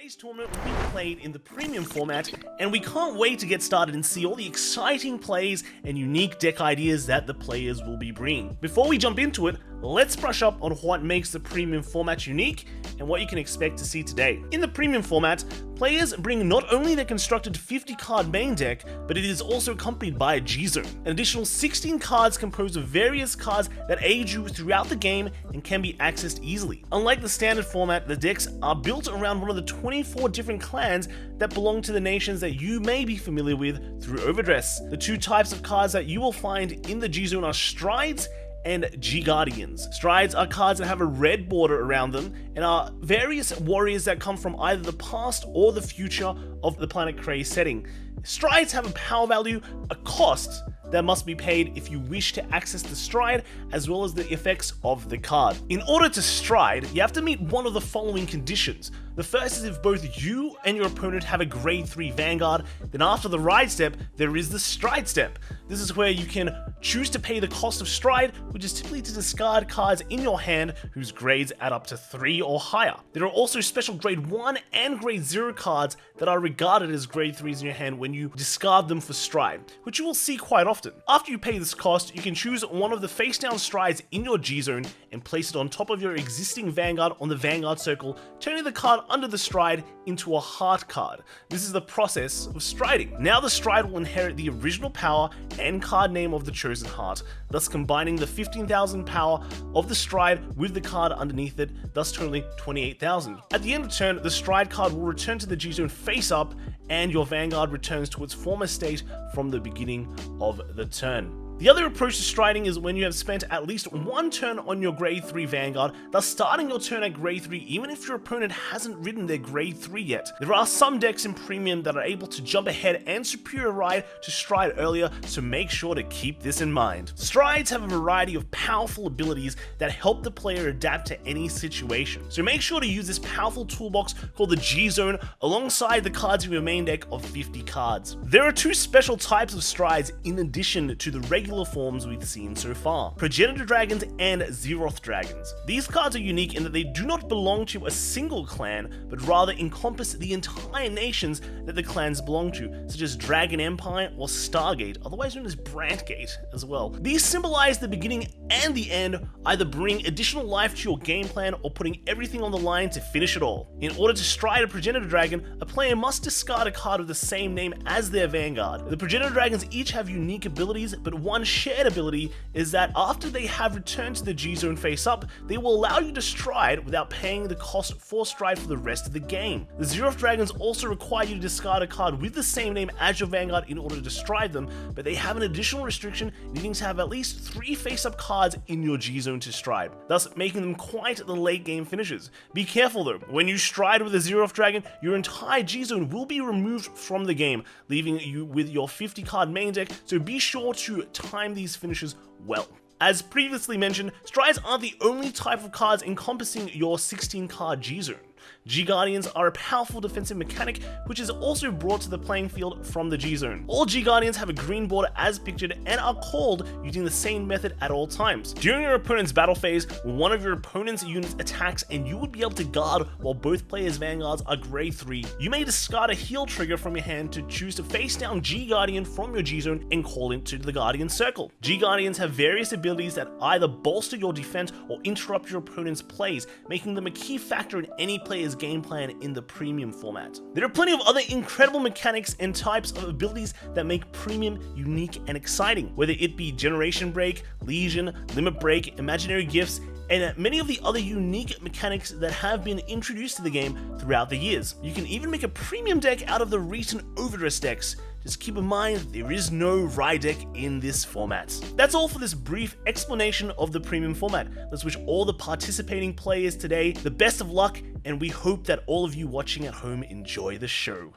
Today's tournament will be played in the premium format, and we can't wait to get started and see all the exciting plays and unique deck ideas that the players will be bringing. Before we jump into it, let's brush up on what makes the premium format unique and what you can expect to see today. In the premium format, players bring not only their constructed 50 card main deck, but it is also accompanied by a G-Zone. An additional 16 cards composed of various cards that aid you throughout the game and can be accessed easily. Unlike the standard format, the decks are built around one of the 24 different clans that belong to the nations that you may be familiar with through Overdress. The two types of cards that you will find in the G-Zone are Strides and G-Guardians. Strides are cards that have a red border around them and are various warriors that come from either the past or the future of the Planet Cray setting. Strides have a power value, a cost that must be paid if you wish to access the stride, as well as the effects of the card. In order to stride, you have to meet one of the following conditions. The first is if both you and your opponent have a grade 3 Vanguard, then after the ride step, there is the stride step. This is where you can choose to pay the cost of stride, which is typically to discard cards in your hand whose grades add up to 3 or higher. There are also special grade 1 and grade 0 cards that are regarded as grade 3s in your hand when you discard them for stride, which you will see quite often. After you pay this cost, you can choose one of the face down strides in your G-Zone and place it on top of your existing Vanguard on the Vanguard circle, turning the card under the stride into a heart card. This is the process of striding. Now the stride will inherit the original power and card name of the chosen heart, thus combining the 15,000 power of the stride with the card underneath it, thus totaling 28,000. At the end of turn, the stride card will return to the G-Zone face up, and your Vanguard returns to its former state from the beginning of the turn. The other approach to striding is when you have spent at least one turn on your grade 3 Vanguard, thus starting your turn at grade 3 even if your opponent hasn't ridden their grade 3 yet. There are some decks in premium that are able to jump ahead and superior ride to stride earlier, so make sure to keep this in mind. Strides have a variety of powerful abilities that help the player adapt to any situation, so make sure to use this powerful toolbox called the G-Zone alongside the cards in your main deck of 50 cards. There are two special types of strides in addition to the regular forms we've seen so far: Progenitor Dragons and Xeroth Dragons. These cards are unique in that they do not belong to a single clan, but rather encompass the entire nations that the clans belong to, such as Dragon Empire or Stargate, otherwise known as Brantgate as well. These symbolize the beginning and the end, either bring additional life to your game plan or putting everything on the line to finish it all. In order to stride a Progenitor Dragon, a player must discard a card of the same name as their Vanguard. The Progenitor Dragons each have unique abilities, but one shared ability is that after they have returned to the G-Zone face up, they will allow you to stride without paying the cost for stride for the rest of the game. The Xeroth Dragons also require you to discard a card with the same name as your Vanguard in order to stride them, but they have an additional restriction needing to have at least 3 face-up cards in your G-Zone to stride, thus making them quite the late game finishers. Be careful though, when you stride with a Xeroth Dragon, your entire G-Zone will be removed from the game, leaving you with your 50 card main deck, so be sure to time these finishes well. As previously mentioned, strides aren't the only type of cards encompassing your 16 card G-Zone. G-Guardians are a powerful defensive mechanic which is also brought to the playing field from the G-Zone. All G-Guardians have a green border as pictured and are called using the same method at all times. During your opponent's battle phase, one of your opponent's units attacks and you would be able to guard while both players' Vanguards are grade 3. You may discard a heal trigger from your hand to choose to face down G-Guardian from your G-Zone and call it to the Guardian circle. G-Guardians have various abilities that either bolster your defense or interrupt your opponent's plays, making them a key factor in any player's game plan in the premium format. There are plenty of other incredible mechanics and types of abilities that make premium unique and exciting, whether it be Generation Break, Legion, Limit Break, Imaginary Gifts, and many of the other unique mechanics that have been introduced to the game throughout the years. You can even make a premium deck out of the recent Overdress decks. Just keep in mind, there is no ride deck in this format. That's all for this brief explanation of the premium format. Let's wish all the participating players today the best of luck, and we hope that all of you watching at home enjoy the show.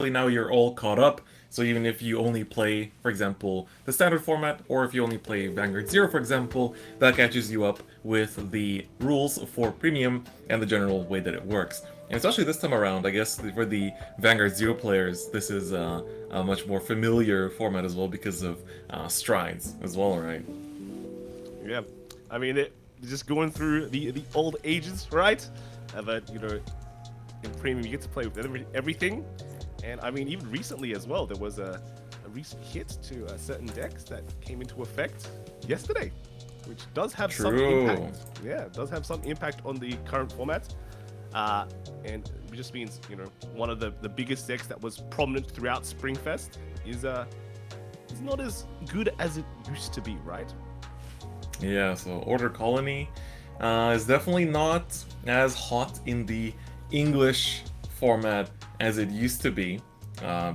Now you're all caught up, so even if you only play, for example, the standard format, or if you only play Vanguard 0, for example, that catches you up with the rules for premium and the general way that it works. And especially this time around, I guess for the Vanguard Zero players, this is a much more familiar format as well because of strides as well, right? Yeah, I mean, just going through the old ages, right? But you know, in Premium you get to play with everything, and I mean, even recently as well, there was a recent hit to certain decks that came into effect yesterday, which does have some impact. Yeah, it does have some impact on the current format. And it just means, you know, one of the biggest decks that was prominent throughout Springfest is not as good as it used to be, right? Yeah, so Order Colony is definitely not as hot in the English format as it used to be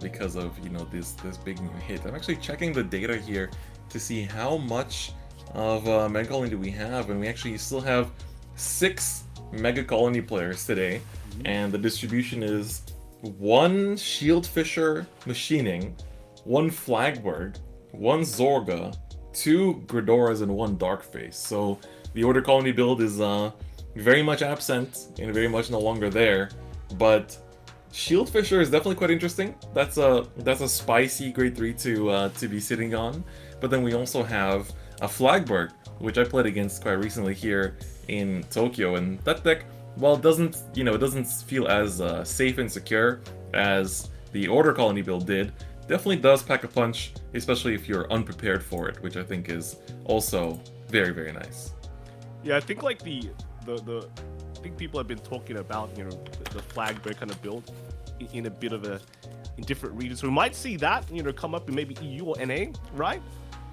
because of, you know, this big new hit. I'm actually checking the data here to see how much of Mega Colony do we have, and we actually still have 6 Mega Colony players today, and the distribution is 1 Shieldfisher Machining, 1 Flagberg, 1 Zorga, 2 Gridoras, and 1 Darkface. So the Order Colony build is very much absent and very much no longer there, but Shieldfisher is definitely quite interesting. That's a spicy grade 3 to be sitting on. But then we also have a Flagberg, which I played against quite recently here in Tokyo, and that deck, while it doesn't feel as safe and secure as the Order Colony build did, definitely does pack a punch, especially if you're unprepared for it, which I think is also very, very nice. Yeah, I think like I think people have been talking about, you know, the Flagberg kind of build in a bit of in different regions. So we might see that, you know, come up in maybe EU or NA, right?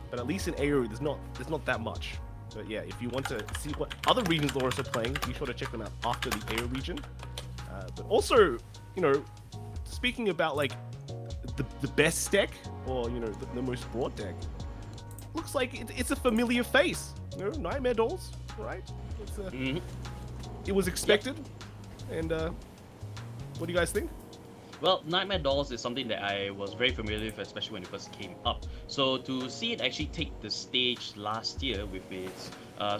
But at least in AO, there's not that much. But yeah, if you want to see what other regions are also playing, be sure to check them out after the AO region. But also, you know, speaking about like the best deck, or you know, the most broad deck, looks like it's a familiar face. You know, Nightmare Dolls, right? It was expected. And what do you guys think? Well, Nightmare Dolls is something that I was very familiar with, especially when it first came up. So to see it actually take the stage last year with its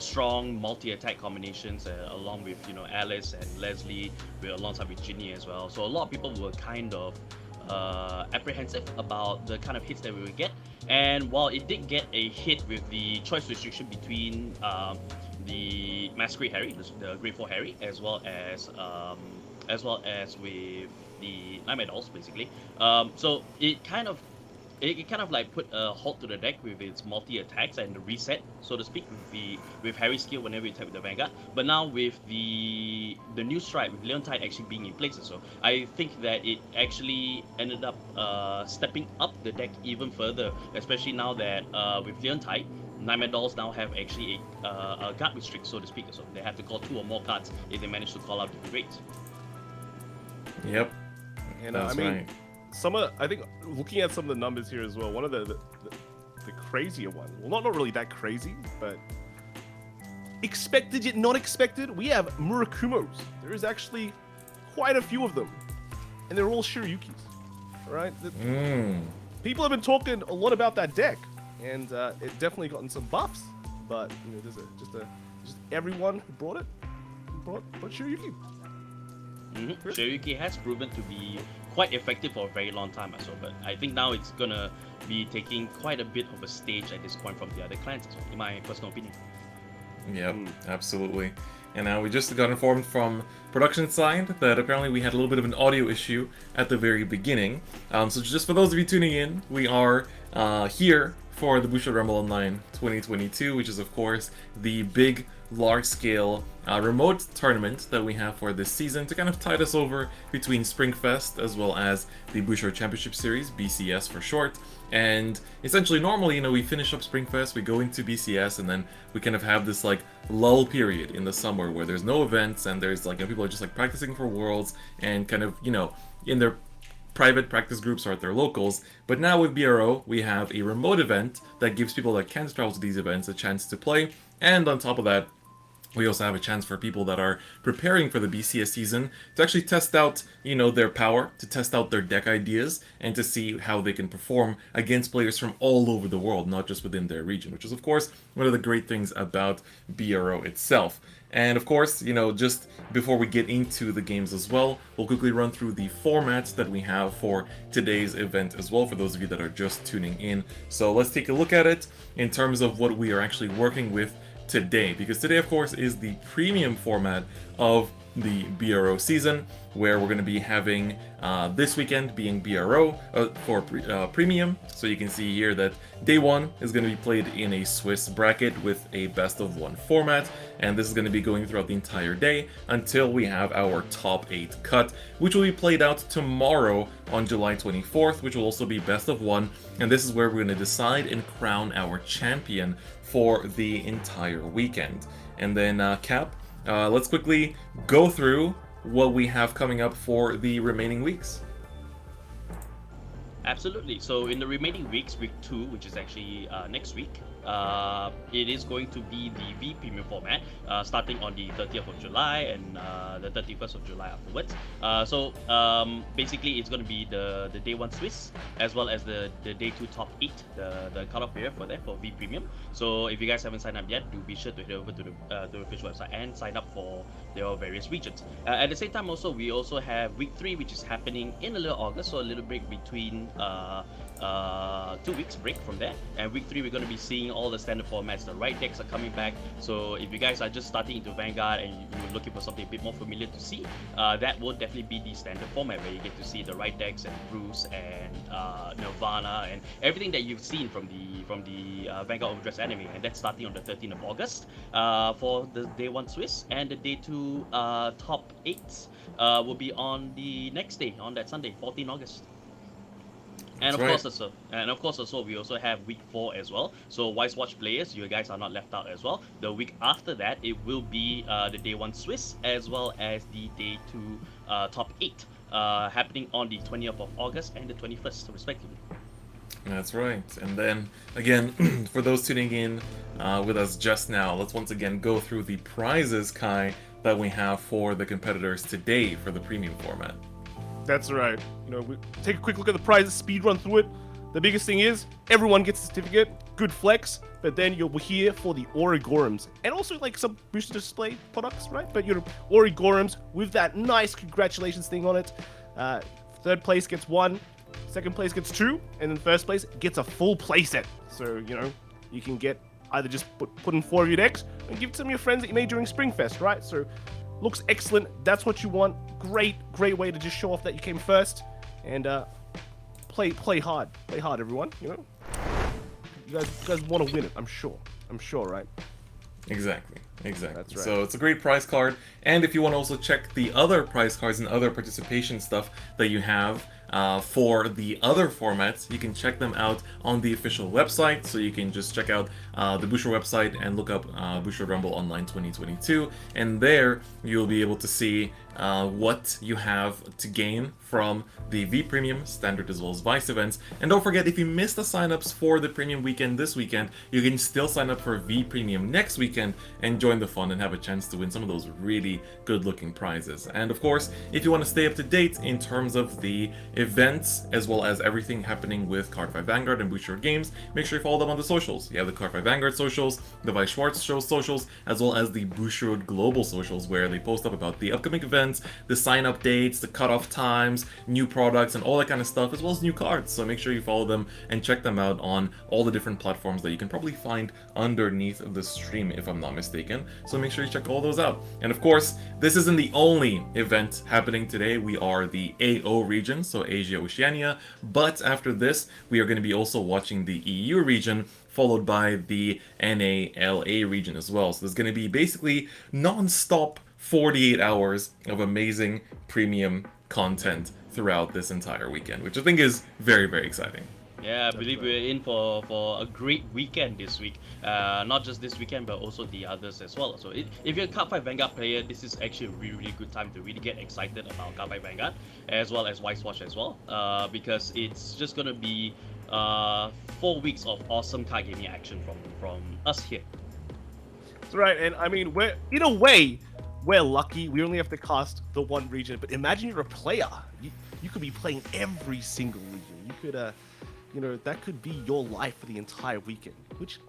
strong multi-attack combinations, along with, you know, Alice and Leslie, alongside with Ginny as well. So a lot of people were kind of apprehensive about the kind of hits that we would get. And while it did get a hit with the choice restriction between the Masquerade Harry, the Grade 4 Harry, as well as with the Nightmare Dolls, basically. So it kind of like put a halt to the deck with its multi attacks and the reset, so to speak, with Harry's skill whenever you attack with the Vanguard. But now with the new strike with Leontide actually being in place, so I think that it actually ended up stepping up the deck even further, especially now that with Leontide, Nightmare Dolls now have actually a guard restrict, so to speak. So they have to call 2 or more cards if they manage to call out different rates. Yep. And That's I mean, right. I think looking at some of the numbers here as well, one of the crazier ones, well, not really that crazy, but expected yet not expected, we have Murakumos. There is actually quite a few of them, and they're all Shiryukis, right? People have been talking a lot about that deck, and it definitely gotten some buffs, but you know, there's just everyone who brought it brought Shiryuki. Shiryuki has proven to be quite effective for a very long time as well, but I think now it's gonna be taking quite a bit of a stage at this point from the other clans as well, in my personal opinion. Yep, absolutely. And now we just got informed from production side that apparently we had a little bit of an audio issue at the very beginning. So just for those of you tuning in, we are here for the Bushiroad Rumble Online 2022, which is of course the big large-scale remote tournament that we have for this season to kind of tide us over between Springfest as well as the Bushiroad Championship Series, BCS for short. And essentially, normally, you know, we finish up Springfest, we go into BCS, and then we kind of have this like lull period in the summer where there's no events and there's like, you know, people are just like practicing for Worlds and kind of, you know, in their private practice groups or at their locals. But now with BRO, we have a remote event that gives people that can't travel to these events a chance to play. And on top of that, We also have a chance for people that are preparing for the BCS season to actually test out, their power, to test out their deck ideas, and to see how they can perform against players from all over the world, not just within their region, which is, of course, one of the great things about BRO itself. And of course, just before we get into the games as well, we'll quickly run through the formats that we have for today's event as well, for those of you that are just tuning in. So let's take a look at it in terms of what we are actually working with today, because today, of course, is the premium format of the BRO season, where we're going to be having this weekend being BRO for premium. So you can see here that day one is going to be played in a Swiss bracket with a best of one format, and this is going to be going throughout the entire day until we have our top 8 cut, which will be played out tomorrow on July 24th, which will also be best of one, and this is where we're going to decide and crown our champion for the entire weekend. And then Cap, let's quickly go through what we have coming up for the remaining weeks. Absolutely. So in the remaining weeks, week 2, which is actually next week, it is going to be the V-Premium format, starting on the 30th of July and the 31st of July afterwards. So basically, it's going to be the day 1 Swiss, as well as the day 2 top 8, the cutoff period for that for V-Premium. So if you guys haven't signed up yet, do be sure to head over to the official website and sign up for their various regions. At the same time, also we also have week 3, which is happening in a little August, so a little break between 2 weeks break from there, and week 3 we're going to be seeing all the standard formats. The right decks are coming back, so if you guys are just starting into Vanguard and you're looking for something a bit more familiar to see, that will definitely be the standard format, where you get to see the right decks and Bruce and Nirvana and everything that you've seen from the Vanguard Overdress anime, and that's starting on the 13th of August for the day 1 Swiss, and the day 2 top 8s will be on the next day, on that Sunday, 14 August. And of course also we also have week 4 as well. So Weiss Watch players, you guys are not left out as well. The week after that, it will be the day 1 Swiss, as well as the day 2 top 8, happening on the 20th of August and the 21st respectively. That's right. And then again, for those tuning in with us just now, let's once again go through the prizes, Kai, that we have for the competitors today for the premium format. That's right. We take a quick look at the prizes, speed run through it. The biggest thing is everyone gets a certificate, good flex, but then you'll be here for the Origorums and also like some booster display products, right? But Origorums with that nice congratulations thing on it. Third place gets 1, second place gets 2, and then first place gets a full playset. So you can get either just put in 4 of your decks and give it to some of your friends that you made during Springfest, right? So looks excellent. That's what you want. Great way to just show off that you came first, and play hard. Play hard, everyone. You guys want to win it. I'm sure, right? Exactly. That's right. So it's a great prize card, and if you want to also check the other prize cards and other participation stuff that you have for the other formats, you can check them out on the official website. So you can just check out the Bushiroad website and look up Bushiroad Rumble Online 2022, and there you'll be able to see what you have to gain from the V-Premium, Standard, as well as Weiss events. And don't forget, if you missed the signups for the Premium weekend this weekend, you can still sign up for V-Premium next weekend and join the fun and have a chance to win some of those really good-looking prizes. And of course, if you want to stay up to date in terms of the events, as well as everything happening with Cardfight Vanguard and Bushiroad Games, make sure you follow them on the socials. You have the Cardfight Vanguard socials, the Weiss Schwarz socials, as well as the Bushiroad Global socials, where they post up about the upcoming events, the sign-up dates, the cutoff times, new products, and all that kind of stuff, as well as new cards. So make sure you follow them and check them out on all the different platforms that you can probably find underneath the stream, if I'm not mistaken. So make sure you check all those out. And of course, this isn't the only event happening today. We are the AO region, so Asia Oceania, but after this, we are going to be also watching the EU region, followed by the NALA region as well. So there's going to be basically non-stop 48 hours of amazing premium content throughout this entire weekend, which I think is very, very exciting. Yeah, I believe we're in for a great weekend this week. Not just this weekend, but also the others as well. So if you're a Cardfight Vanguard player, this is actually a really, really good time to really get excited about Cardfight Vanguard, as well as Weiss Watch as well, because it's just going to be 4 weeks of awesome card gaming action from us here. Right, and I mean, in a way, we're lucky. We only have to cast the one region. But imagine you're a player. You could be playing every single region. You could, that could be your life for the entire weekend, which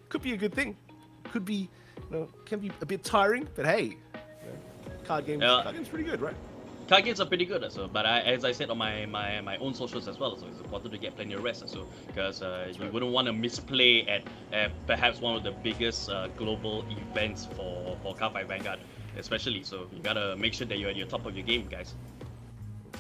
could be a good thing. Could be, can be a bit tiring, but hey, card games pretty good, right? Card games are pretty good, but as I said on my own socials as well, so it's important to get plenty of rest, because you wouldn't want to misplay at perhaps one of the biggest global events for Cardfight Vanguard, especially. So you gotta make sure that you're at your top of your game, guys.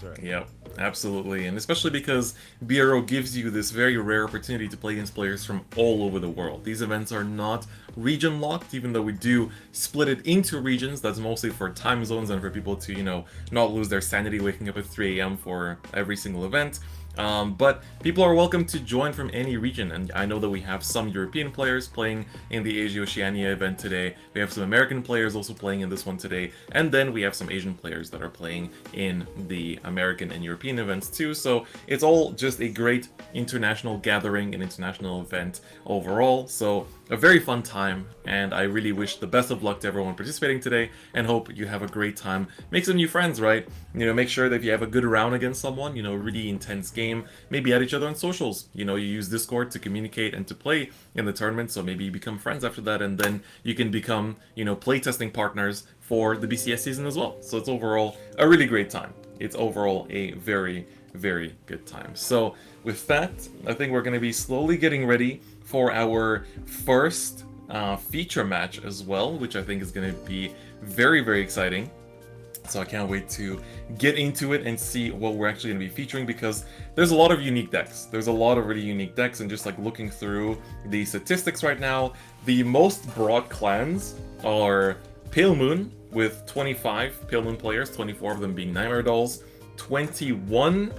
Right. Yeah, absolutely, and especially because BRO gives you this very rare opportunity to play against players from all over the world. These events are not region locked, even though we do split it into regions. That's mostly for time zones and for people to, not lose their sanity waking up at 3 a.m. for every single event. But people are welcome to join from any region, and I know that we have some European players playing in the Asia-Oceania event today. We have some American players also playing in this one today, and then we have some Asian players that are playing in the American and European events too. So it's all just a great international gathering, an international event overall. So a very fun time, and I really wish the best of luck to everyone participating today, and hope you have a great time. Make some new friends, right? Make sure that if you have a good round against someone, really intense game, maybe add each other on socials. You use Discord to communicate and to play in the tournament, so maybe you become friends after that, and then you can become, playtesting partners for the BCS season as well. So it's overall a really great time. It's overall a very, very good time. So with that, I think we're going to be slowly getting ready for our first feature match as well, which I think is going to be very, very exciting. So I can't wait to get into it and see what we're actually going to be featuring, because there's a lot of unique decks. There's a lot of really unique decks, and just like looking through the statistics right now, the most broad clans are Pale Moon with 25 Pale Moon players, 24 of them being Nightmare Dolls, 21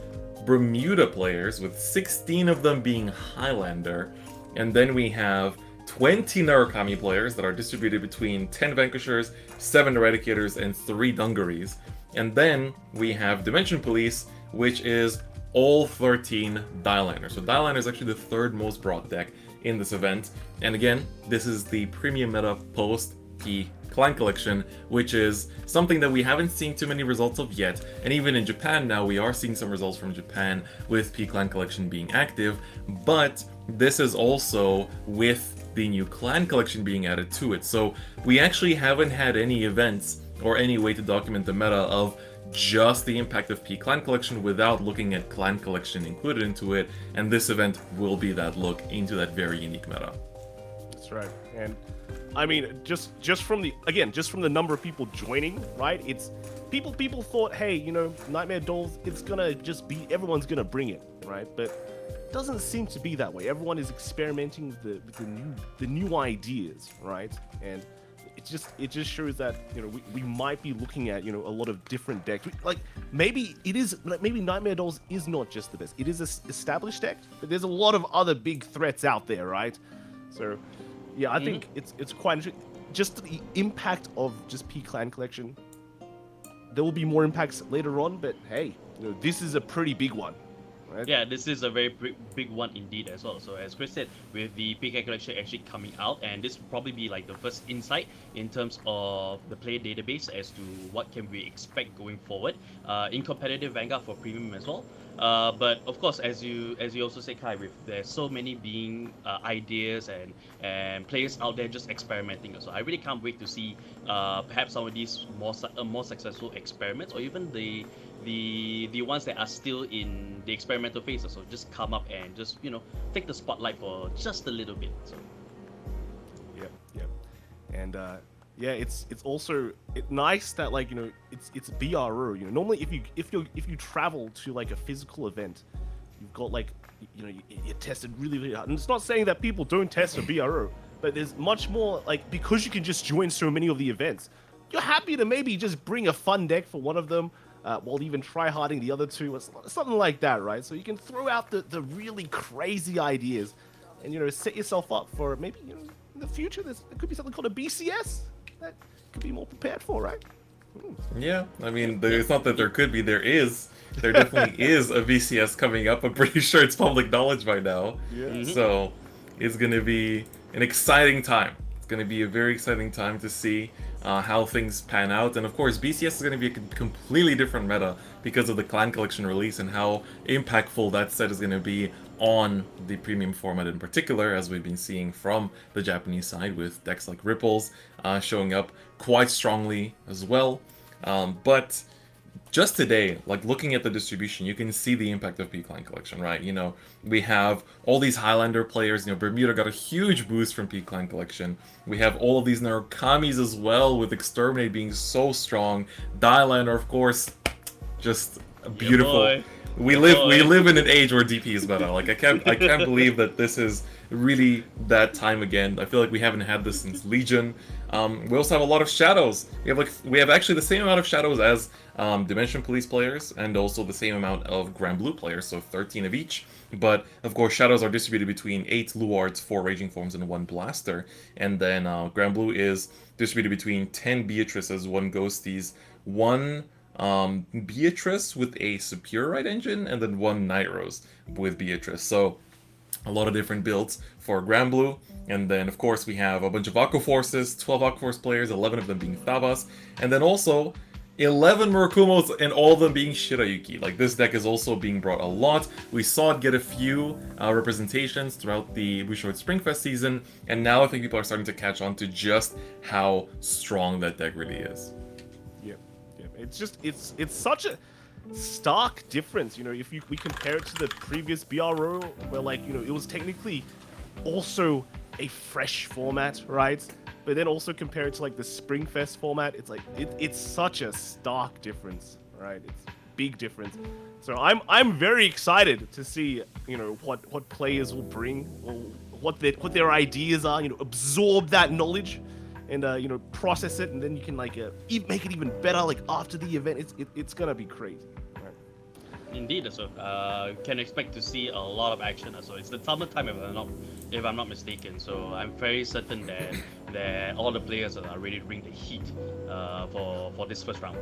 Bermuda players with 16 of them being Highlander, and then we have 20 Narukami players that are distributed between 10 Vanquishers, 7 Eradicators, and 3 Dungarees. And then we have Dimension Police, which is all 13 Dieliners. So Dieliner is actually the third most broad deck in this event. And again, this is the premium meta post P Clan Collection, which is something that we haven't seen too many results of yet. And even in Japan now, we are seeing some results from Japan with P Clan Collection being active. But this is also with the new Clan Collection being added to it. So we actually haven't had any events or any way to document the meta of just the impact of P Clan Collection without looking at Clan Collection included into it, and this event will be that look into that very unique meta. That's right. And I mean, just from the number of people joining, right? It's people thought, hey, Nightmare Dolls, it's gonna just be, everyone's gonna bring it, right? But it doesn't seem to be that way. Everyone is experimenting with the new ideas, right? And it just shows that we might be looking at a lot of different decks. Maybe Nightmare Dolls is not just the best. It is an established deck, but there's a lot of other big threats out there, right? So yeah, I think it's quite interesting. Just the impact of just P Clan Collection. There will be more impacts later on, but hey, this is a pretty big one. Right? Yeah, this is a very big one indeed as well. So as Chris said, with the PK collection actually coming out, and this will probably be like the first insight in terms of the player database as to what can we expect going forward in competitive Vanguard for premium as well. But of course, as you also say, Kai, with there's so many being ideas and players out there just experimenting. So I really can't wait to see perhaps some of these more successful experiments, or even the ones that are still in the experimental phase. So just come up and just take the spotlight for just a little bit. So yeah, and yeah, it's also nice that it's BRO. Normally if you travel to like a physical event, you've got you're tested really, really hard. And it's not saying that people don't test for BRO, but there's much more because you can just join so many of the events. You're happy to maybe just bring a fun deck for one of them, while even try-harding the other two, something like that, right? So you can throw out the really crazy ideas, and set yourself up for maybe in the future. There could be something called a BCS that could be more prepared for, right? Yeah, I mean, it's not that there could be, there is. There definitely is a VCS coming up. I'm pretty sure it's public knowledge by now. Yeah. So it's going to be an exciting time. It's going to be a very exciting time to see how things pan out. And of course, BCS is going to be a completely different meta because of the Clan Collection release and how impactful that set is going to be on the premium format in particular, as we've been seeing from the Japanese side with decks like Ripples showing up quite strongly as well. But just today, like looking at the distribution, you can see the impact of P-Clan Collection, right? You know, we have all these Highlander players. You know, Bermuda got a huge boost from P-Clan Collection. We have all of these Narakamis as well, with Exterminate being so strong. Dialander, of course, just beautiful. Yeah, we live in an age where DP is better. Like I can't believe that this is really that time again. I feel like we haven't had this since Legion. We also have a lot of shadows. We have actually the same amount of shadows as Dimension Police players, and also the same amount of Grand Blue players, so 13 of each. But of course, shadows are distributed between 8 Luards, 4 Raging Forms, and 1 Blaster. And then Grand Blue is distributed between 10 Beatrices, 1 Ghosties, 1 Beatrice with a Superiorite engine, and then 1 Nitros with Beatrice. So a lot of different builds for Grand Blue. And then of course we have a bunch of Aqua Forces, 12 Aqua Force players, 11 of them being Thavas, and then also 11 Murakumos, and all of them being Shirayuki. Like, this deck is also being brought a lot. We saw it get a few representations throughout the Bushiroad Springfest season, and now I think people are starting to catch on to just how strong that deck really is. Yeah. It's such a stark difference, you know, if we compare it to the previous BRO, where, like, you know, it was technically also a fresh format, right? But then also compare it to, like, the Springfest format, it's like it's such a stark difference, right? It's a big difference. So I'm very excited to see, you know, what players will bring, or what their ideas are, you know, absorb that knowledge and you know, process it, and then you can, like, make it even better, like, after the event. It's gonna be crazy. Indeed, so can expect to see a lot of action. So it's the summertime, if I'm not mistaken. So I'm very certain that all the players are ready to bring the heat for this first round.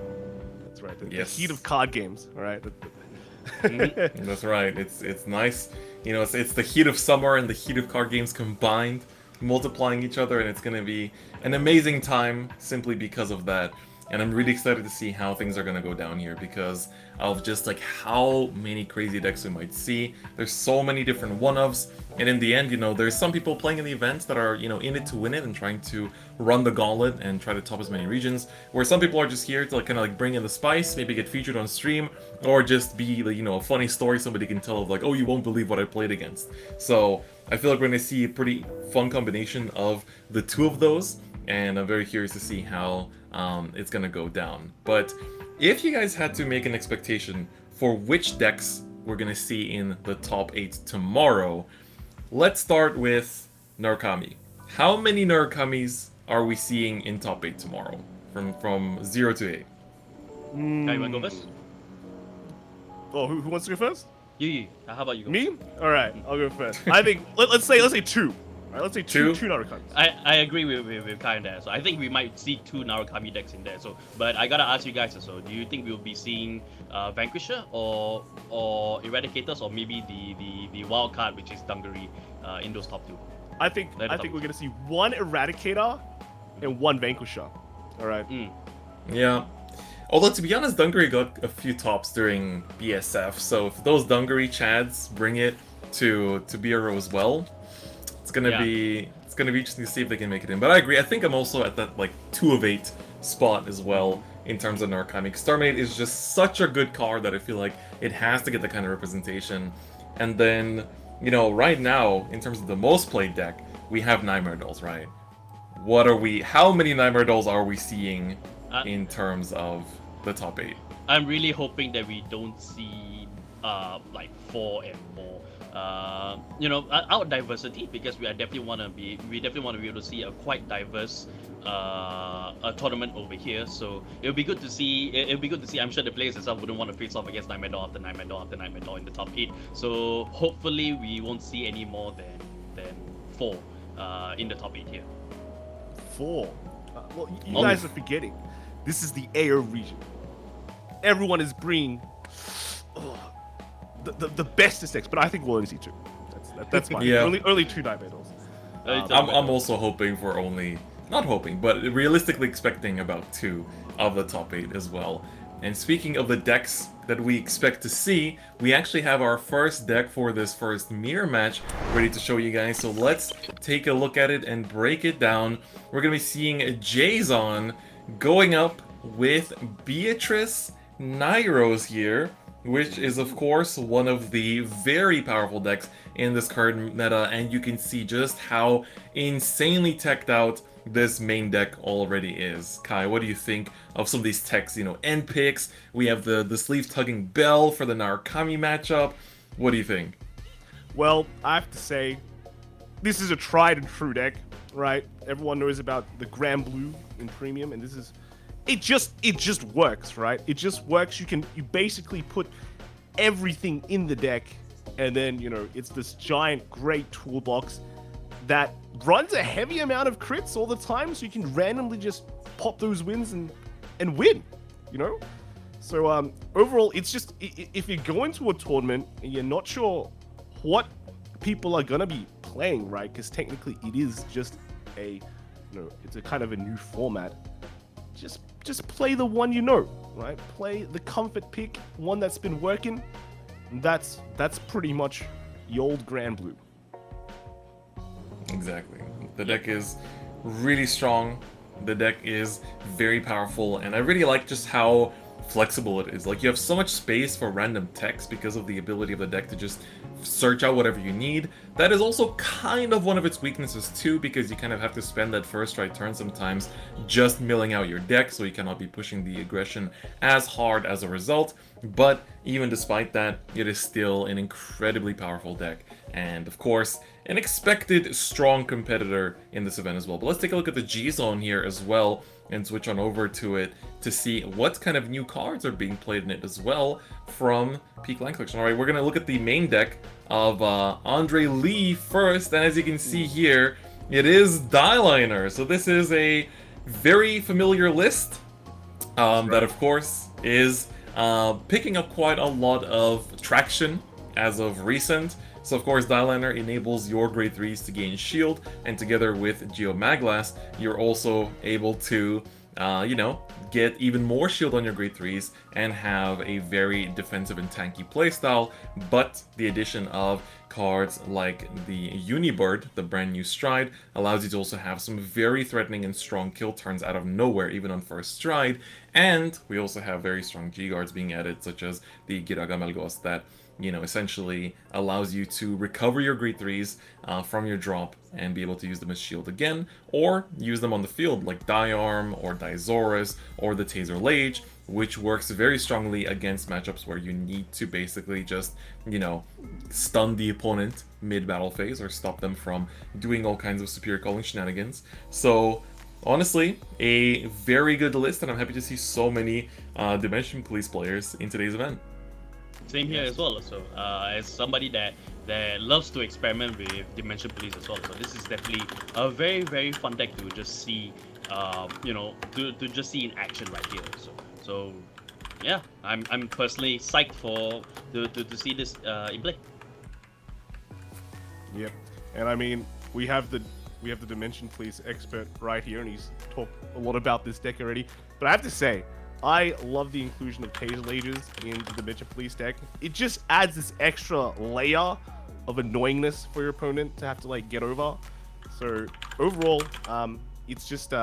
That's right. The Yes. heat of card games, all right? That's right. It's nice. You know, it's the heat of summer and the heat of card games combined, multiplying each other, and it's going to be an amazing time simply because of that. And I'm really excited to see how things are going to go down here because of just, like, how many crazy decks we might see. There's so many different one-ofs, and in the end, you know, there's some people playing in the events that are, you know, in it to win it and trying to run the gauntlet and try to top as many regions, where some people are just here to, like, kind of, like, bring in the spice, maybe get featured on stream, or just be, like, you know, a funny story somebody can tell of, like, oh, you won't believe what I played against. So I feel like we're going to see a pretty fun combination of the two of those, and I'm very curious to see how it's gonna go down. But if you guys had to make an expectation for which decks we're gonna see in the top 8 tomorrow, let's start with Narukami. How many Narakamis are we seeing in top 8 tomorrow? From 0 to 8? Okay, you wanna go first? Oh, who wants to go first? You. How about you go? Me? All right, I'll go first. I think let's say 2. All right, let's say two Narakamis. I agree with Kai on that. So I think we might see 2 Narukami decks in there. So, but I gotta ask you guys. So, do you think we'll be seeing Vanquisher or Eradicators, or maybe the wild card, which is Dungaree, in those top 2? I think we're gonna see 1 Eradicator and 1 Vanquisher. All right. Yeah. Although, to be honest, Dungaree got a few tops during BSF, so if those Dungaree Chads bring it to BRO as well, it's gonna be interesting to see if they can make it in. But I agree. I think I'm also at that, like, 2 of 8 spot as well in terms of Narukami. Exterminate is just such a good card that I feel like it has to get the kind of representation. And then, you know, right now, in terms of the most played deck, we have Nightmare Dolls, right? How many Nightmare Dolls are we seeing in terms of the top 8? I'm really hoping that we don't see like 4 and more. You know, our diversity, because we definitely want to be able to see a quite diverse a tournament over here. So it'll be good to see. I'm sure the players themselves wouldn't want to face off against Nightmare Doll after Nightmare Doll after Nightmare Doll in the top 8. So hopefully we won't see any more than 4 in the top 8 here. 4. Well, you guys are forgetting. This is the AO region. Everyone is bringing the bestest decks, but I think we'll only see 2. That's fine. Yeah. Only 2 Nightmare Dolls. I'm also hoping for only, not hoping, but realistically expecting about 2 of the top 8 as well. And speaking of the decks that we expect to see, we actually have our first deck for this first mirror match ready to show you guys. So let's take a look at it and break it down. We're going to be seeing Jason going up with Beatrice Nairos here, which is of course one of the very powerful decks in this card meta, and you can see just how insanely teched out this main deck already is. Kai, what do you think of some of these techs? You know, end picks, we have the sleeve-tugging bell for the Narukami matchup. What do you think? Well, I have to say, this is a tried and true deck, right? Everyone knows about the Grand Blue in Premium, and this is... It just works, right? It just works. You basically put everything in the deck, and then, you know, it's this giant, great toolbox that runs a heavy amount of crits all the time, so you can randomly just pop those wins and win, you know? So overall, it's just, if you go into a tournament and you're not sure what people are gonna be playing, right? Because technically it is just a, you know, it's a kind of a new format. Just play the one you know, right? Play the comfort pick, one that's been working. That's pretty much the old Grand Blue. Exactly. The deck is really strong. The deck is very powerful, and I really like just how flexible it is. Like, you have so much space for random text because of the ability of the deck to just search out whatever you need. That is also kind of one of its weaknesses too, because you kind of have to spend that first right turn sometimes just milling out your deck, so you cannot be pushing the aggression as hard as a result. But even despite that, it is still an incredibly powerful deck, and of course an expected strong competitor in this event as well. But let's take a look at the G-Zone here as well and switch on over to it to see what kind of new cards are being played in it as well from Peak Line Collection. Alright, we're going to look at the main deck of Andre Lee first, and as you can see here, it is Dieliner. So this is a very familiar list that of course is picking up quite a lot of traction as of recent. So of course, Dieliner enables your grade 3s to gain shield, and together with Geomaglass, you're also able to, you know, get even more shield on your grade 3s and have a very defensive and tanky playstyle. But the addition of cards like the Unibird, the brand new Stride, allows you to also have some very threatening and strong kill turns out of nowhere, even on first stride. And we also have very strong G-Guards being added, such as the Giragamelgos, that, you know, essentially allows you to recover your grade 3s from your drop and be able to use them as shield again, or use them on the field like Diarm or Dizoris or the Taser Lage, which works very strongly against matchups where you need to basically just, you know, stun the opponent mid-battle phase or stop them from doing all kinds of superior calling shenanigans. So honestly, a very good list, and I'm happy to see so many Dimension Police players in today's event. Same here as well. So as somebody that loves to experiment with Dimension Police as well, so this is definitely a very, very fun deck to just see, you know, to just see in action right here. So yeah, I'm personally psyched for to see this in play. Yep, and I mean, we have the Dimension Police expert right here, and he's talked a lot about this deck already. But I have to say, I love the inclusion of Taser Lages in the Dimension Police deck. It just adds this extra layer of annoyingness for your opponent to have to like get over. So overall, it's just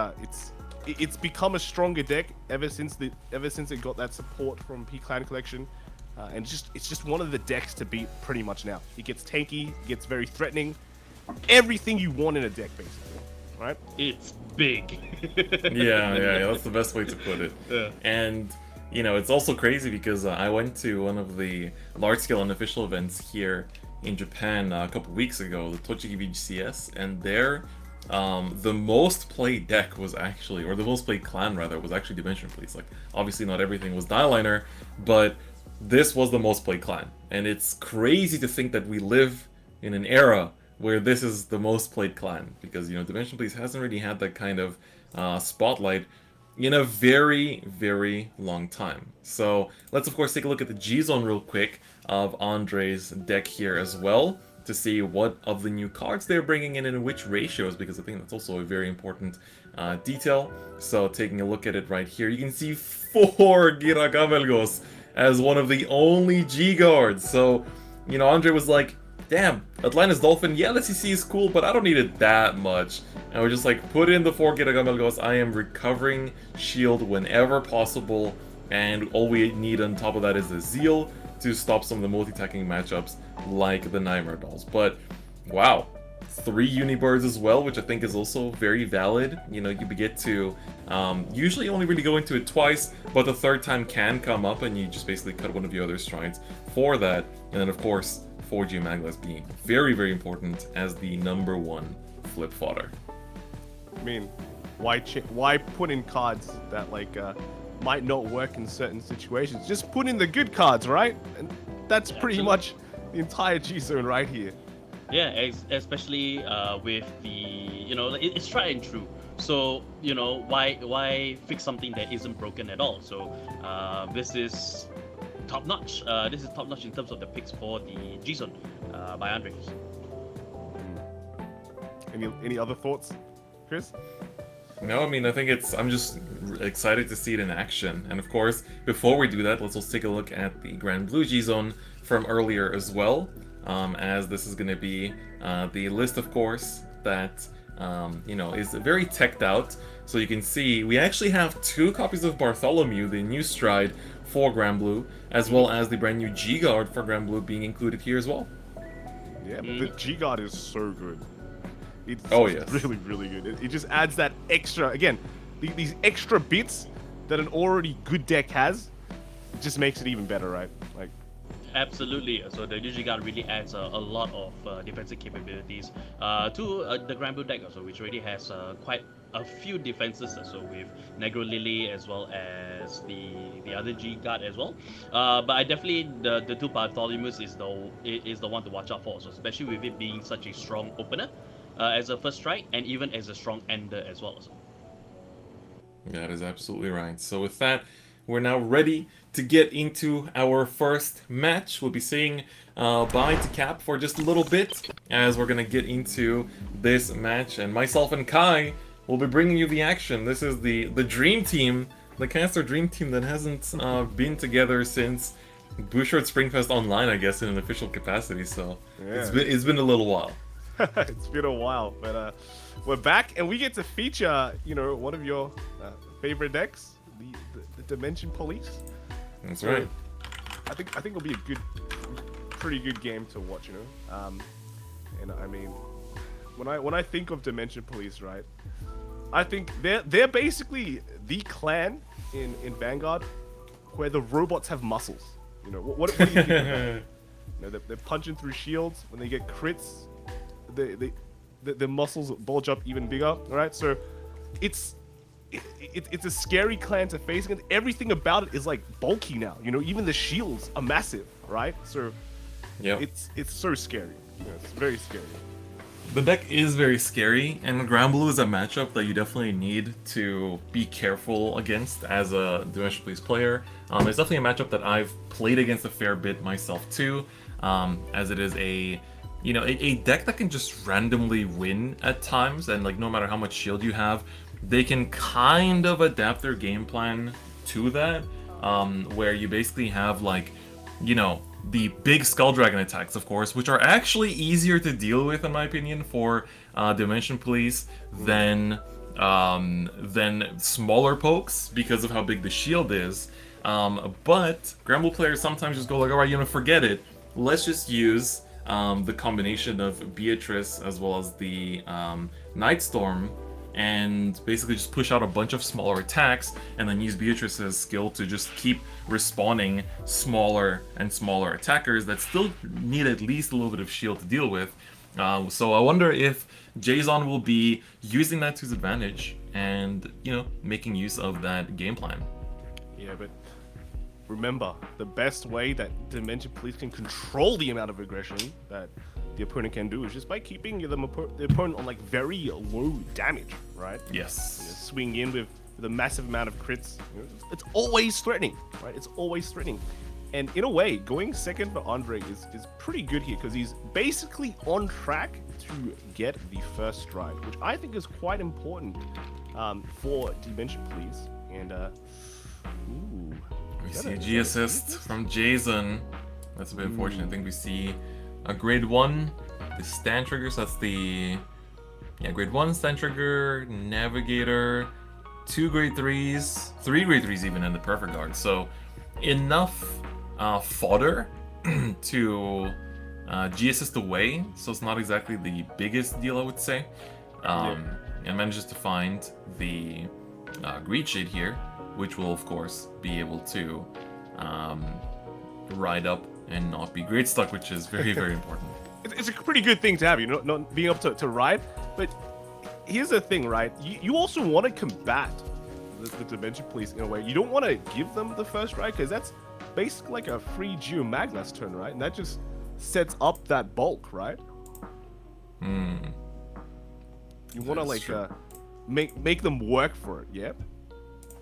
it's become a stronger deck ever since it got that support from P Clan Collection, and it's just one of the decks to beat pretty much now. It gets tanky, it gets very threatening, everything you want in a deck basically, right? It's big. yeah, that's the best way to put it. Yeah. And you know, it's also crazy because I went to one of the large-scale unofficial events here in Japan a couple weeks ago, the Tochigi VGCS, and there the most played deck was actually, or the most played clan rather, was actually Dimension Police. Like, obviously not everything was Dieliner, but this was the most played clan. And it's crazy to think that we live in an era where this is the most played clan, because, you know, Dimension Police hasn't really had that kind of spotlight in a very, very long time. So let's of course take a look at the G-Zone real quick of Andre's deck here as well. to see what of the new cards they're bringing in and which ratios, because I think that's also a very important detail. So taking a look at it right here, you can see 4 Giragamelgos as one of the only G-Guards. So, you know, Andre was like, damn, Atlantis Dolphin, yeah, the CC is cool, but I don't need it that much. And we're just like, put in the 4 Giragamelgos, I am recovering shield whenever possible, and all we need on top of that is the Zeal to stop some of the multi-attacking matchups like the Nightmare Dolls. But, wow. 3 Unibirds as well, which I think is also very valid. You know, you get to usually only really go into it twice, but the third time can come up, and you just basically cut one of your other strides for that. And then, of course, 4 Geomaglas being very, very important as the #1 flip fodder. I mean, why put in cards that like might not work in certain situations? Just put in the good cards, right? And that's pretty much the entire G zone right here. Yeah, especially with the, you know, it's tried and true. So, you know, why fix something that isn't broken at all? So this is top notch. This is top notch in terms of the picks for the G zone by Andre. Any other thoughts, Chris? No, I mean, I think I'm just excited to see it in action. And of course, before we do that, let's also take a look at the Grand Blue G Zone from earlier as well. As this is going to be the list, of course, that, you know, is very teched out. So you can see we actually have 2 copies of Bartholomew, the new stride for Grand Blue, as well as the brand new G-Guard for Grand Blue being included here as well. Yeah, but the G-Guard is so good. It's yes. really, really good. It just adds that extra, again, these extra bits that an already good deck has. It just makes it even better, right? Like, absolutely. So the G-Guard really adds a lot of defensive capabilities to the Grand Blue deck also, which already has quite a few defenses, so with Negro Lily as well as the other G-Guard as well. But I definitely, the 2 Bartholomews is the one to watch out for, so especially with it being such a strong opener as a first strike, and even as a strong ender as well. So. That is absolutely right. So with that, we're now ready to get into our first match. We'll be saying bye to Cap for just a little bit as we're going to get into this match. And myself and Kai will be bringing you the action. This is the Dream Team, the Caster Dream Team that hasn't been together since Bushiroad Springfest Online, I guess, in an official capacity. So yeah. It's been a little while. It's been a while, but we're back and we get to feature, you know, one of your favorite decks, the Dimension Police. That's right. I think it'll be a pretty good game to watch, you know. And I mean, when I think of Dimension Police, right, I think they're basically the clan in Vanguard where the robots have muscles. You know, what do you think of that? You know, they're punching through shields. When they get crits, the muscles bulge up even bigger. All right, so it's a scary clan to face, and everything about it is like bulky now. You know, even the shields are massive, right? So yeah, it's so scary. You know, it's very scary. The deck is very scary, and Grand Blue is a matchup that you definitely need to be careful against as a Dimension Police player. It's definitely a matchup that I've played against a fair bit myself too, as it is a deck that can just randomly win at times, and like no matter how much shield you have, they can kind of adapt their game plan to that, where you basically have like, you know, the big Skull Dragon attacks, of course, which are actually easier to deal with, in my opinion, for Dimension Police than smaller pokes because of how big the shield is. But Grand Blue players sometimes just go like, alright, you know, forget it. Let's just use the combination of Beatrice as well as the Nightstorm, and basically just push out a bunch of smaller attacks, and then use Beatrice's skill to just keep respawning smaller and smaller attackers that still need at least a little bit of shield to deal with. So I wonder if Jason will be using that to his advantage and, you know, making use of that game plan. Yeah, but remember, the best way that Dimension Police can control the amount of aggression that the opponent can do is just by keeping the opponent on like very low damage, right? Yes. You know, swing in with a massive amount of crits. You know, it's always threatening, right? It's always threatening. And in a way, going second for Andre is pretty good here because he's basically on track to get the first strike, which I think is quite important for Dimension Police. And, ooh. We see a G assist from Jason. That's a bit unfortunate. I think we see a grade 1, the stand trigger, so that's the... Yeah, grade 1 stand trigger, navigator, 2 grade 3s, 3 grade 3s even, and the perfect guard. So enough fodder to G assist away, so it's not exactly the biggest deal, I would say. And manages to find the greed shade here, which will of course be able to ride up and not be grade stuck, which is very, very important. It's a pretty good thing to have, you know, not being able to ride. But here's the thing, right? You also want to combat the Dimension Police in a way. You don't want to give them the first ride because that's basically like a free Geomagnus turn, right? And that just sets up that bulk, right? You want to like make them work for it, yeah?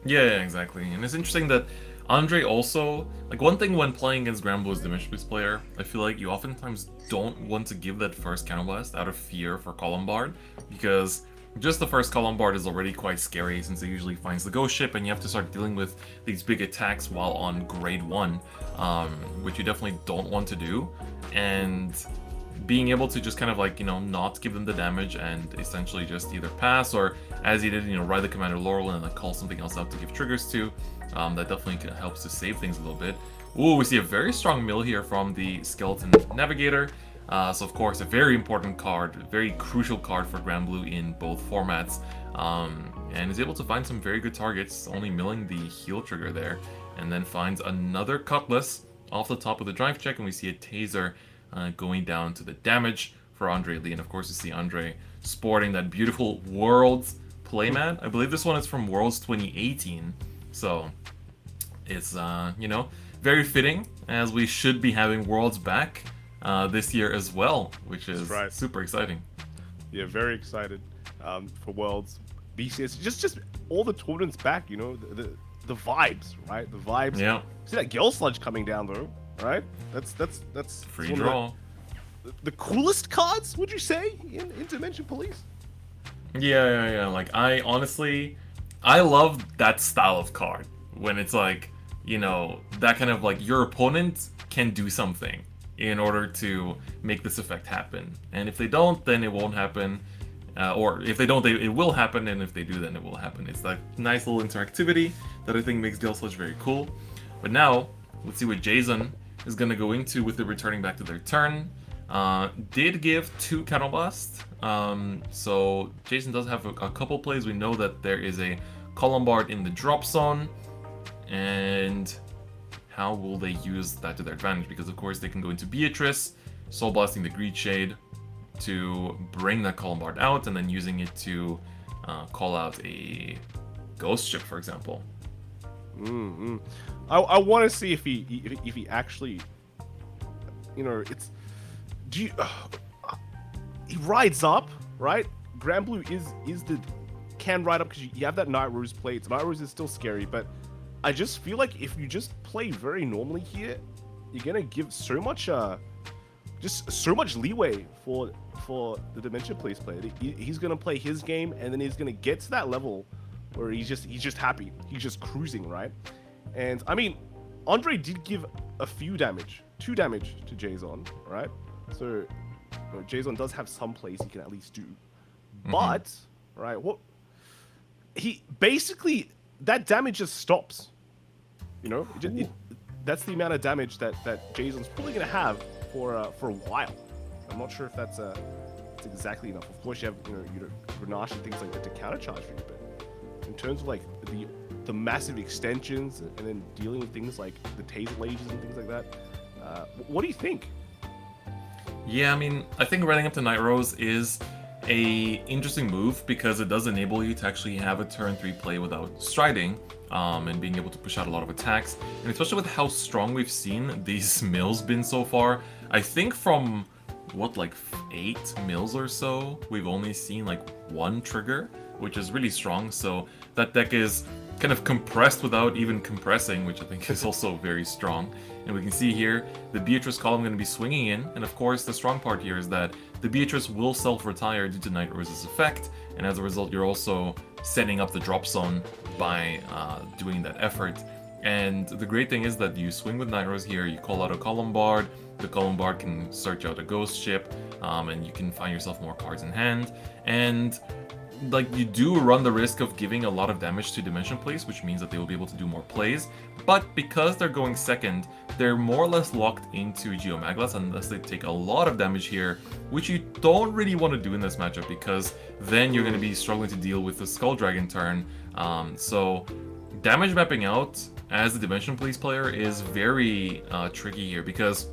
Yeah, exactly. And it's interesting that Andre also, like, one thing when playing against Granblue as Dimension Police player, I feel like you oftentimes don't want to give that first counterblast out of fear for Colombard, because just the first Colombard is already quite scary since it usually finds the ghost ship and you have to start dealing with these big attacks while on grade 1, which you definitely don't want to do. And being able to just kind of like, you know, not give them the damage and essentially just either pass or, as he did, you know, ride the Commander Laurel and like call something else out to give triggers to, that definitely helps to save things a little bit. Ooh, we see a very strong mill here from the Skeleton Navigator. So of course, a very important card, a very crucial card for Granblue in both formats, and is able to find some very good targets, only milling the heal trigger there, and then finds another Cutlass off the top of the drive check, and we see a Taser going down to the damage for Andre Lee. And of course, you see Andre sporting that beautiful Worlds playmat. I believe this one is from Worlds 2018, so it's, you know, very fitting, as we should be having Worlds back this year as well, which is super exciting. Yeah, very excited for Worlds. BCS, just all the tournaments back, you know, the vibes, right? The vibes. Yeah. See that Gale Sludge coming down though, right? That's free draw. The coolest cards, would you say, in Dimension Police? Yeah. Like, I love that style of card when it's like, you know, that kind of like your opponent can do something in order to make this effect happen, and if they don't, then it won't happen, or if they don't, it will happen, and if they do, then it will happen. It's that nice little interactivity that I think makes Gale Sludge very cool. But now, let's see what Jason is going to go into with the returning back to their turn. Did give 2 Counterblast, so Jason does have a couple plays. We know that there is a Colombard in the drop zone, and how will they use that to their advantage? Because of course they can go into Beatrice, Soul Blasting the Greed Shade to bring that Colombard out, and then using it to call out a Ghost Ship, for example. I want to see if he actually, you know, it's... he rides up, right? Granblue can ride up because you have that Night Rose play. Night Rose is still scary, but I just feel like if you just play very normally here, you're gonna give so much just so much leeway for the Dimension Police player. He's gonna play his game, and then he's gonna get to that level where he's just happy. He's just cruising, right? And I mean, Andre did give a few damage, 2 damage to Jason, right? So you know, Jason does have some plays he can at least do. But right, what he basically, that damage just stops. You know, that's the amount of damage that Jason's probably gonna have for a while. I'm not sure if that's exactly enough. Of course, you have Grenache and things like that to countercharge for you, but in terms of like the massive extensions and then dealing with things like the taser lages and things like that, what do you think? Yeah, I mean, I think running up to Night Rose is a interesting move because it does enable you to actually have a turn 3 play without striding, and being able to push out a lot of attacks, and especially with how strong we've seen these mills been so far. I think from what, like 8 mills or so, we've only seen like 1 trigger, which is really strong. So that deck is kind of compressed without even compressing, which I think is also very strong. And we can see here the Beatrice column going to be swinging in, and of course the strong part here is that the Beatrice will self-retire due to Night Rose's effect, and as a result you're also setting up the drop zone by doing that effort. And the great thing is that you swing with Night Rose here, you call out a Column Bard, the Column Bard can search out a Ghost Ship, and you can find yourself more cards in hand, and like you do run the risk of giving a lot of damage to Dimension Plays, which means that they will be able to do more plays, but because they're going second, they're more or less locked into Geomaglas unless they take a lot of damage here, which you don't really want to do in this matchup because then you're going to be struggling to deal with the Skull Dragon turn. So damage mapping out as the Dimension Plays player is very tricky here because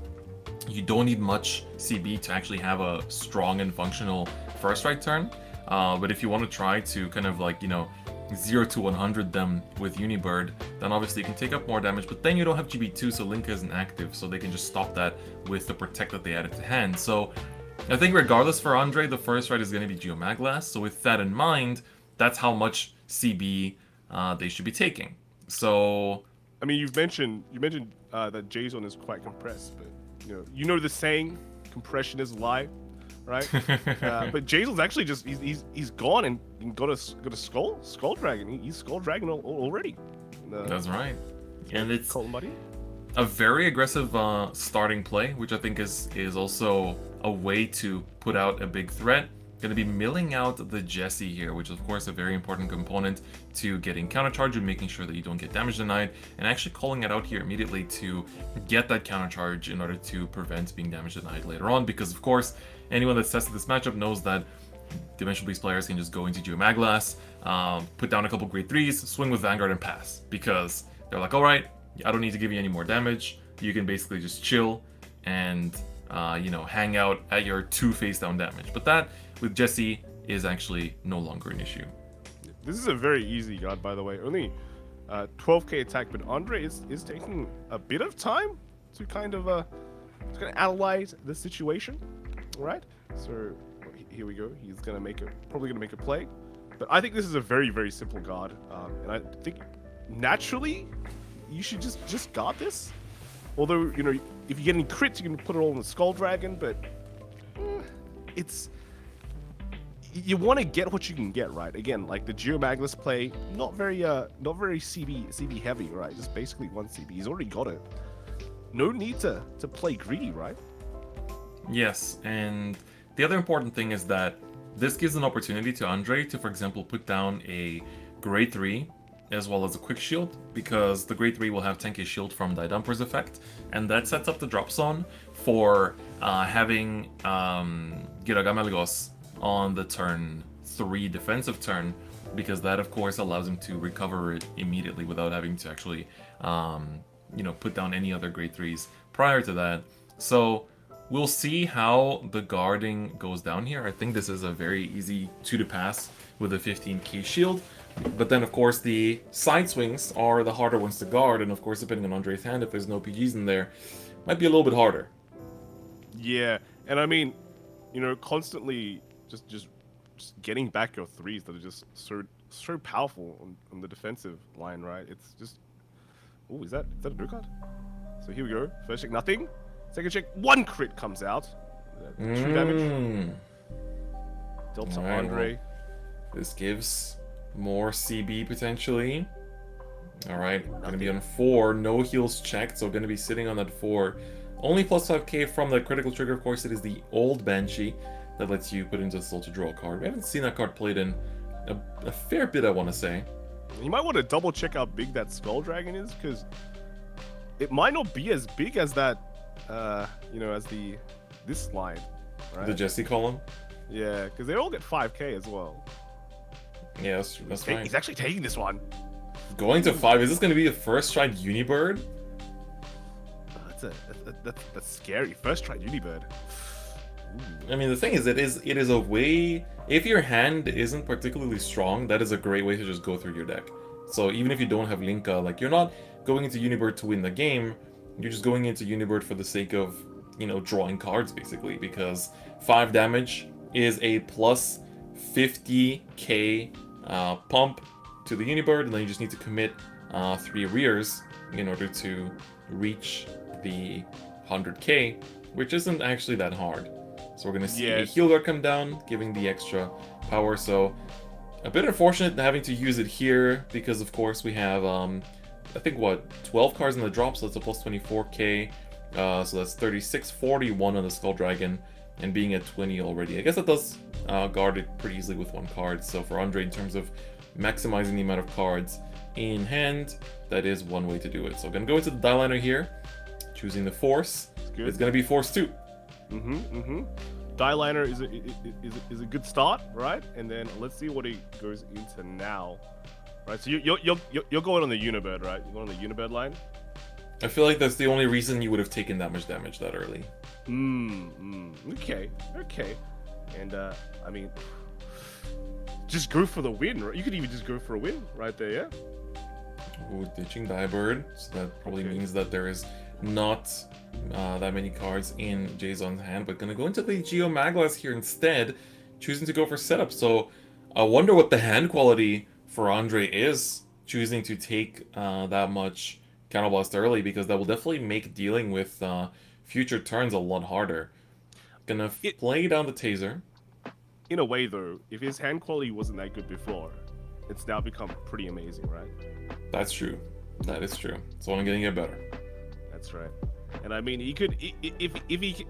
you don't need much CB to actually have a strong and functional first right turn. But if you want to try to kind of like, 0 to 100 them with Unibird, then obviously you can take up more damage, but then you don't have GB2, so Linka isn't active, so they can just stop that with the Protect that they added to hand. So I think regardless for Andre, the first right is going to be Geomaglas, so with that in mind, that's how much CB they should be taking. So... I mean, you mentioned that Jason is quite compressed, but you know the saying, compression is a lie. Right, but Jazel's actually just he's gone and got a skull dragon. He's skull dragon already. That's right, and it's Buddy. A very aggressive starting play, which I think is also a way to put out a big threat. Going to be milling out the Jessie here, which is of course a very important component to getting countercharge and making sure that you don't get damage denied, and actually calling it out here immediately to get that countercharge in order to prevent being damage denied later on, because of course anyone that's tested this matchup knows that Dimension Beast players can just go into Geomaglas, put down a couple grade 3s, swing with Vanguard and pass, because they're like, alright, I don't need to give you any more damage, you can basically just chill and hang out at your 2 face down damage. But that, with Jessie, is actually no longer an issue. This is a very easy guard, by the way. Only 12k attack, but Andre is taking a bit of time to kind of analyze the situation, right? So here we go. He's probably gonna make a play, but I think this is a very, very simple guard, and I think naturally you should just guard this. Although if you get any crits, you can put it all on the Skull Dragon, but you want to get what you can get, right? Again, like the Geomaglas play, not very CB heavy, right? Just basically 1 CB. He's already got it. No need to play greedy, right? Yes, and the other important thing is that this gives an opportunity to Andre to, for example, put down a grade 3 as well as a quick shield, because the grade 3 will have 10k shield from the Dumper's effect, and that sets up the drop zone for having Giramelgos on the turn 3 defensive turn, because that of course allows him to recover it immediately without having to actually put down any other grade 3s prior to that. So we'll see how the guarding goes down here. I think this is a very easy 2 to pass with a 15k shield, but then of course the side swings are the harder ones to guard, and of course depending on Andre's hand, if there's no PGs in there, might be a little bit harder. Yeah, and I mean, constantly just getting back your 3s that are just so powerful on the defensive line, right? It's just, oh, is that a no card? So here we go. First check, nothing. Second check, 1 crit comes out. 2 damage. Delta All right, Andre. well, this gives more CB potentially. All right, gonna be on 4. No heals checked, so gonna be sitting on that 4. Only plus 5k from the critical trigger. Of course, it is the old Banshee that lets you put into the soul to draw a card. We haven't seen that card played in a fair bit, I want to say. You might want to double check how big that Skull Dragon is, because it might not be as big as that, as this line, right? The Jessie column? Yeah, because they all get 5k as well. Yeah, that's right. He's actually taking this one. Going to 5. Is this going to be the first tried Unibird? That's scary. First try Unibird. I mean, the thing is, it is a way. If your hand isn't particularly strong, that is a great way to just go through your deck. So even if you don't have Linka, like, you're not going into Unibird to win the game. You're just going into Unibird for the sake of, drawing cards, basically, because 5 damage is a plus 50k pump to the Unibird, and then you just need to commit 3 rears in order to reach the 100k, which isn't actually that hard. So we're going to see a heal guard come down, giving the extra power. So a bit unfortunate having to use it here, because of course we have, I think, 12 cards in the drop, so that's a plus 24k. So that's 3641 on the Skull Dragon, and being at 20 already. I guess that does guard it pretty easily with 1 card. So for Andre, in terms of maximizing the amount of cards in hand, that is one way to do it. So I'm going to go into the die liner here, choosing the Force. It's going to be Force 2. Die liner is a good start, right? And then let's see what he goes into now. Right, so you're going on the Unibird, right? You're going on the Unibird line? I feel like that's the only reason you would have taken that much damage that early. Okay. And, I mean, just go for the win, right? You could even just go for a win right there, yeah? Ooh, ditching Diabird, so that probably means that there is not that many cards in Jason's hand, but gonna go into the Geomaglas here instead, choosing to go for setup. So I wonder what the hand quality for Andre is, choosing to take that much Counterblast early, because that will definitely make dealing with future turns a lot harder. Gonna play down the Taser. In a way, though, if his hand quality wasn't that good before, it's now become pretty amazing, right? That's true. That is true. So I'm getting it better. That's right. And I mean, he could, if he,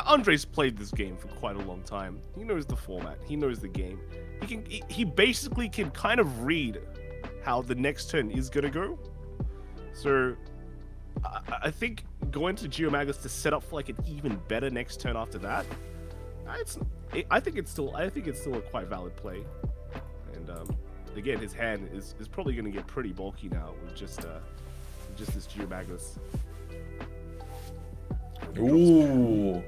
Andre's played this game for quite a long time. He knows the format. He knows the game. He basically can kind of read how the next turn is gonna go. So I think going to Geomagus to set up for like an even better next turn after that, I think it's still a quite valid play. And again, his hand is probably gonna get pretty bulky now with just this Geomagus. Ooh,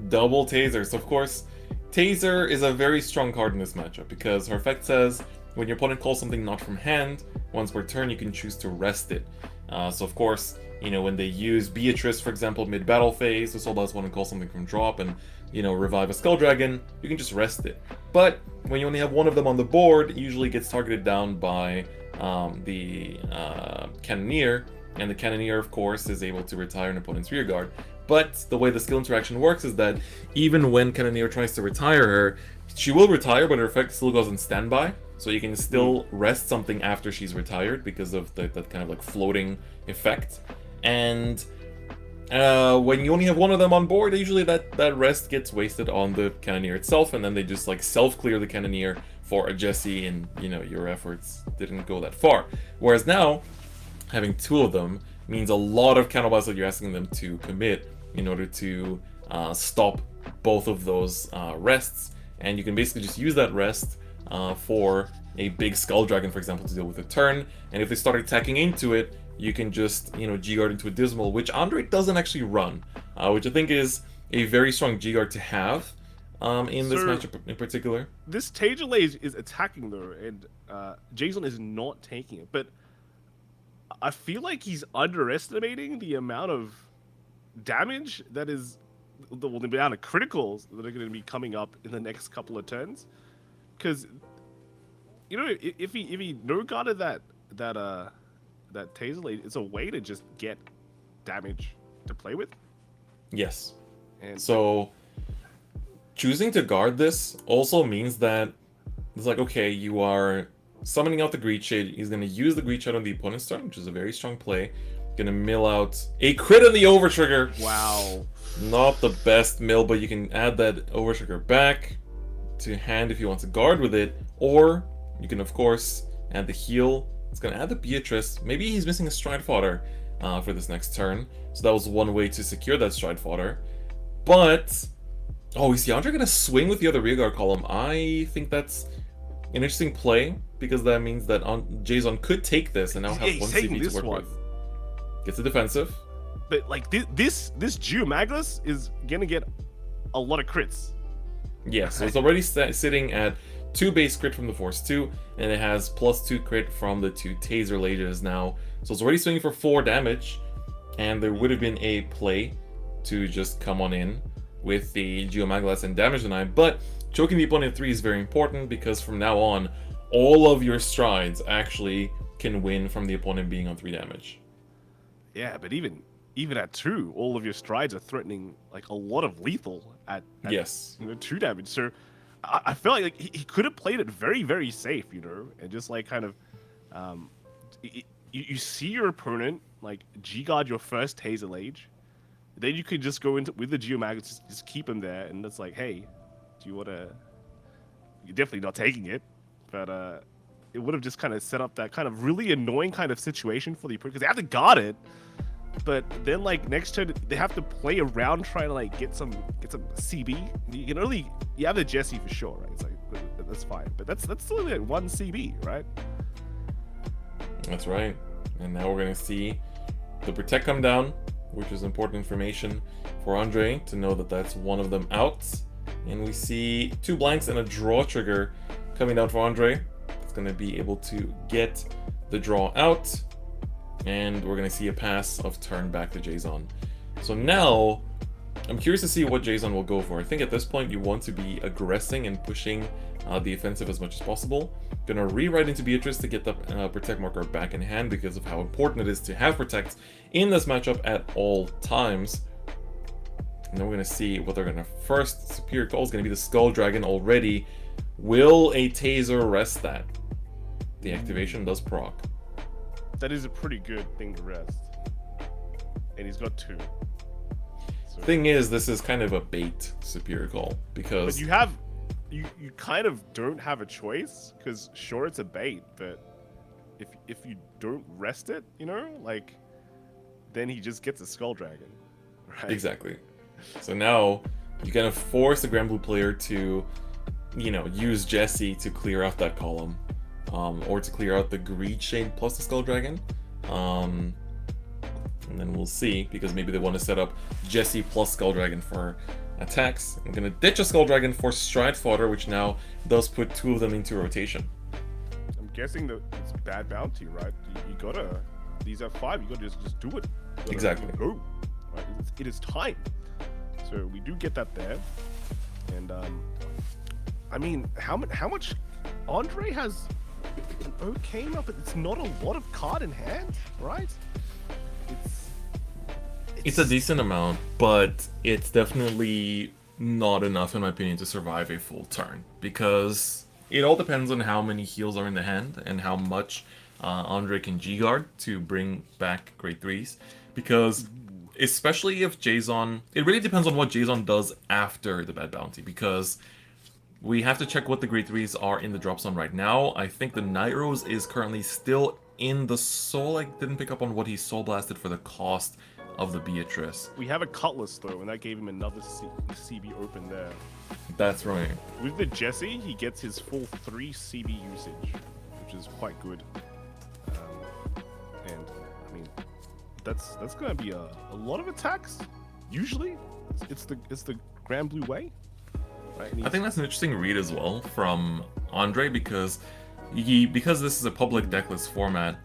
double Taser. So of course, Taser is a very strong card in this matchup, because her effect says when your opponent calls something not from hand, once per turn you can choose to rest it. So of course, you know, when they use Beatrice, for example, mid-battle phase, the Soul Blast one and call something from drop and, you know, revive a Skull Dragon, you can just rest it. But when you only have one of them on the board, it usually gets targeted down by the Cannoneer, and the Cannoneer, of course, is able to retire an opponent's rear guard. But the way the skill interaction works is that even when Cannoneer tries to retire her, she will retire, but her effect still goes on standby. So you can still rest something after she's retired because of that kind of like floating effect. And when you only have one of them on board, usually that rest gets wasted on the Cannoneer itself, and then they just like self-clear the Cannoneer for a Jesse, and you know, your efforts didn't go that far. Whereas now, having 2 of them means a lot of counterblasts that you're asking them to commit in order to stop both of those rests, and you can basically just use that rest for a big Skull Dragon, for example, to deal with a turn. And if they start attacking into it, you can just, you know, G-Guard into a Dismal, which Andre doesn't actually run, which I think is a very strong G-Guard to have in this matchup in particular. This Tager is attacking though, and Jason is not taking it, but I feel like he's underestimating the amount of damage that is, the amount of criticals that are going to be coming up in the next couple of turns. Because, you know, if he no-guarded that Taser Blade, it's a way to just get damage to play with. Yes. And so choosing to guard this also means that it's like, okay, you are summoning out the Greed Shade. He's going to use the Greed Shade on the opponent's turn, which is a very strong play. Going to mill out a crit on the Overtrigger. Wow. Not the best mill, but you can add that Overtrigger back to hand if you want to guard with it. Or you can, of course, add the heal. It's going to add the Beatrice. Maybe he's missing a Stride Fodder for this next turn. So that was one way to secure that Stride Fodder. But, oh, is Andre going to swing with the other rearguard column? I think that's an interesting play, because that means that Jason could take this and now have one CP to work with. Gets a defensive. But like this Geomagus is gonna get a lot of crits. Yeah, so it's already sitting at 2 base crit from the Force 2, and it has +2 crit from the 2 Taser Lages now. So it's already swinging for 4 damage, and there would have been a play to just come on in with the Geomaglas and damage deny, but choking the opponent at 3 is very important, because from now on, all of your strides actually can win from the opponent being on 3 damage. Yeah, but even at 2, all of your strides are threatening like a lot of lethal at Yes. 2 damage. So I felt like he could have played it very, very safe, and just like kind of, you see your opponent like G-guard your first Taser Age, then you could just go into with the Geomag, just keep him there, and it's like, hey, do you want to? You're definitely not taking it, but it would have just kind of set up that kind of really annoying kind of situation for the opponent because they have to guard it. But then, like, next turn, they have to play around trying to, like, get some CB. You can only... You have the Jesse for sure, right? It's like, that's fine. But that's still only like 1 CB, right? That's right. And now we're going to see the Protect come down, which is important information for Andre to know that that's one of them out. And we see 2 blanks and a draw trigger coming down for Andre. It's going to be able to get the draw out. And we're going to see a pass of turn back to Jason. So now, I'm curious to see what Jason will go for. I think at this point you want to be aggressing and pushing the offensive as much as possible. Gonna rewrite into Beatrice to get the Protect marker back in hand because of how important it is to have Protect in this matchup at all times. And then we're going to see what they're going to... First superior call is going to be the Skull Dragon already. Will a Taser rest that? The activation does proc. That is a pretty good thing to rest. And he's got 2. So... Thing is, this is kind of a bait superior call because... But you kind of don't have a choice because sure it's a bait, but if you don't rest it, like then he just gets a Skull Dragon, right? Exactly. So now you kind of force the Grand Blue player to, use Jesse to clear out that column. Or to clear out the Greed Shade plus the Skull Dragon. And then we'll see, because maybe they want to set up Jesse plus Skull Dragon for attacks. I'm going to ditch a Skull Dragon for Stride Fodder, which now does put 2 of them into rotation. I'm guessing that it's bad bounty, right? You gotta, these are 5, you gotta just do it. Exactly. Go. Right? It is time. So we do get that there. And, I mean, how much... Andre has... an okay amount, but it's not a lot of card in hand, right? It's a decent amount, but it's definitely not enough, in my opinion, to survive a full turn. Because it all depends on how many heals are in the hand and how much Andre can G-guard to bring back grade 3s. Because especially if Jason... It really depends on what Jason does after the bad bounty, because... We have to check what the grade 3s are in the drop zone right now. I think the Night Rose is currently still in the soul. I didn't pick up on what he soul blasted for the cost of the Beatrice. We have a Cutlass though, and that gave him another CB open there. That's right. With the Jesse, he gets his full 3 CB usage, which is quite good. And I mean, that's gonna be a lot of attacks. Usually, it's the Grand Blue way. Right, I think that's an interesting read as well from Andre because this is a public decklist format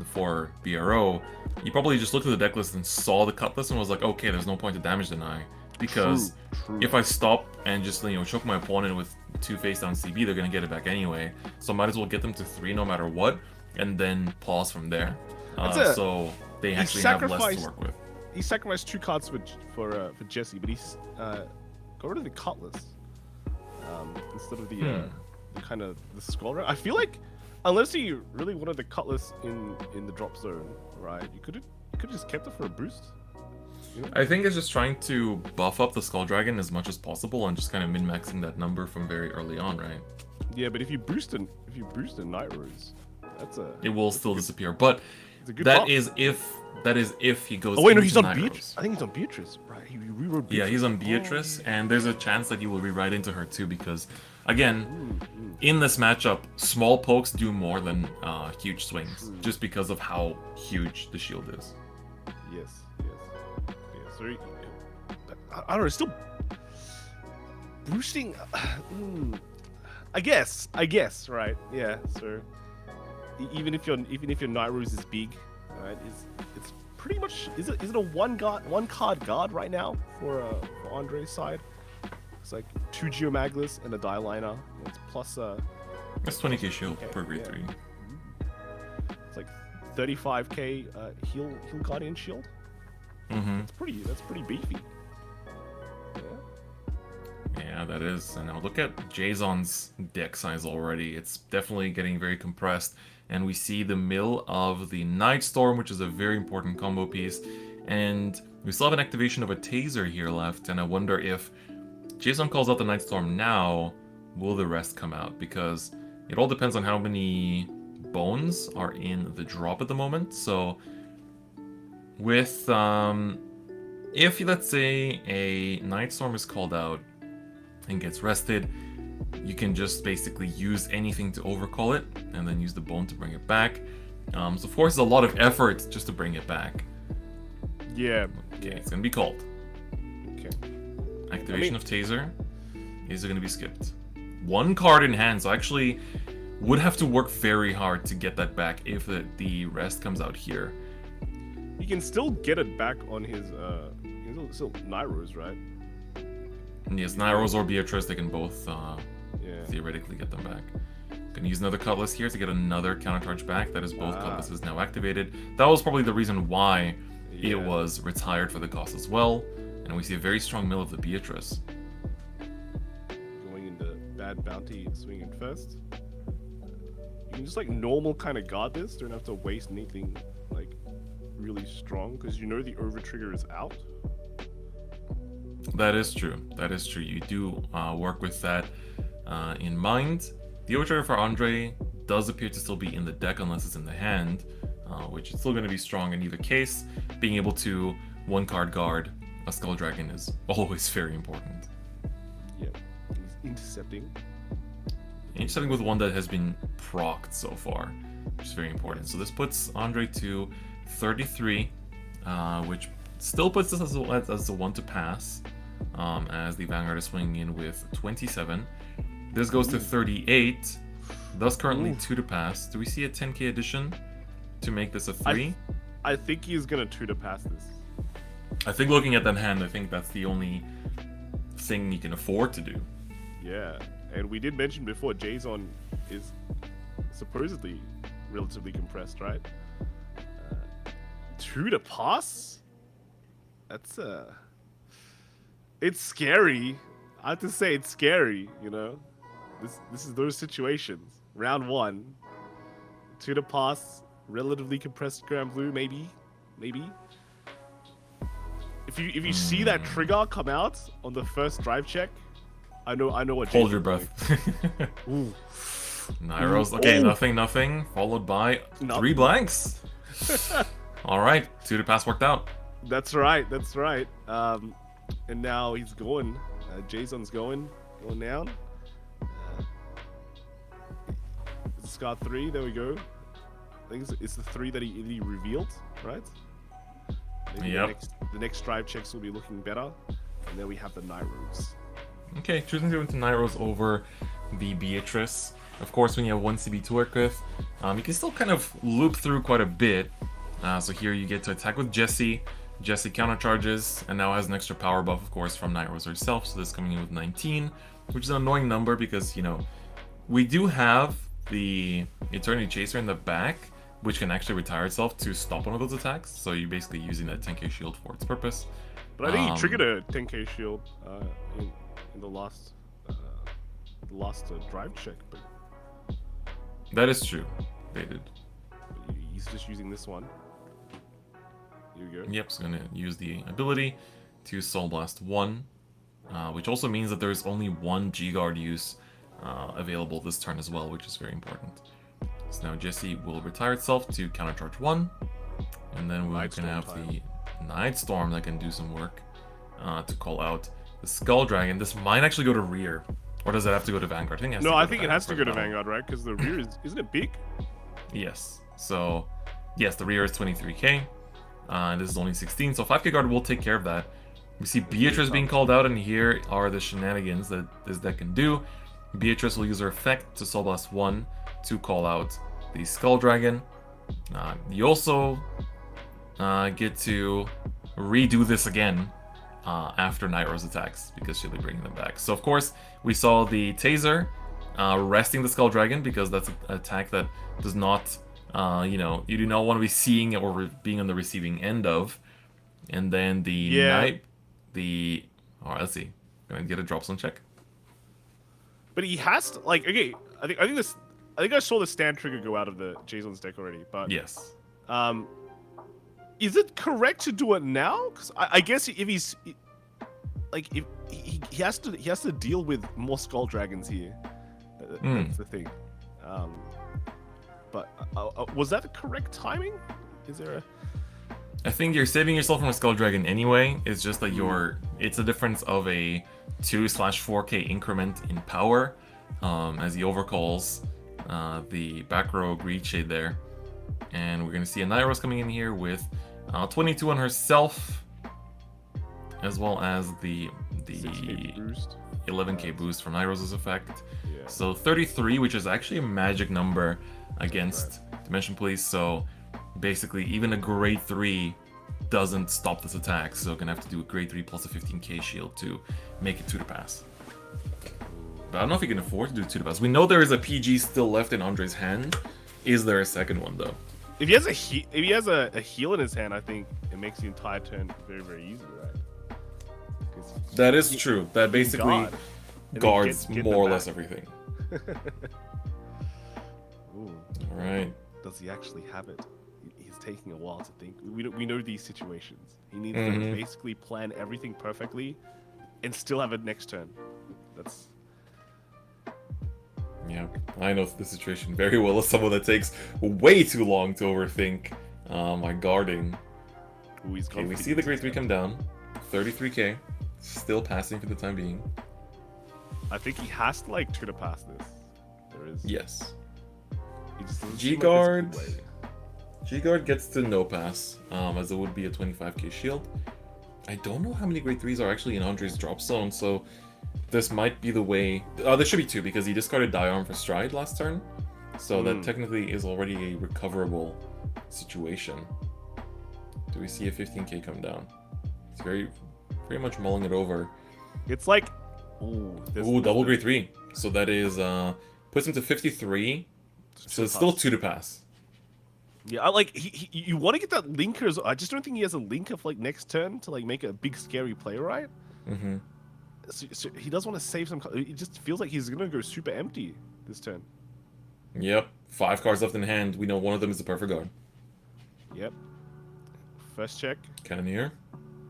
for BRO, he probably just looked at the decklist and saw the Cutlass and was like, okay, there's no point to damage deny because true. If I stop and just choke my opponent with 2 face down CB, they're gonna get it back anyway. So I might as well get them to 3 no matter what, and then pause from there. So they actually have less to work with. He sacrificed 2 cards for Jesse, but he's got rid of the Cutlass instead of the kind of the Skull Dragon. I feel like unless he really wanted the Cutlass in the drop zone, right? You could have just kept it for a boost. I think it's just trying to buff up the Skull Dragon as much as possible and just kind of min-maxing that number from very early on, right? Yeah, but if you boost a Night Rose, it will still disappear. But that is if he goes. Oh wait, no, into he's on Night Beatrice. Rose. I think he's on Beatrice, right? He rewrote Beatrice. Yeah, he's on Beatrice, and there's a chance that you will rewrite into her too, because again, in this matchup, small pokes do more than huge swings, just because of how huge the shield is. Yes. Yeah, so I don't know, still boosting. I guess, right? Yeah. So even if your Night Rose is big, right? It's pretty much is it a one card guard right now for Andre's side? It's like 2 Geomaglas and a Die Liner. It's plus That's 20k shield Okay, per grade yeah. 3. It's like 35k heal guardian shield. Mm-hmm. That's pretty beefy. Yeah. Yeah, that is. And now look at Jason's deck size already. It's definitely getting very compressed. And we see the mill of the Nightstorm, which is a very important combo piece. And we still have an activation of a Taser here left. And I wonder if Jason calls out the Nightstorm now, will the rest come out? Because it all depends on how many bones are in the drop at the moment. So with, if let's say a Nightstorm is called out and gets rested, you can just basically use anything to overcall it and then use the bone to bring it back. So of course, it's a lot of effort just to bring it back. Yeah. Okay, Yeah. it's gonna be called. Okay. Activation of Taser is gonna be skipped. 1 card in hand, so actually would have to work very hard to get that back if the rest comes out here. You can still get it back on his still Nyros, right? And yes, Nyros or Beatrice, they can both Yeah. theoretically get them back. Gonna use another Cutlass here to get another countercharge back. That is both Cutlasses now activated. That was probably the reason why it was retired for the cost as well. And we see a very strong mill of the Beatrice. Going into bad bounty, swinging first. You can just like normal kind of guard this. Don't have to waste anything like really strong because you know the over trigger is out. That is true. That is true. You do work with that in mind. The overtrigger for Andre does appear to still be in the deck unless it's in the hand, which is still going to be strong in either case. Being able to 1-card guard a Skull Dragon is always very important. Yeah, he's intercepting. Intercepting with one that has been procced so far, which is very important. So this puts Andre to 33, which still puts us as the one to pass, as the Vanguard is swinging in with 27. This goes to 38, thus currently 2 to pass. Do we see a 10k addition to make this a 3? I think he's gonna 2 to pass this. I think looking at that hand, I think that's the only thing he can afford to do. Yeah, and we did mention before, Jason is supposedly relatively compressed, right? 2 to pass? That's it's scary. I have to say it's scary, you know? This is those situations. Round 1. 2 to pass, relatively compressed Grand Blue, maybe. If you see that trigger come out on the first drive check, I know what. Hold Jason's your breath. doing. Ooh. Nyros, okay, Ooh. nothing, followed by Nothing. 3 blanks. Alright, 2 to pass worked out. That's right. And now he's going. Jason's going down. Scar 3, there we go. I think it's the 3 that he revealed, right? Maybe Yep. the next drive checks will be looking better. And then we have the Nyros. Okay, choosing to go into Nyros over the Beatrice. Of course, when you have 1 CB to work with, you can still kind of loop through quite a bit. So here you get to attack with Jessie. Jessie countercharges, and now has an extra power buff, of course, from Nyros herself. So this is coming in with 19, which is an annoying number because, you know, we do have the Eternity Chaser in the back, which can actually retire itself to stop one of those attacks. So you're basically using that 10k shield for its purpose. But I think he triggered a 10k shield in the last drive check. But That is true. They did. he's just using this one. Here we go. Yep, so going to use the ability to Soul Blast 1, which also means that there's only 1 G-Guard use available this turn as well, which is very important. So now Jessie will retire itself to countercharge 1, and then we're going to have the Nightstorm that can do some work to call out the Skull Dragon. This might actually go to rear, or does it have to go to Vanguard? I think it has to go to Vanguard, right? Because the rear isn't it big? Yes. So, yes, the rear is 23k. This is only 16, so 5k guard will take care of that. We see Beatrice being called out, and here are the shenanigans that this deck can do. Beatrice will use her effect to Soul Blast 1 to call out the Skull Dragon. You also get to redo this again after Nyros attacks, because she'll be bringing them back. So of course, we saw the Taser resting the Skull Dragon because that's an attack that does not, you know, you do not want to be seeing or being on the receiving end of. And then the Alright, let's see. Gonna get a drop zone check. But he has to, like, okay, I think I saw the stand trigger go out of the Jason's deck already, but Yes. Is it correct to do it now? Because I guess if he's like, if he has to deal with more Skull Dragons here. That's the thing. But was that the correct timing? Is there a? I think you're saving yourself from a Skull Dragon anyway. It's just that it's a difference of a 2/4K increment in power, as he overcalls the back row Greed Shade there. And we're gonna see a Nyros coming in here with 22 on herself, as well as the 11k boost from Nyros' effect. Yeah. So 33, which is actually a magic number against Dimension Police. So basically, even a grade 3 doesn't stop this attack. So gonna have to do a grade 3 plus a 15k shield to make it 2 to pass. But I don't know if he can afford to do 2 to pass. We know there is a PG still left in Andre's hand. Is there a second one though? If he has a heal in his hand, I think it makes the entire turn very, very easy, right? That is true. That basically guards get more or them less back. everything. Ooh. All right. Does he actually have it? He's taking a while to think. We know these situations. He needs to basically plan everything perfectly and still have it next turn. That's... Yeah, I know the situation very well as someone that takes way too long to overthink my guarding. Ooh, he's Okay, we see the grade 3 come down. 33k. Still passing for the time being. I think he has to, like, 2 to pass this. There is... Yes. He just doesn't seem like G-Guard. there's a good way. G-Guard gets to no pass, as it would be a 25k shield. I don't know how many grade 3s are actually in Andre's drop zone, so this might be the way... there should be 2, because he discarded Die-Arm for Stride last turn. So that technically is already a recoverable situation. Do we see a 15k come down? It's very much mulling it over. It's like... Ooh, double grade 3. So that is... puts him to 53. So it's still 2 to pass. Yeah, I like you want to get that linker. I just don't think he has a link of like next turn to like make a big scary play, right? Mm-hmm. So he does want to save some. It just feels like he's gonna go super empty this turn. Yep, 5 cards left in hand. We know one of them is the perfect guard. Yep. First check. Cannoneer.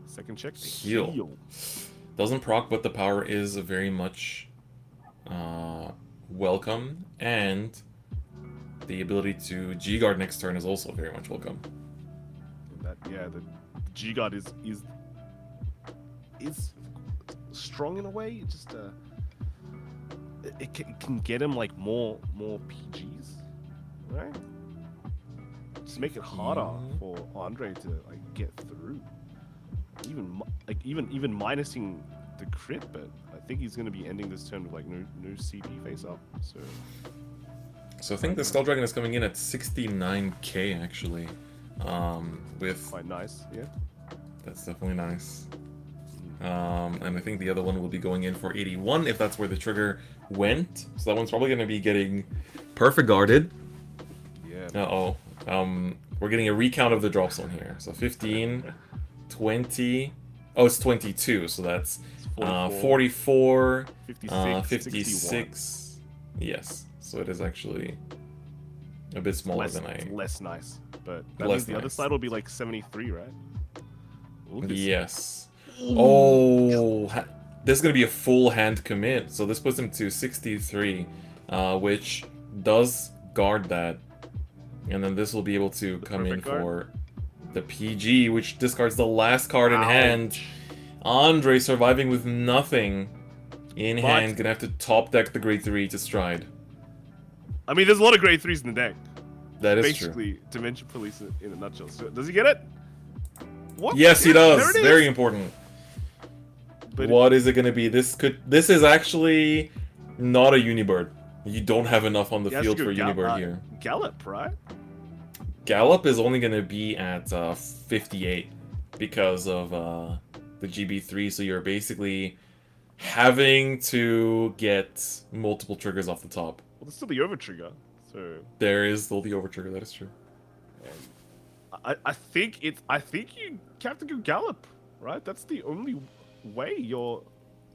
Second check. Heal. Doesn't proc, but the power is very much welcome, and the ability to G-Guard next turn is also very much welcome. The G-Guard is strong in a way. It just it can get him like more PGs, right? Just make it harder for Andre to like get through. Even minusing the crit, but I think he's going to be ending this turn with like no CP face up. So I think the Skull Dragon is coming in at 69k actually. With quite nice, yeah. That's definitely nice. And I think the other one will be going in for 81 if that's where the trigger went. So that one's probably going to be getting perfect guarded. Yeah. Uh-oh. We're getting a recount of the drop zone here. So 15, 20. Oh, it's 22. So that's 44, 56, 56. Yes. So it is actually a bit smaller than less nice. But that Less means the other nice. side will be like 73, right? Ooh, Yes. Oh, this is going to be a full hand commit. So this puts him to 63, which does guard that. And then this will be able to come in for the PG, which discards the last card in hand. Andre surviving with nothing in hand. Gonna have to top deck the grade 3 to Stride. I mean, there's a lot of grade 3s in the deck. That is Basically, Dimension Police in a nutshell. So, does he get it? What? Yes, he There does. it is. Very important. But What is it going to be? This is actually not a Unibird. You don't have enough on the he has field to for go Unibird here. Gallop, right? Gallop is only going to be at 58 because of the GB3. So you're basically having to get multiple triggers off the top. Well, there's still the over trigger, so There is still the over trigger, that is true. I think you have to go Gallop, right? That's the only way.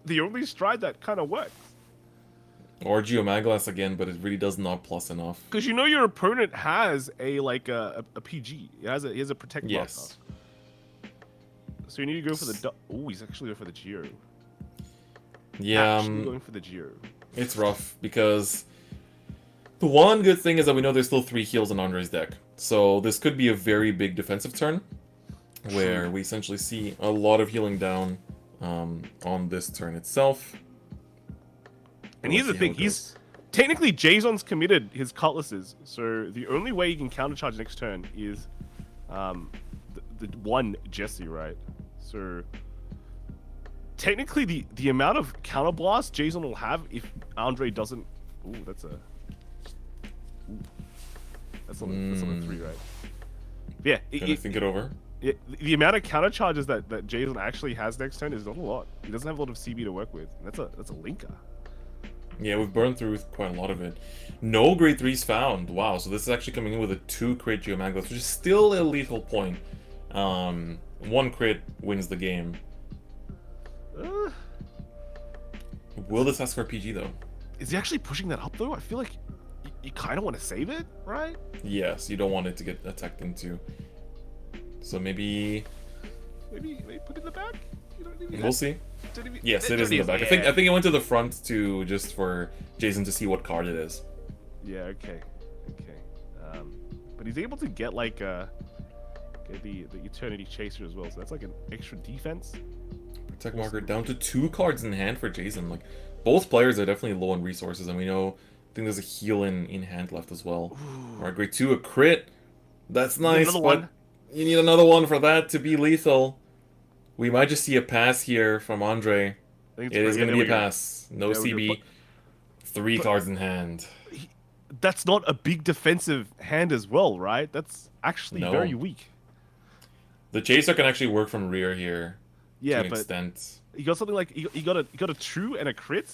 The only stride that kind of works. Or Geomaglas again, but it really does not plus enough. Because you know your opponent has a PG. He has a protect Yes. marker. So you need to go for the. Oh, he's actually going for the Geo. Yeah, Actually going for the Geo. it's rough because the one good thing is that we know there's still 3 heals in Andre's deck. So this could be a very big defensive turn where we essentially see a lot of healing down on this turn itself. And here's the thing, he's technically Jason's committed his cutlasses, so the only way he can countercharge next turn is the one Jesse, right? So technically the amount of counterblast Jason will have if Andre doesn't. Ooh, that's on the 3, right? Yeah, Gonna think it over. yeah, the amount of countercharges that Jason actually has next turn is not a lot. He doesn't have a lot of CB to work with. That's a linker. Yeah, we've burned through quite a lot of it. No grade 3s found. Wow, so this is actually coming in with a 2 crit Geomaglas, which is still a lethal point. 1 crit wins the game. Will this ask for a PG though? Is he actually pushing that up though? I feel like you kind of want to save it, right? Yes, you don't want it to get attacked into. So maybe Maybe put it in the back. You don't even we'll see. don't even- Yes, it is in the back. I think it went to the front to just for Jason to see what card it is. Yeah. Okay. But he's able to get like get the Eternity Chaser as well, so that's like an extra defense. Protect marker down to 2 cards in hand for Jason. Like both players are definitely low on resources, and we know I think there's a heal in hand left as well. Alright, grade 2, a crit. That's nice, another but one. you need another one for that to be lethal. We might just see a pass here from Andre. I think It is yeah, going to there be a we go. pass. No There we go. CB. 3 cards in hand. That's not a big defensive hand as well, right? That's actually No. very weak. The chaser can actually work from rear here Yeah, to an but extent. you got something like you got a true and a crit,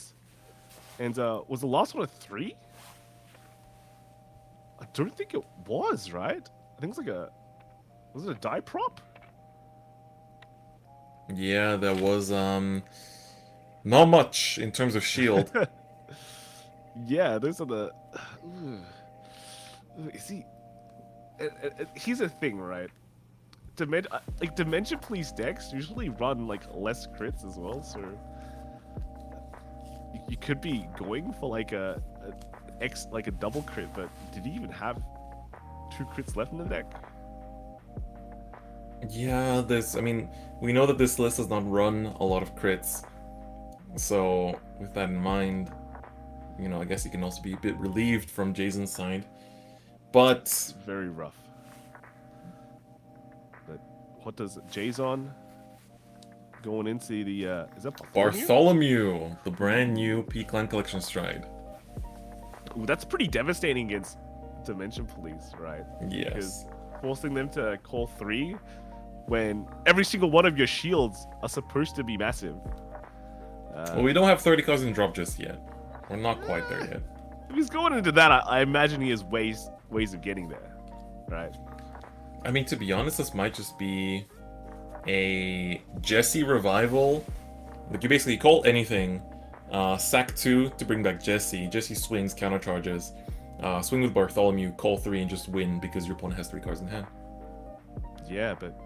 and was the last one a 3? I don't think it was, right? I think it was it a die prop? Yeah, there was not much in terms of shield. Yeah, those are the. See, here's the thing, right? Dimension Police decks usually run like less crits as well, so you could be going for like a double crit, but did he even have 2 crits left in the deck? Yeah, I mean, we know that this list does not run a lot of crits. So, with that in mind, you know, I guess you can also be a bit relieved from Jason's side. But It's very rough. But what does Jason going into the is that Bartholomew? Bartholomew, the brand new P-Clan Collection Stride. Ooh, that's pretty devastating against Dimension Police, right? Yes. Because forcing them to call 3 when every single one of your shields are supposed to be massive. Well, we don't have 30 cards in drop just yet. We're not quite there yet. If he's going into that, I imagine he has ways of getting there, right? I mean, to be honest, this might just be a Jesse revival. Like, you basically call anything, sack 2 to bring back Jesse. Jesse swings, countercharges. Swing with Bartholomew, call 3, and just win because your opponent has 3 cards in hand. Yeah, but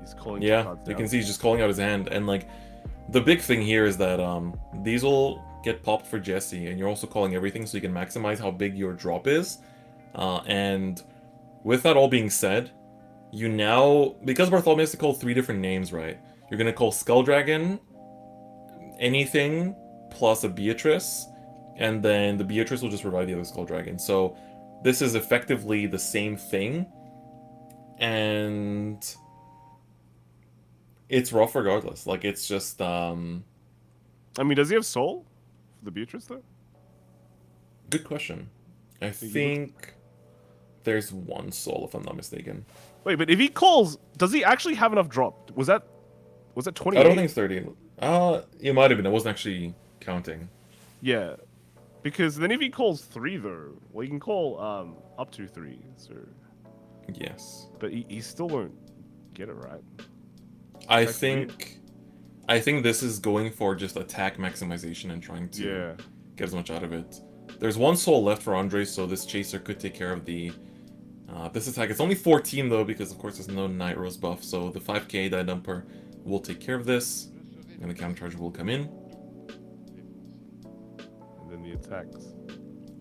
he's calling. Yeah, cards you down. can see he's just calling out his hand. And, like, the big thing here is that these will get popped for Jesse, and you're also calling everything so you can maximize how big your drop is. And with that all being said, you now, because Bartholomew has to call 3 different names, right? You're going to call Skull Dragon, anything, plus a Beatrice, and then the Beatrice will just revive the other Skull Dragon. So this is effectively the same thing, and it's rough regardless. Like, it's just, I mean, does he have soul for the Beatrice though? good question. I think there's 1 soul, if I'm not mistaken. Wait, but if he calls, does he actually have enough drop? Was that Was it I 28? don't think it's 30. It might have been. I wasn't actually counting. Yeah. Because then if he calls 3 though, well, he can call up to 3. So, Yes. but he still won't get it right. I That's think this is going for just attack maximization and trying to Yeah. get as much out of it. There's 1 soul left for Andre, so this chaser could take care of the this attack. It's only 14 though, because of course there's no Night Rose buff, so the 5k die dumper will take care of this, and the counter charge will come in. And then the attacks.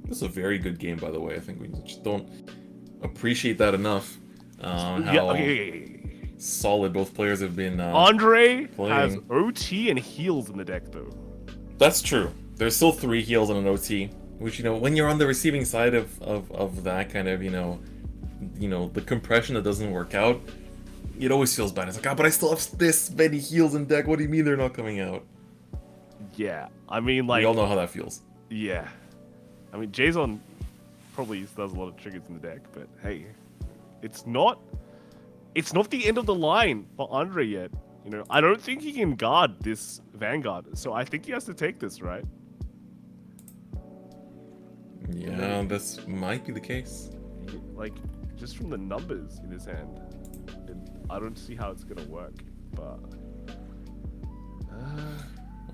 This is a very good game, by the way. I think we just don't appreciate that enough. How Yeah, okay. solid both players have been. Andre has playing. OT and heals in the deck though. That's true. There's still 3 heals and an OT, which, you know, when you're on the receiving side of that kind of, you know, the compression that doesn't work out, it always feels bad. It's like, but I still have this many heals in deck. What do you mean they're not coming out? Yeah, I mean, like, We all know how that feels. yeah. I mean, Jason probably does a lot of triggers in the deck, but hey, it's not the end of the line for Andre yet. You know, I don't think he can guard this Vanguard, so I think he has to take this, right? Yeah, this might be the case. Like, just from the numbers in his hand, I don't see how it's gonna work, but...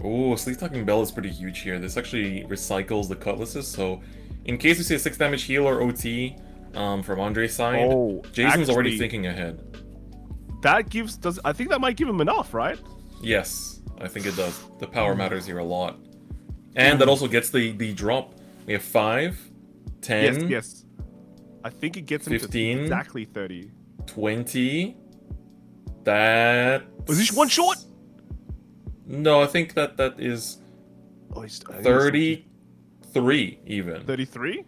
Oh, Sleep Talking Bell is pretty huge here. This actually recycles the cutlasses, so in case we see a 6 damage heal or OT from Andre's side, Jason's already actually, thinking ahead. That gives... I think that might give him enough, right? Yes, I think it does. The power matters here a lot. And that also gets the drop. We have 5, 10, Yes. I think it gets him 15, to exactly 30. 20. That... Was this one short? No, I think that is Oh, I think it's 33 even. 33?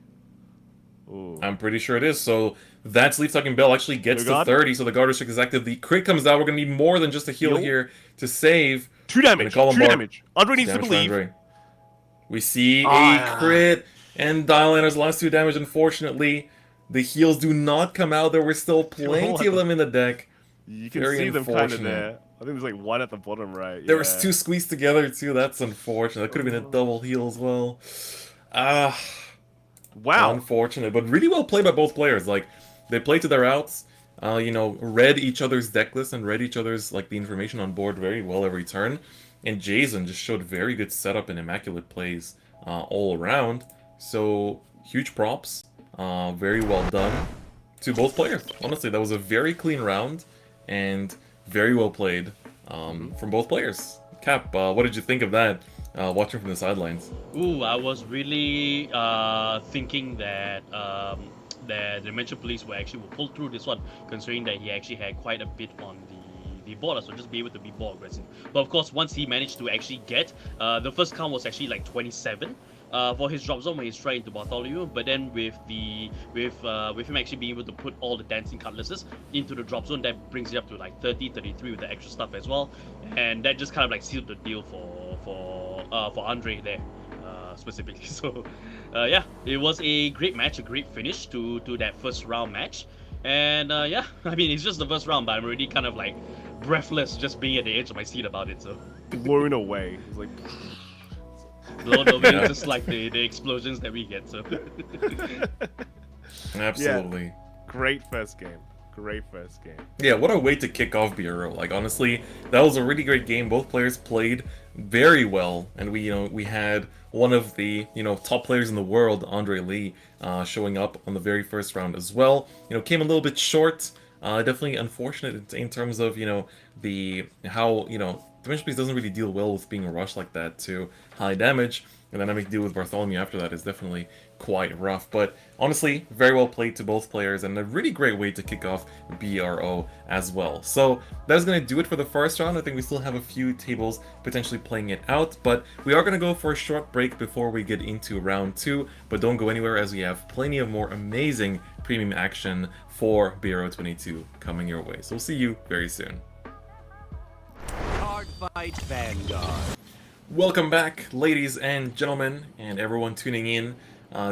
Ooh. I'm pretty sure it is. So that Sleep Talking Bell actually gets No to god? 30, so the guard restrict is active. The crit comes out. We're going to need more than just a heal Heal? here to save. 2 damage. Call him 2 Bart. damage. Andre needs to Damage for believe. Andre. We see Ah. a crit, and Dialander's last 2 damage. Unfortunately, the heals do not come out. There were still plenty of them in the deck. You can Very see them kind of unfortunate. there. I think there's like 1 at the bottom right. There yeah. was 2 squeezed together too. That's unfortunate. That could have been a double heal as well. Wow. Unfortunate, but really well played by both players. Like, they played to their outs, you know, read each other's deck list and read each other's, like, the information on board very well every turn. And Jason just showed very good setup and immaculate plays all around. So, huge props. Very well done to both players. Honestly, that was a very clean round and very well played from both players. Cap, what did you think of that, watching from the sidelines? Ooh, I was really thinking that the Dimension Police will pull through this one, considering that he actually had quite a bit on the board, so just be able to be more aggressive. But of course, once he managed to actually get the first count was actually like 27. For his drop zone when he's trying to Bartholomew, but then with him actually being able to put all the dancing cutlasses into the drop zone, that brings it up to like 30, 33 with the extra stuff as well, and that just kind of like sealed the deal for Andre there specifically. So yeah, it was a great match, a great finish to that first round match, and yeah, I mean it's just the first round, but I'm already kind of like breathless just being at the edge of my seat about it. So Blown away. It's like... blown away, just like the explosions that we get. So Absolutely. Yeah. Great first game. Great first game. Yeah, what a way to kick off Bureau. Like, honestly, that was a really great game. Both players played very well, and we had one of the, top players in the world, Andre Lee, showing up on the very first round as well. Came a little bit short. Definitely unfortunate in terms of, Dimension Police doesn't really deal well with being rushed like that to high damage, and then having to deal with Bartholomew after that is definitely quite rough. But honestly, very well played to both players, and a really great way to kick off BRO as well. So that's going to do it for the first round. I think we still have a few tables potentially playing it out, but we are going to go for a short break before we get into round 2. But don't go anywhere, as we have plenty of more amazing premium action for BRO 22 coming your way. So we'll see you very soon. Cardfight Vanguard. Welcome back, ladies and gentlemen, and everyone tuning in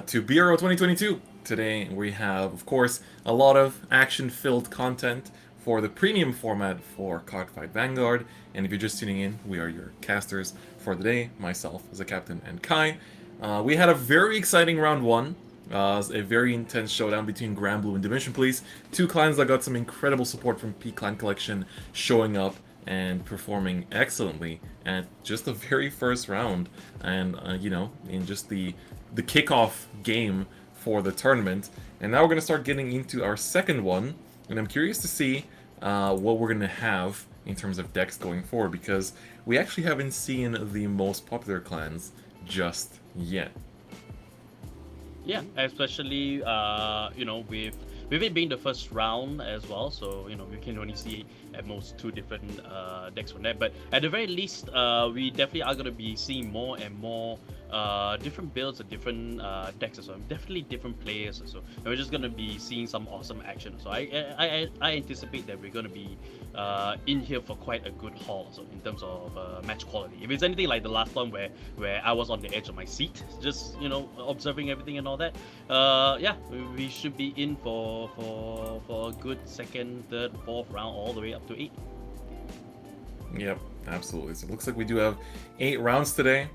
to BRO 2022. Today we have, of course, a lot of action-filled content for the premium format for Cardfight Vanguard. And if you're just tuning in, we are your casters for the day, myself as a captain and Kai. We had a very exciting round one. A very intense showdown between Grand Blue and Dimension Police. Two clans that got some incredible support from P Clan Collection showing up and performing excellently at just the very first round. And, you know, in just the kickoff game for the tournament. And now we're going to start getting into our second one. And I'm curious to see what we're going to have in terms of decks going forward, because we actually haven't seen the most popular clans just yet. Yeah, especially you know, with it being the first round as well, so you know we can only see at most 2 different decks from there. But at the very least, we definitely are going to be seeing more and more different builds and different decks as well. Definitely different players as well. And we're just going to be seeing some awesome action. So I anticipate that we're going to be in here for quite a good haul. So in terms of match quality, if it's anything like the last one where I was on the edge of my seat, just you know observing everything and all that, yeah, we should be in for a good second, third, fourth round, all the way up to 8. Yep, absolutely. So it looks like we do have 8 rounds today.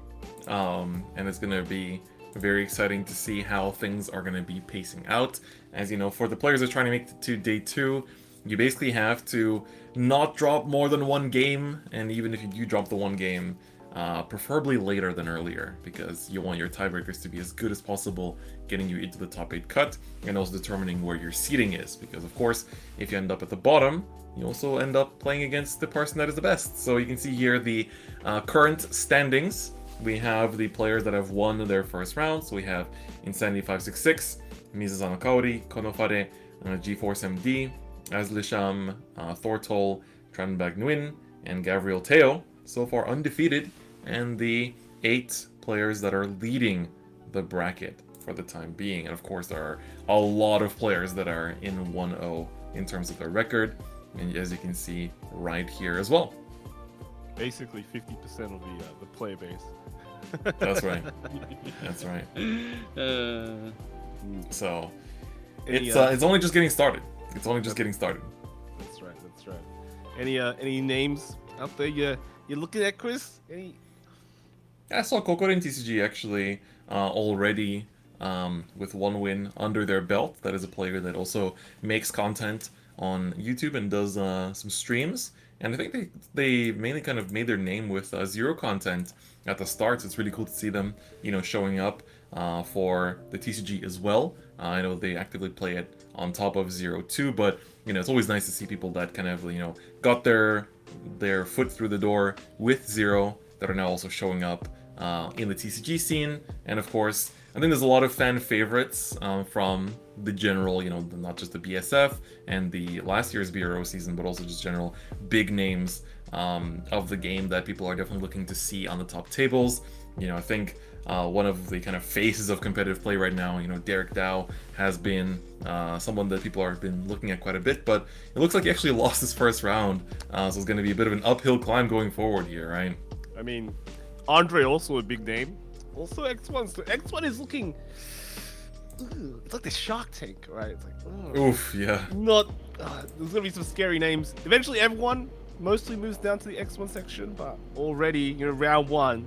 And it's going to be very exciting to see how things are going to be pacing out. As you know, for the players that are trying to make it to day 2, you basically have to not drop more than 1 game, and even if you do drop the 1 game, preferably later than earlier, because you want your tiebreakers to be as good as possible, getting you into the top 8 cut, and also determining where your seeding is, because of course, if you end up at the bottom, you also end up playing against the person that is the best. So you can see here the current standings. We have the players that have won their first round. So we have Insanity566, Mizazano Kaori, Konofare, G-Force MD, Azlisham, Thortol, Tranbag Nguyen, and Gabriel Teo. So far undefeated, and the 8 players that are leading the bracket for the time being. And of course, there are a lot of players that are in 1-0 in terms of their record, and as you can see right here as well. Basically 50% of the player base. That's right. That's right. So it's only just getting started. It's only just getting started. That's right. That's right. Any names out there you're looking at, Chris? Any? I saw Kokorin TCG actually already with 1 win under their belt. That is a player that also makes content on YouTube and does some streams. And I think they mainly kind of made their name with Zero content at the start. So it's really cool to see them, you know, showing up for the TCG as well. I know they actively play it on top of Zero too, but you know, it's always nice to see people that kind of, you know, got their foot through the door with Zero that are now also showing up in the TCG scene. And of course, I think there's a lot of fan favorites from the general, you know, not just the BSF and the last year's BRO season, but also just general big names of the game that people are definitely looking to see on the top tables. You know, I think one of the kind of faces of competitive play right now, you know, Derek Dow has been someone that people have been looking at quite a bit, but it looks like he actually lost his first round, so it's going to be a bit of an uphill climb going forward here, right? I mean, Andre also a big name. Also X1. So X1 is looking... it's like the Shark Tank, right? It's like... Oof, yeah. Not... there's going to be some scary names. Eventually everyone mostly moves down to the X1 section, but already, you know, round 1,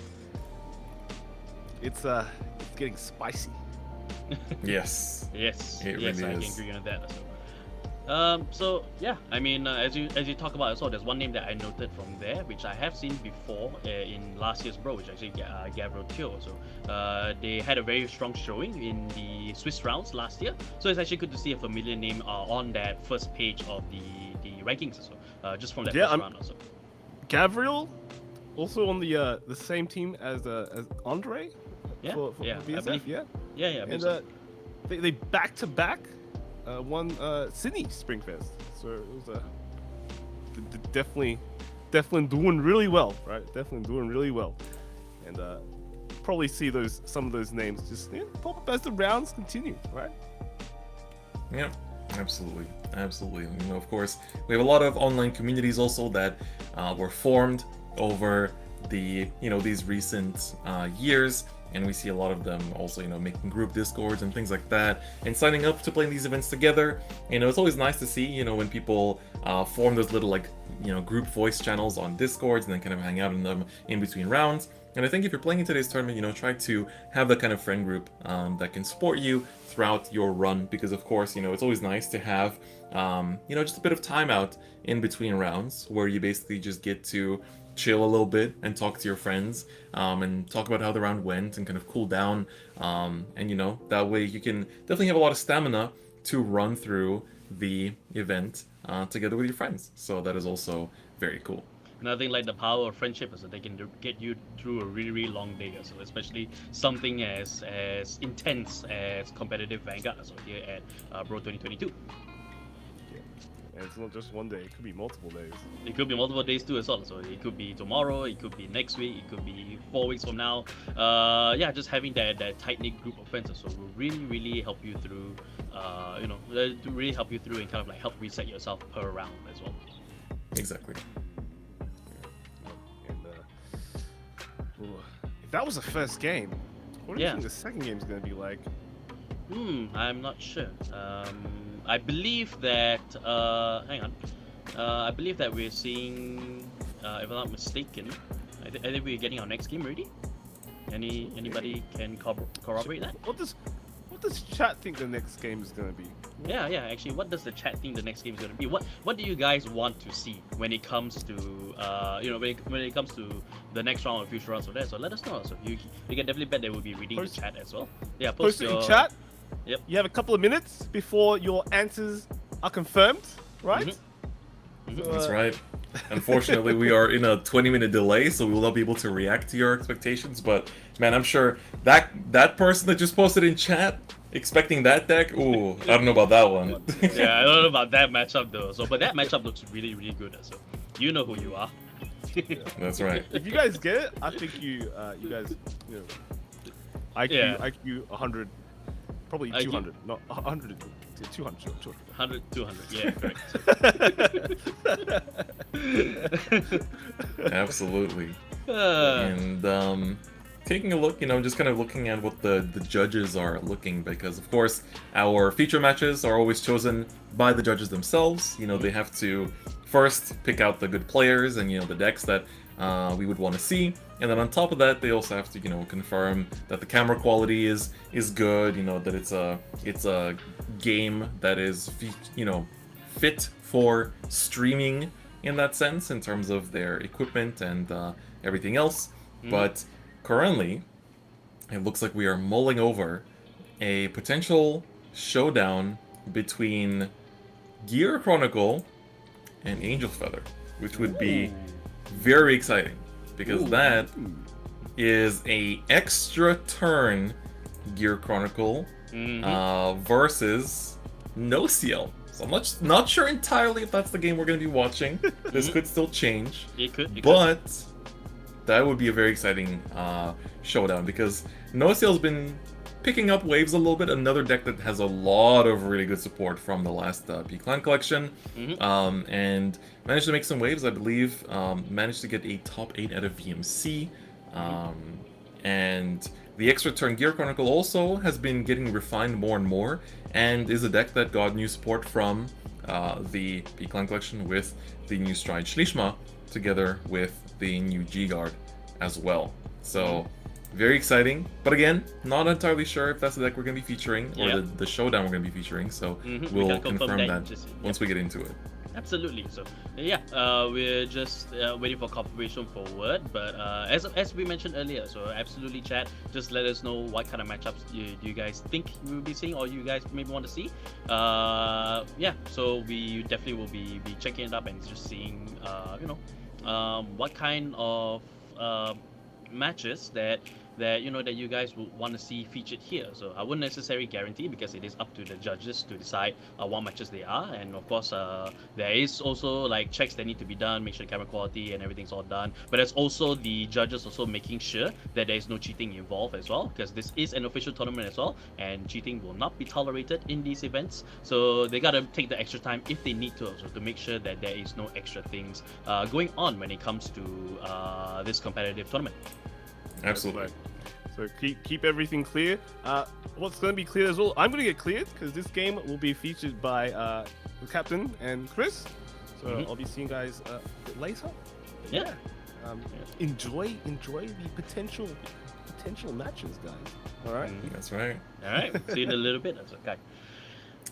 it's getting spicy. Yes. Yes, It yes, really I is. can agree on that as well. So yeah, I mean, as you talk about as well, there's one name that I noted from there, which I have seen before in last year's Bro, which actually Gabriel Teo. So they had a very strong showing in the Swiss rounds last year. So it's actually good to see a familiar name on that first page of the rankings as well, just from that first round also. Gabriel, also on the same team as Andre. Yeah, For yeah, I BSF, believe. yeah. Yeah, I And believe so. they back to back won Sydney Springfest, so it was definitely doing really well, right? Definitely doing really well, and probably see some of those names just pop up as the rounds continue, right? Yeah, absolutely. Absolutely. You know, of course, we have a lot of online communities also that were formed over the, you know, these recent years. and we see a lot of them also, making group discords and things like that, and signing up to play these events together. It's always nice to see, when people form those little group voice channels on discords and then kind of hang out in them in between rounds. And I think if you're playing in today's tournament, try to have that kind of friend group that can support you throughout your run, because of course, it's always nice to have, just a bit of time out in between rounds where you basically just get to chill a little bit and talk to your friends and talk about how the round went and kind of cool down. And that way you can definitely have a lot of stamina to run through the event together with your friends. So that is also very cool. Nothing like the power of friendship, so they can get you through a really, really long day. So especially something as intense as competitive Vanguard, so here at Bro 2022. And it's not just one day; it could be multiple days. It could be multiple days too as well. So it could be tomorrow, it could be next week, it could be 4 weeks from now. Just having that tight-knit group of friends so will really, really help you through. To really help you through and kind of like help reset yourself per round as well. Exactly. If that was the first game, what do you think the second game is going to be like? I'm not sure. I believe that. Hang on. I believe that we're seeing. If I'm not mistaken, I think we're getting our next game ready. Anybody can corroborate that? What does chat think the next game is going to be? Yeah. Actually, what does the chat think the next game is going to be? What do you guys want to see when it comes to when it comes to the next round or future rounds of that? So let us know. So you can definitely bet they will be reading the chat as well. Yeah, post it in chat. Yep. You have a couple of minutes before your answers are confirmed, right? Mm-hmm. That's right. Unfortunately, we are in a 20-minute delay, so we will not be able to react to your expectations. But man, I'm sure that person that just posted in chat expecting that deck, ooh, I don't know about that one. Yeah, I don't know about that matchup though. So, but that matchup looks really, really good. So, you know who you are. That's right. If you guys get it, I think you guys, IQ 100, probably 200, not 100. 200, sure. 100, 200, yeah, correct. Absolutely. And taking a look, just kind of looking at what the judges are looking, because of course our feature matches are always chosen by the judges themselves. They have to first pick out the good players and the decks that we would want to see, and then on top of that they also have to confirm that the camera quality is good, that it's a game that is fit for streaming in that sense in terms of their equipment and everything else. But currently it looks like we are mulling over a potential showdown between Gear Chronicle and Angel Feather, which would be very exciting, because that is a extra turn Gear Chronicle versus No CL. So I'm not sure entirely if that's the game we're going to be watching. This could still change. It could. But that would be a very exciting showdown, because No CL's been picking up waves a little bit. Another deck that has a lot of really good support from the last P-Clan collection, and managed to make some waves, I believe. Managed to get a top 8 out of VMC, and the extra turn Gear Chronicle also has been getting refined more and more, and is a deck that got new support from the P-Clan collection with the new Stride Shlishma, together with the new G-Guard as well. So very exciting, but again, not entirely sure if that's the deck we're going to be featuring, or the showdown we're going to be featuring, so we'll confirm that once we get into it. Absolutely. So we're just waiting for confirmation for word, but as we mentioned earlier, so absolutely chat, just let us know what kind of matchups you guys think we will be seeing, or you guys maybe want to see. So we definitely will be checking it up and just seeing what kind of matches that you guys would want to see featured here. So I wouldn't necessarily guarantee, because it is up to the judges to decide what matches they are, and of course there is also like checks that need to be done, make sure the camera quality and everything's all done, but there's also the judges also making sure that there is no cheating involved as well, because this is an official tournament as well, and cheating will not be tolerated in these events. So they gotta take the extra time if they need to, also to make sure that there is no extra things going on when it comes to this competitive tournament. Absolutely. So keep everything clear. What's going to be clear as well? I'm going to get cleared because this game will be featured by the captain and Chris. So I'll be seeing you guys a bit later. Yeah. Enjoy the potential matches, guys. All right. That's right. All right. See you in a little bit. That's okay.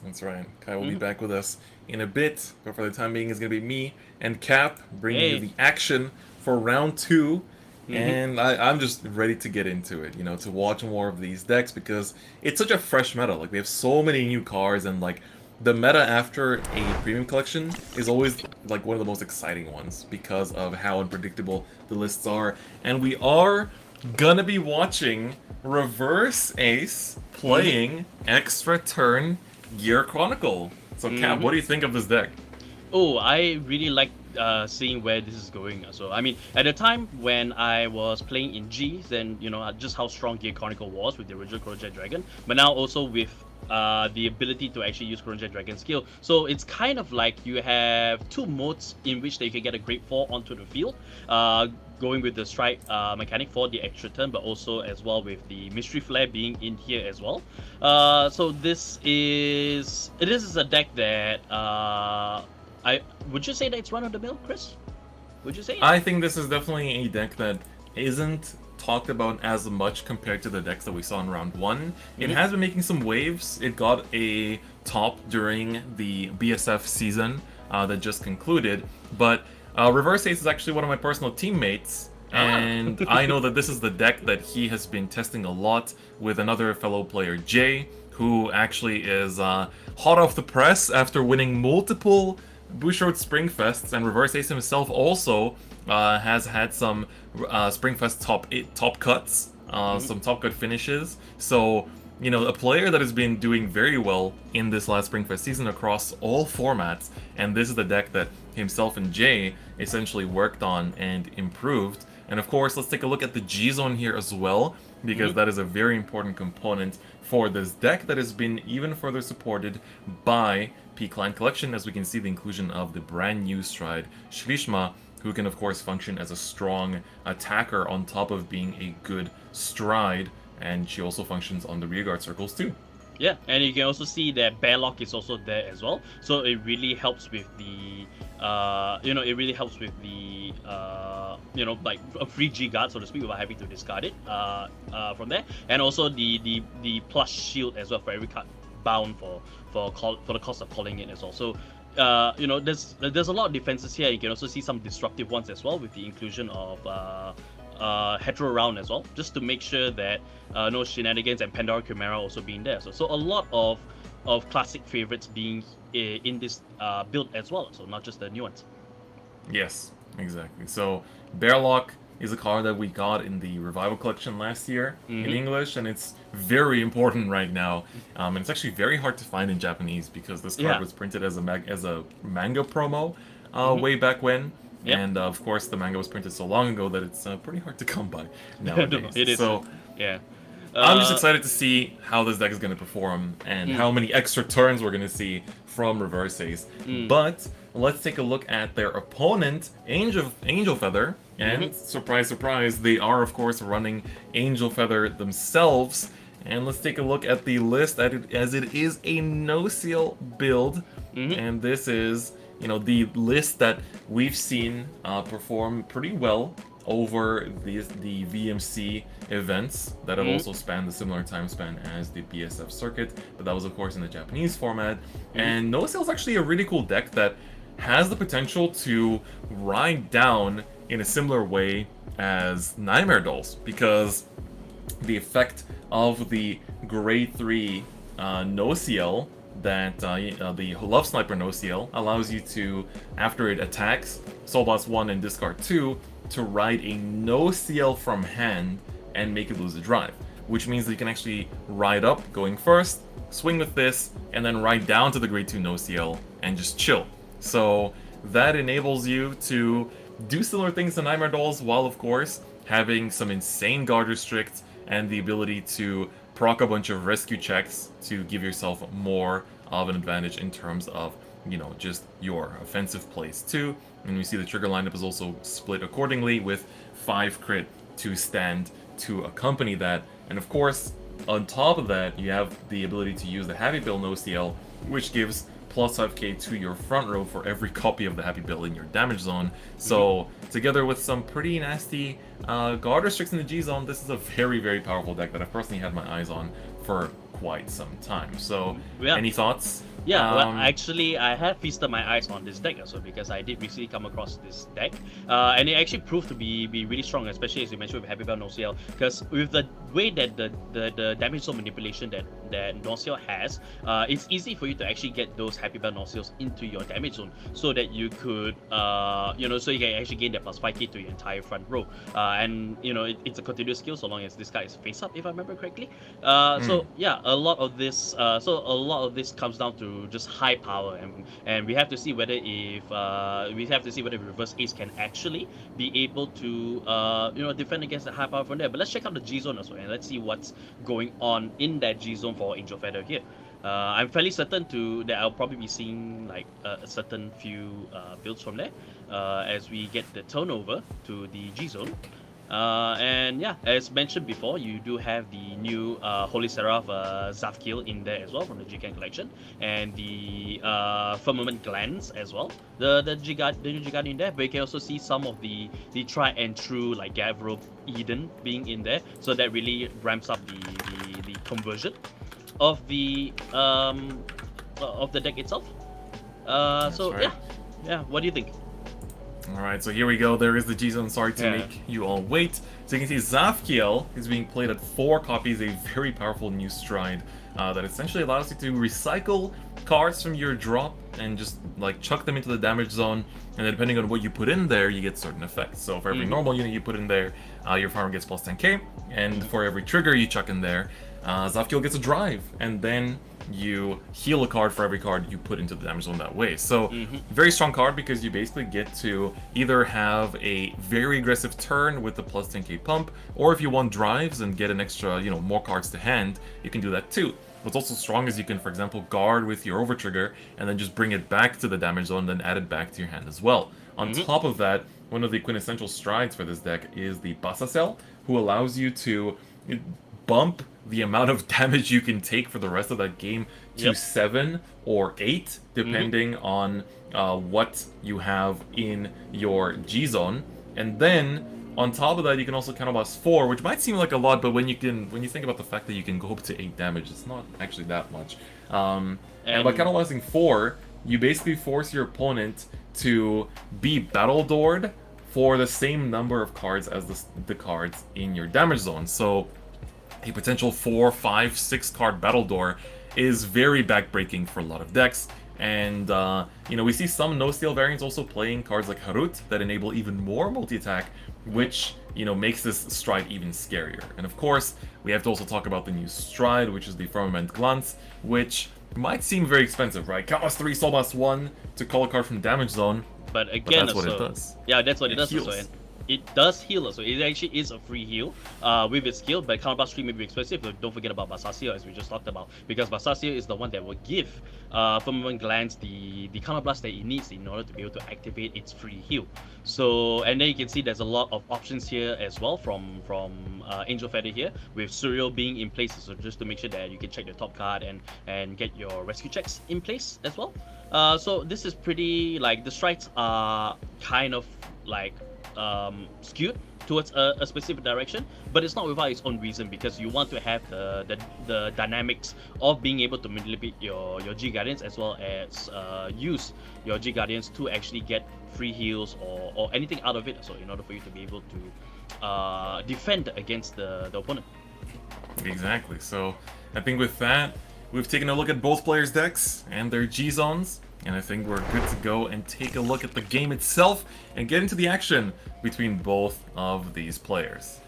That's right. Kai will be back with us in a bit, but for the time being, it's going to be me and Cap bringing you the action for round 2. And I'm just ready to get into it, to watch more of these decks because it's such a fresh meta. Like, we have so many new cards, and like the meta after a premium collection is always like one of the most exciting ones because of how unpredictable the lists are. And we are gonna be watching Reverse Ace playing Extra Turn Gear Chronicle. So Cap, what do you think of this deck? Oh, I really like seeing where this is going. So, I mean, at the time when I was playing in G, then, just how strong Gear Chronicle was with the original Chronojet Dragon, but now also with the ability to actually use Chronojet Dragon skill. So it's kind of like you have 2 modes in which that you can get a grade 4 onto the field, going with the strike mechanic for the extra turn, but also as well with the Mystery Flare being in here as well. So this is a deck that would you say that it's run of the mill, Chris? Would you say? I think this is definitely a deck that isn't talked about as much compared to the decks that we saw in round 1. It has been making some waves. It got a top during the BSF season that just concluded, but Reverse Ace is actually one of my personal teammates, and I know that this is the deck that he has been testing a lot with another fellow player, Jay, who actually is hot off the press after winning multiple Bushiroad Springfests, and Reverse Ace himself also has had some Springfest top cuts, some top cut finishes. So, a player that has been doing very well in this last Springfest season across all formats, and this is the deck that himself and Jay essentially worked on and improved. And of course, let's take a look at the G-Zone here as well, because that is a very important component for this deck that has been even further supported by P-Clan Collection, as we can see the inclusion of the brand new Stride Shrishma, who can of course function as a strong attacker on top of being a good Stride, and she also functions on the rearguard circles too. Yeah, and you can also see that Bearlock is also there as well, so it really helps with the like a free G guard, so to speak, without having to discard it from there, and also the plus shield as well for every card bound for the cost of calling it as well. So there's a lot of defenses here. You can also see some disruptive ones as well with the inclusion of hetero round as well, just to make sure that no shenanigans, and Pandora Chimera also being there. So a lot of classic favorites being in this build as well, so not just the new ones. Yes, exactly. So Bearlock is a card that we got in the Revival Collection last year in English, and it's very important right now. And it's actually very hard to find in Japanese because this card was printed as a manga promo way back when. Yep. And of course, the manga was printed so long ago that it's pretty hard to come by nowadays. It is. So, yeah. I'm just excited to see how this deck is going to perform and how many extra turns we're going to see from Reverse Ace. But let's take a look at their opponent, Angel Feather. And surprise, surprise, they are of course running Angel Feather themselves. And let's take a look at the list as it is a no-seal build. And this is, the list that we've seen perform pretty well over the VMC events that have also spanned the similar time span as the BSF circuit, but that was of course in the Japanese format. And No Seal is actually a really cool deck that has the potential to ride down in a similar way as Nightmare Dolls, because the effect of the grade 3 No Seal that the Love Sniper No Seal allows you to, after it attacks Soul Boss 1 and discard 2, to ride a No Seal from hand and make it lose a drive, which means that you can actually ride up going first, swing with this, and then ride down to the grade 2 No Seal and just chill. So that enables you to do similar things to Nightmare Dolls, while of course having some insane guard restrict and the ability to proc a bunch of rescue checks to give yourself more of an advantage in terms of, just your offensive plays too. And we see the trigger lineup is also split accordingly, with 5 crit to stand to accompany that. And of course, on top of that, you have the ability to use the Happy Bill no-CL, which gives plus 5k to your front row for every copy of the Happy Bill in your damage zone. So, together with some pretty nasty guard restricts in the G zone, this is a very, very powerful deck that I've personally had my eyes on for quite some time. So, any thoughts? Yeah, well, actually, I have feasted my eyes on this deck also because I did recently come across this deck, and it actually proved to be really strong, especially as you mentioned with Happy Bell no-CL. Because with the way that the damage zone manipulation that no-CL has, it's easy for you to actually get those Happy Bell no-CLs into your damage zone, so that you could, so you can actually gain that plus 5k to your entire front row. And it's a continuous skill so long as this guy is face up, if I remember correctly. So yeah, a lot of this comes down to just high power, and we have to see whether Reverse Ace can actually be able to defend against the high power from there. But let's check out the G zone as well, and let's see what's going on in that G zone for Angel Feather here. I'm fairly certain that I'll probably be seeing like a certain few builds from there as we get the turnover to the G zone. And yeah, as mentioned before, you do have the new Holy Seraph Zafkiel in there as well from the GCAN collection, and the Firmament Glands as well, the new Gigard in there. But you can also see some of the tried and true like Gavro Eden being in there, so that really ramps up the conversion of the deck itself. So right. yeah, what do you think? Alright, so here we go. There is the G-Zone. Sorry to make you all wait. So you can see Zafkiel is being played at 4 copies, a very powerful new stride that essentially allows you to recycle cards from your drop and just like chuck them into the damage zone, and then depending on what you put in there, you get certain effects. So for every normal unit you put in there, your farmer gets plus 10k, and for every trigger you chuck in there, Zafkiel gets a drive, and then you heal a card for every card you put into the damage zone that way. So, very strong card because you basically get to either have a very aggressive turn with the plus 10k pump, or if you want drives and get an extra, more cards to hand, you can do that too. What's also strong is you can, for example, guard with your over trigger and then just bring it back to the damage zone, then add it back to your hand as well. On top of that, one of the quintessential strides for this deck is the Basacel, who allows you to bump the amount of damage you can take for the rest of that game to 7 or 8, depending on what you have in your G zone. And then on top of that, you can also counterblast 4, which might seem like a lot, but when you think about the fact that you can go up to 8 damage, it's not actually that much. And by counterblasting 4, you basically force your opponent to be battle doored for the same number of cards as the cards in your damage zone. So a potential 4, 5, 6 card battle door is very backbreaking for a lot of decks. And, we see some no-steal variants also playing cards like Harut that enable even more multi-attack, which, makes this stride even scarier. And of course, we have to also talk about the new stride, which is the Firmament Glance, which might seem very expensive, right? Cost 3, Soul Blast 1 to call a card from damage zone. But again, that's what it does. Yeah, that's what it does. Also, it does heal also. It actually is a free heal with its skill, but Counterblast 3 may be expensive, but don't forget about Basacel, as we just talked about, because Basacel is the one that will give Firmament Glance the Counterblast that it needs in order to be able to activate its free heal. So, and then you can see there's a lot of options here as well from Angel Feather here, with Surreal being in place, so just to make sure that you can check the top card and get your rescue checks in place as well. So this is pretty, like, the strides are kind of like skewed towards a specific direction, but it's not without its own reason, because you want to have the dynamics of being able to manipulate your G Guardians, as well as use your G Guardians to actually get free heals or anything out of it, so in order for you to be able to defend against the opponent. Exactly. So I think with that, we've taken a look at both players' decks and their G zones, and I think we're good to go and take a look at the game itself and get into the action between both of these players.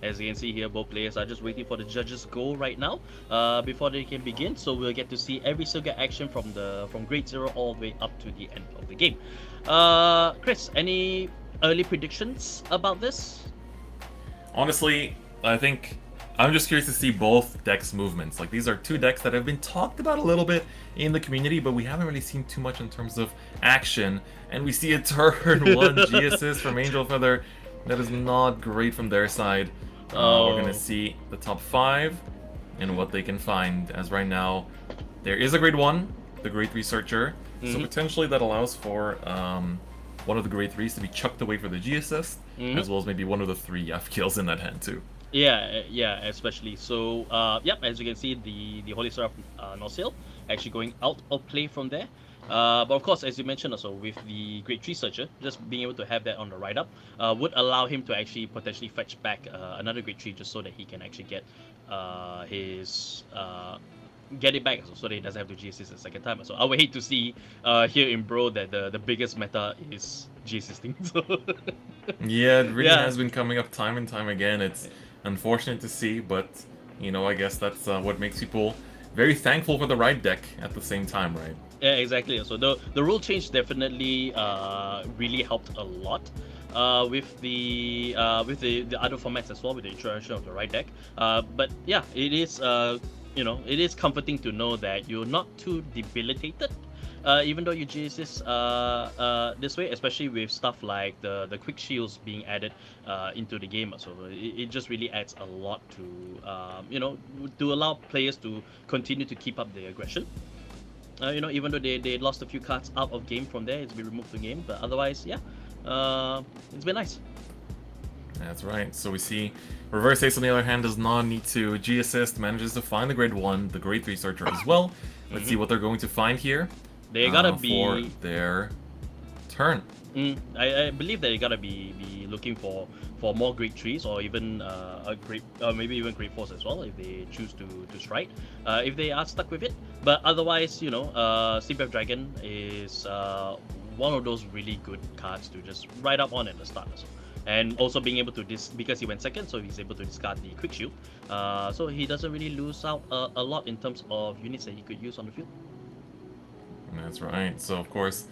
As you can see here, both players are just waiting for the judges' go right now before they can begin. So we'll get to see every single action from grade 0 all the way up to the end of the game. Chris, any early predictions about this? Honestly, I think I'm just curious to see both decks' movements. Like, these are two decks that have been talked about a little bit in the community, but we haven't really seen too much in terms of action. And we see a turn 1 G assist from Angel Feather. That is not great from their side. We're gonna see the top 5 and what they can find. As right now, there is a grade 1, the grade 3 searcher. So potentially that allows for one of the grade 3s to be chucked away for the G assist, as well as maybe one of the 3 F kills in that hand too. Yeah, especially. So, yep, as you can see, the Holy Seraph Nosil actually going out of play from there. But of course, as you mentioned also, with the Grade 3 Searcher, just being able to have that on the ride-up would allow him to actually potentially fetch back another Grade 3 just so that he can actually get get it back so that he doesn't have to G-assist a second time. So I would hate to see here in Bro that the biggest meta is G-assisting. So yeah, it really has been coming up time and time again. It's unfortunate to see, but you know, I guess that's what makes people very thankful for the ride deck at the same time, right? Yeah, exactly. So the rule change definitely really helped a lot with the other formats as well, with the introduction of the ride deck. But yeah, it is it is comforting to know that you're not too debilitated. Even though you G-assist this way, especially with stuff like the quick shields being added into the game, so it just really adds a lot to to allow players to continue to keep up their aggression. Even though they lost a few cards out of game from there, it's been removed from game, but otherwise, yeah, it's been nice. That's right. So we see Reverse Ace on the other hand does not need to G-assist, manages to find the grade 1, the grade 3 searcher as well. Let's see what they're going to find here. They gotta be for their turn. I believe that they gotta be looking for more grade 3s or even maybe even grade 4s as well if they choose to strike. If they are stuck with it, but otherwise, Sleepwave Dragon is one of those really good cards to just ride up on at the start. And also being able to because he went second, so he's able to discard the quick shield. So he doesn't really lose out a lot in terms of units that he could use on the field. That's right. So of course,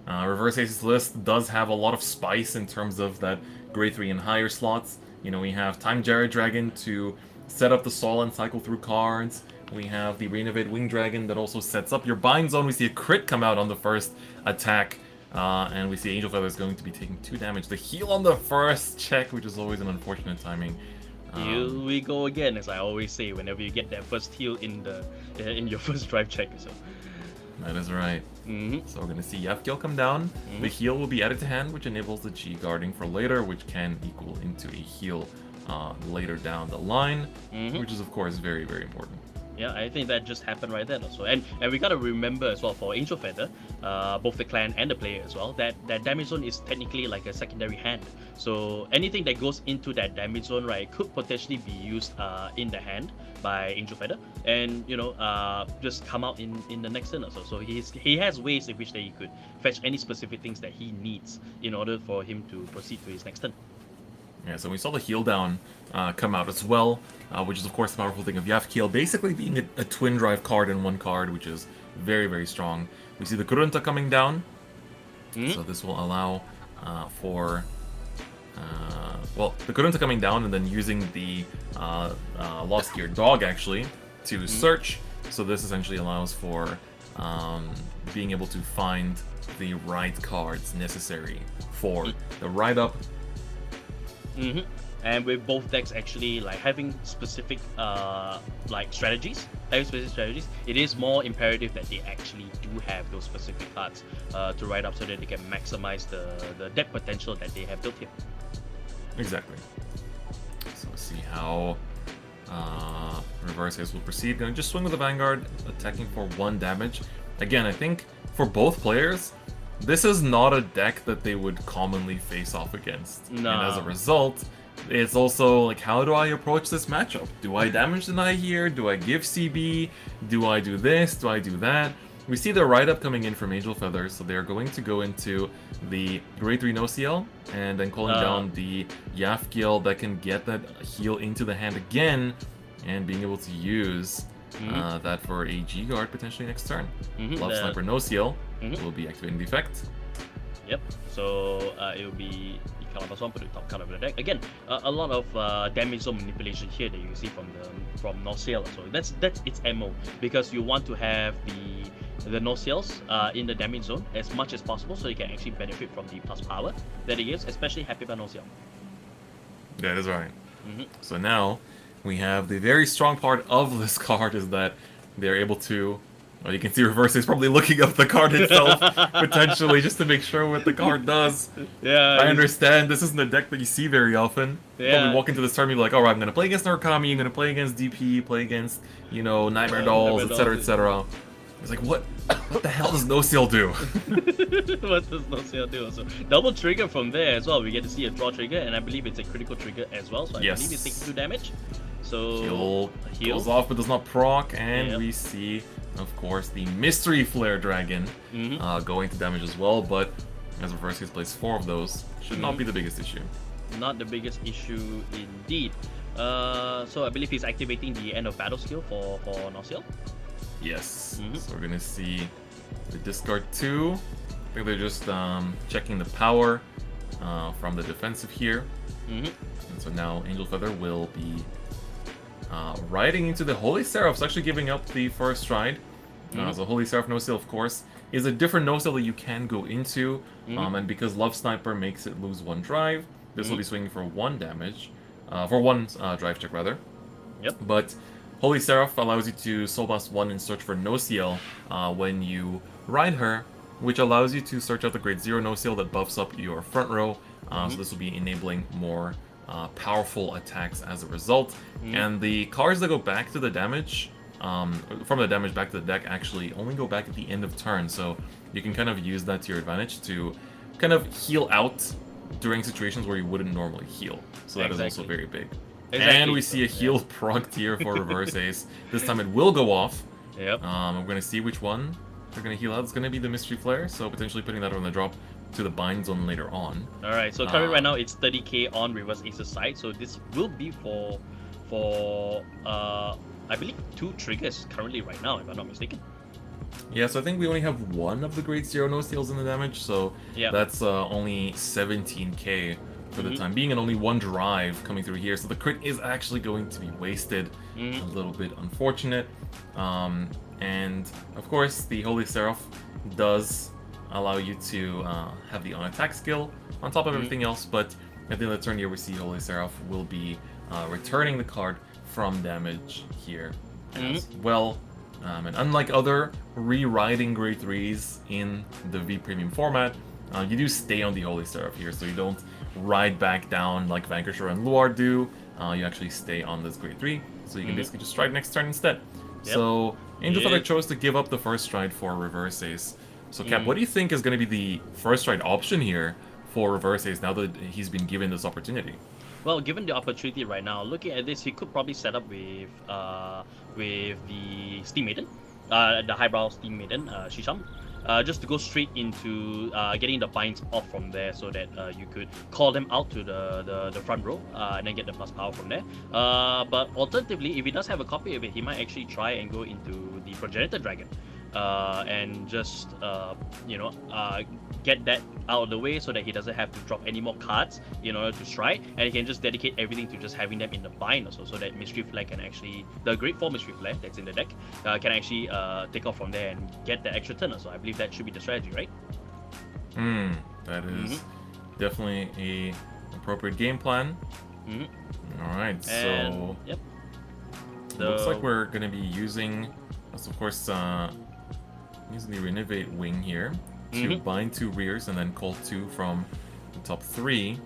Reverse Ace's list does have a lot of spice in terms of that grade 3 and higher slots. We have Time Jared Dragon to set up the stall and cycle through cards. We have the Renovate Wing Dragon that also sets up your bind zone. We see a crit come out on the first attack. And we see Angel Feather is going to be taking 2 damage. The heal on the first check, which is always an unfortunate timing. Here we go again, as I always say, whenever you get that first heal in your first drive check. So. That is right. So we're going to see Yafgil come down. The heal will be added to hand, which enables the G guarding for later, which can equal into a heal later down the line, which is of course very, very important. Yeah, I think that just happened right there also. And we gotta remember as well for Angel Feather, both the clan and the player as well, that damage zone is technically like a secondary hand. So anything that goes into that damage zone, right, could potentially be used in the hand by Angel Feather, and just come out in the next turn also. So he has ways in which that he could fetch any specific things that he needs in order for him to proceed to his next turn. Yeah, so we saw the heal down come out as well, which is of course the powerful thing of Yafgil basically being a twin drive card in one card, which is very, very strong. We see the Kurunta coming down, so this will allow for the Kurunta coming down and then using the Lost Gear Dog actually to search. So this essentially allows for being able to find the right cards necessary for the ride-up. And with both decks actually like having specific strategies, it is more imperative that they actually do have those specific cards to ride up so that they can maximize the deck potential that they have built here. Exactly. So let's see how Reverse Ace will proceed. Going to just swing with the Vanguard, attacking for 1 damage. Again, I think for both players, this is not a deck that they would commonly face off against. No. And as a result, it's also like, how do I approach this matchup? Do I damage deny here? Do I give CB? Do I do this? Do I do that? We see the write-up coming in from Angel Feather, so they're going to go into the Grade 3 no-CL, and then calling down the Yafgil that can get that heal into the hand again, and being able to use that for a G-Guard potentially next turn. Love Sniper no-CL will be activating the effect. Yep, so it will be Calabas 1, put the top card of the deck. Again, a lot of damage zone manipulation here that you can see from no-CL. So that's its MO, because you want to have the no-CLs in the damage zone as much as possible so you can actually benefit from the plus power that it gives, especially Happy by no-CL. That is right. So now we have the very strong part of this card is that they're able to. Well, you can see Reverse is probably looking up the card itself, potentially, just to make sure what the card does. Yeah. I understand, this isn't a deck that you see very often. Yeah. Probably walk into this tournament and be like, alright, I'm gonna play against Narukami, I'm gonna play against DP, play against, you know, Nightmare Dolls, etc, etc. It's like, what the hell does No Seal do? What does No Seal do? So, double trigger from there as well. We get to see a draw trigger, and I believe it's a critical trigger as well, so I believe it's taking 2 damage. So, Heal goes off but does not proc, and Yep. we see, of course, the Mystery Flare Dragon going to damage as well, but as Reverse Haze plays 4 of those, should not be the biggest issue. Not the biggest issue indeed. So I believe he's activating the end of battle skill for Nosil. Yes, so we're gonna see the discard 2. I think they're just checking the power from the defensive here. And so now Angel Feather will be riding into the Holy Seraph, so actually giving up the first stride. So Holy Seraph No Seal, of course, is a different No Seal that you can go into, and because Love Sniper makes it lose 1 drive, this will be swinging for 1 damage, for 1 drive check rather. Yep. But Holy Seraph allows you to Soul Blast 1 and search for No Seal when you ride her, which allows you to search out the Grade 0 No Seal that buffs up your front row, so this will be enabling more powerful attacks as a result. And the cards that go back to the damage, from the damage back to the deck, actually only go back at the end of turn, so you can kind of use that to your advantage to kind of heal out during situations where you wouldn't normally heal. So that is also very big. And we see a heal proc tier for Reverse Ace. This time it will go off. Yep. We're going to see which one they're going to heal out. It's going to be the Mystery Flare, so potentially putting that on the drop to the bind zone later on. Alright, so currently right now it's 30k on Reverse Ace's side, so this will be for I believe 2 triggers currently right now, if I'm not mistaken. Yeah, so I think we only have 1 of the Grade 0 No Seals in the damage, so that's only 17k for the time being, and only 1 drive coming through here, so the crit is actually going to be wasted. A little bit unfortunate. And of course, the Holy Seraph does allow you to have the on-attack skill on top of everything else, but at the end of the turn here, we see Holy Seraph will be returning the card from damage here as well. And unlike other rewriting Grade 3s in the V-Premium format, you do stay on the Holy Seraph here, so you don't ride back down like Vanquisher and Luar do. You actually stay on this Grade 3, so you can basically just stride next turn instead. So Angel Feather chose to give up the first stride for Reverse Ace. So Cap, what do you think is going to be the first stride option here for Reverse Ace now that he's been given this opportunity? Well, given the opportunity right now, looking at this, he could probably set up with the Steam Maiden, the highbrow Steam Maiden, Shisham, just to go straight into getting the binds off from there, so that you could call them out to the front row and then get the plus power from there. But alternatively, if he does have a copy of it, he might actually try and go into the Progenitor Dragon. And just get that out of the way so that he doesn't have to drop any more cards in order to strike, and he can just dedicate everything to just having them in the bind also, so that Mystery Flare can actually, the Grade 4 Mystery Flare that's in the deck, can actually take off from there and get the extra turn. So I believe that should be the strategy, right? That is definitely a appropriate game plan. Alright, so yep. looks like we're going to be using, of course, using the Renovate Wing here to bind 2 rears and then call 2 from the top 3.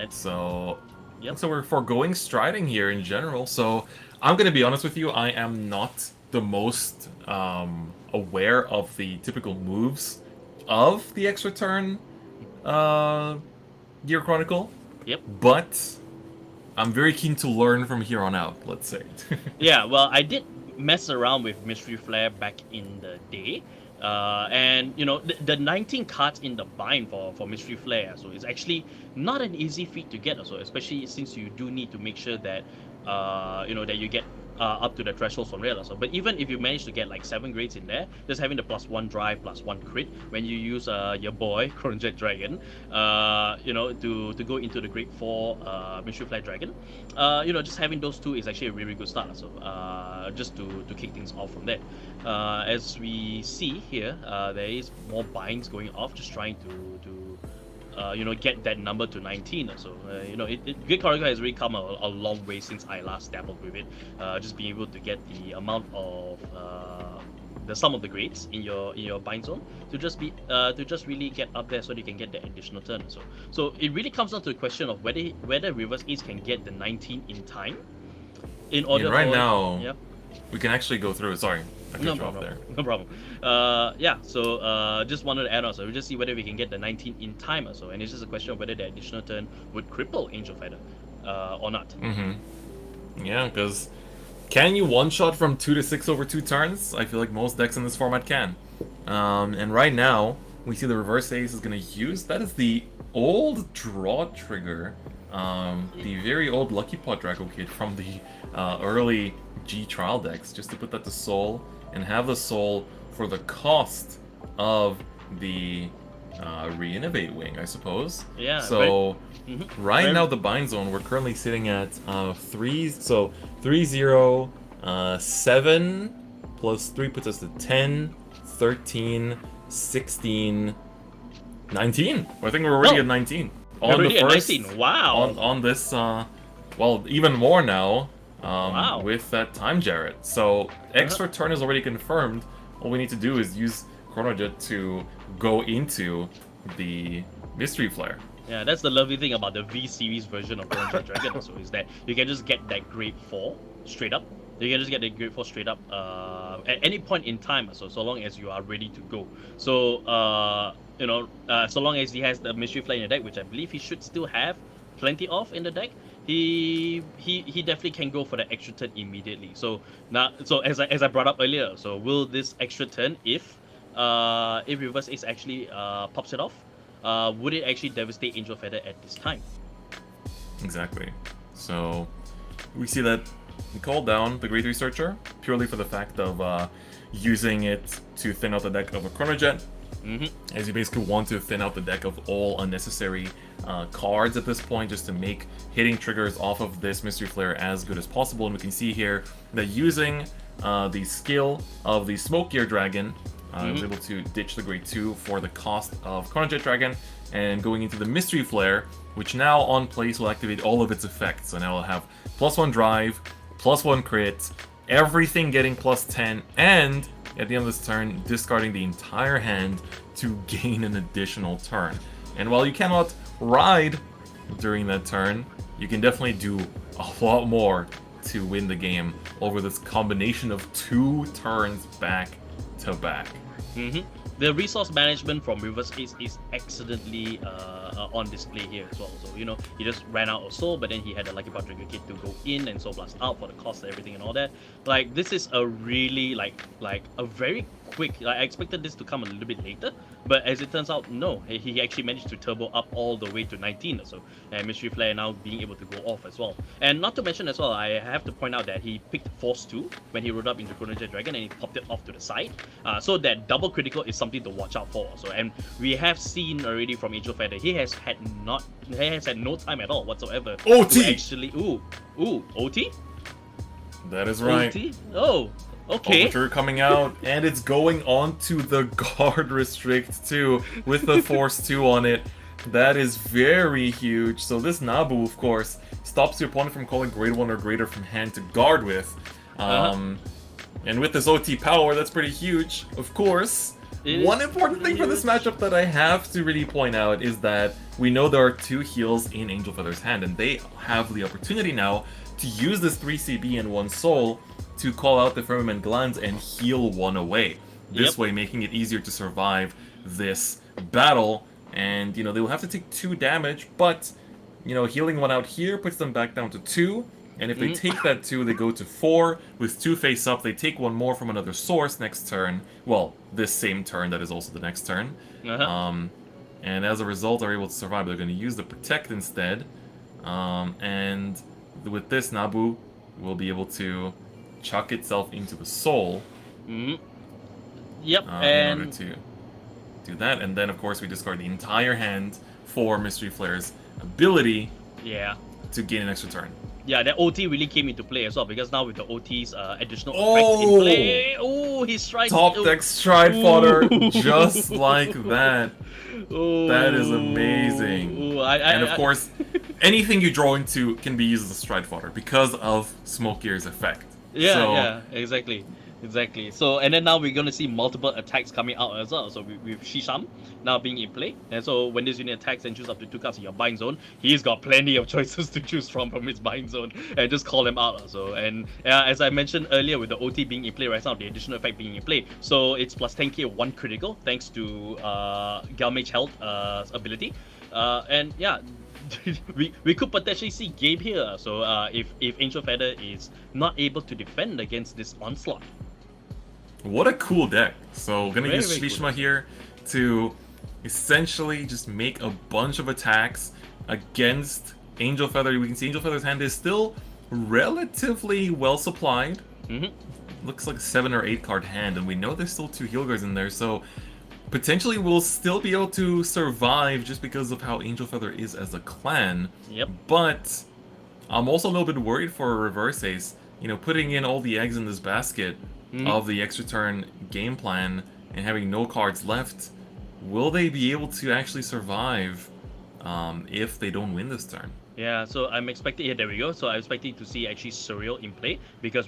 So we're foregoing striding here in general. So I'm going to be honest with you, I am not the most aware of the typical moves of the extra turn Gear Chronicle. But I'm very keen to learn from here on out, let's say. Yeah, well, I did mess around with Mystery Flare back in the day. And you know, the 19 cards in the bind for Mystery Flare, so it's actually not an easy feat to get also, especially since you do need to make sure that that you get up to the thresholds from rare also. But even if you manage to get like 7 grades in there, just having the +1 drive, +1 crit when you use your boy Chronoject Dragon, to go into the Grade 4 Mystery Flare Dragon, just having those 2 is actually a really good start. So just to kick things off from there. As we see here, there is more binds going off, just trying to get that number to 19. So Great Courier has really come a long way since I last dabbled with it. Just being able to get the amount of the sum of the grades in your bind zone to just really get up there so that you can get the additional turn. So it really comes down to the question of whether Reverse Ace can get the 19 in time. In order right for, now, yeah. we can actually go through it. Sorry, I cut you off there. No problem. So just wanted to add on. So we'll just see whether we can get the 19 in time or so, and it's just a question of whether the additional turn would cripple Angel Feather or not. Yeah, because can you one-shot from 2 to 6 over 2 turns? I feel like most decks in this format can. And right now, we see the Reverse Ace is going to use, that is the old draw trigger, the very old Lucky Pot Draco kit from the early G trial decks, just to put that to Soul, and have the Soul for the cost of the Reinnovate Wing, I suppose. Yeah. So right now, the bind zone, we're currently sitting at 3, so 3, 0, 7 plus 3 puts us to 10, 13, 16, 19. I think we're already at 19. On the first, 19. Wow. On this, well, even more now. Wow. With that time Jarrett. So extra turn is already confirmed. All we need to do is use Chronojet to go into the Mystery Flare. Yeah, that's the lovely thing about the V series version of Chronojet Dragon also, is that you can just get that grade 4 straight up. You can just get the grade 4 straight up at any point in time, so long as you are ready to go. So so long as he has the Mystery Flare in the deck, which I believe he should still have plenty of in the deck, he definitely can go for the extra turn immediately. So now, as I brought up earlier, so will this extra turn, if Reverse Ace actually pops it off, would it actually devastate Angel Feather at this time? Exactly. So we see that he called down the Great Researcher purely for the fact of using it to thin out the deck of a Chronojet. As you basically want to thin out the deck of all unnecessary cards at this point, just to make hitting triggers off of this Mystery Flare as good as possible. And we can see here that using the skill of the Smoke Gear Dragon, I was able to ditch the grade 2 for the cost of Chronojet Dragon, and going into the Mystery Flare, which now on place will activate all of its effects. So now we'll have +1 drive, +1 crit, everything getting +10, and at the end of this turn, discarding the entire hand to gain an additional turn. And while you cannot ride during that turn, you can definitely do a lot more to win the game over this combination of 2 turns back to back. The resource management from Reverse Ace is excellently on display here as well. So he just ran out of soul, but then he had a Lucky Pot Draco kit to go in and Soul Blast out for the cost of everything and all that. Like, this is a really like a very quick. I expected this to come a little bit later, but as it turns out, no. He actually managed to turbo up all the way to 19 or so, and Mystery Flare now being able to go off as well. And not to mention as well, I have to point out that he picked Force 2 when he rode up into Chronojet Dragon, and he popped it off to the side. So that double critical is something to watch out for. So, and we have seen already from Angel Feather, he has had no time at all whatsoever. OT! To actually, OT? That is right. OT? Oh. Okay. Overture coming out, and it's going on to the Guard Restrict too, with the Force 2 on it. That is very huge. So this Nabu, of course, stops your opponent from calling grade 1 or greater from hand to guard with. And with this OT power, that's pretty huge. Of course, one important thing for this matchup that I have to really point out is that we know there are 2 heals in Angel Feather's hand, and they have the opportunity now to use this 3 CB and 1 soul to call out the Firmament Glands and heal 1 away. This way, making it easier to survive this battle. And, they will have to take 2 damage, but, healing 1 out here puts them back down to 2. And if they take that 2, they go to 4. With 2 face up, they take 1 more from another source next turn. Well, this same turn, that is also the next turn. And as a result, are able to survive. They're going to use the Protect instead. And with this, Nabu will be able to chuck itself into the soul. And in order to do that. And then, of course, we discard the entire hand for Mystery Flare's ability to gain an extra turn. Yeah, that OT really came into play as well, because now with the OT's additional effect Oh! in play, oh, he strikes. Top oh. deck stride fodder, Ooh. just like that. Oh, That is amazing. And of course, anything you draw into can be used as a stride fodder because of Smoke Gear's effect. Yeah, So, yeah, exactly. So, and then now we're gonna see multiple attacks coming out as well. So with Shisham now being in play, and so when this unit attacks and choose up to 2 cards in your buying zone, he's got plenty of choices to choose from his buying zone, and just call them out. So, and as I mentioned earlier, with the OT being in play right now, the additional effect being in play, so it's plus 10k 1 critical thanks to Galmage Health ability, and yeah. we could potentially see Gabe here. So if Angel Feather is not able to defend against this onslaught. what a cool deck. So, gonna Very, use very Shishma here to essentially just make a bunch of attacks against Angel Feather. We can see Angel Feather's hand is still relatively well supplied. Looks like a 7 or 8 card hand, and we know there's still 2 heal guards in there, so potentially we'll still be able to survive just because of how Angel Feather is as a clan. Yep. But I'm also a little bit worried for a reverse ace. You know, putting in all the eggs in this basket of the extra turn game plan and having no cards left, will they be able to actually survive if they don't win this turn? Yeah, so I'm expecting. Yeah, there we go. So I'm expecting to see actually Surreal in play, because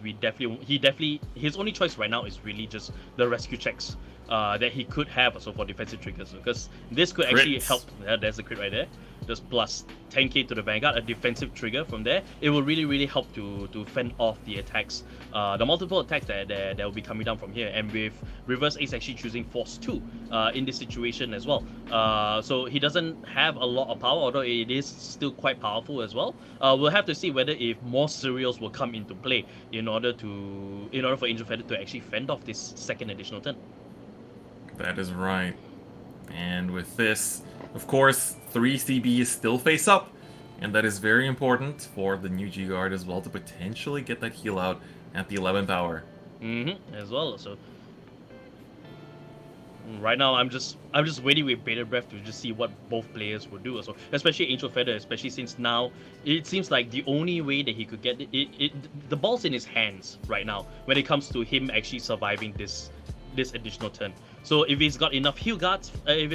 his only choice right now is really just the rescue checks that he could have also for defensive triggers, because this could actually Crits. help. Yeah, there's a crit right there. Just plus 10k to the Vanguard, a defensive trigger from there. It will really help to fend off the attacks, the multiple attacks that will be coming down from here. And with Reverse Ace actually choosing Force 2 in this situation as well. So he doesn't have a lot of power, although it is still quite powerful as well. We'll have to see whether if more cereals will come into play in order for Angel Feather to actually fend off this second additional turn. That is right. And with this, of course, 3 CBs still face up, and that is very important for the new G-Guard as well to potentially get that heal out at the 11th hour. As well. So right now, I'm just waiting with bated breath to just see what both players will do. So especially Angel Feather, especially since now it seems like the only way that he could get the ball's in his hands right now when it comes to him actually surviving this additional turn. So if he's got enough heal guards, in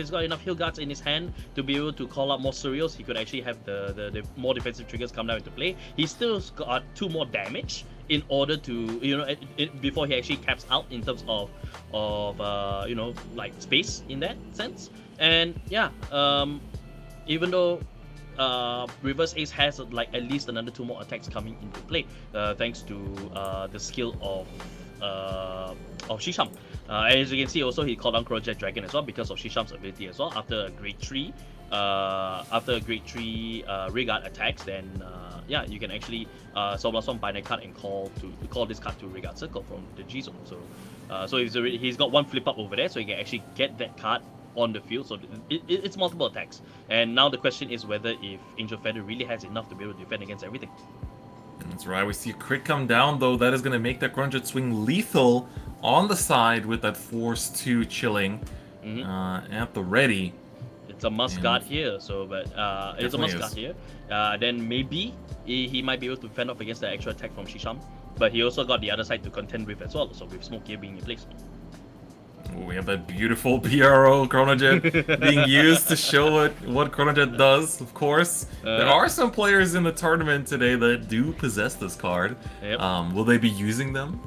his hand to be able to call out more cereals, he could actually have the more defensive triggers come down into play. He's still got 2 more damage in order to before he actually caps out in terms of like space in that sense. And yeah, even though Reverse Ace has like at least another 2 more attacks coming into play, thanks to the skill of Shisham. As you can see, also he called down Jet Dragon as well because of Shisham's ability as well. After a grade 3 Regard attacks, then yeah, you can actually Soul Blossom bind a card and call this card to Regard Circle from the G zone. So he's got 1 flip up over there, so he can actually get that card on the field. So it's multiple attacks, and now the question is whether if Angel Feather really has enough to be able to defend against everything. That's right, we see a crit come down though. That is going to make that Grunget swing lethal on the side with that Force 2 chilling at the ready. It's a must guard here, so but it's a must guard here. Then maybe he might be able to fend off against the extra attack from Shisham, but he also got the other side to contend with as well. So with Smoke Gear being in place. We have that beautiful PRO Chronojet being used to show what Chronojet does, of course. There are some players in the tournament today that do possess this card. Yep. Will they be using them?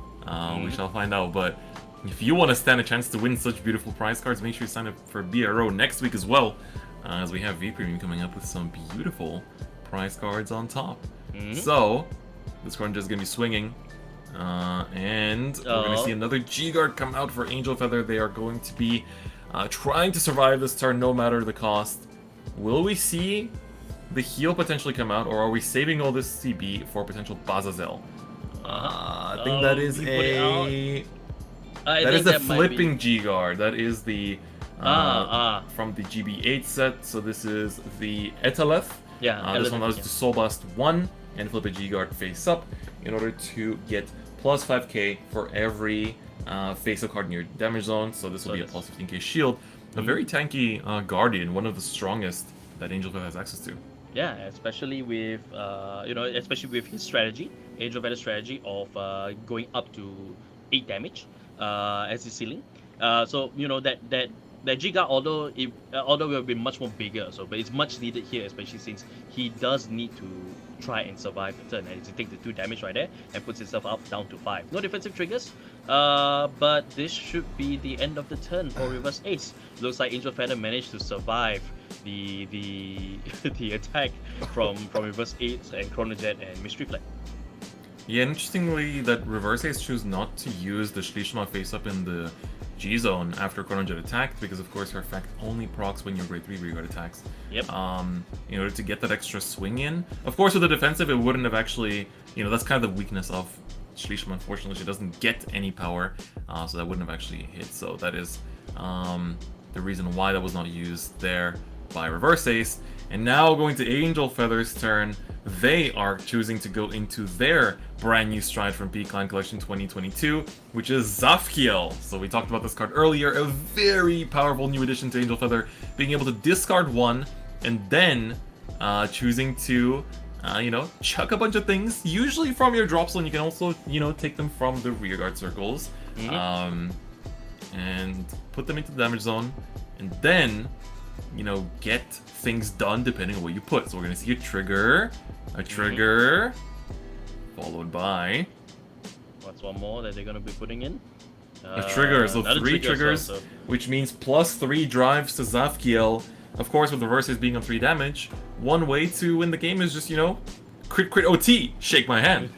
We shall find out. But if you want to stand a chance to win such beautiful prize cards, make sure you sign up for BRO next week as well, as we have V-Premium coming up with some beautiful prize cards on top. So, this Chronojet is going to be swinging. And we're going to see another G-Guard come out for Angel Feather. They are going to be trying to survive this turn no matter the cost. Will we see the heal potentially come out, or are we saving all this CB for potential Bazazel? I think that is a flipping G-Guard. That is the from the GB8 set. So this is the Etaleth. Yeah. This one allows you to Soul Blast 1 and flip a G-Guard face up in order to get plus 5k for every face-up card in your damage zone. So this will be a plus 15k shield. A very tanky Guardian, one of the strongest that Angel Feather has access to. Yeah, especially with especially with his strategy, Angel Feather strategy of going up to 8 damage as his ceiling. So that Giga, although will be much more bigger, but it's much needed here, especially since he does need to try and survive the turn, and he takes the 2 damage right there and puts himself up down to 5. No defensive triggers, but this should be the end of the turn for Reverse Ace. Looks like Angel Feather managed to survive the the attack from Reverse Ace and Chronojet and Mystery Flag. Yeah, interestingly, that Reverse Ace chose not to use the Schließma face-up in the G-Zone after Chronojet attacked, because of course her effect only procs when your grade 3 rearguard attacks. Yep. In order to get that extra swing in. Of course, with the defensive, it wouldn't have actually, that's kind of the weakness of Schließma. Unfortunately, she doesn't get any power, so that wouldn't have actually hit. So that is the reason why that was not used there by Reverse Ace. And now going to Angel Feather's turn, they are choosing to go into their brand new stride from P-Clan Collection 2022, which is Zafkiel. So we talked about this card earlier, a very powerful new addition to Angel Feather, being able to discard 1 and then choosing to, chuck a bunch of things, usually from your drop zone. You can also, take them from the rearguard circles, and put them into the damage zone, and then get things done depending on what you put. So we're gonna see a trigger, followed by What's one more that they're gonna be putting in? a trigger. So Another 3 trigger as triggers, well, so- which means +3 drives to Zafkiel. Of course, with reverses being on 3 damage, one way to win the game is just, crit OT, shake my hand.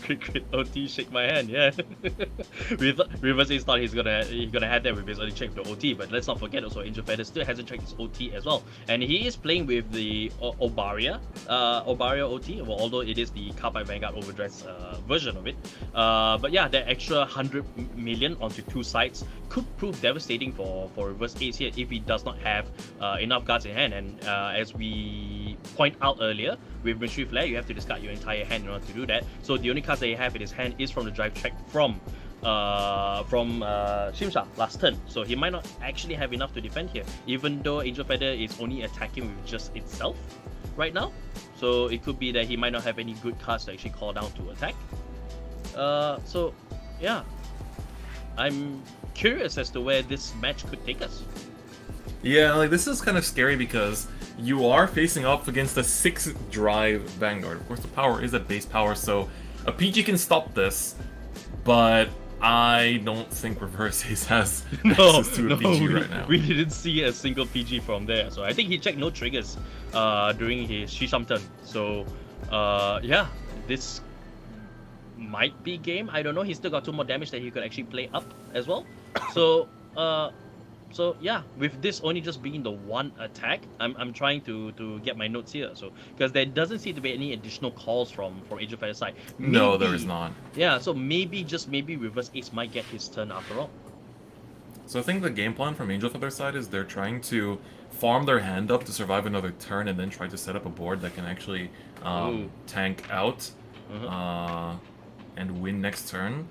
Crit OT, shake my hand, yeah. Reverse Ace thought he's gonna have that with his early check the OT, but let's not forget also Angel Feather still hasn't checked his OT as well, and he is playing with the Obaria OT, well, although it is the Cardfight Vanguard overdress version of it. But yeah, that extra 100 million onto 2 sides could prove devastating for Reverse Ace here if he does not have enough cards in hand, and as we point out earlier, with Mystery Flare, you have to discard your entire hand in order to do that. So the only cards that you have in his hand is from the drive check from Shimsha last turn. So he might not actually have enough to defend here, even though Angel Feather is only attacking with just itself right now. So it could be that he might not have any good cards to actually call down to attack. So yeah, I'm curious as to where this match could take us. Yeah, this is kind of scary because you are facing up against a 6-drive Vanguard. Of course, the power is at base power, so a PG can stop this, but I don't think Reverse Ace has access to a PG right now. We didn't see a single PG from there, so I think he checked no triggers during his Shisham turn. So yeah, this might be game. I don't know. He's still got 2 more damage that he could actually play up as well. So so yeah, with this only just being the 1 attack, I'm trying to get my notes here. So because there doesn't seem to be any additional calls from Angel Feather's side. No, there is not. Yeah, so maybe Reverse Ace might get his turn after all. So I think the game plan from Angel Feather's side is they're trying to farm their hand up to survive another turn and then try to set up a board that can actually tank out and win next turn.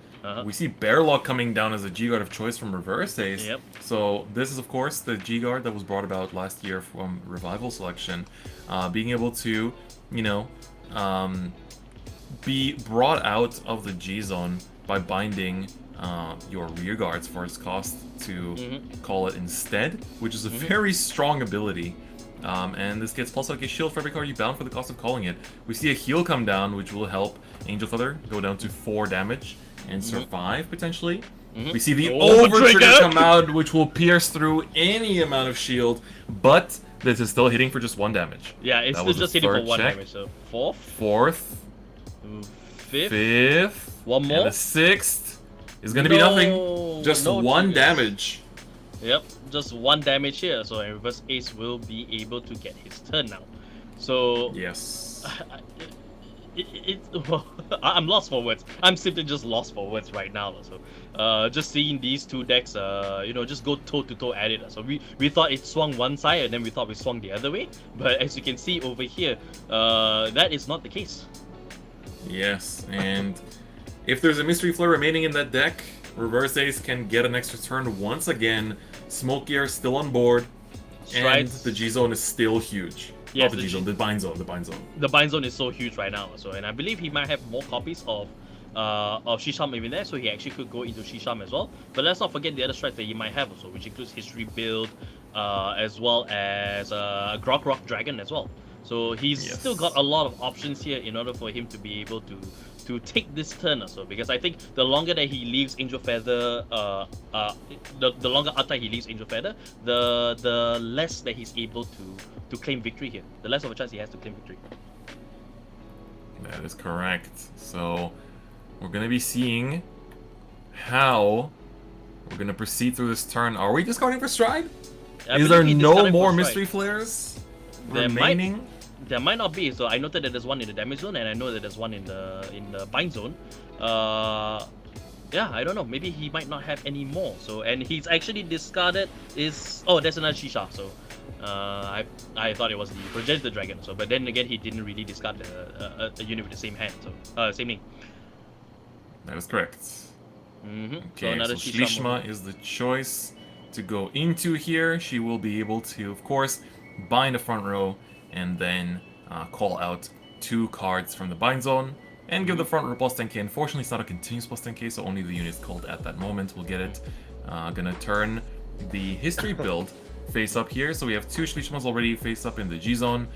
We see Bearlock coming down as a G-Guard of choice from Reverse Ace. Yep. So this is, of course, the G-Guard that was brought about last year from Revival Selection. Being able to, be brought out of the G-Zone by binding your rear guards for its cost to call it instead, which is a very strong ability. And this gets plus like a shield for every card you bound for the cost of calling it. We see a heal come down, which will help Angel Feather go down to 4 damage and survive potentially. We see the over trigger come out, which will pierce through any amount of shield, but this is still hitting for just 1 damage. Yeah, it's still just hitting for 1 damage. So 4th, 5th, 1 more, and the 6th is going to be nothing. Just 1 damage. Yep, just 1 damage here. So Reverse Ace will be able to get his turn now. So yes. Well, I'm lost for words. I'm simply just lost for words right now. So, just seeing these 2 decks, just go toe to toe at it. So we thought it swung one side, and then we thought we swung the other way. But as you can see over here, that is not the case. Yes, and if there's a Mystery Flare remaining in that deck, Reverse Ace can get an extra turn once again. Smokey are still on board. And Strides. the G zone is still huge. Yes, Not the the G zone, G- the bind zone, the bind zone. The bind zone is so huge right now, so and I believe he might have more copies of Shisham even there, so he actually could go into Shisham as well. But let's not forget the other strikes that he might have also, which includes History Build, as well as Grog Rock Dragon as well. So he's Yes. still got a lot of options here in order for him to be able to take this turn also, because I think the longer that he leaves Angel Feather, the longer after he leaves Angel Feather, the less that he's able to claim victory here. The less of a chance he has to claim victory. That is correct. So we're gonna be seeing how we're gonna proceed through this turn. Are we discarding for Stride? I Is believe there he no discarded more for mystery Stride. flares There remaining? There might not be. So I noted that there's one in the damage zone, and I know that there's one in the bind zone. Yeah, I don't know. Maybe he might not have any more. So and he's actually discarded is there's another Shisha. So I thought it was the Progenitor Dragon. So but then again he didn't really discard a unit with the same hand. So same name. That is correct. Mm-hmm. Okay, so another Shlishma is the choice to go into here. She will be able to, of course, bind the front row and then call out 2 cards from the bind zone and give the front row plus 10k. Unfortunately, it's not a continuous plus 10k, so only the units called at that moment will get it. Gonna turn the history build face up here. So we have 2 Shlishmas already face up in the G zone,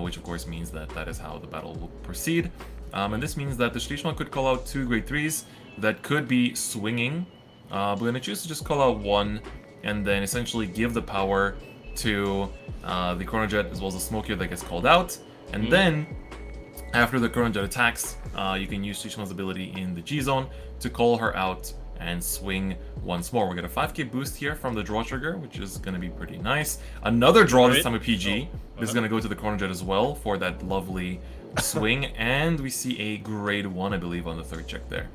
which of course means that that is how the battle will proceed. And this means that the Shlishma could call out 2 grade 3s that could be swinging. We're gonna choose to just call out 1 and then essentially give the power to the Chrono Jet as well as the Smokier that gets called out. And then, after the Chrono Jet attacks, you can use Shlishma's ability in the G zone to call her out and swing once more. We get a 5k boost here from the draw trigger, which is going to be pretty nice. Another draw, this time with PG. This is going to go to the Chrono Jet as well for that lovely swing. And we see a grade 1, I believe, on the 3rd check there.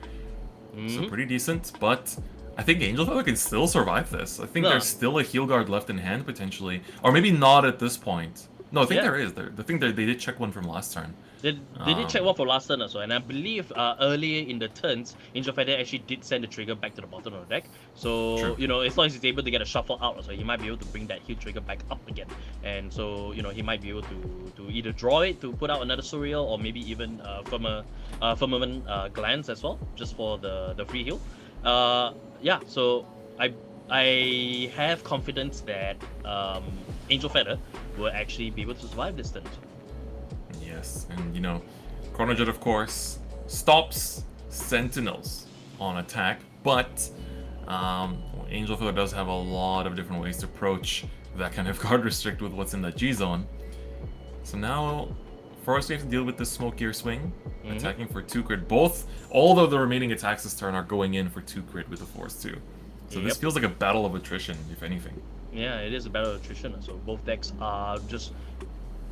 So pretty decent, but I think Angel Feather can still survive this. I think there's still a heal guard left in hand, potentially. Or maybe not at this point. No, I think there is. I think they did check one from last turn. They did check one for last turn also, and I believe earlier in the turns, Angel Feather actually did send the trigger back to the bottom of the deck. So, True. you know, as long as he's able to get a shuffle out also, he might be able to bring that heal trigger back up again. And so, you know, he might be able to either draw it to put out another Surreal, or maybe even Firmament Glance as well, just for the free heal. Yeah, so I have confidence that Angel Feather will actually be able to survive this turn. Yes, and you know, Chrono Jet, of course, stops Sentinels on attack, but Angel Feather does have a lot of different ways to approach that kind of guard restrict with what's in the G zone. So now, first we have to deal with the Smoke Gear Swing, attacking for 2 crit. All of the remaining attacks this turn are going in for 2 crit with the Force 2. So this feels like a battle of attrition, if anything. Yeah, it is a battle of attrition. So both decks are just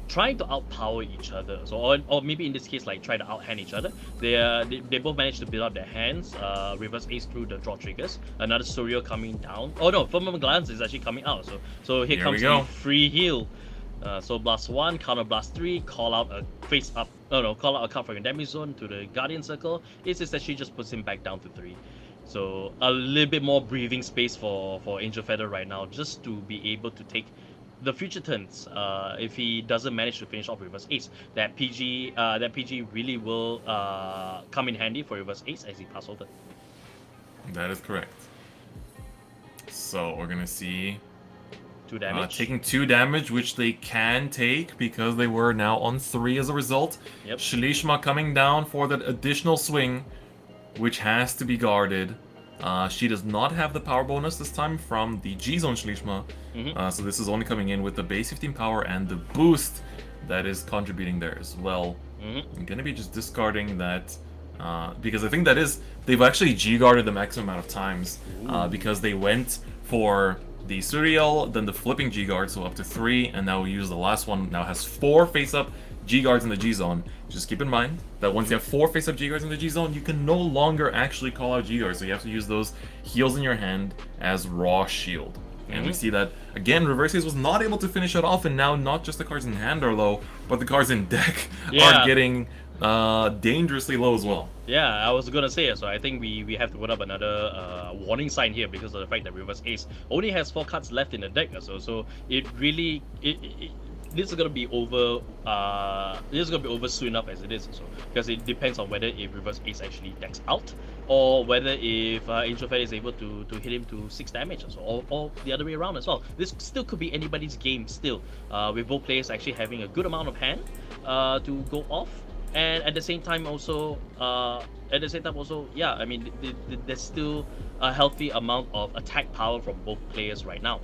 trying to outpower each other. So or maybe in this case, like try to outhand each other. They both managed to build up their hands. Reverse Ace through the draw triggers. Another Surreal coming down. Oh no, Firmament Glance is actually coming out. So here comes the free heal. So blast 1, counter blast 3, call out a call out a card from your damage zone to the Guardian Circle. It essentially just puts him back down to 3. So a little bit more breathing space for Angel Feather right now, just to be able to take the future turns. If he doesn't manage to finish off Reverse Ace, that PG really will come in handy for Reverse Ace as he passes over. That is correct. So we're gonna see 2 damage. taking 2 damage, which they can take because they were now on 3 as a result. Yep. Shlishma coming down for that additional swing, which has to be guarded. She does not have the power bonus this time from the G-Zone Shlishma, so this is only coming in with the base 15 power and the boost that is contributing there as well. I'm gonna be just discarding that, because I think that is, they've actually G-guarded the maximum amount of times, because they went for the Surreal, then the flipping G-guard, so up to 3, and now we use the last one, now has 4 face-up G-guards in the G-zone. Just keep in mind that once you have 4 face-up G-guards in the G-zone, you can no longer actually call out G-guards, so you have to use those heals in your hand as raw shield. And we see that, again, Reverse Ace was not able to finish it off, and now not just the cards in hand are low, but the cards in deck are getting dangerously low as well. Yeah, I was gonna say so. I think we have to put up another warning sign here because of the fact that Reverse Ace only has 4 cards left in the deck. So it really this is gonna be over. This is gonna be over soon enough as it is. So because it depends on whether if Reverse Ace actually decks out or whether if Angel Feather is able to hit him to 6 damage or so, or the other way around as well. This still could be anybody's game still. With both players actually having a good amount of hand to go off. And at the same time also, yeah, I mean, there's still a healthy amount of attack power from both players right now,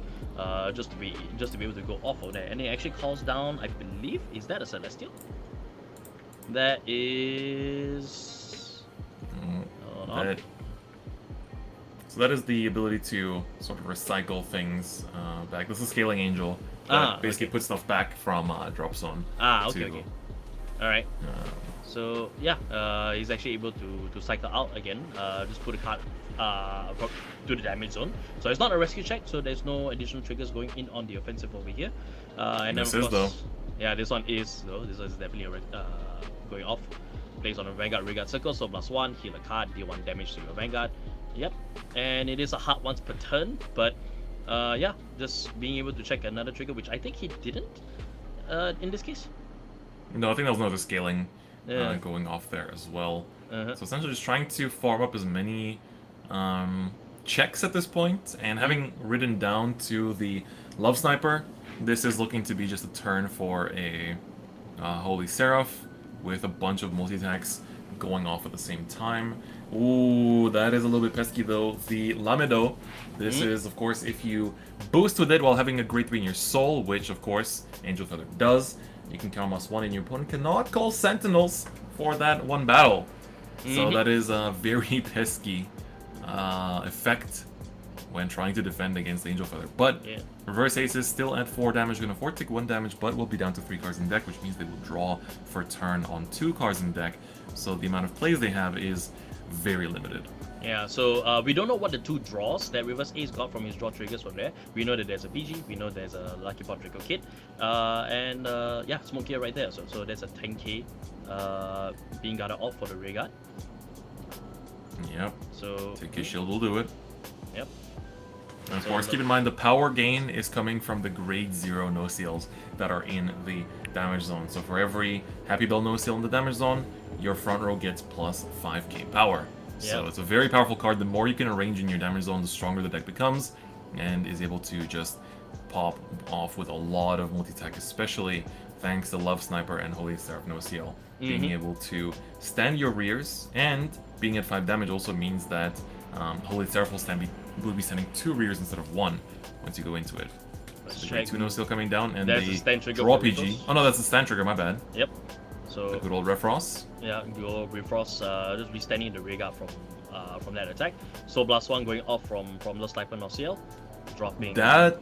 just to be able to go off of that. And it actually calls down, I believe, is that a Celestial? That is. Hold on. So that is the ability to sort of recycle things back. This is Scaling Angel that basically puts stuff back from drop zone. Okay. All right. So yeah, he's actually able to cycle out again. Just put a card to the damage zone. So it's not a rescue check, so there's no additional triggers going in on the offensive over here. And this then of course, is though. Yeah, this one is though. This one is definitely going off. Plays on a Vanguard Regard Circle, so +1, heal a card, deal 1 damage to your Vanguard. Yep, and it is a hard once per turn, but yeah, just being able to check another trigger, which I think he didn't in this case. No, I think that was another scaling going off there as well. So essentially just trying to farm up as many checks at this point, and having ridden down to the Love Sniper, this is looking to be just a turn for a Holy Seraph with a bunch of multi-attacks going off at the same time. Ooh, that is a little bit pesky though. The Lamedo, this is of course if you boost with it while having a grade 3 in your soul, which of course Angel Feather does. You can count +1 and your opponent cannot call Sentinels for that one battle. So that is a very pesky effect when trying to defend against Angel Feather. But Reverse Ace is still at 4 damage, going to afford to take 1 damage, but will be down to 3 cards in deck, which means they will draw for turn on 2 cards in deck. So the amount of plays they have is very limited. Yeah, so we don't know what the 2 draws that Reverse Ace got from his draw triggers from there. We know that there's a PG, we know there's a Lucky Pot Draco Kit, and yeah, Smoke Gear right there. So there's a 10k being guarded off for the Regard. Yep. So Take his shield will do it. Yep. And of course, keep in mind the power gain is coming from the grade 0 no-seals that are in the damage zone. So for every Happy Bell no-seal in the damage zone, your front row gets plus 5k power. So it's a very powerful card. The more you can arrange in your damage zone, the stronger the deck becomes, and is able to just pop off with a lot of multi-attack, especially thanks to Love Sniper and Holy Seraph no-seal. Being able to stand your rears, and being at 5 damage also means that Holy Seraph will be standing 2 rears instead of 1 once you go into it. So grade 2 no-seal coming down, and the draw PG. Oh no, that's the stand trigger, my bad. Yep. So the good old Refrost. Yeah, good old Refrost, just be standing in the Regard from that attack. So +1 going off from the Sniper no-seal, dropping. That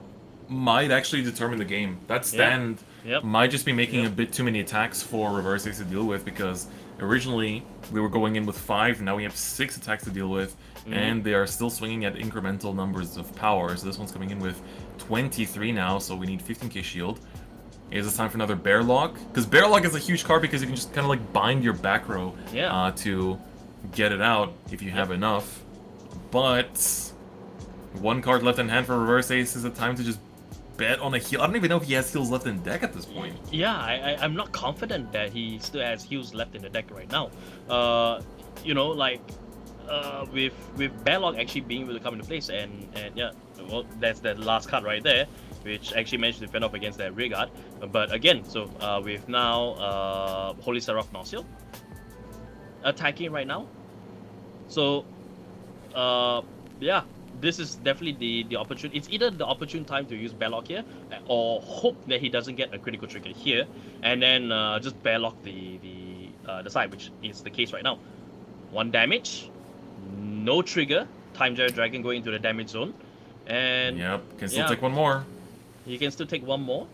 might actually determine the game. That stand might just be making a bit too many attacks for Reverse Ace to deal with, because originally we were going in with 5, now we have 6 attacks to deal with, and they are still swinging at incremental numbers of power. So this one's coming in with 23 now, so we need 15k shield. Is it time for another Bearlock? Because Bearlock is a huge card because you can just kind of like bind your back row to get it out if you have enough. But 1 card left in hand for Reverse Ace is a time to just bet on a heal. I don't even know if he has heals left in deck at this point. Yeah, I'm not confident that he still has heals left in the deck right now. You know, like with Bearlock actually being able to come into place, and yeah, well, that's that last card right there, which actually managed to fend off against that Regard. But again, so with now Holy Seraph no-seal attacking right now. So yeah, this is definitely the opportune. It's either the opportune time to use Bearlock here, or hope that he doesn't get a critical trigger here, and then just Bearlock the side, which is the case right now. 1 damage, no trigger. Time Giant Dragon going into the damage zone, and can still take 1 more. You can still take 1 more.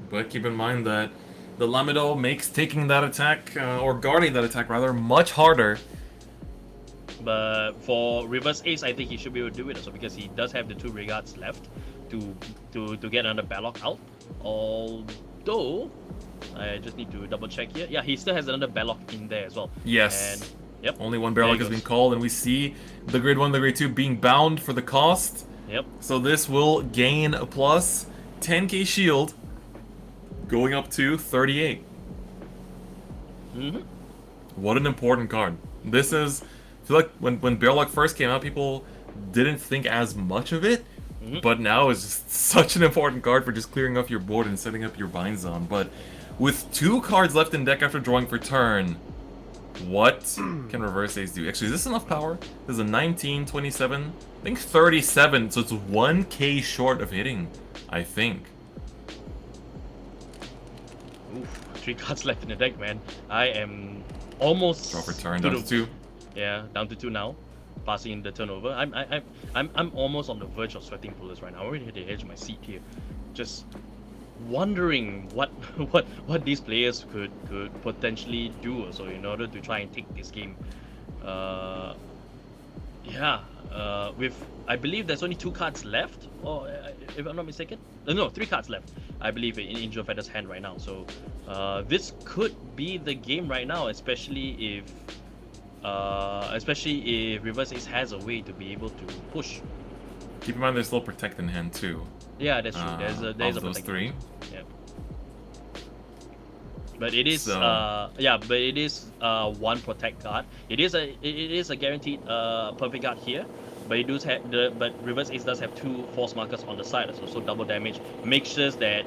But keep in mind that the Lamedo makes taking that attack, or guarding that attack rather, much harder. But for Reverse Ace, I think he should be able to do it also, because he does have the 2 Regards left to get another Bearlock out. Though, I just need to double check here. Yeah, he still has another Belloc in there as well. Yes. And, yep. Only one there Barrel he has been goes. called, and we see the grade 1 and the grade 2 being bound for the cost. Yep. So this will gain a plus 10k shield, going up to 38. Mm-hmm. What an important card. This is, I feel like when Bearlock first came out, people didn't think as much of it, but now it's just such an important card for just clearing off your board and setting up your bind zone. But with 2 cards left in deck after drawing for turn, what can Reverse Ace do? Actually, is this enough power? This is a 19, 27, I think 37, so it's 1k short of hitting, I think. Oof, 3 cards left in the deck, man. I am almost Draw for turn, to down to 2. Yeah, down to 2 now. Passing the turnover. I'm almost on the verge of sweating bullets right now. I'm already at the edge of my seat here. Just wondering what these players could potentially do also in order to try and take this game. With I believe there's only 2 cards left, or if I'm not mistaken, no, 3 cards left. I believe in Angel Feather's hand right now. So this could be the game right now, especially if Reverse Ace has a way to be able to push. Keep in mind there's still Protect in hand too. Yeah, that's true. There's a those protect. 3. Yeah. But it is one protect card. It is a guaranteed perfect card here. But it does have but Reverse Ace does have 2 force markers on the side, so double damage. Make sure that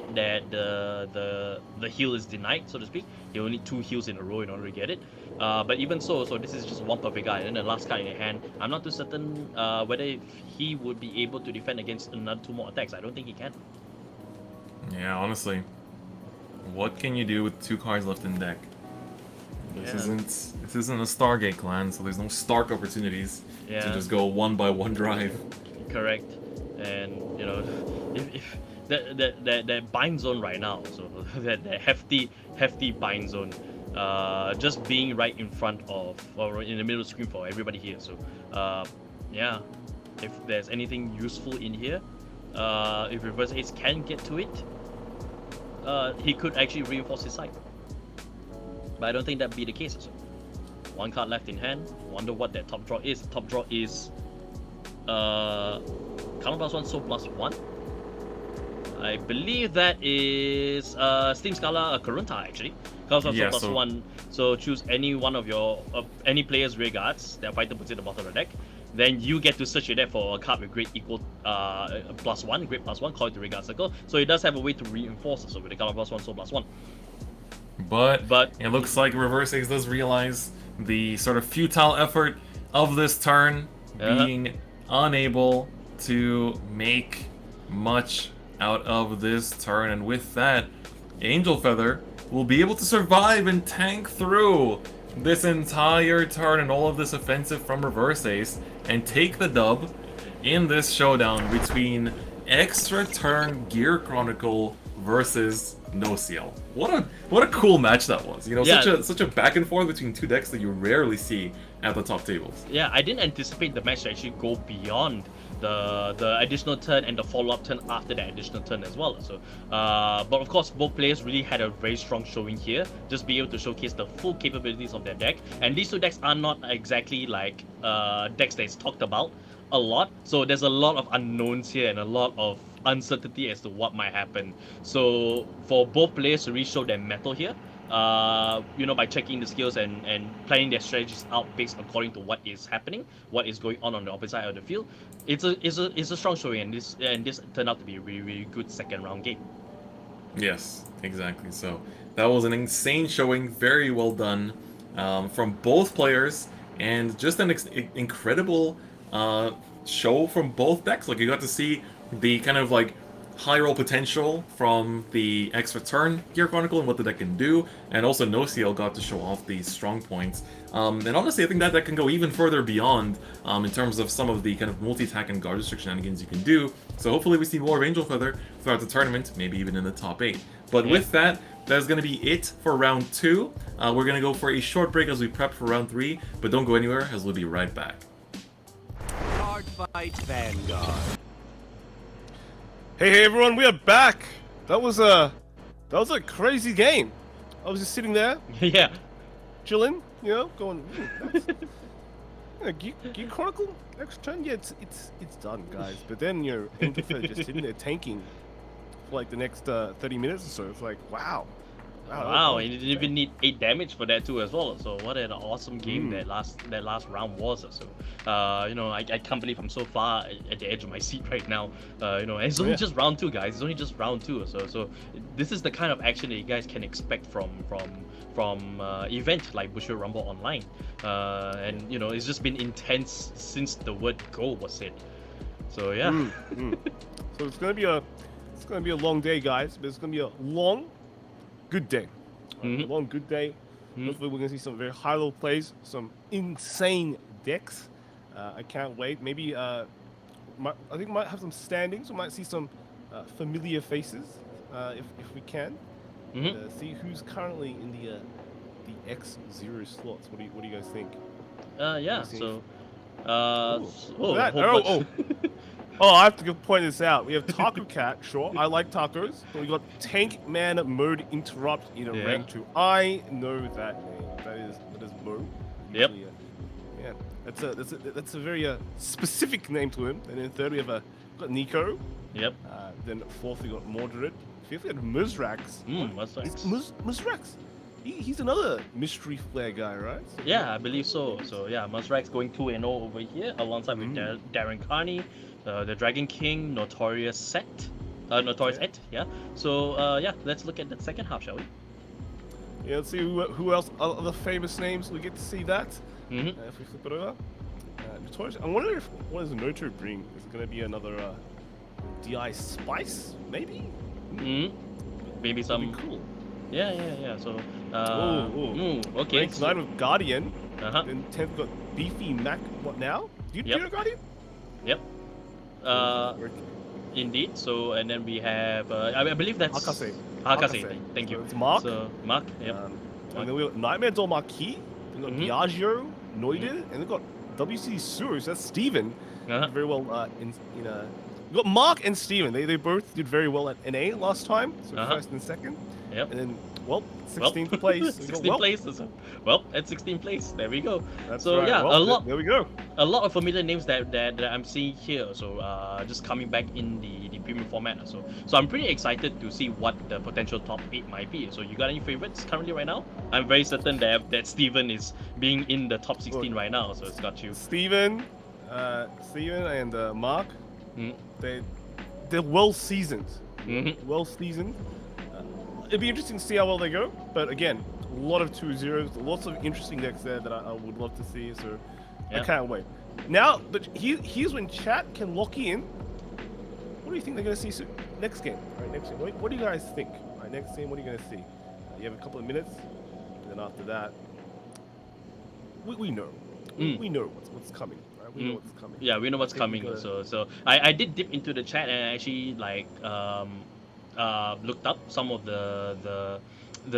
the heal is denied, so to speak. You only need 2 heals in a row in order to get it. But even so this is just one perfect card, and then the last card in your hand. I'm not too certain whether he would be able to defend against another 2 more attacks. I don't think he can. Yeah, honestly. What can you do with 2 cards left in deck? This isn't a Stargate clan, so there's no Stark opportunities to just go 1-by-1 drive. Correct. And you know, if that bind zone right now, so that hefty bind zone, just being right in front of, or in the middle of the screen for everybody here. So yeah, if there's anything useful in here, if Reverse Ace can get to it, he could actually reinforce his side. But I don't think that'd be the case. So 1 card left in hand. Wonder what that top draw is. Top draw is Color +1, Soul +1. I believe that is Steam Scala Karunta actually. Color Yeah, Soul +1. So choose any one of your any player's rear guards. Their fighter puts it at the bottom of the deck. Then you get to search your deck for a card with grade equal +1, grade +1, call it the Regard Circle. So it does have a way to reinforce it, so with the Color +1, Soul +1. But it looks like Reverse Ace does realize the sort of futile effort of this turn, being unable to make much out of this turn, and with that, Angel Feather will be able to survive and tank through this entire turn and all of this offensive from Reverse Ace and take the dub in this showdown between Extra Turn Gear Chronicle versus No Seal. What a cool match that was. You know, such a back and forth between 2 decks that you rarely see at the top tables. Yeah, I didn't anticipate the match to actually go beyond the additional turn and the follow-up turn after that additional turn as well. So, but of course, both players really had a very strong showing here, just be able to showcase the full capabilities of their deck. And these 2 decks are not exactly like decks that's talked about a lot. So there's a lot of unknowns here and a lot of uncertainty as to what might happen. So for both players to really show their mettle here, you know, by checking the skills and planning their strategies out based according to what is happening, what is going on the opposite side of the field, it's a strong showing, and this turned out to be a really, really good second round game. Yes, exactly. So that was an insane showing, very well done from both players, and just an incredible show from both decks. Like, you got to see the kind of like high roll potential from the Extra Turn Gear Chronicle and what the deck can do, and also No Seal got to show off the strong points. And honestly, I think that can go even further beyond in terms of some of the kind of multi-attack and guard restriction shenanigans you can do. So hopefully we see more of Angel Feather throughout the tournament, maybe even in the top 8. But with that, that's going to be it for round 2. We're going to go for a short break as we prep for round 3, but don't go anywhere as we'll be right back. Cardfight Vanguard. Hey everyone, we are back! That was a That was a crazy game. I was just sitting there, Yeah. chilling, you know, going. Geek Chronicle next turn, yeah, it's done, guys. But then you're just sitting there tanking for like the next 30 minutes or so. It's like, wow. Wow, and you didn't even need 8 damage for that too as well. So what an awesome game that last round was. So you know, I can't believe I'm so far at the edge of my seat right now. You know, and it's only just round 2, guys. It's only just round 2. So this is the kind of action that you guys can expect from event like Bushiroad Rumble Online. And you know, it's just been intense since the word go was said. So yeah. So it's gonna be a long day, guys. But it's gonna be a long, good day. A long, good day. Hopefully, we're gonna see some very high-level plays, some insane decks. I can't wait. Maybe I think we might have some standings. We might see some familiar faces if we can. See who's currently in the X0 slots. What do you guys think? Yeah. So. Oh, I have to point this out. We have Taco Cat, sure. I like tacos. But we got Tank Man Mode Interrupt in a rank 2. I know that name. That is Mo. Yep. Yeah, that's a very specific name to him. And then third we have got Nico. Yep. Then fourth we got Mordred. Fifth we got Muzrax. Muzrax. Muzrax. He's another mystery flare guy, right? Yeah, I believe so. So yeah, Muzrax going 2-0 over here alongside with Darren Carney, the Dragon King, Notorious Et. Yeah. So yeah, let's look at the second half, shall we? Yeah, let's see who else, other famous names. We get to see that. If we flip it over. Notorious. I wonder what does Noto bring? Is it going to be another DI Spice, maybe? Maybe some. Cool. Yeah. So. Okay. Rank 9 with Guardian. Then 10th got Beefy Mac. What now? Do you know Guardian? Yep. Indeed. So and then we have I believe that's Hakase. Thank you. So it's Mark. So Mark. Yep. And then we got Nightmare Doll Marquis. We got Diageo, Noided, and we got WC Surus. That's Steven. Very well we got Mark and Steven. They both did very well at NA last time. So first and second. Yep. And then 16th place. 16th place. Well, at 16th place. There we go. That's so right. yeah, well, a lot. There we go. A lot of familiar names that I'm seeing here. So just coming back in the premium format. So I'm pretty excited to see what the potential top 8 might be. So you got any favorites currently right now? I'm very certain that Steven is being in the top 16 right now. So it's got you. Steven and Mark. They're well seasoned. Well seasoned. It'd be interesting to see how well they go. But again, a lot of 2-0s, lots of interesting decks there that I would love to see. So I can't wait. Now, but here's when chat can lock in. What do you think they're going to see next game? Right, next game. What do you guys think? Right, next game, what are you going to see? You have a couple of minutes, and then after that, we know. We know what's coming. Right? We know what's coming. Yeah, we know what's coming. So I did dip into the chat and actually like looked up some of the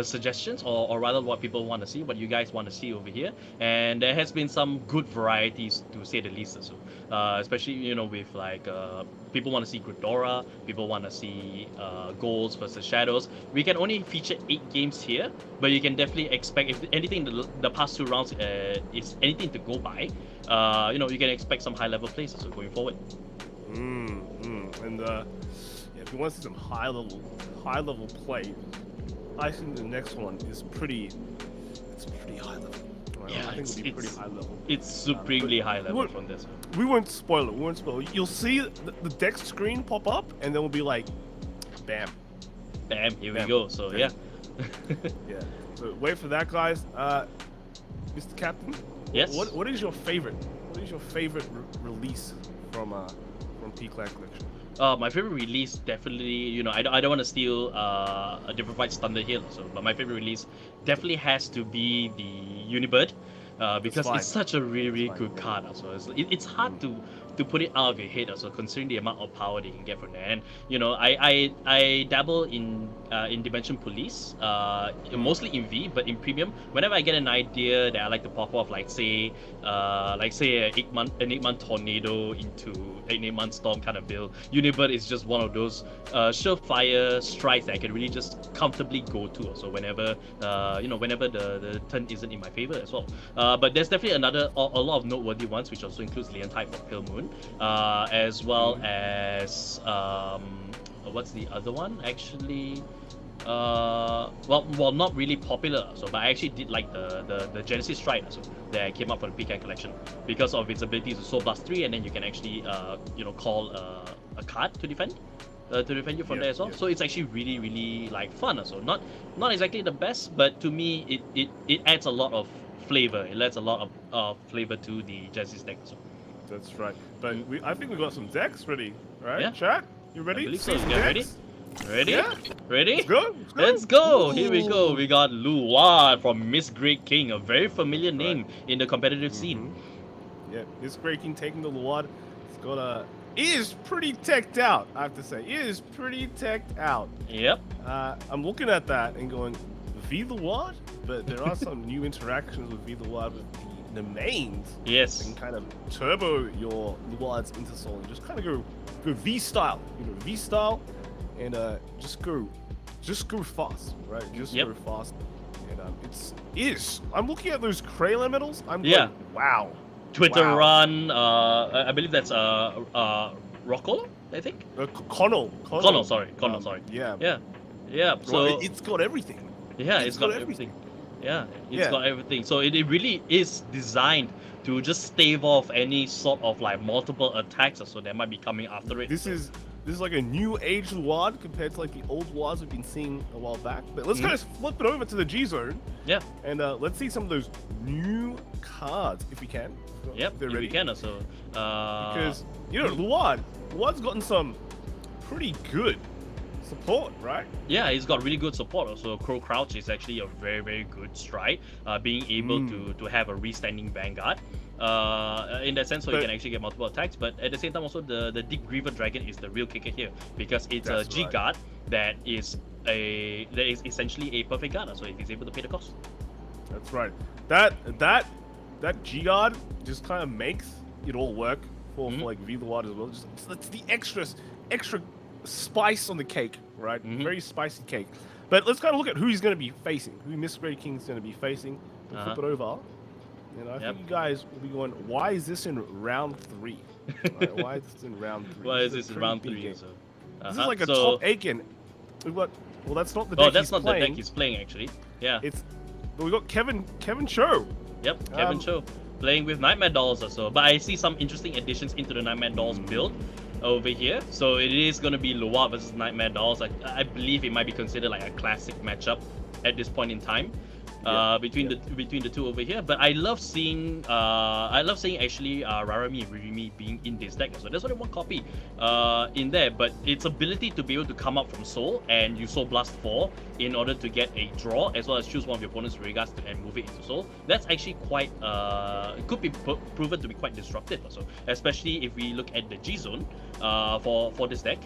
suggestions or rather what people want to see, what you guys want to see over here, and there has been some good varieties to say the least. So especially with like people want to see Gridora, people want to see goals versus shadows. We can only feature 8 games here, but you can definitely expect, if anything, the past 2 rounds is anything to go by. You can expect some high level plays so going forward. And if you want to see some high level play, I think the next one is pretty high level. Right? Yeah, I think it'll be pretty high level. It's supremely high level from this one. We won't spoil it. You'll see the deck screen pop up, and then we'll be like, bam, here we go. So yeah. Yeah. So wait for that, guys. Mr. Captain. Yes. What is your favorite? What is your favorite release from P-Clan Collection? My favorite release definitely, I don't want to steal a different fight's thunder here, but my favorite release definitely has to be the Unibird, because it's such a really good card. So it's hard to to put it out of your head also, considering the amount of power they can get from there. And you know, I dabble in Dimension Police, mostly in V, but in Premium, whenever I get an idea that I like to pop off, like say an 8-month tornado into an 8-month storm kind of build, Unibird is just one of those surefire strikes that I can really just comfortably go to. So whenever whenever the turn isn't in my favor as well. But there's definitely a lot of noteworthy ones, which also includes Leontide for Pale Moon, as well as what's the other one actually? Well, not really popular. So, but I actually did like the Genesis Stride that came up for the PK collection because of its ability to Soul Blast 3, and then you can actually call a card to defend you from there as well. So it's actually really like fun. So not exactly the best, but to me it adds a lot of flavor. It adds a lot of flavor to the Genesis deck. So. That's right. But I think we got some decks ready, right? Yeah. Chat, you ready? I believe so. See some You guys ready? decks? Ready? Yeah. Ready? Let's go. Let's go! Here we go. We got Luwad from Miss Great King, a very familiar name in the competitive scene. Yeah, this Great King taking the Luwad. It's got it is pretty teched out, I have to say. It is pretty teched out. Yep. I'm looking at that and going, V Luwad? But there are some new interactions with V Luwad with the mains. Yes. You can kind of turbo your Luwads into Soul and just kind of go V style. V style. And just go fast, right? Just go fast. And I'm looking at those Cray medals. I'm going, wow. Twitter wow. run. I believe that's Rocco, I think. Connell. Sorry. Yeah. So it's got everything. Yeah, it's got everything. Yeah, it's got everything. So it really is designed to just stave off any sort of like multiple attacks or so that might be coming after it. This is like a new age Luwad compared to like the old Luwads we've been seeing a while back. But let's kind of flip it over to the G Zone. Yeah. And let's see some of those new cards if we can. Yep, if we can also. Because Luwad's gotten some pretty good support, right? Yeah, he's got really good support. Also, Crow Crouch is actually a very good stride. Being able to have a restanding Vanguard. In that sense, so you can actually get multiple attacks, but at the same time also the Deep Griever Dragon is the real kicker here because it's a G guard that is essentially a perfect guard, so he's able to pay the cost. That's right. That G guard just kind of makes it all work for like V Luwad as well. Just it's the extra spice on the cake, right? Very spicy cake. But let's kind of look at who he's going to be facing, who Miss Great King's going to be facing. We'll flip it over. And I think you guys will be going, why is this in round 3? Right, why is this in round 3? Why is this in round 3? This is like a top 8 game. We've got, well, that's not the deck that's he's not playing. the deck he's playing, actually. Yeah. But we got Kevin Cho. Yep, Kevin Cho playing with Nightmare Dolls also. But I see some interesting additions into the Nightmare Dolls build over here. So it is going to be Luwad versus Nightmare Dolls. I believe it might be considered like a classic matchup at this point in time. Between the two over here, but I love seeing actually Rarami and Ririmi being in this deck. So there's only one copy in there, but its ability to be able to come up from Soul and you Soul Blast 4 in order to get a draw, as well as choose one of your opponent's regards and move it into Soul. That's actually quite it could be proven to be quite disruptive also, especially if we look at the G Zone for this deck.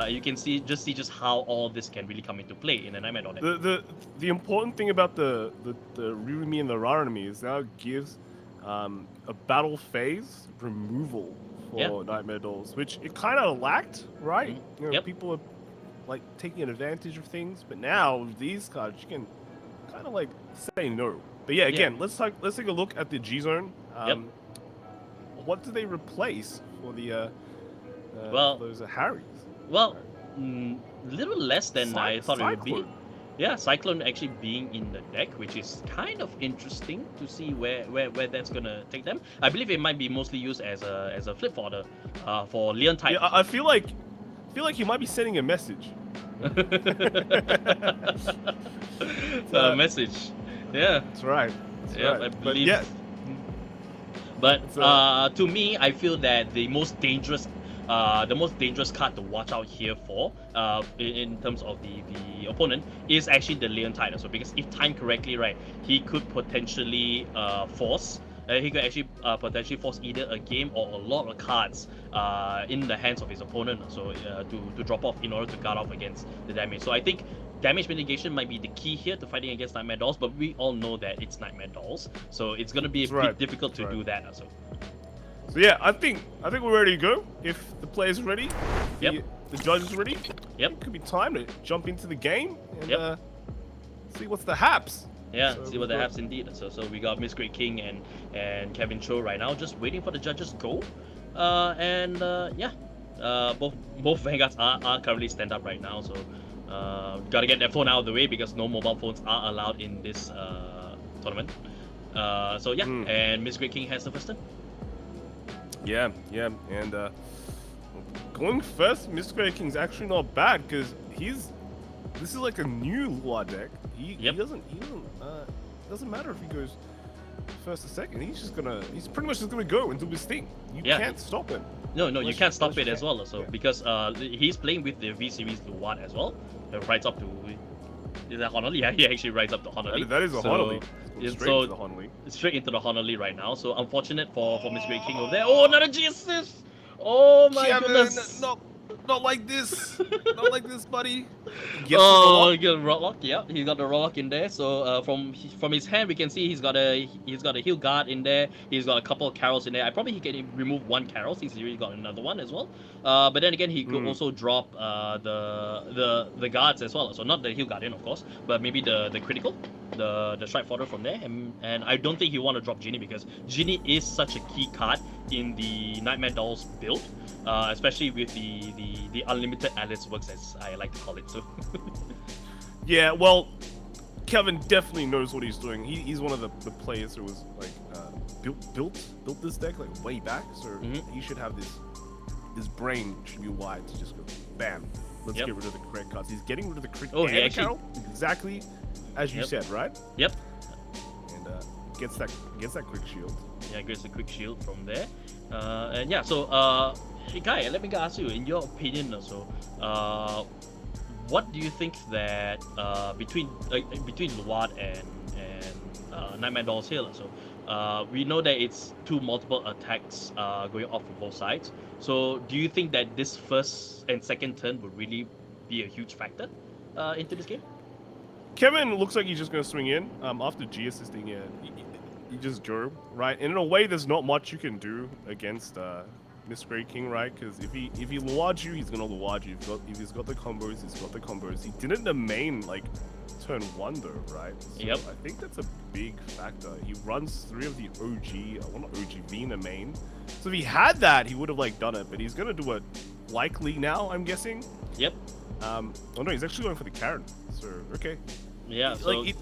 You can see just how all this can really come into play in a Nightmare Doll deck. The important thing about the Ririmi and the Rarami is now it gives a battle phase removal for Nightmare Dolls, which it kind of lacked, right? People are like taking advantage of things, but now with these cards you can kind of like say no. But again, let's take a look at the G Zone. What do they replace for the those Harrys? Well, little less than I thought it would be. Yeah, Cyclone actually being in the deck, which is kind of interesting to see where that's gonna take them. I believe it might be mostly used as a flip fodder for Leontide. Yeah, I feel like he might be sending a message. A message. Yeah. That's right. I believe. But to me, I feel that the most dangerous card to watch out here for in terms of the opponent is actually the Leontide. So because if timed correctly, right, he could potentially force he could actually potentially force either a game or a lot of cards in the hands of his opponent, so to drop off in order to guard off against the damage. So I think damage mitigation might be the key here to fighting against Nightmare Dolls, but we all know that it's Nightmare Dolls, so it's gonna be a bit difficult to do that. So yeah, I think we're ready to go. If the player's ready, Yep. the judge is ready. Yep. It could be time to jump into the game and Yep. See what's the haps. Yeah, So see what that happens indeed. So we got Miss Great King and Kevin Cho right now, just waiting for the judges go. Both Vanguards are currently stand up right now. So gotta get their phone out of the way because no mobile phones are allowed in this tournament. And Miss Great King has the first turn. Yeah, and going first, Mr. Great King's actually not bad because this is like a new Lua deck. He doesn't matter if he goes first or second. He's pretty much just gonna go and do his thing. You can't stop him. No, you can't stop it as well. So because he's playing with the V Series Luan as well. Rides up to, is that Honolulu? Yeah, he actually rides up to Honolulu. That is a Honolulu. Straight into the Honolulu. Straight into the Honolulu right now. So unfortunate for Miss Great King over there. Oh, another GSS! Oh my goodness! Not like this. Not like this, buddy. He got a Rocklock. Yeah, he got the Rocklock in there. So from his hand, we can see he's got a Heal Guard in there. He's got a couple of Carols in there. He can remove one Carol since he's already got another one as well. But then again, he could also drop the guards as well. So not the Heal Guardian, of course, but maybe the critical, the Strike Fodder from there. And I don't think he want to drop Genie because Genie is such a key card in the Nightmare Dolls build, especially with the unlimited Alice works, as I like to call it. So yeah, well, Kevin definitely knows what he's doing. He's one of the players who was like built this deck like way back, so he should have this brain should be wide to just go bam. Let's get rid of the crit cards. He's getting rid of the crit and Carol, exactly as you said, right? Yep. And gets that quick shield. Yeah, gets a quick shield from there. Guy, let me ask you, in your opinion also, what do you think that between Luad and Nightmare Dolls here? So we know that it's two multiple attacks going off from both sides. So do you think that this first and second turn would really be a huge factor into this game? Kevin looks like he's just going to swing in after G assisting. Yeah, you just go right, and in a way, there's not much you can do against Miss Great King, right? Because if he luads you, he's gonna luad you. If he's got the combos, he's got the combos. He didn't the main like turn one though, right? So yep. I think that's a big factor. He runs 3 of the Vina main. So if he had that, he would have like done it. But he's gonna do it likely now, I'm guessing. Yep. Oh no, he's actually going for the Karen. So okay. Yeah. So like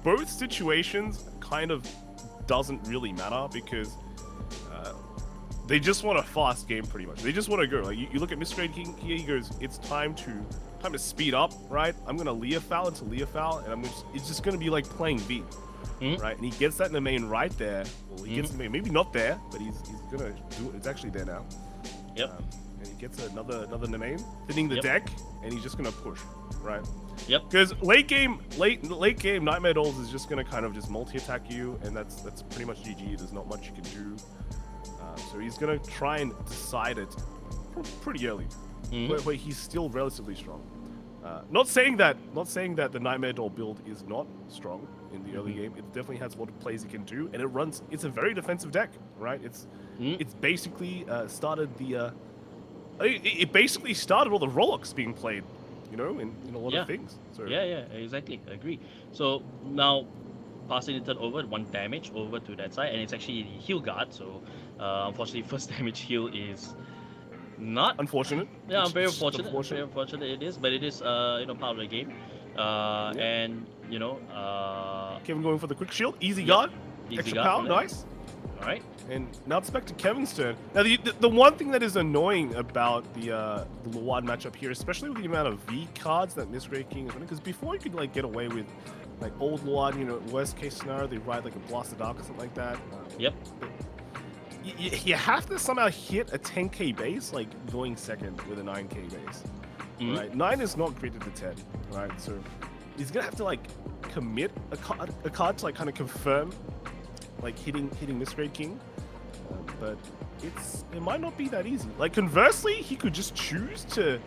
both situations kind of doesn't really matter because they just want a fast game pretty much. They just want to go. Like you look at Mr. Great King here, he goes, it's time to speed up, right? I'm gonna Leofowl into Leofowl, and it's just gonna be like playing V, right? And he gets that in the main right there. Well, he gets the main, maybe not there, but he's gonna do it. It's actually there now. Yep. And he gets another in the main, hitting the deck, and he's just gonna push, right? Yep. Because late game Nightmare Dolls is just gonna kind of just multi-attack you, and that's pretty much GG. There's not much you can do. So he's gonna try and decide it pretty early, but he's still relatively strong. Not saying that the Nightmare Doll build is not strong in the early game. It definitely has a lot of plays it can do, and it's a very defensive deck, right? It's basically started it basically started all the Rolocks being played, you know, in a lot of things. So yeah, exactly, I agree. So now passing it over 1 damage over to that side, and it's actually the heal guard. So unfortunately, first damage heal is not unfortunate. Yeah, very unfortunate. Very unfortunate it is, but it is part of the game. And Kevin going for the quick shield, easy guard, extra power, nice. All right. And now it's back to Kevin's turn. Now the one thing that is annoying about the Luad matchup here, especially with the amount of V cards that Miss Great King is running, because before you could like get away with like old Luad, worst case scenario they ride like a Blast of Dark or something like that. Yep. You have to somehow hit a 10k base, like going second with a 9k base. Right? 9 is not greater than 10, right? So he's gonna have to like commit a card to like kind of confirm like hitting Misgrade King, but it might not be that easy. Like conversely, he could just choose to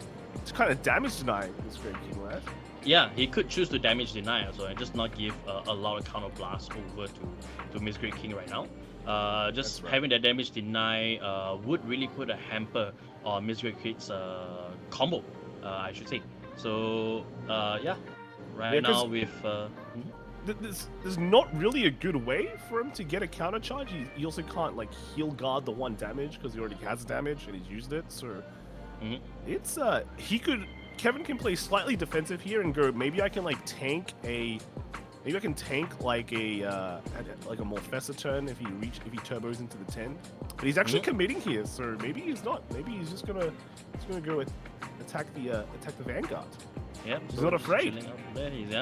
kind of damage deny Misgrade King, right? Yeah, he could choose to damage deny also and just not give a lot of counter blast over to Misgrade King right now. Just having that damage deny would really put a hamper on Misgrade King's combo, I should say. So yeah, right now with there's not really a good way for him to get a counter charge. He also can't like heal guard the 1 damage because he already has damage and he's used it. So it's Kevin can play slightly defensive here and go, maybe I can like tank like a Morfessa turn if he turbos into the 10. But he's actually committing here, so maybe he's not. Maybe he's just gonna go attack the Vanguard. Yeah, he's not afraid. There. He's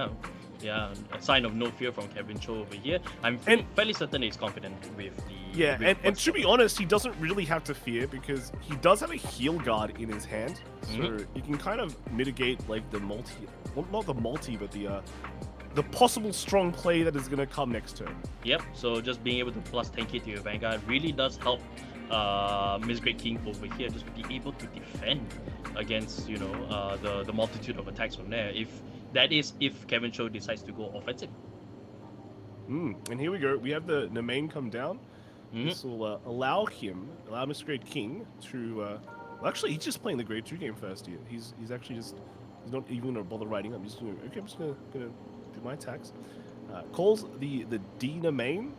yeah, a sign of no fear from Kevin Cho over here. I'm fairly certain he's confident with the... Yeah, and to be honest, he doesn't really have to fear because he does have a heal guard in his hand. So he can kind of mitigate like the multi... Well, not the multi, but the possible strong play that is going to come next turn. Yep, so just being able to plus 10k to your Vanguard really does help Misgrade King over here just be able to defend against, you know, the multitude of attacks from there. If Kevin Cho decides to go offensive. And here we go. We have the main come down. This will allow Misgrade King to... well, actually, he's just playing the grade 2 game first here. He's actually just... He's not even going to bother writing. I'm just going to do my attacks. Calls the Dina main.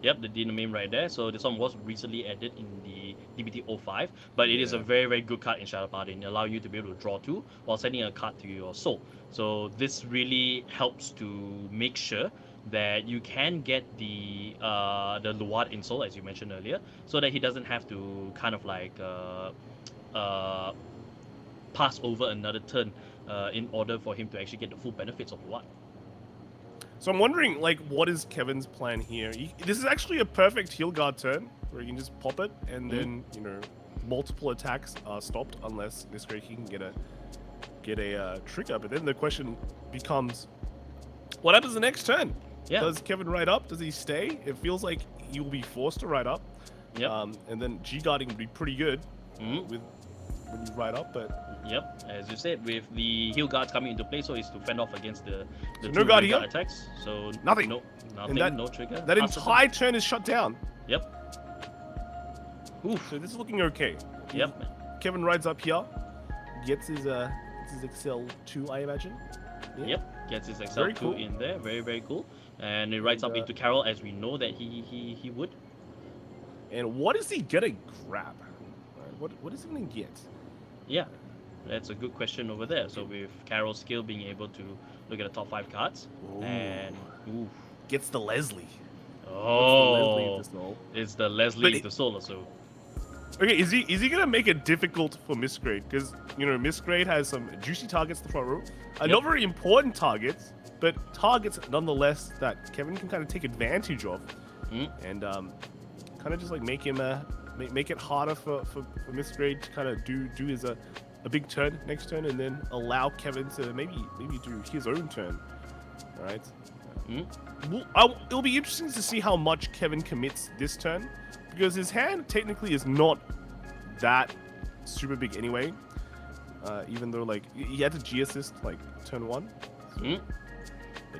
Yep, the Dina main right there. So this one was recently added in the DBT 05, but it is a very, very good card in Shadow Party and allow you to be able to draw 2 while sending a card to your soul. So this really helps to make sure that you can get the Luad in soul, as you mentioned earlier, so that he doesn't have to kind of like pass over another turn in order for him to actually get the full benefits of Luad. So I'm wondering, like, what is Kevin's plan here? This is actually a perfect heal guard turn where you can just pop it and then, you know, multiple attacks are stopped unless Misgrade King can get a trigger. But then the question becomes, what happens the next turn? Yeah. Does Kevin ride up? Does he stay? It feels like he will be forced to ride up. Yep. And then G-guarding would be pretty good when you ride up, but... Yep, as you said, with the heal guards coming into play, so it's to fend off against the so two no guard Vanguard here? attacks. So nothing. No trigger. That entire turn is shut down. Yep. Oof. So this is looking okay. Yep. Kevin rides up here, gets his Excel 2, I imagine. Yeah. Yep. Gets his Excel 2 in there. Very, very cool. And it rides up into Carol, as we know that he would. And what is he gonna grab? What is he gonna get? Yeah, that's a good question over there. So with Carol's skill being able to look at the top 5 cards, and gets the Leslie. Oh, it's the Leslie of the Solar. So okay, is he gonna make it difficult for Misgrade? Because you know Misgrade has some juicy targets in the front row, not very important targets, but targets nonetheless that Kevin can kind of take advantage of, and kind of just like make him make it harder for Misgrade to kind of do his a big turn next turn, and then allow Kevin to maybe do his own turn. All right. It'll be interesting to see how much Kevin commits this turn, because his hand technically is not that super big anyway. Even though like he had to G assist like turn 1, but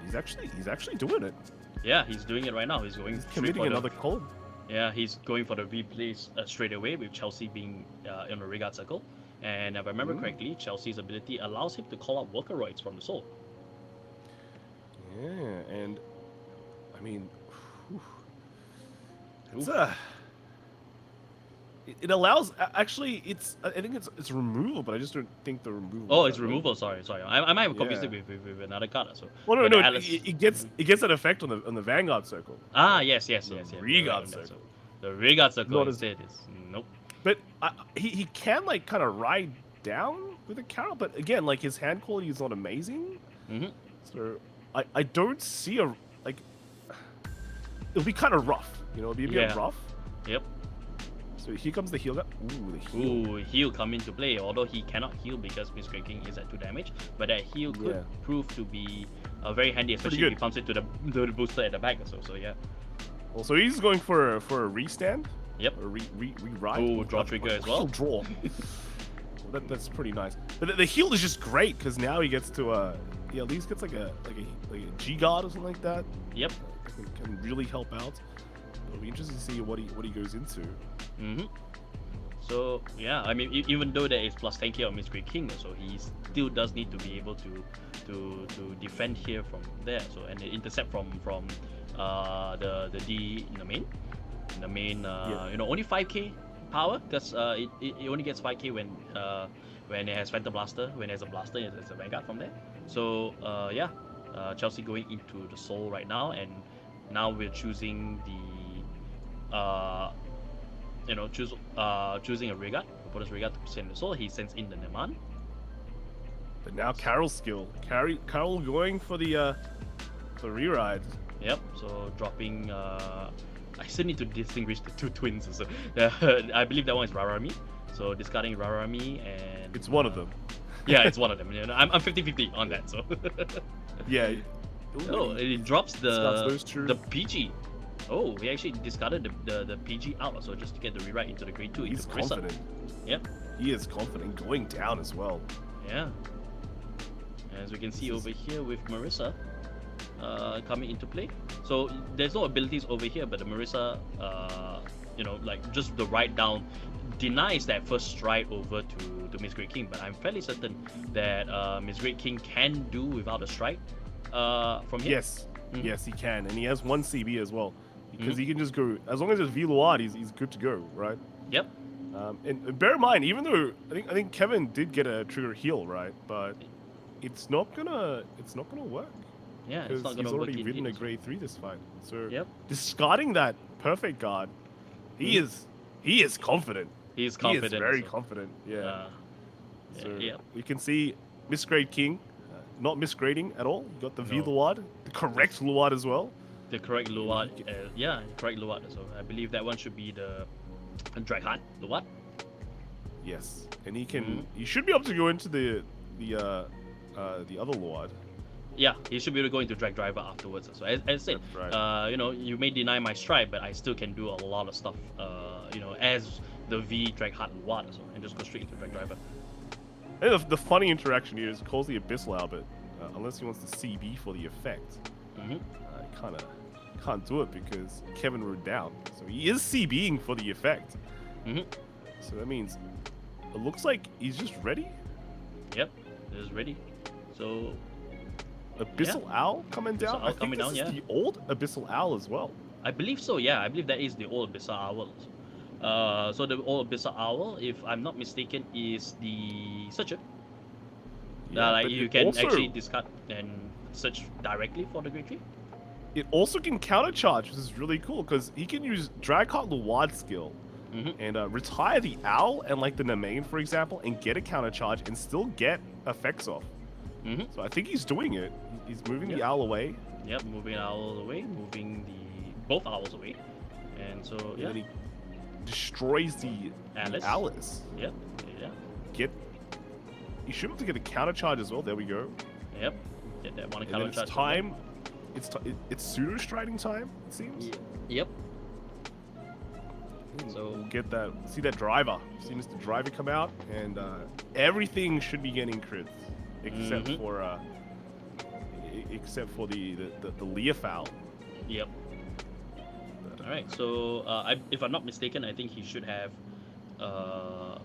he's actually doing it. Yeah, he's doing it right now. He's committing another call. Yeah, he's going for the replays straight away, with Chelsea being in the Regard Circle. And if I remember correctly, Chelsea's ability allows him to call out Workeroids from the soul. Yeah, and I mean, it's it allows actually I think it's removal, but I just don't think the removal. Oh, it's removal. Sorry. I might have confused it with another card. So. Well, no, it gets that effect on the Vanguard Circle. Ah, yes. Regard Circle. The Regard Circle instead is nope. But he can like kind of ride down with a Carol, but again, like his hand quality is not amazing. So I don't see it'll be kind of rough, you know, it'll be a bit rough. Yep. So here comes the heal. Ooh, the heal. Ooh, heal come into play. Although he cannot heal because Miss Great King is at 2 damage, but that heal could Yeah. prove to be very handy, especially if he pumps it to the booster at the back. So yeah. Well, so he's going for a restand. Yep. Or re-ride. Ooh, draw trigger as well. Draw. That's pretty nice. But the heal is just great because now he gets to he at least gets like a G guard or something like that. Yep. Can really help out. It'll be interesting to see what he goes into. So yeah, I mean, even though there is plus 10k on Miss Great King, so he still does need to be able to defend here from there. So and intercept from the D in the main. You know, only 5k power because it only gets 5k when it has Phantom Blaster, when there's a blaster, there's a Vanguard from there. So yeah, Chelsea going into the Soul right now, and now we're choosing the choosing a Regard. Opponent's Regard to send the Soul. He sends in the Neman. But now Carol's skill. Carol going for the re-ride. Yep. So dropping. I still need to distinguish the 2 twins. So I believe that one is Rarami. So discarding Rarami and. It's one of them. Yeah, it's one of them. You know, I'm 50-50 on that. So. Yeah. Oh, it drops those two. the PG. Oh, he actually discarded the PG out, so just to get the rewrite into the grade 2. He's into Marissa. confident. Yep. He is confident going down as well. Yeah. As we can see over here with Marissa coming into play. So there's no abilities over here, but the Marissa, you know, like just the ride down denies that first stride over to Miss Great King. But I'm fairly certain that Miss Great King can do without a stride from here. Yes. Yes, he can, and he has 1 CB as well. Because he can just go, as long as it's V-Luard, he's good to go, right? Yep. And bear in mind, even though I think Kevin did get a trigger heal, right? But it's not gonna work. Yeah, it's not Because gonna he's already work ridden a in grade 3 this fight. So Yep. discarding that perfect guard, he is confident. He's He confident. is very so, confident. Yeah. So yeah. we can see Miss Grade King, not misgrading at all. You got the No. V-Luard, the correct Luard as well. The correct Luard, yeah, correct Luard. So I believe that one should be the Dragheart Luard. Yes, and he can. He should be able to go into the other Luard. Yeah, he should be able to go into Drag Driver afterwards. So as I said, That's right. you know, you may deny my stride, but I still can do a lot of stuff. You know, as the V Dragheart Luard, so and just go straight into Drag Driver. And the funny interaction here is he calls the Abyssal Albert, unless he wants to CB for the effect. Can't do it because Kevin rode down, so he is CBing for the effect. So that means it looks like he's just ready. Yep, it is ready. So Abyssal Owl coming down. Owl I think coming this down, is yeah. the old Abyssal Owl as well. I believe so. Yeah, I believe that is the old Abyssal Owl. So the old Abyssal Owl, if I'm not mistaken, is the Searcher. Yeah, Like but you it can also- actually discard and search directly for the Great Tree. It also can countercharge, which is really cool because he can use Dragheart Luard skill and retire the Owl and like the Nemain, for example, and get a countercharge and still get effects off. So I think he's doing it. He's moving the Owl away. Yep, moving the owl away, moving both owls away, and so And yeah, then he destroys the Alice. Alice. Yep, yeah, You should be able to get a countercharge as well. There we go. yep. Get that one And then counter it's charge. time. It's pseudo striding time. It seems. Yep. So we'll So get that. See that driver. See Mr. Driver come out, and everything should be getting crits, except for the Leofowl. yep. All right. So if I'm not mistaken, I think he should have. You I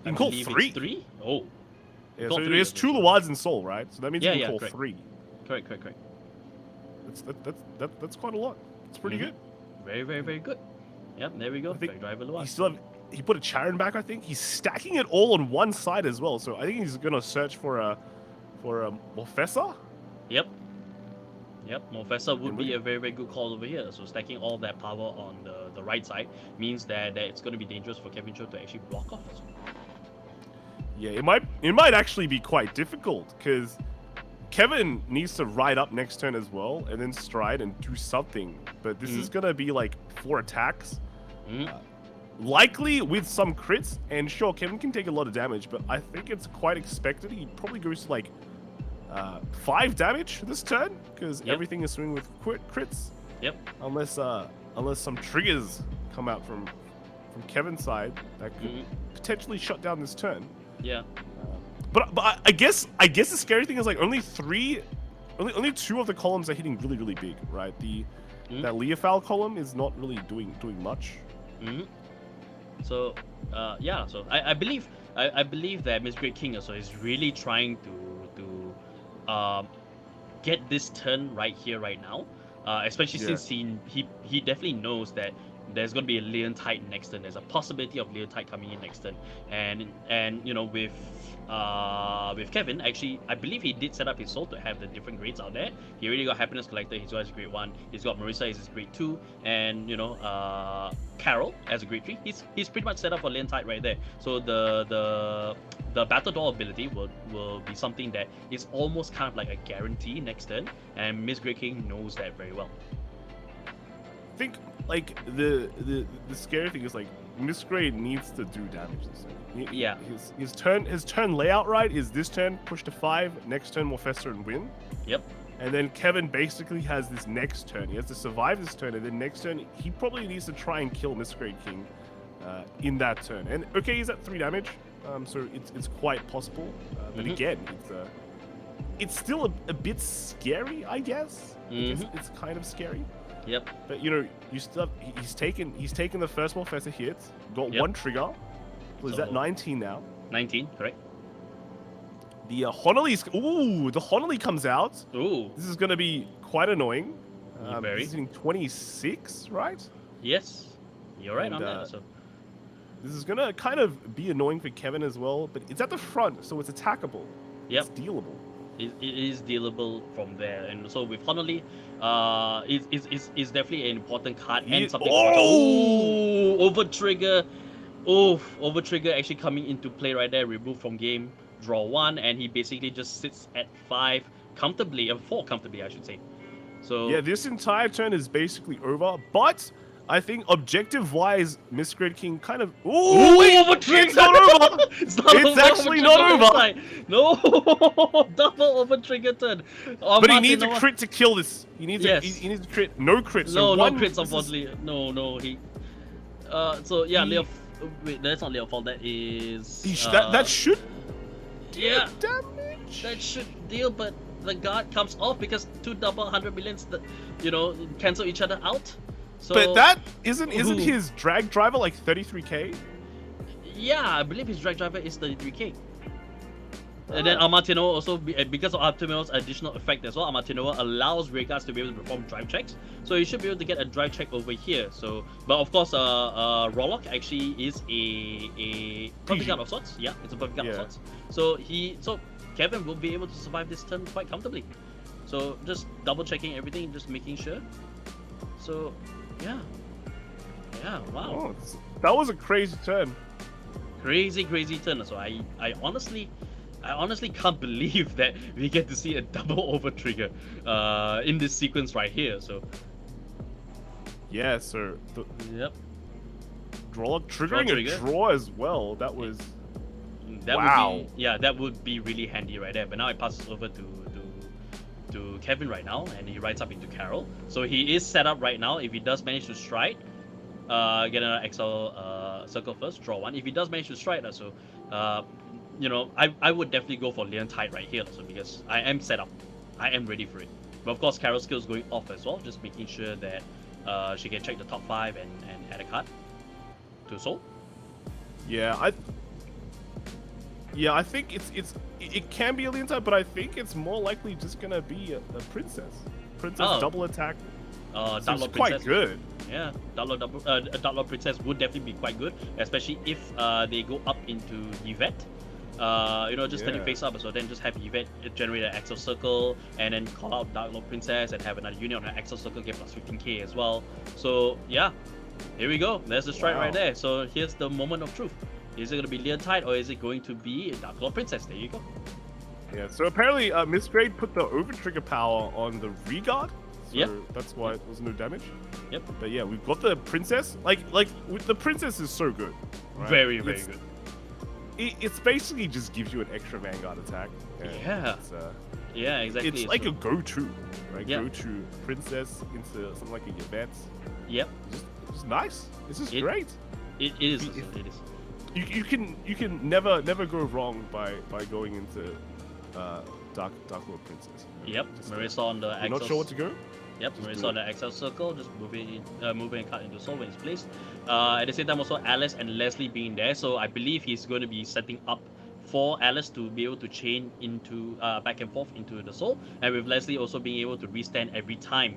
can call believe it's 3. 3. Oh, Yeah, Call so 3, there's okay. 2 Luards in Soul, right? So that means Yeah, you can yeah, call correct. 3. correct. That's quite a lot. It's pretty good. Very, very, very good. Yep. There we go. I think Drag driver He Luard. still have. He put a Charon back. I think he's stacking it all on one side as well. So I think he's gonna search for a Morfessa. Yep. Morfessa would And be we- a very, very good call over here. So stacking all that power on the right side means that it's going to be dangerous for Kevin Cho to actually block off. Yeah, it might actually be quite difficult because Kevin needs to ride up next turn as well and then stride and do something. But this is gonna be like 4 attacks. likely with some crits, and sure, Kevin can take a lot of damage, but I think it's quite expected. He probably goes to like 5 damage this turn, because everything is swinging with crits. Yep. Unless some triggers come out from Kevin's side that could potentially shut down this turn. Yeah. But I guess the scary thing is like only 2 of the columns are hitting really big, right? That Leofowl column is not really doing much. So yeah, so I believe that Miss Great King also is really trying to get this turn right here right now, especially since he definitely knows that there's going to be a Leontide next turn. There's a possibility of Leontide coming in next turn, and you know, with Kevin, actually, I believe he did set up his soul to have the different grades out there. He already got Happiness Collector. He's got his grade 1. He's got Marissa as his grade 2, and you know, Carol as a grade 3. He's pretty much set up for Leontide right there. So the Battle Doll ability will be something that is almost kind of like a guarantee next turn, and Miss Great King knows that very well. I think like the scary thing is like Miss Grade needs to do damage this turn. Yeah. His turn layout right is this turn push to 5, next turn more fester and win. Yep. And then Kevin basically has this next turn. He has to survive this turn, and then next turn he probably needs to try and kill Miss Grade King in that turn. And okay, he's at 3 damage, so it's quite possible. But again, it's still a bit scary, I guess. It's kind of scary. Yep. But you know, you still he's taken the first Morfessa hit, got 1 trigger. So is that 19 now? 19, correct. The the Honolly comes out. Ooh. This is gonna be quite annoying. Very. He's hitting 26, right? Yes. You're right And, on that. So this is gonna kind of be annoying for Kevin as well, but it's at the front, so it's attackable. Yep. It's dealable. it is dealable from there, and so with Honolly, is definitely an important card and something. Oh, over trigger. Oh, over trigger actually coming into play right there. Remove from game, draw 1, and he basically just sits at 5 comfortably, 4 comfortably, I should say. So yeah, this entire turn is basically over, but I think objective-wise, Miss Grid King kind of... Ooh, over trigger! It's not over! It's actually not over! No! Double over trigger turn. Oh, but he needs a crit to kill this. He needs a crit. No crits. So no crits, unfortunately. No, he... so, yeah, Leo... Wait, that's not Leo fault, that is... that should... Yeah. Damage? That should deal, but the guard comes off because 2 double 100 millions, cancel each other out. So, but that isn't his drag driver like 33k? Yeah, I believe his drag driver is 33k. And then Amatino also, because of Artemo's additional effect as well, Amatino allows Rayguards to be able to perform drive checks. So he should be able to get a drive check over here. So, but of course, Rollock actually is a perfect guard of sorts. Yeah, it's a perfect guard of sorts. So Kevin will be able to survive this turn quite comfortably. So just double checking everything, just making sure. So, yeah, wow. Oh, that was a crazy turn. Crazy turn. So I honestly can't believe that we get to see a double over trigger in this sequence right here. So yeah, so yep, draw triggering a draw as well. That was that would be really handy right there. But now it passes over to Kevin right now, and he rides up into Carol. So he is set up right now. If he does manage to strike, get another XL circle first, draw 1. If he does manage to strike, so I would definitely go for Leontide right here, also, because I am set up. I am ready for it. But of course, Carol's skill is going off as well, just making sure that she can check the top 5 and add a card to Soul. Yeah, I think it can be a Leontide, but I think it's more likely just gonna be a princess. Double attack. Download quite good. Yeah, Download Princess would definitely be quite good, especially if they go up into Yvette. Just turning face up, so then just have Yvette generate an Axel Circle, and then call out Download Princess and have another unit on her Axel Circle, get plus 15k as well. So yeah, here we go. There's the strike right there. So here's the moment of truth. Is it going to be Leontide or is it going to be Dark Lord Princess? There you go. Yeah, so apparently Miss Grade put the over trigger power on the Regard. so Yep. that's why it was no damage. Yep. But yeah, we've got the princess. Like with the princess is so good. Right? Very, very It's- good. It's basically just gives you an extra Vanguard attack. And Yeah. It's, Yeah, exactly. it's like a go-to, right? Yeah. Go-to princess into something like a Yvette. Yep. It's nice. This is It- great. It is. If- It is. You can never go wrong by going into Dark Lord Princess. Yep. Just, Marissa on the you're axis. not sure what to go? Yep, Just Marissa do on the XL circle, just moving a card into soul when it's placed. At the same time, also Alice and Leslie being there, so I believe he's going to be setting up for Alice to be able to chain into back and forth into the soul, and with Leslie also being able to restand every time,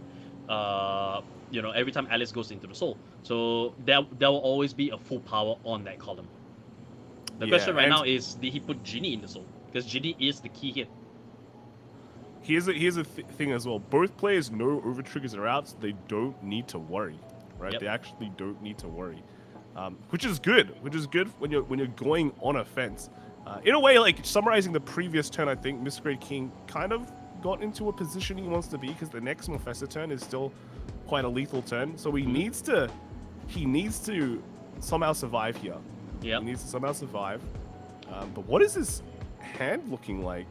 every time Alice goes into the soul. So there will always be a full power on that column. The Yeah, question right and- now is, did he put Ginny in the soul? Because Ginny is the key here. Here's a thing as well. Both players know over triggers are out, so they don't need to worry, right? Yep. They actually don't need to worry, which is good. Which is good when you're going on offense. In a way, like summarizing the previous turn, I think Misgrade King kind of got into a position he wants to be because the next Mephisto turn is still quite a lethal turn. So he needs to somehow survive here. Yep. He needs to somehow survive. But what is his hand looking like?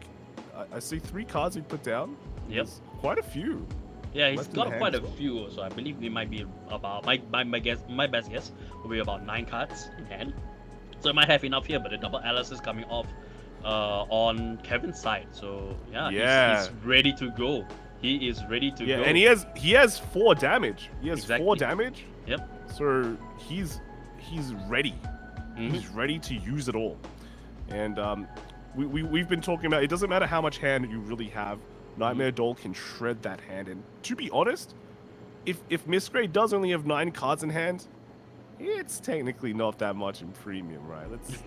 I see 3 cards we put down. Yep. There's quite a few. Yeah, he's left in got the hand quite a as well. few, so I believe it might be about my best guess will be about 9 cards in hand. So it might have enough here, but the double Alice is coming off on Kevin's side. So Yeah. he's ready to go. He is ready to Yeah, go. and he has 4 damage. He has 4 Exactly. damage. Yep. So he's ready. Mhm. He's ready to use it all. And we've been talking about it doesn't matter how much hand you really have. Nightmare Doll can shred that hand. And to be honest, if Misgrade does only have 9 cards in hand, it's technically not that much in premium, right? Let's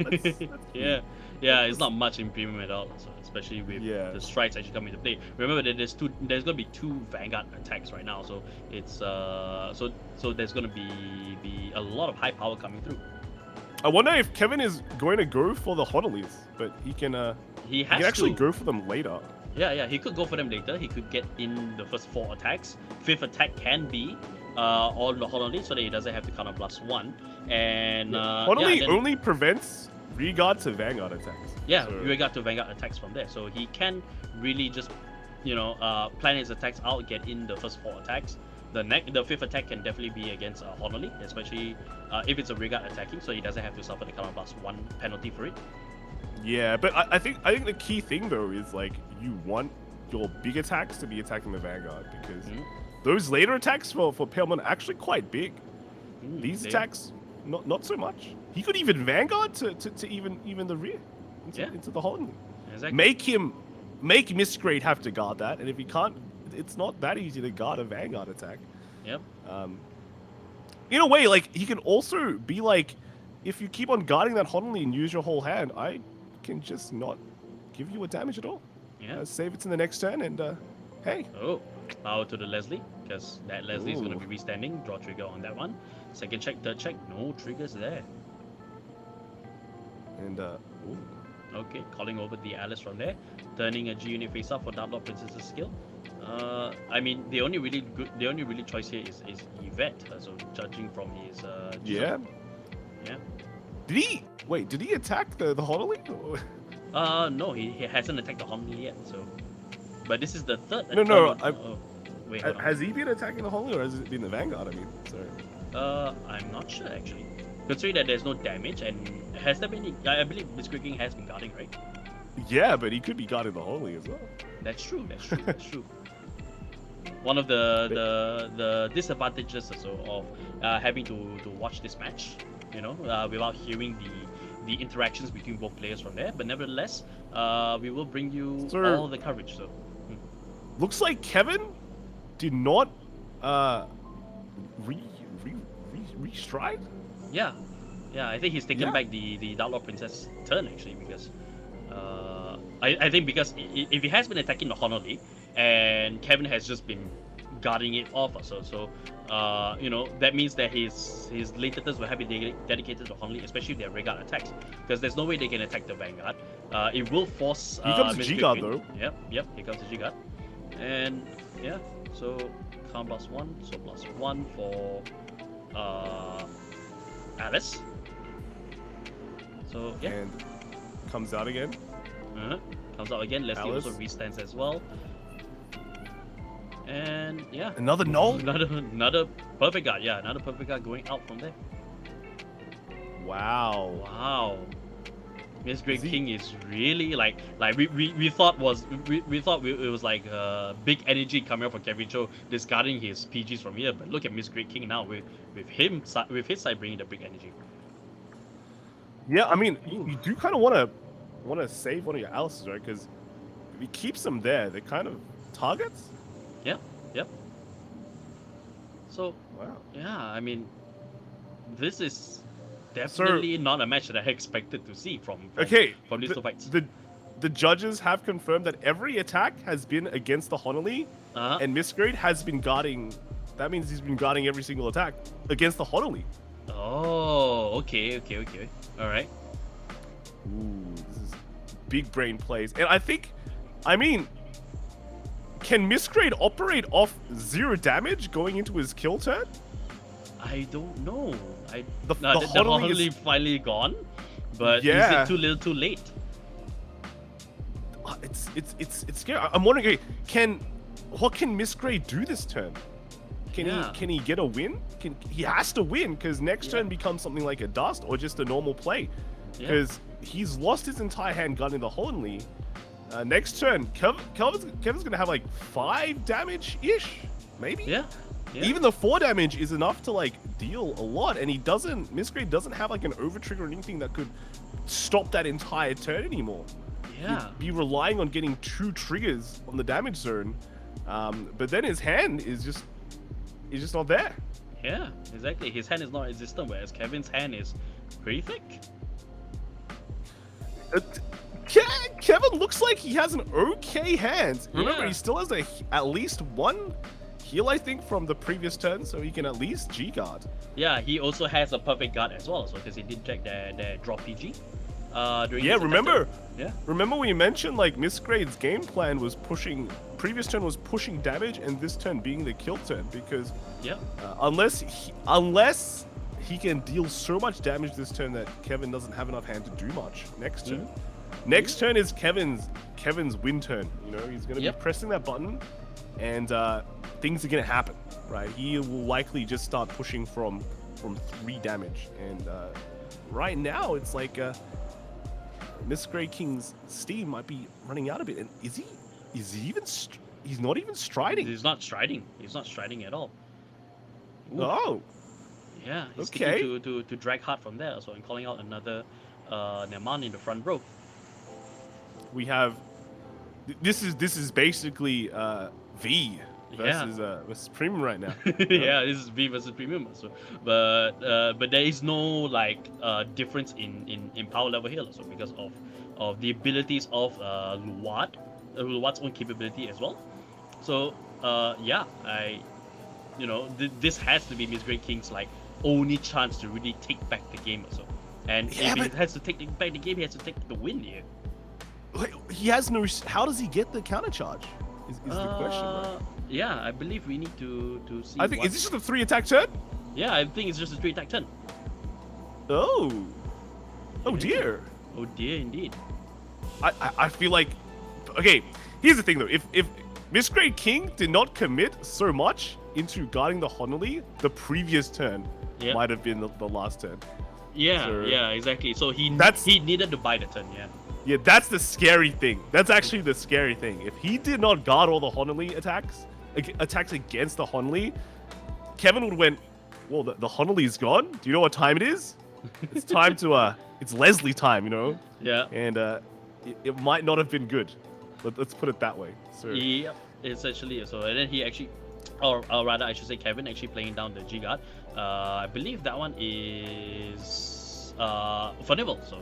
Yeah, it's not much in premium at all, so especially with Yeah. the strikes actually coming into play. Remember that there's gonna be 2 Vanguard attacks right now, so it's so there's gonna be a lot of high power coming through. I wonder if Kevin is going to go for the Honolees, but he can He has actually to. go for them later. Yeah, he could go for them later. He could get in the first 4 attacks. 5th attack can be on the Hololly so that he doesn't have to counter +1. And Honolee then- only prevents regard to Vanguard attacks. Yeah, So- we got to Vanguard attacks from there. So he can really just, plan his attacks out, get in the first 4 attacks. The 5th attack can definitely be against Honorly, especially if it's a Regard attacking, so he doesn't have to suffer the counter +1 penalty for it. Yeah, but I think the key thing though is like you want your big attacks to be attacking the Vanguard because Mhm. those later attacks for Paleman are actually quite big. These They- attacks not so much. He could even Vanguard to even the rear into the Holland. Exactly. Make Misgrade have to guard that, and if he can't, it's not that easy to guard a Vanguard attack. Yep. In a way, like he can also be like, if you keep on guarding that Honolly and use your whole hand, I can just not give you a damage at all. Yeah. Save it to the next turn, and hey, Oh, power to the Leslie, because that Leslie is going to Ooh. be restanding. Draw trigger on that one. Second check, third check, no triggers there. and ooh. Okay, calling over the Alice from there, turning a G unit face up for Dark Lord Princess's skill. I mean, the only really choice here is Yvette. So judging from his Yeah. yeah. Did he attack the Honolly? No, he hasn't attacked the Honolly yet. So, but this is the third. No, wait, hold on. Has he been attacking the Honolly, or has it been the Vanguard? I mean, sorry. I'm not sure actually. Considering that there's no damage, and has there been? I believe Misgrade King has been guarding, right? Yeah, but he could be guarding the Honolly as well. That's true. That's true. One of the disadvantages also of having to watch this match, without hearing the interactions between both players from there. But nevertheless, we will bring you Sir. all the coverage. So, Looks like Kevin did not restride. yeah, I think he's taken Yeah. back the Dark Lord Princess turn actually because I think because if he has been attacking the Honolly and Kevin has just been guarding it off so that means that his later turns will have been dedicated to Honolly, especially if their Regard attacks, because there's no way they can attack the Vanguard. It will force Here comes the Misgrade G-Guard, King. though. Yep, here comes the G-Guard. And yeah, so count +1, so +1 for Alice. So yeah, And comes out again. comes out again. Leslie Alice. also restands as well. And yeah, Another null? another perfect guard. Yeah, another perfect guard going out from there. Wow. Wow. Miss Great Is he- King is really like we thought it was like big energy coming out from Kevin Cho discarding his PGs from here, but look at Miss Great King now with his side bringing the big energy. Yeah, I mean, you do kind of want to save one of your Alices, right? Because if he keeps them there, they're kind of targets. Yep. So Wow. yeah, I mean, this is definitely not a match that I expected to see from these two fights. The judges have confirmed that every attack has been against the Honolulu, and Misgrade has been guarding. That means he's been guarding every single attack against the Honolulu. Oh, okay. All right. Ooh, this is big brain plays, and I mean, can Misgrade operate off 0 damage going into his kill turn? I don't know. The the Honolulu Honolulu is- finally gone, but Yeah. is it too little, too late? It's scary. I'm wondering, okay, what can Misgrade do this turn? Can he get a win? He has to win because next turn becomes something like a dust or just a normal play. Yeah. Because he's lost his entire hand gun in the Honolulu. Next turn, Kevin's gonna have like 5 damage ish, maybe. Yeah. Even the 4 damage is enough to like deal a lot, and Misgrade doesn't have like an over trigger or anything that could stop that entire turn anymore. Yeah. He'd be relying on getting 2 triggers on the damage zone, but then his hand is just not there. Yeah, exactly. His hand is not existent, whereas Kevin's hand is pretty thick. Kevin looks like he has an okay hand. Remember, Yeah. he still has at least 1 heal, I think, from the previous turn, so he can at least G-guard. Yeah, he also has a perfect guard as well, so because he did check their drop PG. During Yeah, his remember? attack turn. Yeah. Remember we mentioned like Misgrade's game plan was previous turn was pushing damage, and this turn being the kill turn, because Yeah. unless he can deal so much damage this turn that Kevin doesn't have enough hand to do much next turn. Next turn is Kevin's win turn. You know, he's gonna be pressing that button, and things are gonna happen, right? He will likely just start pushing from 3 damage, and right now it's like Miss Grey King's steam might be running out a bit. And is he even? He's not even striding. He's not striding. He's not striding at all. Ooh. Oh, Yeah, he's Okay. sticking to drag hard from there. So I'm calling out another Neman in the front row. we have. This is basically V versus Premium right now. Yeah, this is V versus Premium. So, but there is no like difference in power level here, so because of the abilities of Luwad's own capability as well. So yeah, this has to be Miss Great King's like only chance to really take back the game also. And Yeah, if he but- has to take back the game, he has to take the win here. Wait, he has no. How does he get the counter charge? Is the question. Right? Yeah, I believe we need to see. I think what- is this just a 3 attack turn? Yeah, I think it's just a 3 attack turn. Oh. Oh Yeah. dear. Oh dear, indeed. I feel like. Okay, here's the thing though. If Miss Great King did not commit so much into guarding the Honolulu, the previous turn Yeah. might have been the last turn. Yeah, So- yeah, exactly. So he needed to buy the turn. Yeah. Yeah, that's the scary thing. That's actually the scary thing. If he did not guard all the Honolulu attacks against the Honolulu, Kevin would have went, well, the Honolulu's gone. Do you know what time it is? It's time to, it's Leslie time, you know? Yeah. And it might not have been good. Let's put it that way. So Yeah, essentially. So and then he actually, or rather, I should say, Kevin actually playing down the G guard. I believe that one is for Nibble. So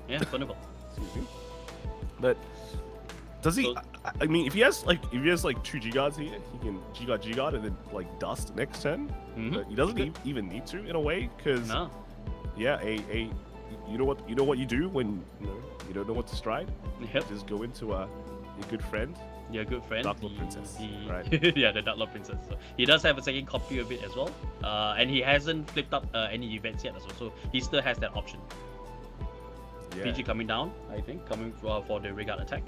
yeah, for Nibble. Excuse me. But does he? So- I mean, if he has like 2 G guards here, he can G guard and then like dust next turn. Mhm. But he doesn't even need to in a way, because No. yeah, you know what you do when you don't know what to stride. Yep. Just go into your good friend Your good friend. Dark Lord Princess, He, right. yeah, the Dark Lord Princess. So he does have a second copy of it as well. And he hasn't flipped up any events yet as well. So he still has that option. Yeah. PG coming down, I think, coming for the regard attack.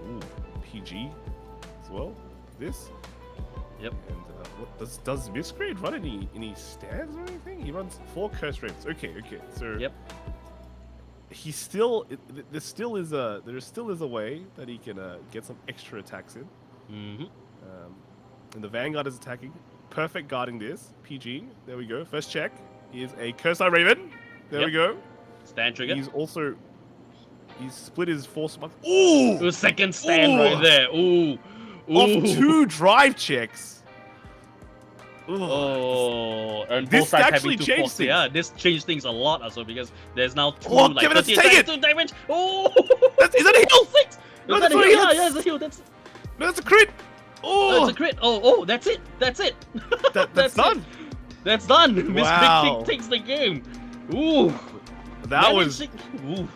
Ooh, PG as well. This. Yep. And what does Misgrade run any stands or anything? He runs 4 curse rates. Okay. So. Yep. He still. There still is a way that he can get some extra attacks in. Mm-hmm. And the Vanguard is attacking. Perfect guarding this. PG. There we go. First check is a Curse Eye Raven. There we go. Stand trigger. He's split his force. Ooh! Ooh, second stand right there. Ooh. Of 2 drive checks. Ooh. Oh, and This both sides actually having to changed force. things. Yeah, this changed things a lot also because there's now 2 Oh, like Kevin, let's 30 take attacks, it! 2 damage. Oh, Is that a heal? 6. No, Is that's that a not a heal? heal. Yeah, it's a heal. That's No, that's a crit. Oh, it's a crit. Oh, that's it. That's it. that's done. It. That's done. Miss Wow. Big King takes the game. Ooh. That was Ooh.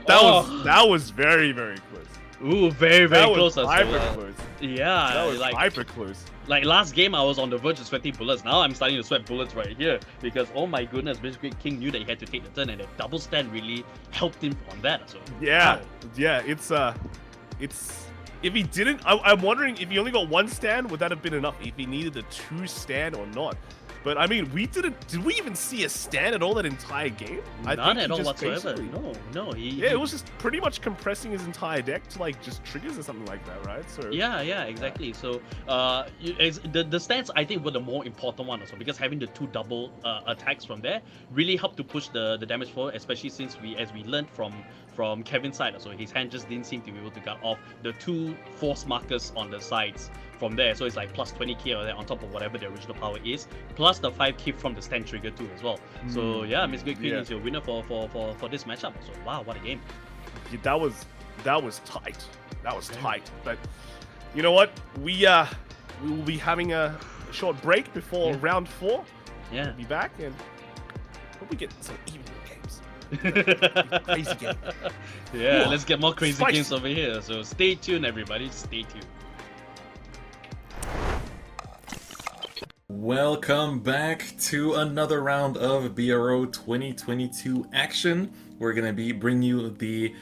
that was very close. Ooh, very That close. was as hyper well. close. Yeah, That was like hyper close. Like last game, I was on the verge of sweating bullets. Now I'm starting to sweat bullets right here because oh my goodness, Miss Great King knew that he had to take the turn, and the double stand really helped him on that. So Yeah, wow. yeah. It's if he didn't, I'm wondering if he only got 1 stand, would that have been enough? If he needed the 2 stand or not? But I mean, did we even see a stand at all that entire game? I None think he at all just whatsoever. basically- No. Yeah, it was just pretty much compressing his entire deck to like just triggers or something like that, right? So Yeah, exactly. So, the stance I think were the more important one also because having the 2 double attacks from there really helped to push the damage forward, especially since as we learned from Kevin's side. So his hand just didn't seem to be able to guard off the 2 force markers on the sides from there. So it's like plus 20k or that on top of whatever the original power is, plus the 5k from the stand trigger too as well. So yeah, Miss Great Queen is your winner for this matchup. So wow, what a game. Yeah, that was tight. That was tight. But you know what? We will be having a short break before round 4. Yeah. We'll be back and hope we get some even games. Crazy game. Yeah, Whoa, let's get more crazy spicy. games over here. So stay tuned, everybody. Stay tuned. Welcome back to another round of BRO 2022 action. We're gonna be bringing you the,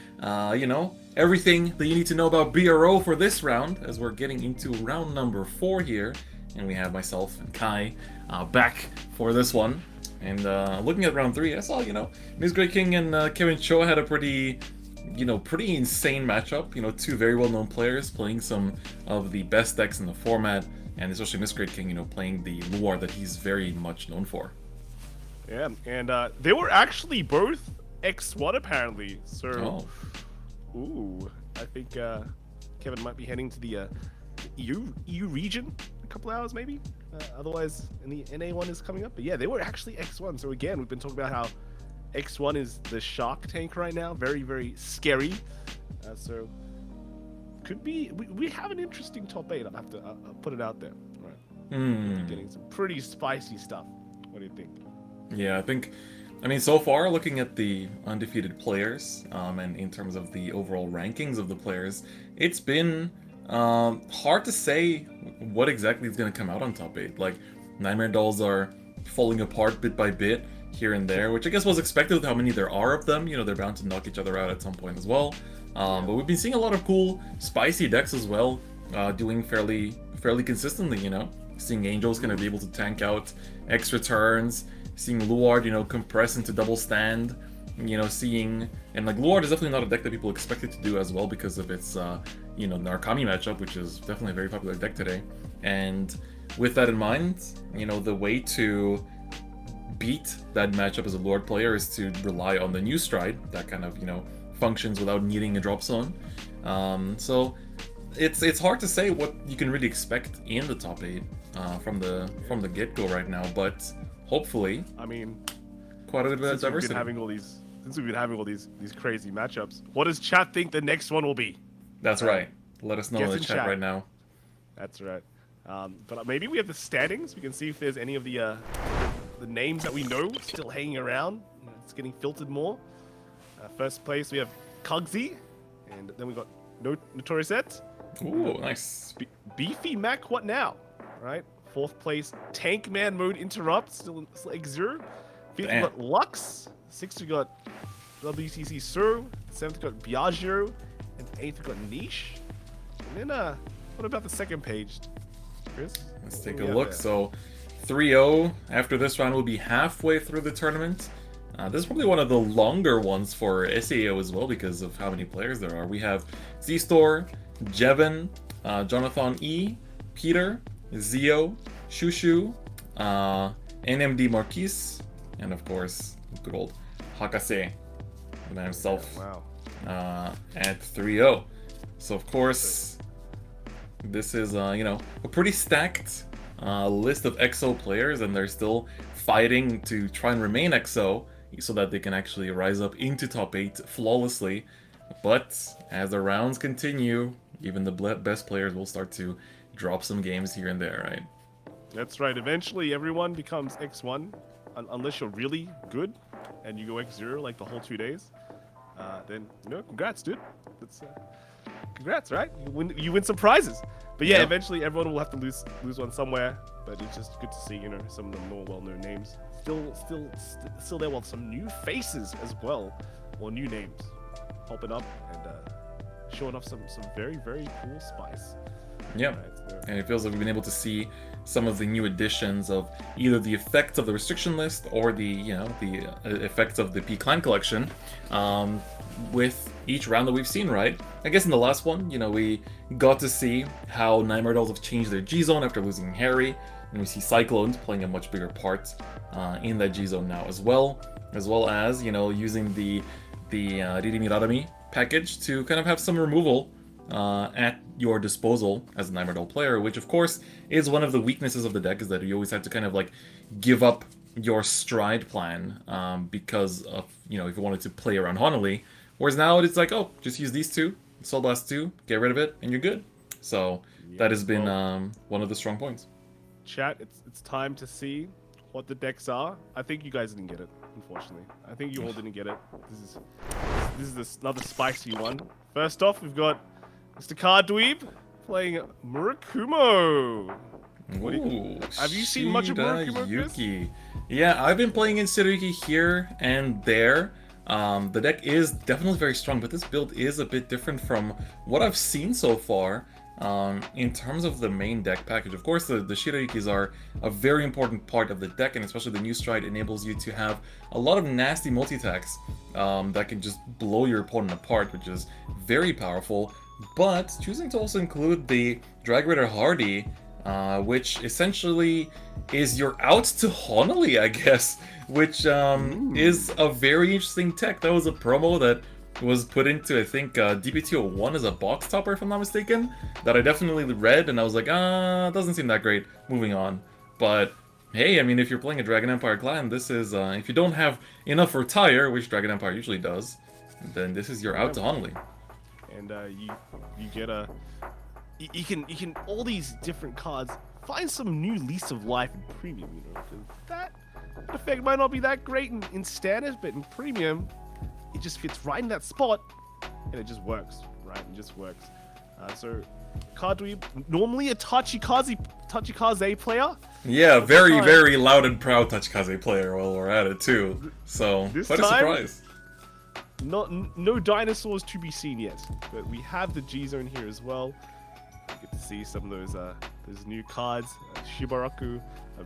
everything that you need to know about BRO for this round, as we're getting into round number 4 here, and we have myself and Kai back for this one. And looking at round 3, I saw, Miss Great King and Kevin Cho had a pretty insane matchup. 2 very well-known players playing some of the best decks in the format. And especially Miss Great King, playing the lore that he's very much known for. Yeah, and they were actually both X1 apparently. So, ooh, I think Kevin might be heading to the EU region in a couple hours maybe. Otherwise, and the NA one is coming up. But yeah, they were actually X1. So again, we've been talking about how X1 is the shark tank right now. Very scary. So. Could be we have an interesting top 8. I'll have to put it out there. Right. Getting some pretty spicy stuff. What do you think? Yeah, I mean, so far looking at the undefeated players, and in terms of the overall rankings of the players, it's been hard to say what exactly is going to come out on top 8. Like, Nightmare Dolls are falling apart bit by bit here and there, which I guess was expected with how many there are of them. They're bound to knock each other out at some point as well. But we've been seeing a lot of cool, spicy decks as well, doing fairly consistently, Seeing Angel's gonna be able to tank out extra turns, seeing Luard, compress into double stand, seeing... And, Luard is definitely not a deck that people expected to do as well because of its, Narukami matchup, which is definitely a very popular deck today. And with that in mind, the way to beat that matchup as a Luard player is to rely on the new Stride, that kind of, functions without needing a drop zone. So it's hard to say what you can really expect in the top 8 from the get-go right now, but hopefully, I mean, quite a bit of since diversity. we've been having all these crazy matchups, what does chat think the next one will be? That's right. Let us know Guess in the in chat chat. right now. That's right. But maybe we have the standings. We can see if there's any of the names that we know still hanging around. It's getting filtered more. First place we have Cogsy, And then we got Notorious Eds. Ooh, nice. Beefy Mac, what now? Right? 4th place, Tank Man Mode Interrupt, still Xero. 5th we Damn. got Lux. 6th we got WTC Suru. 7th we got Biagio. And 8th we got Niche. And then, what about the second page, Chris? Let's take What a do we look. have there? So 3-0 after this round will be halfway through the tournament. This is probably one of the longer ones for SAO as well because of how many players there are. We have Z-Store, Jevin, Jonathan E, Peter, Zio, Shushu, NMD Marquise, and of course, good old Hakase, the man himself, Wow. at 3-0. So of course, this is, a pretty stacked list of XO players, and they're still fighting to try and remain XO so that they can actually rise up into top 8 flawlessly. But as the rounds continue, even the best players will start to drop some games here and there, right? That's right. Eventually, everyone becomes X1, unless you're really good and you go X0 like the whole 2 days. Then, congrats, dude. That's congrats, right? You win some prizes. But yeah, Yep. eventually everyone will have to lose one somewhere. But it's just good to see, some of the more well-known names still there with some new faces as well, or new names popping up and showing off some very, very cool spice. Yeah. Right, so- And it feels like we've been able to see some of the new additions of either the effects of the restriction list or the effects of the P-Clan collection with each round that we've seen, right? I guess in the last one, we got to see how Nightmare Dolls have changed their G-Zone after losing Harry, and we see Cyclones playing a much bigger part in that G-Zone now as well as, using the Ririmi Rarami package to kind of have some removal at your disposal as a Nightmare Doll player, which of course is one of the weaknesses of the deck, is that you always have to kind of like give up your stride plan because of, if you wanted to play around Honolulu, whereas now it's like, oh, just use these two, Soul Blast 2, get rid of it, and you're good. So that has been one of the strong points. Chat, it's time to see what the decks are. I think you guys didn't get it, unfortunately. I think you all didn't get it. This is another spicy one. First off, we've got Mr. Cardweeb playing Murakumo. What do you- have you seen much of Murakumo, Chris? Yuki. Yeah, I've been playing in Shirayuki here and there. The deck is definitely very strong, but this build is a bit different from what I've seen so far. In terms of the main deck package, of course, the Shirayukis are a very important part of the deck, and especially the new stride enables you to have a lot of nasty multi-attacks that can just blow your opponent apart, which is very powerful. But choosing to also include the Drag Raider Hardy, which essentially is your out to Honolulu, I guess, which is a very interesting tech. That was a promo that was put into, I think, DPT-01 as a box topper, if I'm not mistaken, that I definitely read, and I was like, doesn't seem that great, moving on. But hey, I mean, if you're playing a Dragon Empire clan, this is, if you don't have enough for Tire, which Dragon Empire usually does, then this is your out to Honolulu. And you get you can all these different cards find some new lease of life in premium, because that effect might not be that great in standard, but in premium it just fits right in that spot and it just works, right? It just works. So Cardweeb, normally a Tachikaze player. Yeah, very, time- very loud and proud Tachikaze player while we're at it too. So This quite a time- surprise. No dinosaurs to be seen yet, but we have the G-Zone here as well. You get to see some of those new cards. Shibaraku,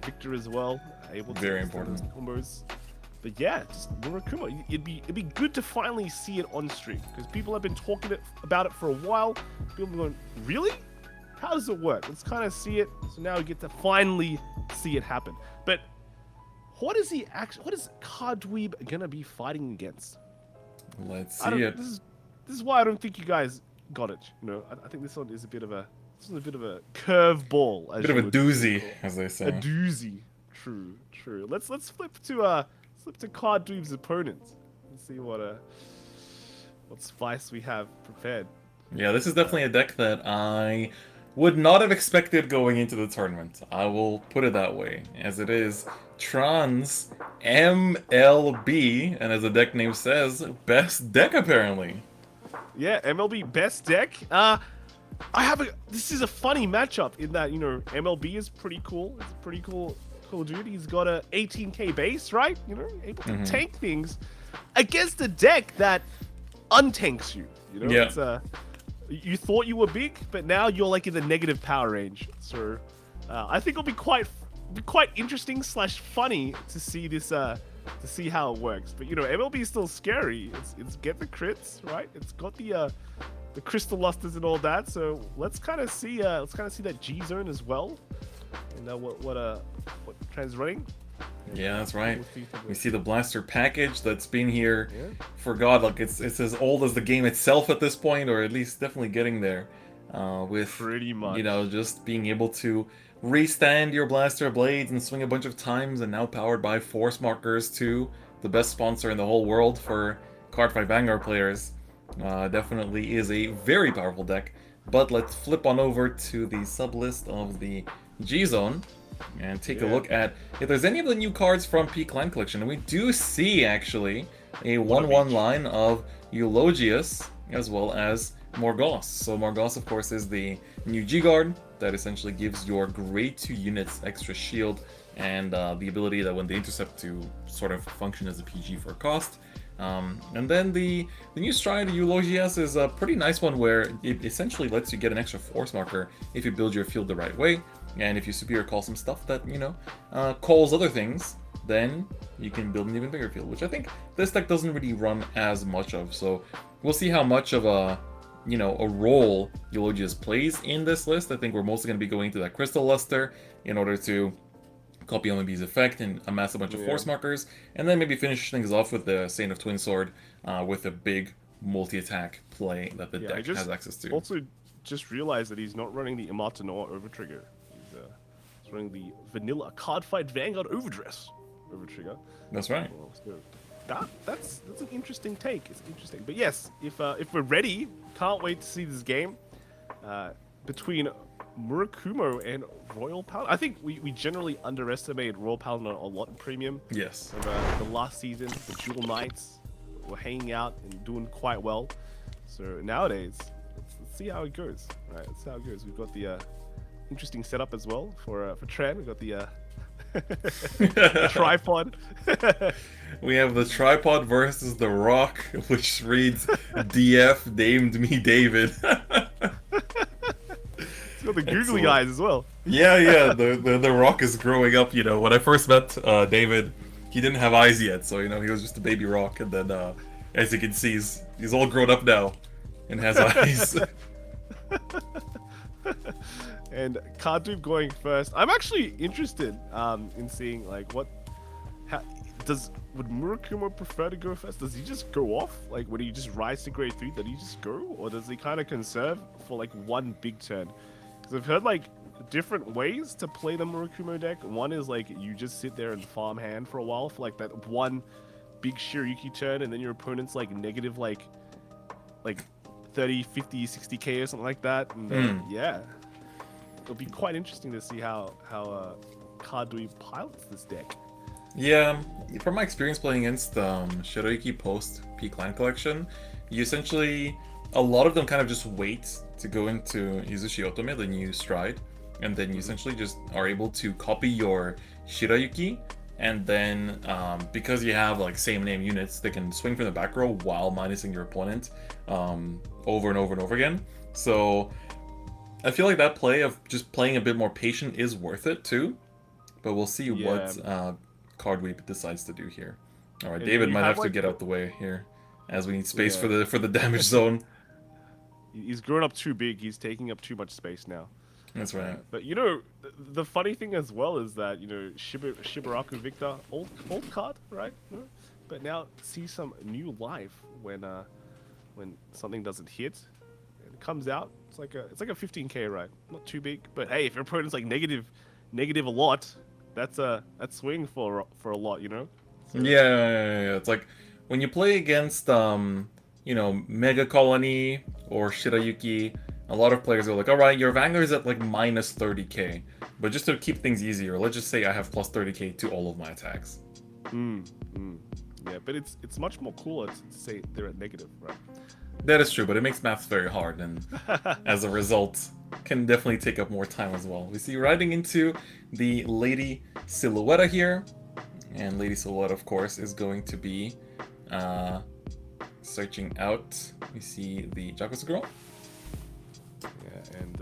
Victor as well, able to Very use those important. combos. But yeah, just Murakumo, it'd be good to finally see it on stream, because people have been talking about it for a while. People have been going, really? How does it work? Let's kind of see it. So now we get to finally see it happen. But what is Cardweeb gonna be fighting against? Let's I don't, see it. This is why I don't think you guys got it. I think this one is a bit of a curveball. Bit of a doozy, as they say. A doozy. True. Let's flip to Cardweeb's opponents and see what spice we have prepared. Yeah, this is definitely a deck that I would not have expected going into the tournament. I will put it that way, as it is Trans MLB, and as the deck name says, best deck apparently. Yeah, MLB best deck. This is a funny matchup in that, you know, MLB is pretty cool. It's a pretty cool dude. He's got a 18k base, right? You know, able to tank things against a deck that untanks you. You know, Yeah. it's you thought you were big, but now you're like in the negative power range. So I think it'll be quite interesting / funny to see this to see how it works. But you know, MLB is still scary. It's get the crits, right? It's got the crystal lusters and all that. So let's kind of see that G zone as well. And what Trend's running. Yeah, that's right. We'll see We see the blaster package that's been here for God, like it's as old as the game itself at this point, or at least definitely getting there. With pretty much, you know, just being able to restand your blaster blades and swing a bunch of times, and now powered by force markers too, the best sponsor in the whole world for Cardfight Vanguard players. Definitely is a very powerful deck. But let's flip on over to the sub list of the G Zone and take a look at if there's any of the new cards from P Clan Collection. And we do see actually a 1/1 line of Eulogius as well as Morgos. So Morgos, of course, is the new G-Guard that essentially gives your grade 2 units extra shield and the ability that when they intercept to sort of function as a PG for a cost. And then the new Stride Eulogius is a pretty nice one where it essentially lets you get an extra force marker if you build your field the right way. And if you superior call some stuff that, you know, calls other things, then you can build an even bigger field, which I think this deck doesn't really run as much of. So we'll see how much of a role Eulogius plays in this list. I think we're mostly going to be going to that Crystal Luster in order to copy OMB's effect and amass a bunch of force markers, and then maybe finish things off with the Saint of Twin Sword with a big multi-attack play that the deck has access to. Also, just realized that he's not running the Imatanor Overtrigger. He's running the vanilla Cardfight Vanguard Overdress Overtrigger. That's right. Well, so that's an interesting take. It's interesting. But yes, if we're ready, can't wait to see this game between Murakumo and Royal Paladin. I think we generally underestimated Royal Paladin a lot in Premium. Yes. The last season, the Jewel Knights were hanging out and doing quite well. So nowadays, let's see how it goes. All right, let's see how it goes. We've got the interesting setup as well for Tran. We've got the the tripod. We have the tripod versus the rock, which reads DF named me David. It's got the googly eyes as well. Yeah. The rock is growing up. You know, when I first met David, he didn't have eyes yet, so you know he was just a baby rock. And then, as you can see, he's all grown up now and has eyes. And Kardub going first. I'm actually interested in seeing like would Murakumo prefer to go first? Does he just go off? Like when he just rise to grade 3, does he just go? Or does he kind of conserve for like one big turn? Because I've heard like different ways to play the Murakumo deck. One is like you just sit there and farm hand for a while for like that one big Shiryuki turn, and then your opponent's like negative like 30, 50, 60k or something like that. And yeah, it'll be quite interesting to see how Kardui pilots this deck. Yeah, from my experience playing against Shiroyuki post P Clan Collection, you essentially, a lot of them kind of just wait to go into Izushi Otome, the new Stride, and then you essentially just are able to copy your Shirayuki, and then because you have like same name units, they can swing from the back row while minusing your opponent over and over and over again. So I feel like that play of just playing a bit more patient is worth it too, but we'll see what Cardweep decides to do here. All right, David might have to get out the way here, as we need space for the damage zone. He's grown up too big. He's taking up too much space now. That's right. But you know, the funny thing as well is that you know Shibaraku Victor, old card, right? But now see some new life when something doesn't hit. It comes out. It's like a 15k, right? Not too big, but hey, if your opponent's like negative a lot, that's swing for a lot, you know. So, yeah. It's like when you play against Mega Colony or Shirayuki, a lot of players are like, all right, your Vanguard is at like minus 30k, but just to keep things easier, let's just say I have plus 30k to all of my attacks. Yeah, but it's much more cooler to say they're at negative, right? That is true, but it makes maths very hard, and as a result, can definitely take up more time as well. We see riding into the Lady Silhouette here, and Lady Silhouette, of course, is going to be searching out. We see the Jakutsu girl. Yeah, and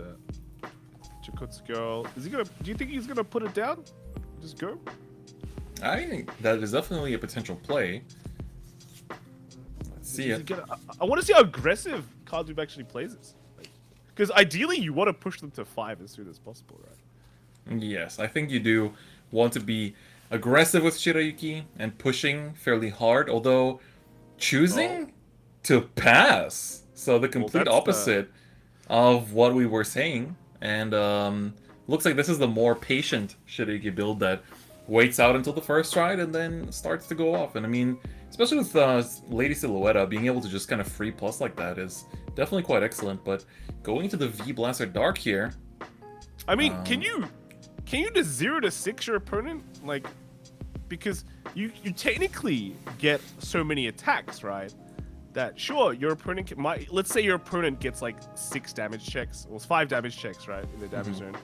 Jakutsu girl, is he gonna? Do you think he's gonna put it down? Just go. I think that is definitely a potential play. Let's see it. I want to see how aggressive Cardfight actually plays this. Because ideally, you want to push them to 5 as soon as possible, right? Yes, I think you do want to be aggressive with Shirayuki and pushing fairly hard, although choosing to pass. So the complete that's opposite of what we were saying. And looks like this is the more patient Shirayuki build that waits out until the first ride and then starts to go off. And I mean, especially with Lady Silhouette, being able to just kind of free plus like that is definitely quite excellent. But going to the V Blaster Dark here, I mean, can you just 0 to 6 your opponent? Like, because you technically get so many attacks, right? That sure, your opponent might, let's say your opponent gets like 6 damage checks, or 5 damage checks, right, in the damage zone,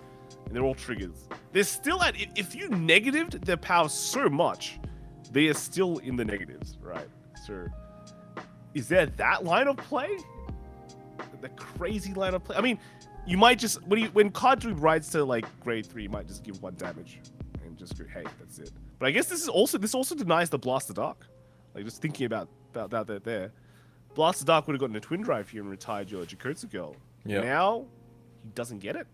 and they're all triggers. They're still at, if you negatived their power so much, they are still in the negatives, right? So, is there that line of play? The crazy line of play. I mean, you might just when Cardfight rides to like grade 3, you might just give 1 damage and just go, hey, that's it. But I guess this also denies the Blaster Dark. Like just thinking about that there. Blaster Dark would have gotten a twin drive here and retired your Jakutsu girl. Yep. Now he doesn't get it.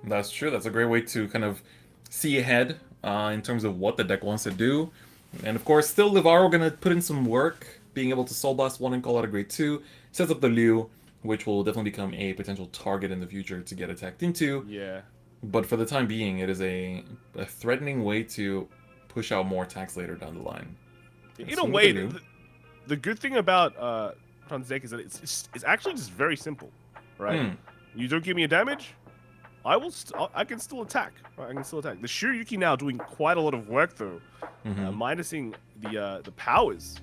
That's true. That's a great way to kind of see ahead in terms of what the deck wants to do. And of course, still Livaro going to put in some work, being able to Soul Blast 1 and call out a grade 2, sets up the Liu, which will definitely become a potential target in the future to get attacked into. Yeah. But for the time being, it is a threatening way to push out more attacks later down the line. In a way, the good thing about Fran's deck is that it's actually just very simple, right? You don't give me a damage, I can still attack. Right? I can still attack. The Shirayuki now doing quite a lot of work though, minusing the powers.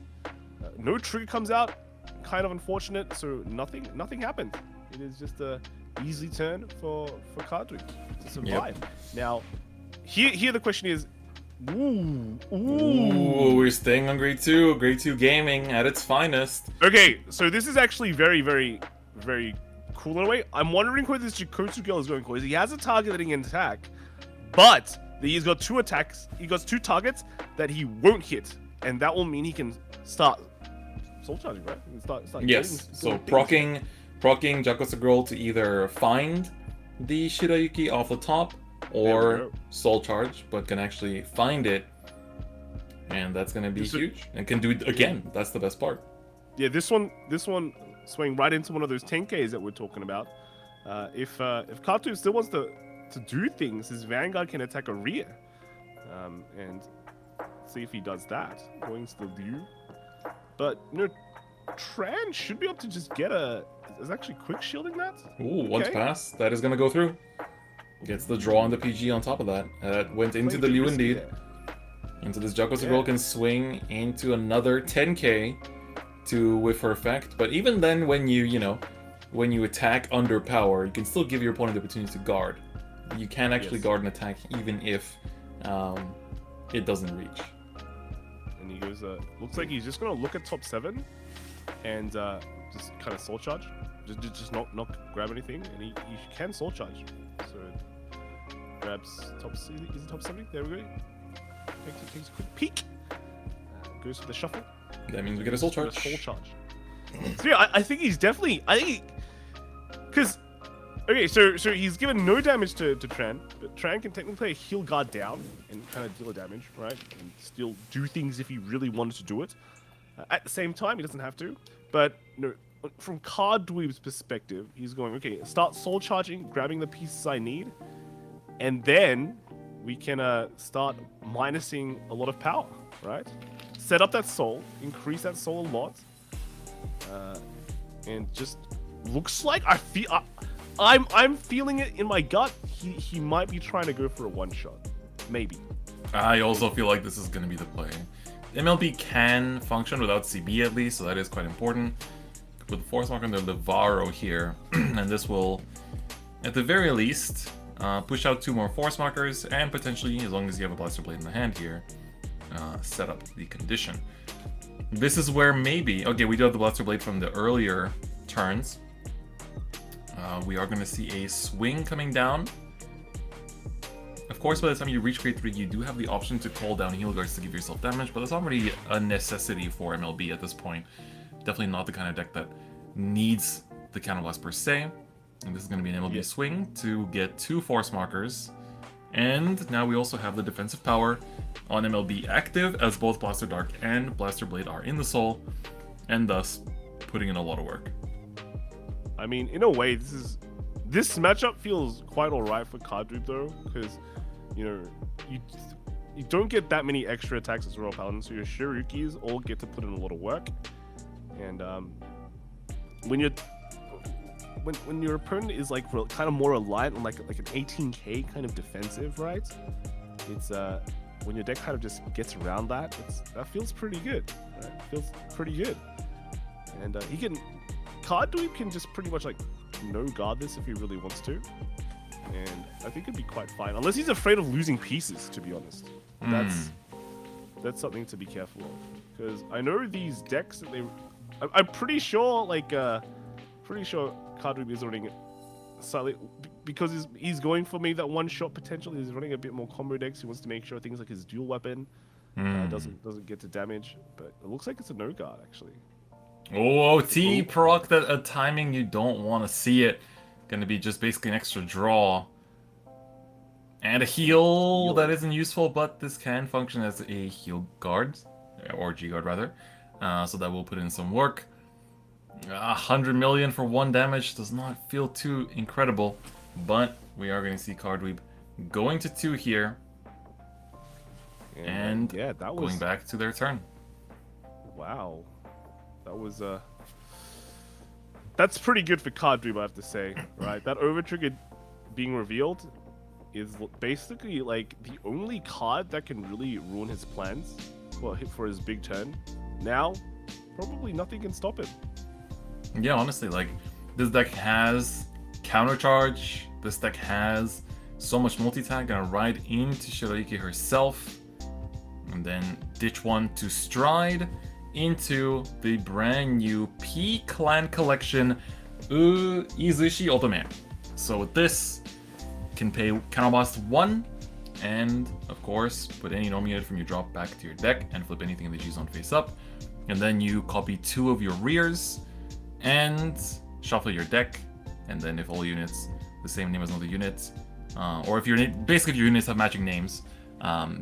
No trigger comes out, kind of unfortunate. So nothing happened. It is just a easy turn for Cardfight to survive. Yep. Now, here the question is. Ooh, we're staying on grade 2. Grade 2 gaming at its finest. Okay, so this is actually very, very, very cool in a way. I'm wondering where this Jakutsu girl is going, because he has a targeting attack, but he's got 2 attacks. He got 2 targets that he won't hit, and that will mean he can start soul charging, right? Start yes. So proccing Jakutsu girl to either find the Shirayuki off the top or soul charge, but can actually find it, and that's going to be huge, and can do it again. That's the best part. Yeah, this one swing right into one of those 10Ks that we're talking about. If Cardfight still wants to do things, his Vanguard can attack a rear, and see if he does that. Going to the Liu, but Tran should be able to just get is actually quick shielding that. Ooh, once pass, that is going to go through. Gets the draw on the PG on top of that. That went into the Liu indeed. Into this Jakutsu girl can swing into another 10k with her effect. But even then, when you attack under power, you can still give your opponent the opportunity to guard. You can actually guard an attack even if it doesn't reach. And he goes, looks like he's just gonna look at top 7 and just kind of soul charge. Just not grab anything, and he can soul charge. So grabs top. Is it top 70? There we go. Takes a quick peek. Goes for the shuffle. That means we get a soul charge. So yeah, I think he's definitely. Because okay, so he's given no damage to Tran, but Tran can technically play a heal guard down and kind of deal a damage, right? And still do things if he really wanted to do it. At the same time, he doesn't have to. But from Cardweeb's perspective, he's going, okay, start soul charging, grabbing the pieces I need, and then we can start minusing a lot of power, right? Set up that soul, increase that soul a lot, and just looks like I'm feeling it in my gut. He might be trying to go for a one shot, maybe. I also feel like this is going to be the play. MLB can function without CB at least, so that is quite important. With the Force Marker and the Levaro here, and this will, at the very least, push out 2 more Force Markers, and potentially, as long as you have a Blaster Blade in the hand here, set up the condition. This is where maybe... Okay, we do have the Blaster Blade from the earlier turns. We are going to see a swing coming down. Of course, by the time you reach grade 3, you do have the option to call down Heal Guards to give yourself damage, but that's not really a necessity for MLB at this point. Definitely not the kind of deck that needs the Counterblast per se. And this is going to be an MLB swing to get 2 Force Markers. And now we also have the defensive power on MLB active, as both Blaster Dark and Blaster Blade are in the soul, and thus putting in a lot of work. I mean, in a way, this matchup feels quite alright for Cardfight though, because you don't get that many extra attacks as Royal Paladin, so your Shirukis all get to put in a lot of work. And when your opponent is like kind of more reliant on like an 18k kind of defensive, right? It's when your deck kind of just gets around that, that feels pretty good. Right? It feels pretty good, and Cardfight can just pretty much like no guard this if he really wants to, and I think it'd be quite fine, unless he's afraid of losing pieces. To be honest, that's something to be careful of, because I know these decks that I'm pretty sure Cardfight is running slightly, because he's going for maybe that one shot potential. He's running a bit more combo decks. He wants to make sure things like his dual weapon doesn't get to damage, but it looks like it's a no guard actually. Oh, OT proc that a timing you don't want to see it. Gonna be just basically an extra draw. And a heal that isn't useful, but this can function as a heal guard, or G guard rather. So that will put in some work. 100 million for 1 damage does not feel too incredible, but we are going to see Cardweeb going to 2 here. And yeah, that was going back to their turn. Wow. That was that's pretty good for Cardfight, I have to say, right? That Overtrigger being revealed is basically like the only card that can really ruin his plans for his big turn. Now, probably nothing can stop it. Yeah, honestly, like, this deck has countercharge. This deck has so much multi-tag. Gonna ride into Shiroyuki herself, and then ditch 1 to stride into the brand new P-Clan Collection Izushi Otome. So with this, can pay Counterblast 1, and of course, put any normal unit from your drop back to your deck and flip anything in the G-Zone face up. And then you copy 2 of your rears and shuffle your deck. And then if all units the same name as another unit, or if your units have matching names,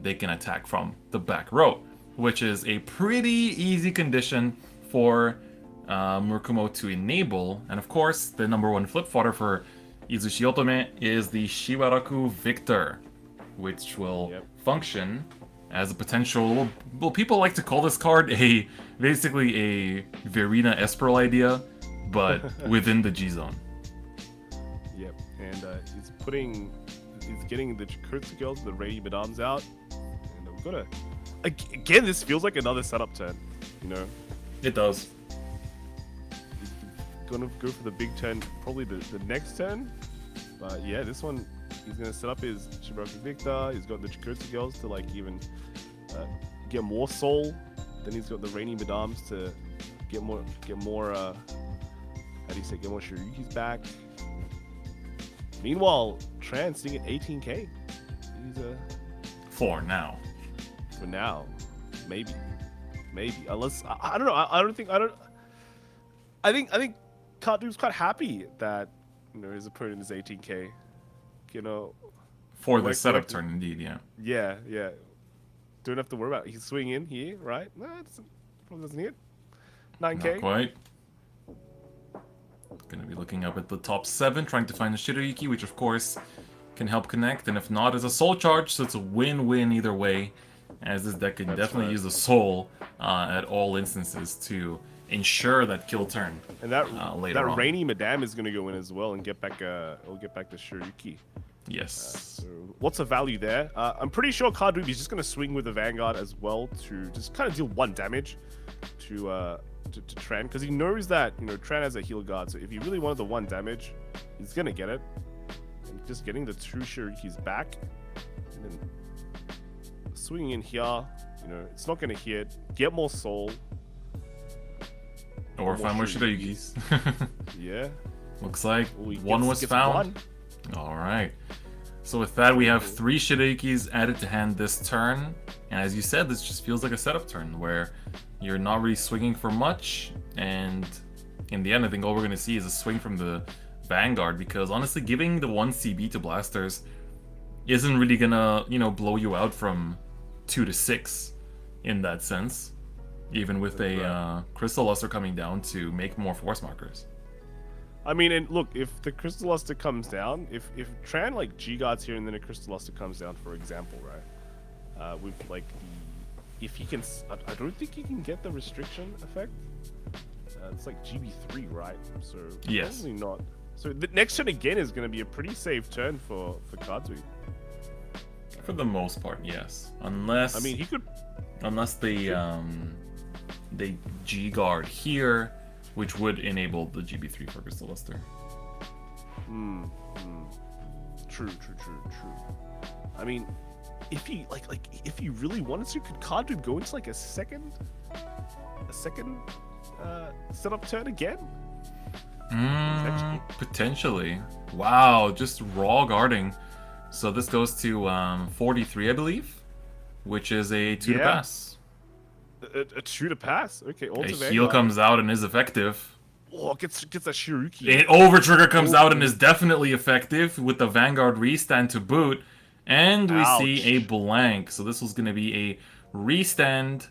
they can attack from the back row, which is a pretty easy condition for Murakumo to enable. And of course, the #1 flip fodder for Izushi Otome is the Shiwaraku Victor, which will function as a potential... Well, people like to call this card basically a Verina Esperal idea, but within the G-Zone. Yep, and he's getting the Chikutsu girls, the Ray Madams out, and we've got again, this feels like another setup turn, you know? It does. He's gonna go for the big turn, probably the next turn. But yeah, this one, he's gonna set up his Shibaku Victor. He's got the Chikutsu girls to like even get more soul. Then he's got the Rainy Madams to get more how do you say, get more Shirukis back. Meanwhile, Tran sitting at 18k. He's For now. For now, maybe, unless I don't know. I think Cardfight quite happy that his opponent is 18k. For the setup turn, indeed, yeah. Yeah. Don't have to worry about it. He's swinging in here, right? No, probably doesn't hit. 9k. Not quite. Gonna be looking up at the top 7, trying to find the Shiroyuki, which of course can help connect, and if not, is a soul charge, so it's a win-win either way, as this deck can definitely use the soul at all instances to ensure that kill turn. And that later on. Rainy Madame is gonna go in as well and get back the Shiroyuki. Yes. So what's the value there? I'm pretty sure Cardfight is just going to swing with the Vanguard as well to just kind of deal 1 damage to Tran, because he knows that, you know, Tran has a heal guard, so if he really wanted the 1 damage, he's going to get it. And just getting the 2 Shirikis back, and then swinging in here, you know, it's not going to hit. Get more soul. Or find more Shirikis. Yeah. Looks like Ooh, one was found. All right. So with that, we have 3 Shirikis added to hand this turn. And as you said, this just feels like a setup turn where you're not really swinging for much. And in the end, I think all we're going to see is a swing from the Vanguard, because honestly, giving the 1 CB to blasters isn't really going to, you know, blow you out from 2 to 6 in that sense. Even with a Crystal Luster coming down to make more force markers. I mean, and look, if the Crystal Luster comes down, if Tran like G-Guards here and then a Crystal Luster comes down, for example, right? With like the, if he can, I don't think he can get the restriction effect. It's like GB3, right? So yes, probably not. So the next turn again is going to be a pretty safe turn for Cardfight. For the most part, yes. Unless, I mean, he could, unless they G-Guard here, which would enable the GB3 for Crystal Luster. True. I mean, if he like if he really wanted to, could Cardfight go into like a second setup turn again? Potentially. Wow, just raw guarding. So this goes to 43, I believe, which is a 2 to pass. A 2 to pass. Okay, all A to heal Vanguard. comes out and is effective. Oh, gets a Shiruki. An over trigger comes out and is definitely effective with the Vanguard restand to boot. And we see a blank. So this was going to be a restand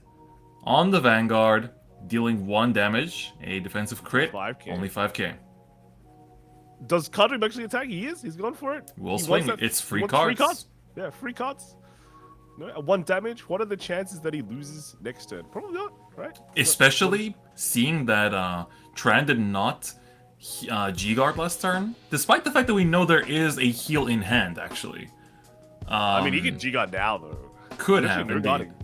on the Vanguard, dealing 1 damage, a defensive crit, 5K. only 5k. Does Cardfight actually attack? He is. He's going for it. We'll He swing. wants that- It's he free wants cards. Free cards. Yeah, free cards. No, 1 damage. What are the chances that he loses next turn? Probably not, right? Especially seeing that Tran did not G-Guard last turn, despite the fact that we know there is a heal in hand, actually. I mean, he can G-Guard now, though. Could There's have, no indeed. guarding.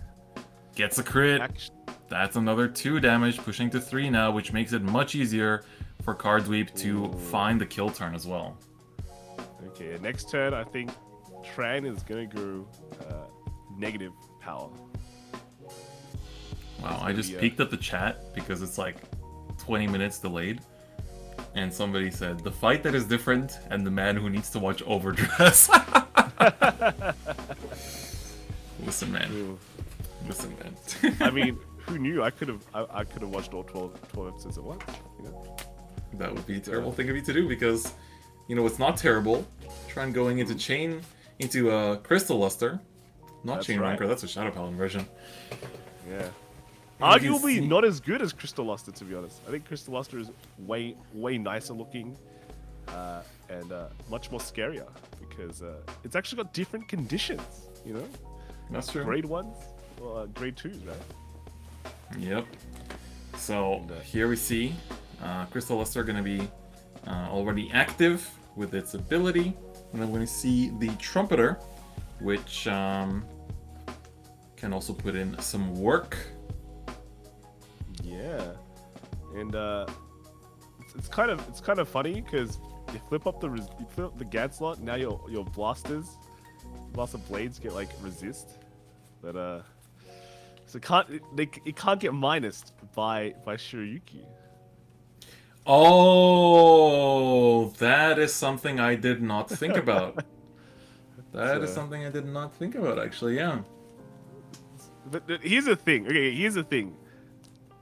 Gets a crit. Action. That's another 2 damage, pushing to 3 now, which makes it much easier for Cardweep to find the kill turn as well. Okay, next turn, I think Tran is going to go negative power. Wow, I just peeked at the chat because it's like 20 minutes delayed. And somebody said, the fight that is different and the man who needs to watch Overdress. Listen, man. Listen, man. I mean, who knew? I could have watched all 12 episodes at once. You know? That would be a terrible thing of me to do because, you know, it's not terrible. Tran going into Crystal Luster. Not That's Chain right. Ranker, that's a Shadow Paladin version. Yeah. And you can Arguably see- not as good as Crystal Luster, to be honest. I think Crystal Luster is way nicer looking and much more scarier because it's actually got different conditions, you know? That's true. Grade 1s, or grade 2s, right? Yep. So here we see Crystal Luster going to be already active with its ability. And then we're going to see the Trumpeter, which can also put in some work. Yeah, and it's kind of funny because you flip up the Gad slot. Now your blaster blades get like resist, but so it can't get minused by Shiryuki. Oh, that is something I did not think about. That is something I did not think about, actually, yeah. But here's the thing. Okay, here's the thing.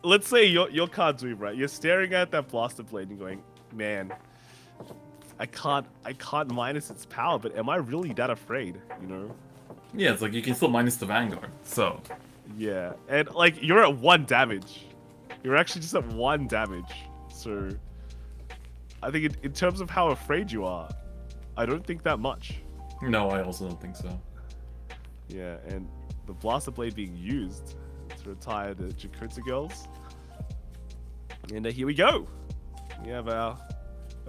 Let's say your card's weak, right? You're staring at that blaster blade and going, man, I can't minus its power, but am I really that afraid, you know? Yeah, it's like you can still minus the Vanguard, so. Yeah, and like you're at 1 damage. You're actually just at 1 damage. So I think in terms of how afraid you are, I don't think that much. No, I also don't think so. Yeah, and the blaster blade being used to retire the Jakotsu girls. And here we go. We have our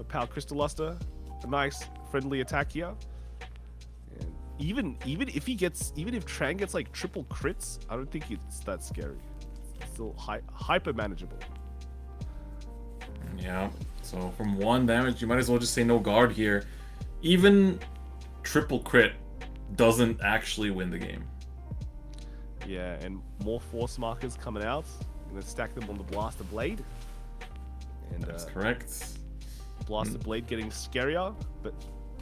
pal Crystal Luster. A nice friendly attack here. even if Tran gets like triple crits, I don't think it's that scary. It's still hyper manageable. Yeah. So from 1 damage, you might as well just say no guard here. Even triple crit doesn't actually win the game. Yeah, and more force markers coming out. I'm gonna stack them on the Blaster Blade. And That's correct. Blaster Blade getting scarier, but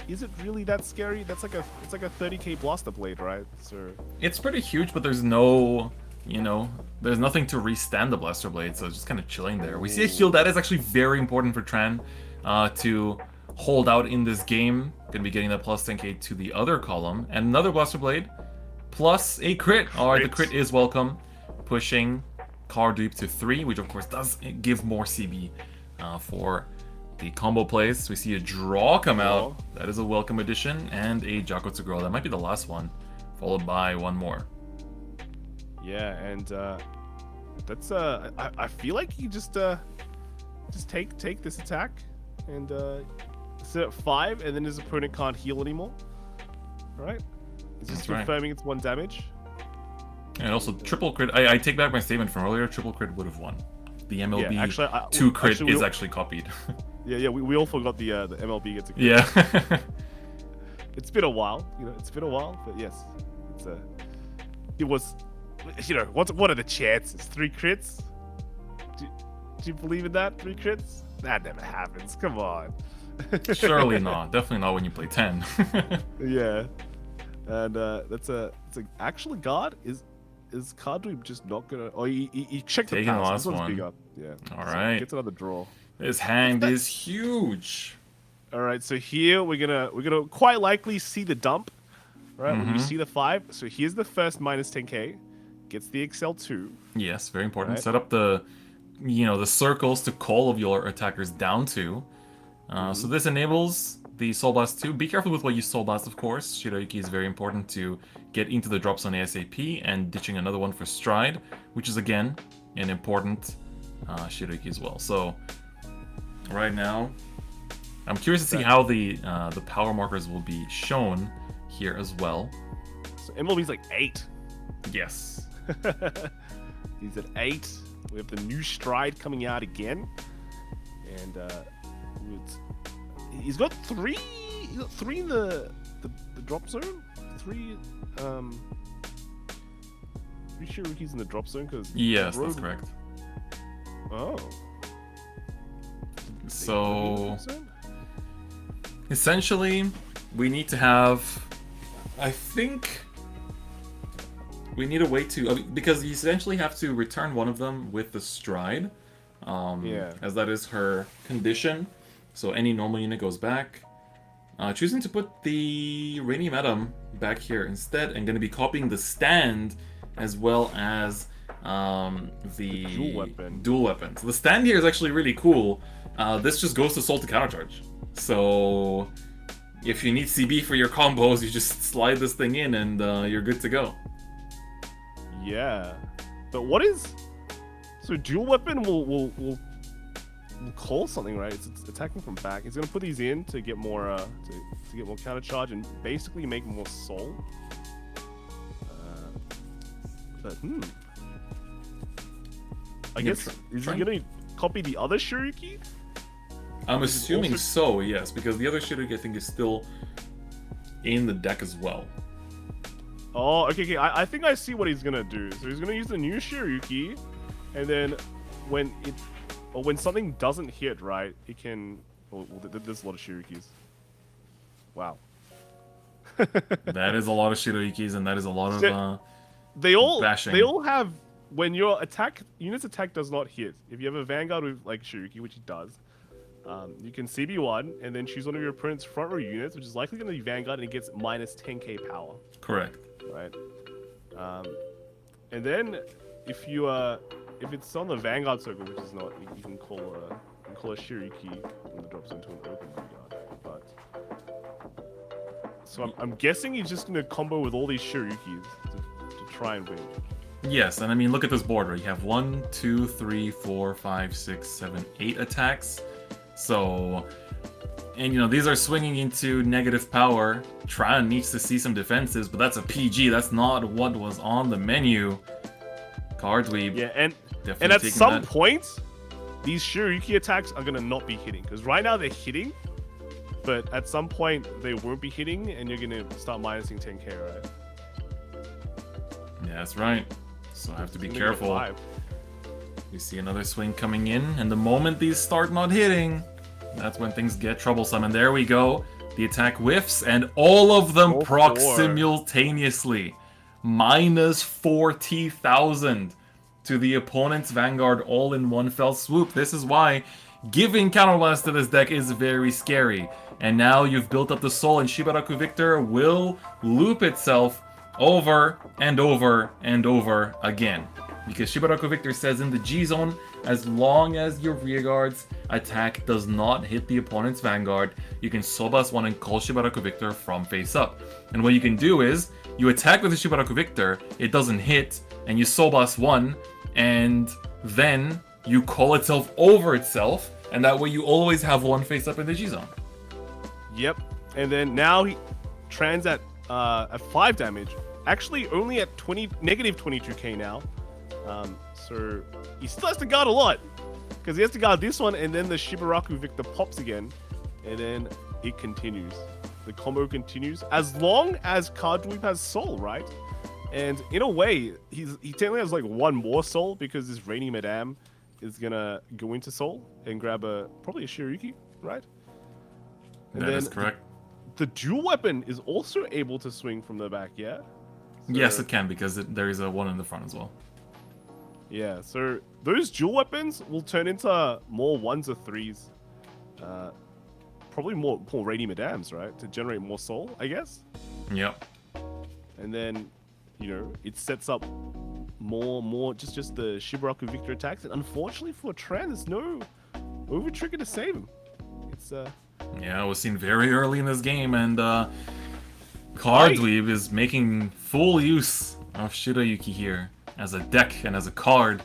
is it really that scary? It's like a 30k Blaster Blade, right? So It's pretty huge, but there's no, there's nothing to restand the Blaster Blade, so it's just kind of chilling there. We see a heal that is actually very important for Tran to hold out in this game. Gonna be getting that plus 10k to the other column, and another Blaster Blade plus a crit. All right, the crit is welcome, pushing Cardfight to 3, which of course does give more CB for the combo plays. We see a draw come out. That is a welcome addition, and a Jocko to Girl. That might be the last one, followed by one more. yeah, and that's I feel like you just take this attack and sit at 5, and then his opponent can't heal anymore. Right? It's just confirming it's 1 damage. And also triple crit. I take back my statement from earlier. Triple crit would have won. The MLB Yeah, actually, 2 crit is actually copied. Yeah, we all forgot the MLB gets a crit. Yeah. It's been a while, it's been a while, but yes, it was, what are the chances? 3 crits? Do you believe in that? 3 crits? That never happens. Come on. Surely not. Definitely not when you play 10. Yeah, and that's actually guard is Cardfight just not gonna? Oh, he checked the Taking the pass. last This one's one. big up. Yeah. All So right. gets another draw. His hand is huge. All right, so here we're gonna quite likely see the dump, right? When you see the 5. So here's the first minus 10k, gets the XL2. Yes, very important. Right. Set up the, the circles to call of your attackers down to. So this enables the Soul Blast 2. Be careful with what you Soul Blast, of course. Shiroyuki is very important to get into the drop zone ASAP, and ditching another one for Stride, which is again an important Shiroyuki as well. So right now, I'm curious to see how the power markers will be shown here as well. So MLB's like 8. Yes. He's at 8. We have the new Stride coming out again, and he's got 3. He's got 3 in the drop zone. 3 Shiroyukis in the drop zone because Yes, that's correct. Oh. So essentially, we need to have, I think, we need a way to, because you essentially have to return one of them with the Stride, as that is her condition. So any normal unit goes back. Choosing to put the Radium Atom back here instead, and going to be copying the stand as well as the dual weapon. So the stand here is actually really cool. This just goes to Soul to countercharge. So if you need CB for your combos, you just slide this thing in and you're good to go. Yeah, but what is? So dual weapon will call something, right? It's attacking from back. It's gonna put these in to get more to get more counter charge and basically make more soul. But I guess is he gonna copy the other Shiroyuki? I'm assuming so, yes, because the other Shiroyuki I think is still in the deck as well. Oh, okay. I think I see what he's gonna do. So he's gonna use the new Shiroyuki, and then when something doesn't hit, right, it can. Well, there's a lot of Shiroyukis. Wow. That is a lot of Shiroyukis, and that is a lot of bashing. They all have, when your unit's attack does not hit. If you have a Vanguard with like Shiroyuki, which it does, you can CB1 and then choose one of your opponent's front row units, which is likely going to be Vanguard, and it gets minus 10k power. Correct. Right. And then if it's on the Vanguard circle, which is not, you can call a Shiroyuki and it drops into an open Vanguard. But so I'm guessing he's just gonna combo with all these Shiroyukis to try and win. Yes, and I mean look at this board, right? You have 1, 2, 3, 4, 5, 6, 7, 8 attacks. So And, you know, these are swinging into negative power. Tran needs to see some defenses, but that's a PG. That's not what was on the menu. Cardweeb. Yeah, and definitely at taking some that. point, these Shiryuki attacks are gonna not be hitting. Because right now they're hitting, but at some point they won't be hitting, and you're gonna start minusing 10k, right? Yeah, that's right. So I have to be It's gonna careful. 5. We see another swing coming in, and the moment these start not hitting, that's when things get troublesome. And there we go. The attack whiffs, and all of them Oh, proc 4. simultaneously. Minus 40,000 to the opponent's Vanguard all in one fell swoop. This is why giving counterblast to this deck is very scary. And now you've built up the soul, and Shibaraku Victor will loop itself over and over and over again. Because Shibaraku Victor says in the G zone, as long as your rearguard's attack does not hit the opponent's Vanguard, you can Sobas 1 and call Shibaraku Victor from face up. And what you can do is, you attack with the Shibaraku Victor, it doesn't hit, and you Sobas 1, and then you call itself over itself, and that way you always have one face up in the G zone. Yep. And then now he Tran's at 5 damage. Actually, only at negative 22k now. So he still has to guard a lot, because he has to guard this one, and then the Shibaraku Victor pops again, and then it continues. The combo continues as long as Cardweeb has soul, right? And in a way, he technically has like one more soul, because this Rainy Madame is gonna go into soul and grab probably a Shiryuki, right? And That is correct. The dual weapon is also able to swing from the back, yeah? Yes, it can, because there is a 1 in the front as well. Yeah, so those dual weapons will turn into more 1s or 3s. Probably more Rainy Madames, right? To generate more soul, I guess? Yep. And then, you know, it sets up more just the Shibaraku Victor attacks. And unfortunately for Tran, there's no over trigger to save him. It's Yeah, it was seen very early in this game, and Cardweeb is making full use of Shirayuki here as a deck and as a card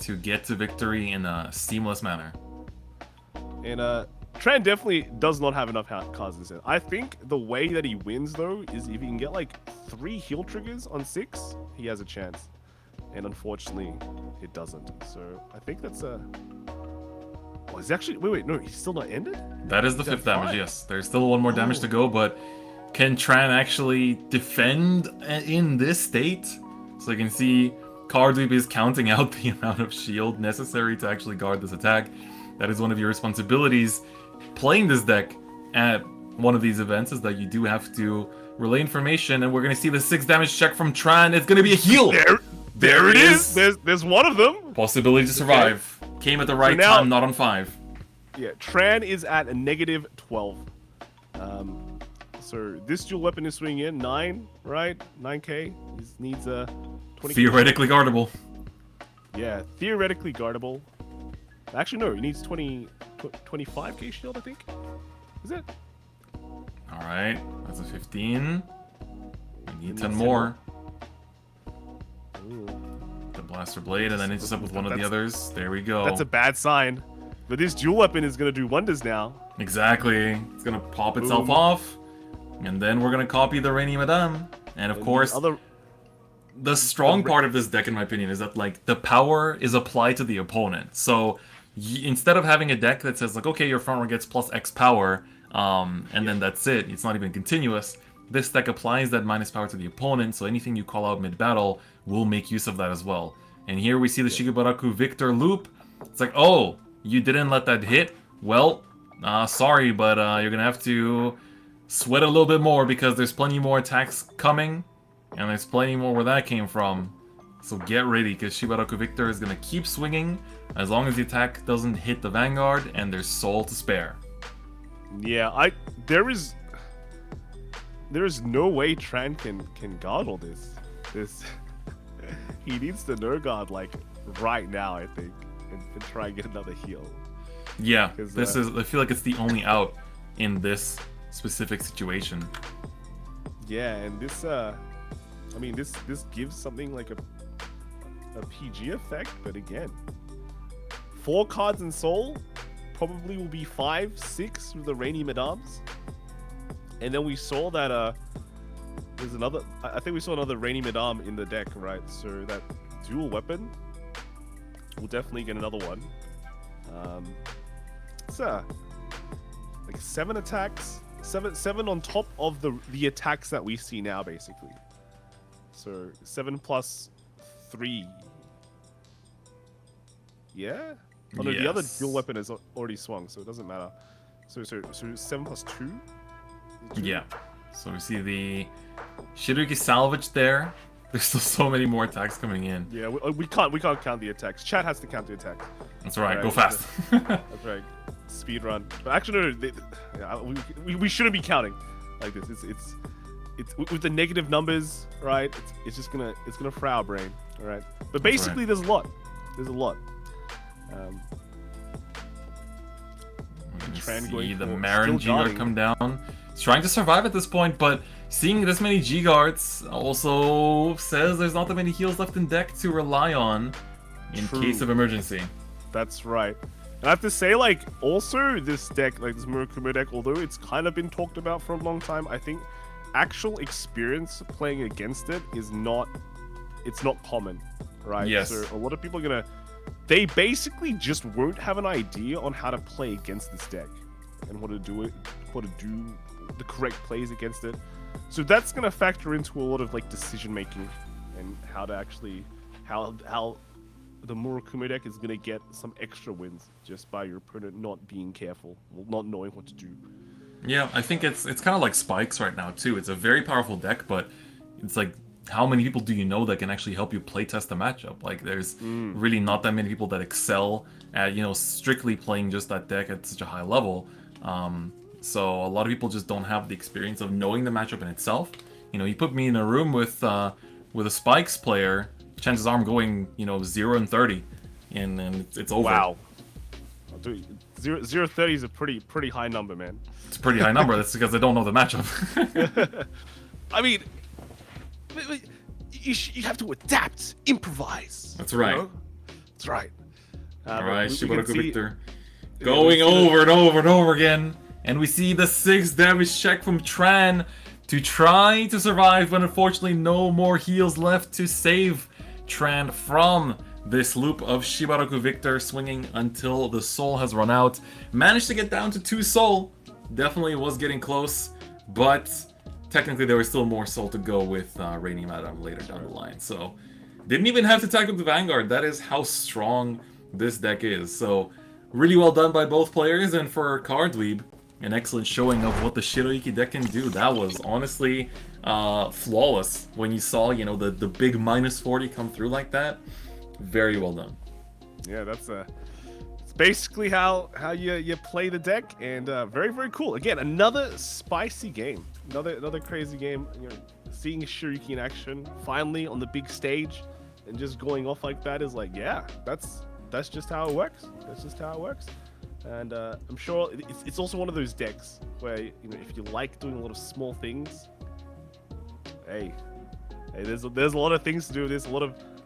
to get to victory in a seamless manner. And Tran definitely does not have enough cards in this set. I think the way that he wins, though, is if he can get like 3 heal triggers on 6, he has a chance. And unfortunately, it doesn't. So I think that's a... Oh, is he actually... Wait, no, he's still not ended? That is the He's at 5th damage, 5? yes. There's still 1 more damage to go, but can Tran actually defend in this state? So you can see Cardweeb is counting out the amount of shield necessary to actually guard this attack. That is one of your responsibilities playing this deck at one of these events, is that you do have to relay information, and we're going to see the 6 damage check from Tran. It's going to be a heal! There it is! There's one of them! Possibility to survive. Came at the right now- time, not on 5. Yeah, Tran is at a negative 12. So this dual weapon is swinging in 9, right? 9k. He needs a 20. Theoretically guardable. Yeah, theoretically guardable. Actually, no, he needs 25k shield, I think. Is it? Alright, that's a 15. We need 10 10 more. Ooh, The Blaster Blade, and then intercept with one of the That's- others. There we go. that's a bad sign. But this dual weapon is gonna do wonders now. Exactly. It's gonna pop itself Boom. off. And then we're gonna copy the Rainy Madame. And of And course, the the strong part of this deck, in my opinion, is that like the power is applied to the opponent. So instead of having a deck that says like, okay, your front row gets plus X power, and then that's it. It's not even continuous. This deck applies that minus power to the opponent, so anything you call out mid-battle will make use of that as well. And here we see the Shibaraku Victor loop. It's like, oh, you didn't let that hit? Well, sorry, but you're gonna have to sweat a little bit more, because there's plenty more attacks coming, and there's plenty more where that came from. So get ready, because Shibaraku Victor is gonna keep swinging as long as the attack doesn't hit the Vanguard and there's soul to spare. Yeah, there is no way Tran can guard all this. He needs to no guard like right now, I think, and try and get another heal. Yeah, 'Cause, this is. I feel like it's the only out in this specific situation. Yeah, and this I mean this gives something like a PG effect, but again, 4 cards in soul probably will be 5, 6 with the Rainy Madams. And then we saw that there's another. I think we saw another Rainy Madame in the deck, right? So that dual weapon, we'll definitely get another one. It's like 7 attacks, seven on top of the attacks that we see now, basically. So 7 plus 3. Yeah. Oh no, the other dual weapon is already swung, so it doesn't matter. So 7 plus 2. Yeah. So we see the Shiruki salvage there. There's still so many more attacks coming in. Yeah, we can't count the attacks. Chat has to count the attacks. That's right. All Go fast. That's right. Speed run. But actually, no. We shouldn't be counting like this. It's with the negative numbers, right? It's gonna fry our brain, all right? But basically, there's a lot. There's a lot. See the Marin G-Guard come down. He's trying to survive at this point, but seeing this many G-Guards also says there's not that many heals left in deck to rely on in case of emergency. That's right. And I have to say, like, also this deck, like this Murakumo deck, although it's kind of been talked about for a long time, I think actual experience playing against it is not common, right? Yes. So a lot of people are gonna, they basically just won't have an idea on how to play against this deck and what to do the correct plays against it. So that's gonna factor into a lot of like decision making and how to actually how the Murakumo deck is gonna get some extra wins just by your opponent not being careful, not knowing what to do. Yeah, I think it's kind of like Spikes right now too. It's a very powerful deck, but it's like, how many people do you know that can actually help you playtest the matchup? Like, there's really not that many people that excel at, strictly playing just that deck at such a high level. So a lot of people just don't have the experience of knowing the matchup in itself. You put me in a room with a Spikes player, chances are I'm going, 0-30, and it's over. Wow. Dude, 0-30 is a pretty high number, man. It's a pretty high number. That's because I don't know the matchup. I mean, you have to adapt, improvise. That's right. That's right. All right, Shibaraku Victor going over and over and over again. And we see the 6th damage check from Tran to try to survive, but unfortunately no more heals left to save Tran from this loop of Shibaraku Victor swinging until the soul has run out. Managed to get down to 2 soul. Definitely was getting close, but technically there was still more soul to go with Rainy Madam later down the line. So didn't even have to attack with the Vanguard. That is how strong this deck is. So really well done by both players, and for Cardweeb, an excellent showing of what the Shiroiki deck can do. That was honestly flawless when you saw, the big minus 40 come through like that. Very well done. Yeah, that's it's basically how you play the deck, and very, very cool. Again, another spicy game, another crazy game. Seeing Shiroiki in action finally on the big stage and just going off like that is like, yeah, that's just how it works. That's just how it works. And I'm sure it's also one of those decks where, if you like doing a lot of small things, hey, there's a lot of things to do. There's a lot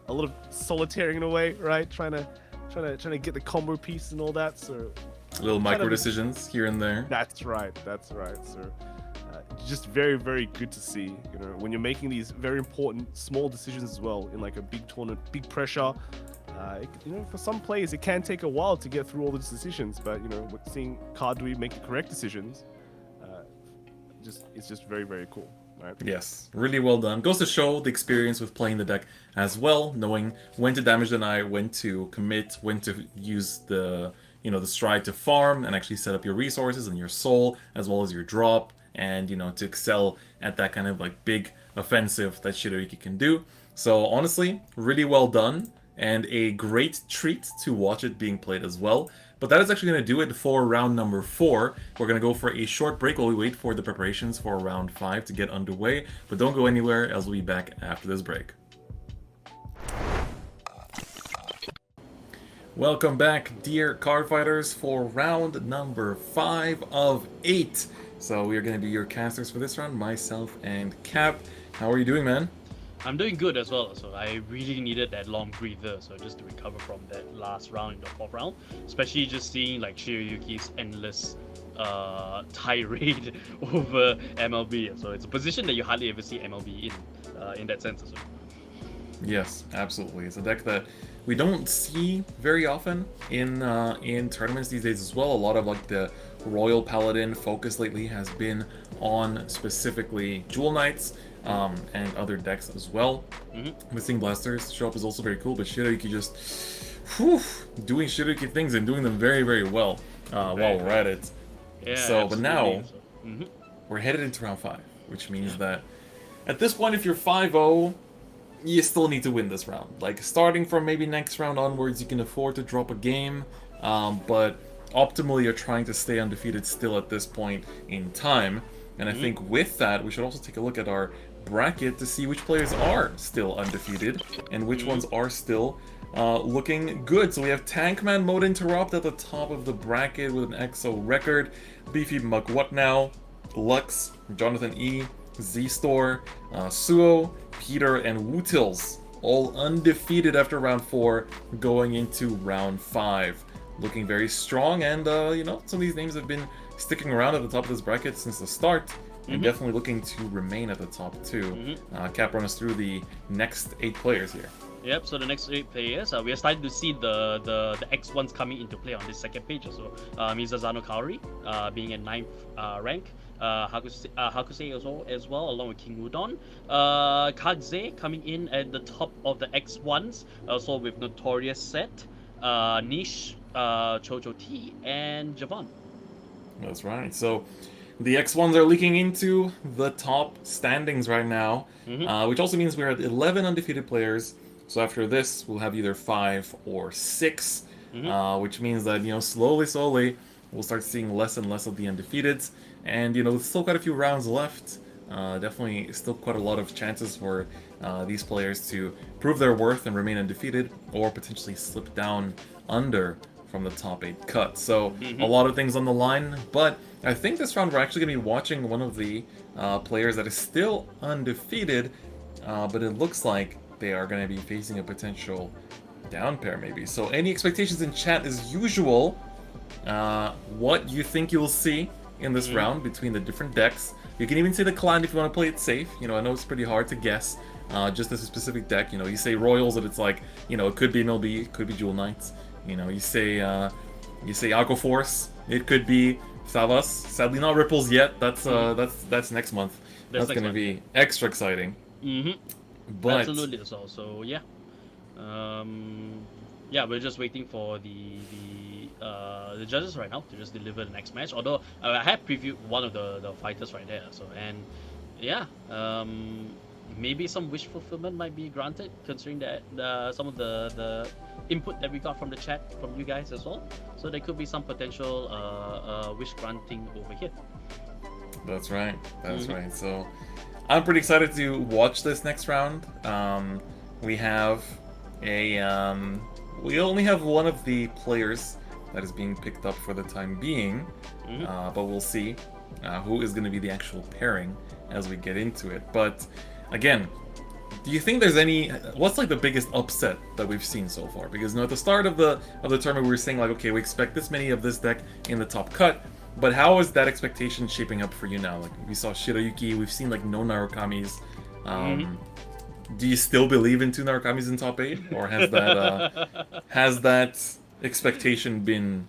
of solitaring away, right? Trying to get the combo piece and all that. So little micro decisions here and there. That's right. So just very, very good to see. When you're making these very important small decisions as well in like a big tournament, big pressure. For some players, it can take a while to get through all those decisions, but we're seeing Cardweeb make the correct decisions. It's just very, very cool, right? Yes, really well done. Goes to show the experience with playing the deck as well, knowing when to damage deny, when to commit, when to use the the stride to farm and actually set up your resources and your soul as well as your drop, and to excel at that kind of like big offensive that Shiroiki can do. So honestly, really well done. And a great treat to watch it being played as well. But that is actually going to do it for round number 4. We're going to go for a short break while we wait for the preparations for round 5 to get underway. But don't go anywhere, as we'll be back after this break. Welcome back, dear card fighters, for round number 5 of 8. So we are going to be your casters for this round, myself and Cap. How are you doing, man? I'm doing good as well. So I really needed that long breather, so just to recover from that last round in the 4th round, especially just seeing like Shiroyuki's endless tirade over MLB. So it's a position that you hardly ever see MLB in that sense as well. Yes, absolutely. It's a deck that we don't see very often in tournaments these days as well. A lot of like the Royal Paladin focus lately has been on specifically Jewel Knights and other decks as well. Missing Blasters show up is also very cool, but Shiroyuki just doing Shiroyuki things and doing them very, very well while we're at it. Yeah. So, but now So, we're headed into round 5, which means that at this point, if you're 5-0, you still need to win this round. Like, starting from maybe next round onwards, you can afford to drop a game, but optimally, you're trying to stay undefeated still at this point in time. And I think with that, we should also take a look at our bracket to see which players are still undefeated and which ones are still looking good. So we have Tankman Mode Interrupt at the top of the bracket with an EXO record. Beefy Mug What Now, Lux, Jonathan E, Z-Store, Suo, Peter, and Wootils, all undefeated after round 4, going into round 5. Looking very strong, and you know, some of these names have been sticking around at the top of this bracket since the start, and definitely looking to remain at the top too. Cap, run us through the next 8 players here. Yep, so the next 8 players, we are starting to see the X1s coming into play on this second page also. Mizazano Kaori being at 9th rank. Hakusei as well, along with King Udon. Kaze coming in at the top of the X1s, also with Notorious Set, Niche, Chocho T, and Javon. That's right. So the X1s are leaking into the top standings right now, which also means we're at 11 undefeated players. So after this, we'll have either 5 or 6, which means that, you know, slowly, we'll start seeing less and less of the undefeateds. And, you know, there's still quite a few rounds left. Definitely still quite a lot of chances for these players to prove their worth and remain undefeated, or potentially slip down under from the top 8 cut. So a lot of things on the line, but I think this round we're actually going to be watching one of the players that is still undefeated, but it looks like they are going to be facing a potential down pair maybe. So any expectations in chat as usual, what you think you'll see in this round between the different decks. You can even say the clan if you want to play it safe. You know, I know it's pretty hard to guess just as a specific deck. You know, you say Royals and it's like, you know, it could be MLB, it could be Jewel Knights. You know, you say Aqua Force, it could be Savas. Sadly not Ripples yet. That's next month. That's going to be extra exciting. But absolutely. So yeah, yeah, we're just waiting for the judges right now to just deliver the next match. Although I have previewed one of the fighters right there. So, and yeah, maybe some wish fulfillment might be granted, considering that some of the input that we got from the chat from you guys as well. So there could be some potential wish granting over here. That's right. That's right. So I'm pretty excited to watch this next round. We have we only have one of the players that is being picked up for the time being, but we'll see who is going to be the actual pairing as we get into it. But again, do you think there's what's like the biggest upset that we've seen so far? Because, you know, at the start of the tournament we were saying like, okay, we expect this many of this deck in the top cut, but how is that expectation shaping up for you now? Like, we saw Shiroyuki, we've seen like no Narukamis. Do you still believe in 2 Narukamis in top 8, or has that expectation been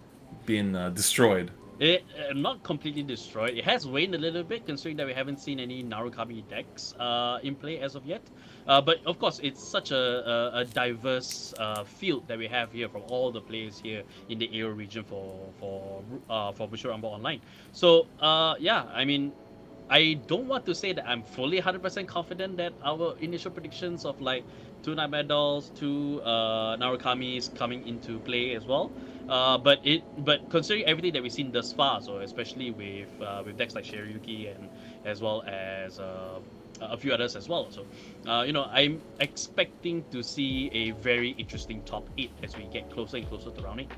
destroyed? It not completely destroyed. It has waned a little bit, considering that we haven't seen any Narukami decks in play as of yet. But of course, it's such a diverse field that we have here from all the players here in the AO region for Bushiroad Rumble Online. So yeah, I mean, I don't want to say that I'm fully 100% confident that our initial predictions of like 2 Night Medals, 2 Narukamis coming into play as well. But considering everything that we've seen thus far, so especially with decks like Shiroyuki and as well as a few others as well. So you know, I'm expecting to see a very interesting top 8 as we get closer and closer to round 8.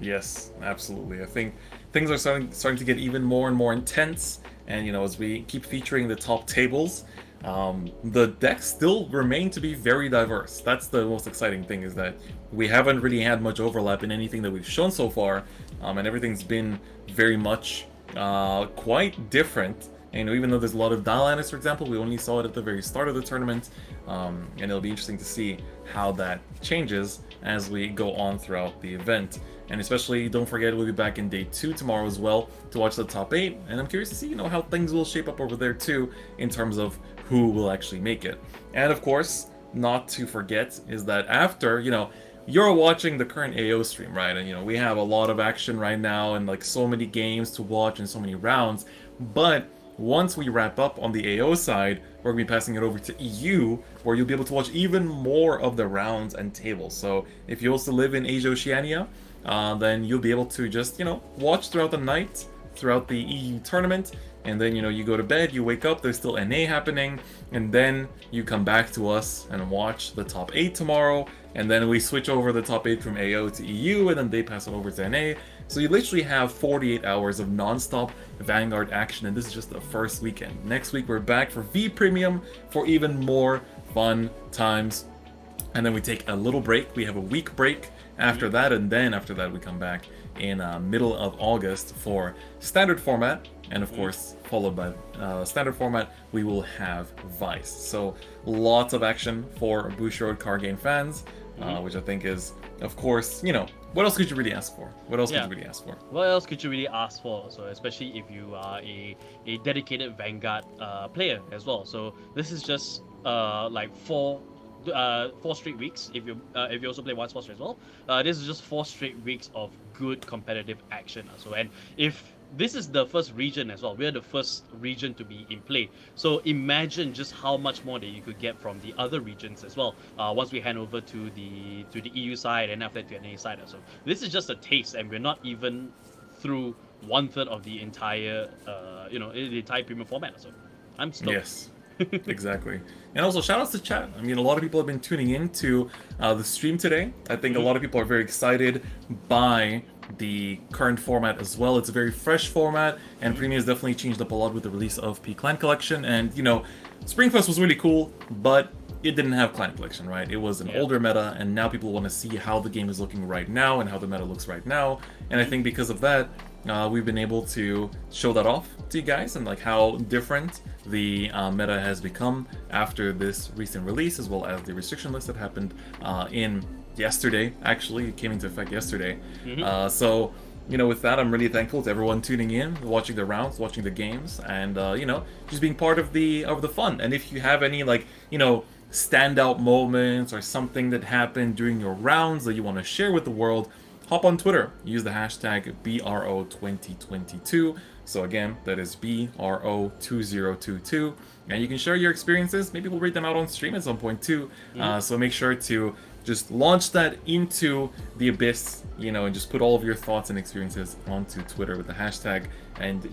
Yes, absolutely. I think things are starting to get even more and more intense, and you know, as we keep featuring the top tables, the decks still remain to be very diverse. That's the most exciting thing, is that we haven't really had much overlap in anything that we've shown so far, and everything's been very much quite different. And even though there's a lot of Dialanders, for example, we only saw it at the very start of the tournament, and it'll be interesting to see how that changes as we go on throughout the event. And especially, don't forget, we'll be back in day 2 tomorrow as well to watch the top 8, and I'm curious to see, how things will shape up over there too, in terms of who will actually make it. And of course, not to forget, is that after, you're watching the current AO stream, right? And, we have a lot of action right now, and like so many games to watch and so many rounds, but once we wrap up on the AO side, we're going to be passing it over to EU, where you'll be able to watch even more of the rounds and tables. So if you also live in Asia Oceania, then you'll be able to just, watch throughout the night, throughout the EU tournament, and then, you go to bed, you wake up, there's still NA happening, and then you come back to us and watch the top 8 tomorrow, and then we switch over the top 8 from AO to EU, and then they pass it over to NA. So you literally have 48 hours of non-stop Vanguard action, and this is just the first weekend. Next week we're back for V-Premium for even more fun times. And then we take a little break. We have a week break after that, and then after that we come back in middle of August for standard format, and of course followed by standard format we will have Weiss. So lots of action for Bushiroad card game fans, which I think is, of course, what else could you really ask for? What else could you really ask for? What else could you really ask for? So especially if you are a dedicated Vanguard player as well. So this is just like 4 straight weeks. If you also play Weiss Schwarz as well, this is just 4 straight weeks of good competitive action. So, and if this is the first region as well, we're the first region to be in play. So imagine just how much more that you could get from the other regions as well. Once we hand over to the EU side, and after that to the NA side. So this is just a taste, and we're not even through 1/3 of the entire the entire premium format. So I'm stoked. Yes. Exactly. And also shout outs to chat. I mean, a lot of people have been tuning in to the stream today. I think a lot of people are very excited by the current format as well. It's a very fresh format, and Premium has definitely changed up a lot with the release of P-Clan Collection. And, Springfest was really cool, but it didn't have Clan Collection, right? It was an older meta, and now people want to see how the game is looking right now and how the meta looks right now. And I think because of that, we've been able to show that off to you guys, and like how different the meta has become after this recent release, as well as the restriction list that happened in yesterday. Actually, it came into effect yesterday. So, with that, I'm really thankful to everyone tuning in, watching the rounds, watching the games, and just being part of the fun. And if you have any standout moments or something that happened during your rounds that you want to share with the world, hop on Twitter. Use the hashtag BRO2022. So again, that is BRO2022. And you can share your experiences. Maybe we'll read them out on stream at some point too. So make sure to just launch that into the abyss, and just put all of your thoughts and experiences onto Twitter with the hashtag. And,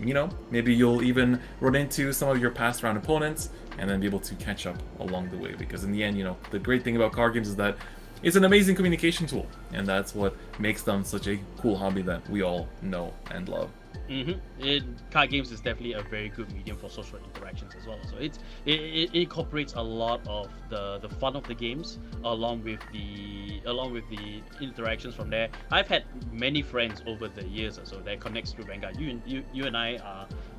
maybe you'll even run into some of your past round opponents and then be able to catch up along the way. Because in the end, the great thing about card games is that it's an amazing communication tool, and that's what makes them such a cool hobby that we all know and love. Card games is definitely a very good medium for social interactions as well. So it incorporates a lot of the fun of the games along with the interactions from there. I've had many friends over the years, so that connects through Vanguard. You and I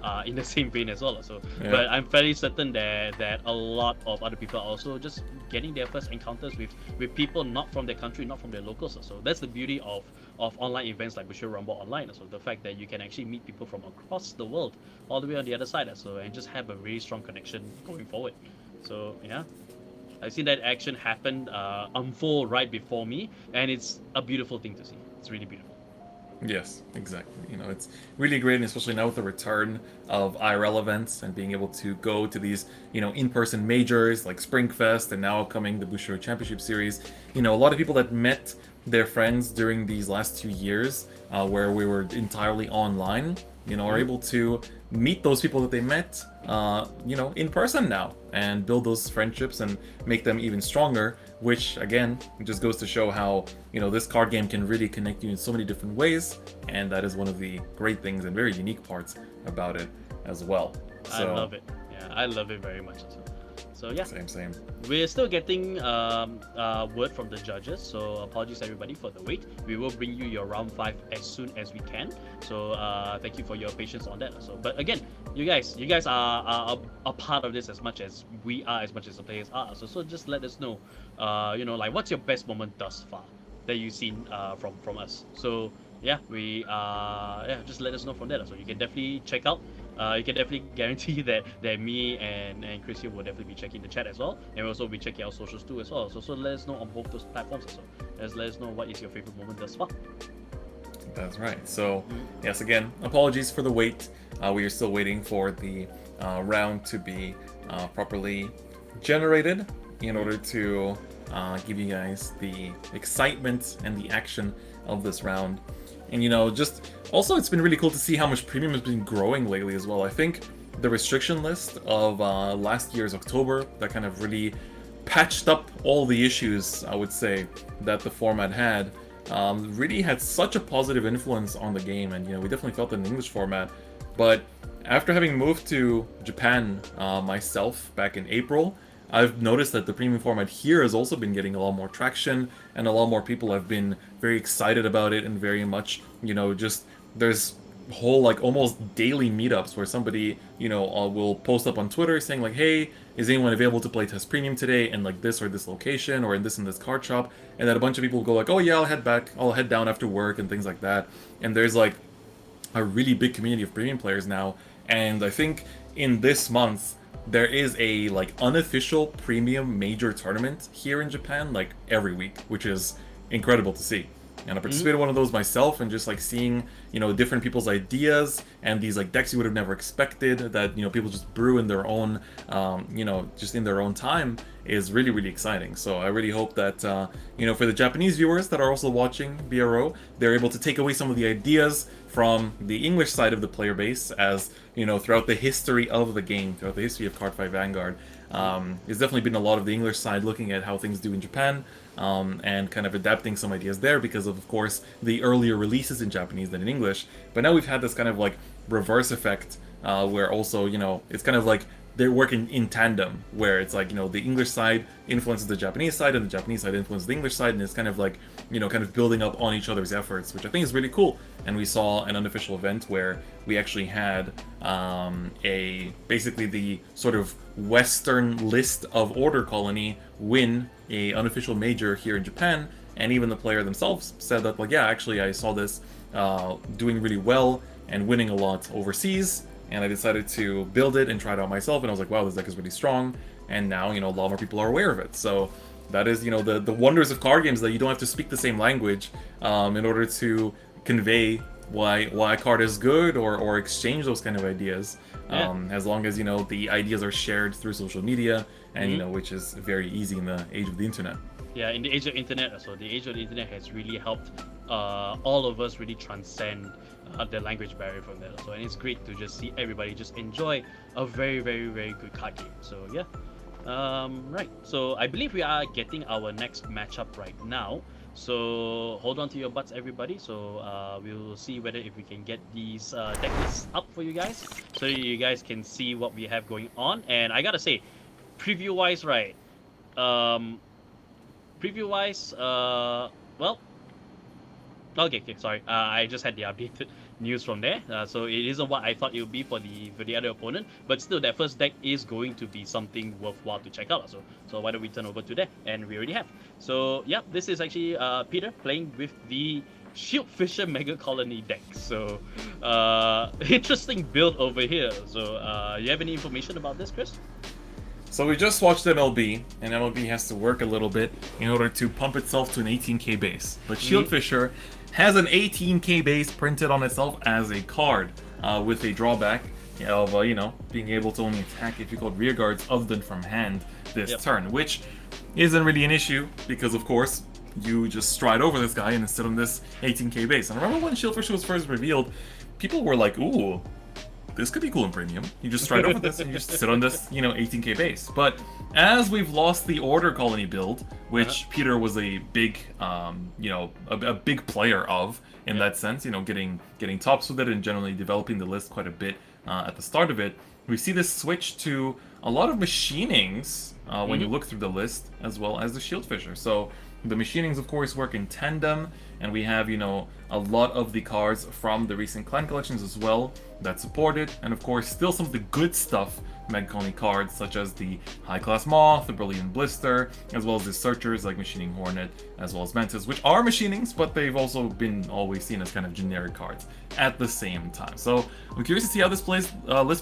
are in the same vein as well. So, but I'm fairly certain that a lot of other people are also just getting their first encounters with people not from their country, not from their locals. So that's the beauty of online events like Bushiroad Rumble Online. So the fact that you can actually meet people from across the world all the way on the other side, and just have a really strong connection going forward. So yeah, I've seen that action happen unfold right before me, and it's a beautiful thing to see. It's really beautiful. Yes, exactly. It's really great, and especially now with the return of IRL events and being able to go to these, in-person majors like Springfest, and now coming the Bushiroad Championship Series. A lot of people that met their friends during these last 2 years, where we were entirely online, are able to meet those people that they met, in person now, and build those friendships and make them even stronger, which again just goes to show how this card game can really connect you in so many different ways, and that is one of the great things and very unique parts about it as well. So, I love it. Yeah, I love it very much. So yeah, Same. we're still getting word from the judges, so apologies everybody for the wait. We will bring you your round 5 as soon as we can. So thank you for your patience on that. So, but again, you guys are a part of this as much as we are, as much as the players are. So just let us know, like what's your best moment thus far that you've seen from us. So yeah, just let us know from there. So you can definitely check out. You can definitely guarantee that me and Chris here will definitely be checking the chat as well, and we'll also be checking our socials too as well. So let us know on both those platforms as well. Let us know what is your favorite moment thus far. That's right. So yes, again, apologies for the wait. We are still waiting for the round to be properly generated in order to give you guys the excitement and the action of this round. And just also it's been really cool to see how much premium has been growing lately as well. I think the restriction list of last year's October that kind of really patched up all the issues, I would say, that the format had, really had such a positive influence on the game. And we definitely felt it in the English format. But after having moved to Japan myself back in April, I've noticed that the premium format here has also been getting a lot more traction, and a lot more people have been very excited about it, and very much, just there's whole like almost daily meetups where somebody, will post up on Twitter saying like, hey, is anyone available to play test premium today in like this or this location or in this and this card shop? And then a bunch of people go like, oh yeah, I'll head down after work and things like that. And there's like a really big community of premium players now, and I think in this month there is a like unofficial premium major tournament here in Japan like every week, which is incredible to see. And I participated in one of those myself, and just like seeing different people's ideas and these like decks you would have never expected that people just brew in their own just in their own time is really, really exciting. So I really hope that for the Japanese viewers that are also watching BRO, they're able to take away some of the ideas from the English side of the player base, as throughout the history of the game, throughout the history of Cardfight Vanguard, there's definitely been a lot of the English side looking at how things do in Japan, and kind of adapting some ideas there because of course, the earlier releases in Japanese than in English. But now we've had this kind of like reverse effect, where also, it's kind of like they're working in tandem, where it's like, the English side influences the Japanese side, and the Japanese side influences the English side, and it's kind of like, kind of building up on each other's efforts, which I think is really cool. And we saw an unofficial event where we actually had basically the sort of Western list of Order Colony win a unofficial major here in Japan, and even the player themselves said that, like, yeah, actually I saw this doing really well and winning a lot overseas, and I decided to build it and try it out myself, and I was like, wow, this deck is really strong, and now, a lot more people are aware of it. So that is, the wonders of card games, that you don't have to speak the same language in order to convey why a card is good, or exchange those kind of ideas, as long as, the ideas are shared through social media, and, which is very easy in the age of the internet. Yeah, in the age of internet, so the age of the internet has really helped all of us really transcend the language barrier from there. So, and it's great to just see everybody just enjoy a very, very, very good card game. So yeah, right. So I believe we are getting our next matchup right now. So hold on to your butts, everybody. So we'll see whether if we can get these deck lists up for you guys, so you guys can see what we have going on. And I gotta say, preview-wise, right? Preview-wise, well, okay, sorry. I just had the updated news from there. So it isn't what I thought it would be for the other opponent, but still, that first deck is going to be something worthwhile to check out. So why don't we turn over to that? And we already have. So yeah, this is actually Peter playing with the Shieldfisher Mega Colony deck. So interesting build over here. So you have any information about this, Chris? So we just watched MLB, and MLB has to work a little bit in order to pump itself to an 18k base. But Shieldfisher has an 18k base printed on itself as a card, with a drawback of, being able to only attack if you called rear guards other than from hand this turn, which isn't really an issue because, of course, you just stride over this guy and sit on this 18k base. And I remember when Shieldfisher was first revealed, people were like, ooh, this could be cool in premium. You just stride over this and you just sit on this, 18k base. But as we've lost the Order Colony build, which Peter was a big, a big player of in that sense, getting tops with it and generally developing the list quite a bit at the start of it, we see this switch to a lot of machinings when you look through the list, as well as the Shield Fisher. So the machinings, of course, work in tandem, and we have, a lot of the cards from the recent clan collections as well that support it, and of course, still some of the good stuff Mega Colony cards, such as the High Class Moth, the Brilliant Blister, as well as the Searchers like Machining Hornet, as well as Mantis, which are machinings, but they've also been always seen as kind of generic cards at the same time. So I'm curious to see how this list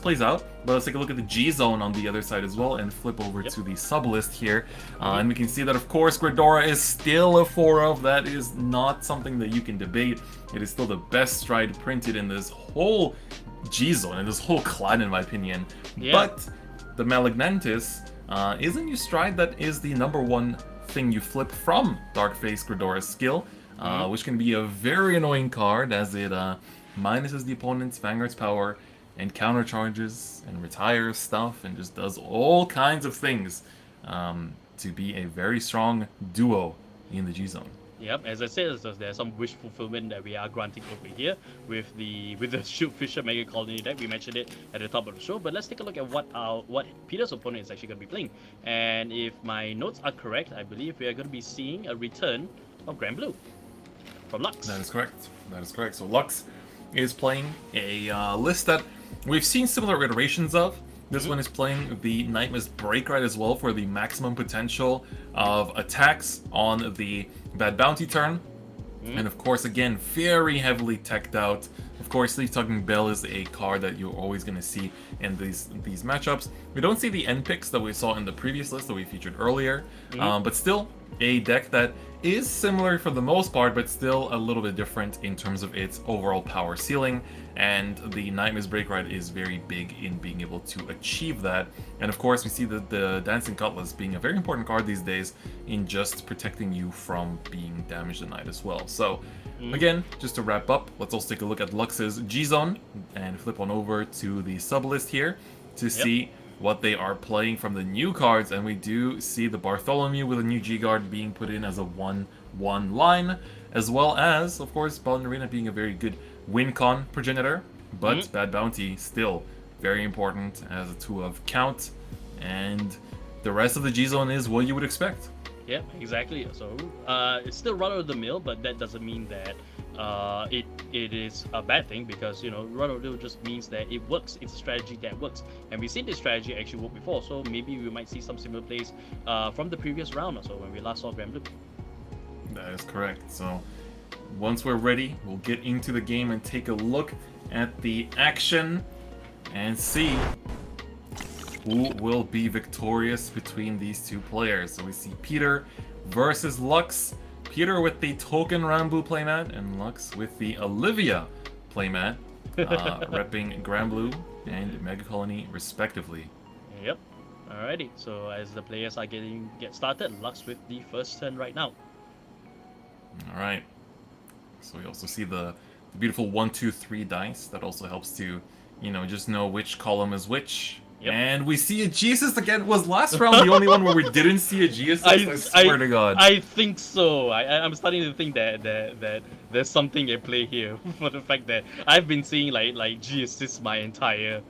plays out, but let's take a look at the G Zone on the other side as well and flip over to the sub list here. And we can see that, of course, Gridora is still a 4 of. That is not something that you can debate. It is still the best stride printed in this whole G-Zone, and this whole clan, in my opinion. Yeah. But the Malignantis is a new stride that is the #1 thing you flip from Darkface Gridora's skill, which can be a very annoying card, as it minuses the opponent's Vanguard's power and countercharges and retires stuff and just does all kinds of things to be a very strong duo in the G-Zone. Yep, as I said, there's some wish fulfillment that we are granting over here with the Shield Fisher Mega Colony deck. We mentioned it at the top of the show, but let's take a look at what Peter's opponent is actually going to be playing. And if my notes are correct, I believe we are going to be seeing a return of Grand Blue from Lux. That is correct. That is correct. So Lux is playing a list that we've seen similar iterations of. This one is playing the Nightmare's Break Ride as well for the maximum potential of attacks on the Bad Bounty turn. And of course, again, very heavily teched out. Of course, Sleeve Tugging Bell is a card that you're always going to see in these matchups. We don't see the end picks that we saw in the previous list that we featured earlier, but still a deck that is similar for the most part, but still a little bit different in terms of its overall power ceiling. And the Nightmare's Break Ride is very big in being able to achieve that. And of course, we see the Dancing Cutlass being a very important card these days in just protecting you from being damaged tonight as well. So again, just to wrap up, let's also take a look at Lux's G-Zone and flip on over to the sub list here to see what they are playing from the new cards. And we do see the Bartholomew with a new G-Guard being put in as a 1/1 line, as well as, of course, Ballerina being a very good win-con Progenitor, but Bad Bounty still very important as a 2 of count, and the rest of the G-Zone is what you would expect. Yeah, exactly. So it's still run-of-the-mill, but that doesn't mean that it is a bad thing, because run-of-the-mill just means that it works. It's a strategy that works, and we've seen this strategy actually work before. So maybe we might see some similar plays from the previous round or so when we last saw Grand Blue. That is correct. So once we're ready, we'll get into the game and take a look at the action and see who will be victorious between these two players. So we see Peter versus Lux. Peter with the Token Rambu playmat and Lux with the Olivia playmat, repping Granblue and Mega Colony respectively. Yep. Alrighty. So as the players are get started, Lux with the first turn right now. All right. So we also see the beautiful 1, 2, 3 dice. That also helps to, just know which column is which. Yep. And we see a Jesus again. Was last round the only one where we didn't see a Jesus? I swear to God. I think so. I'm starting to think that there's something at play here for the fact that I've been seeing like G assists my entire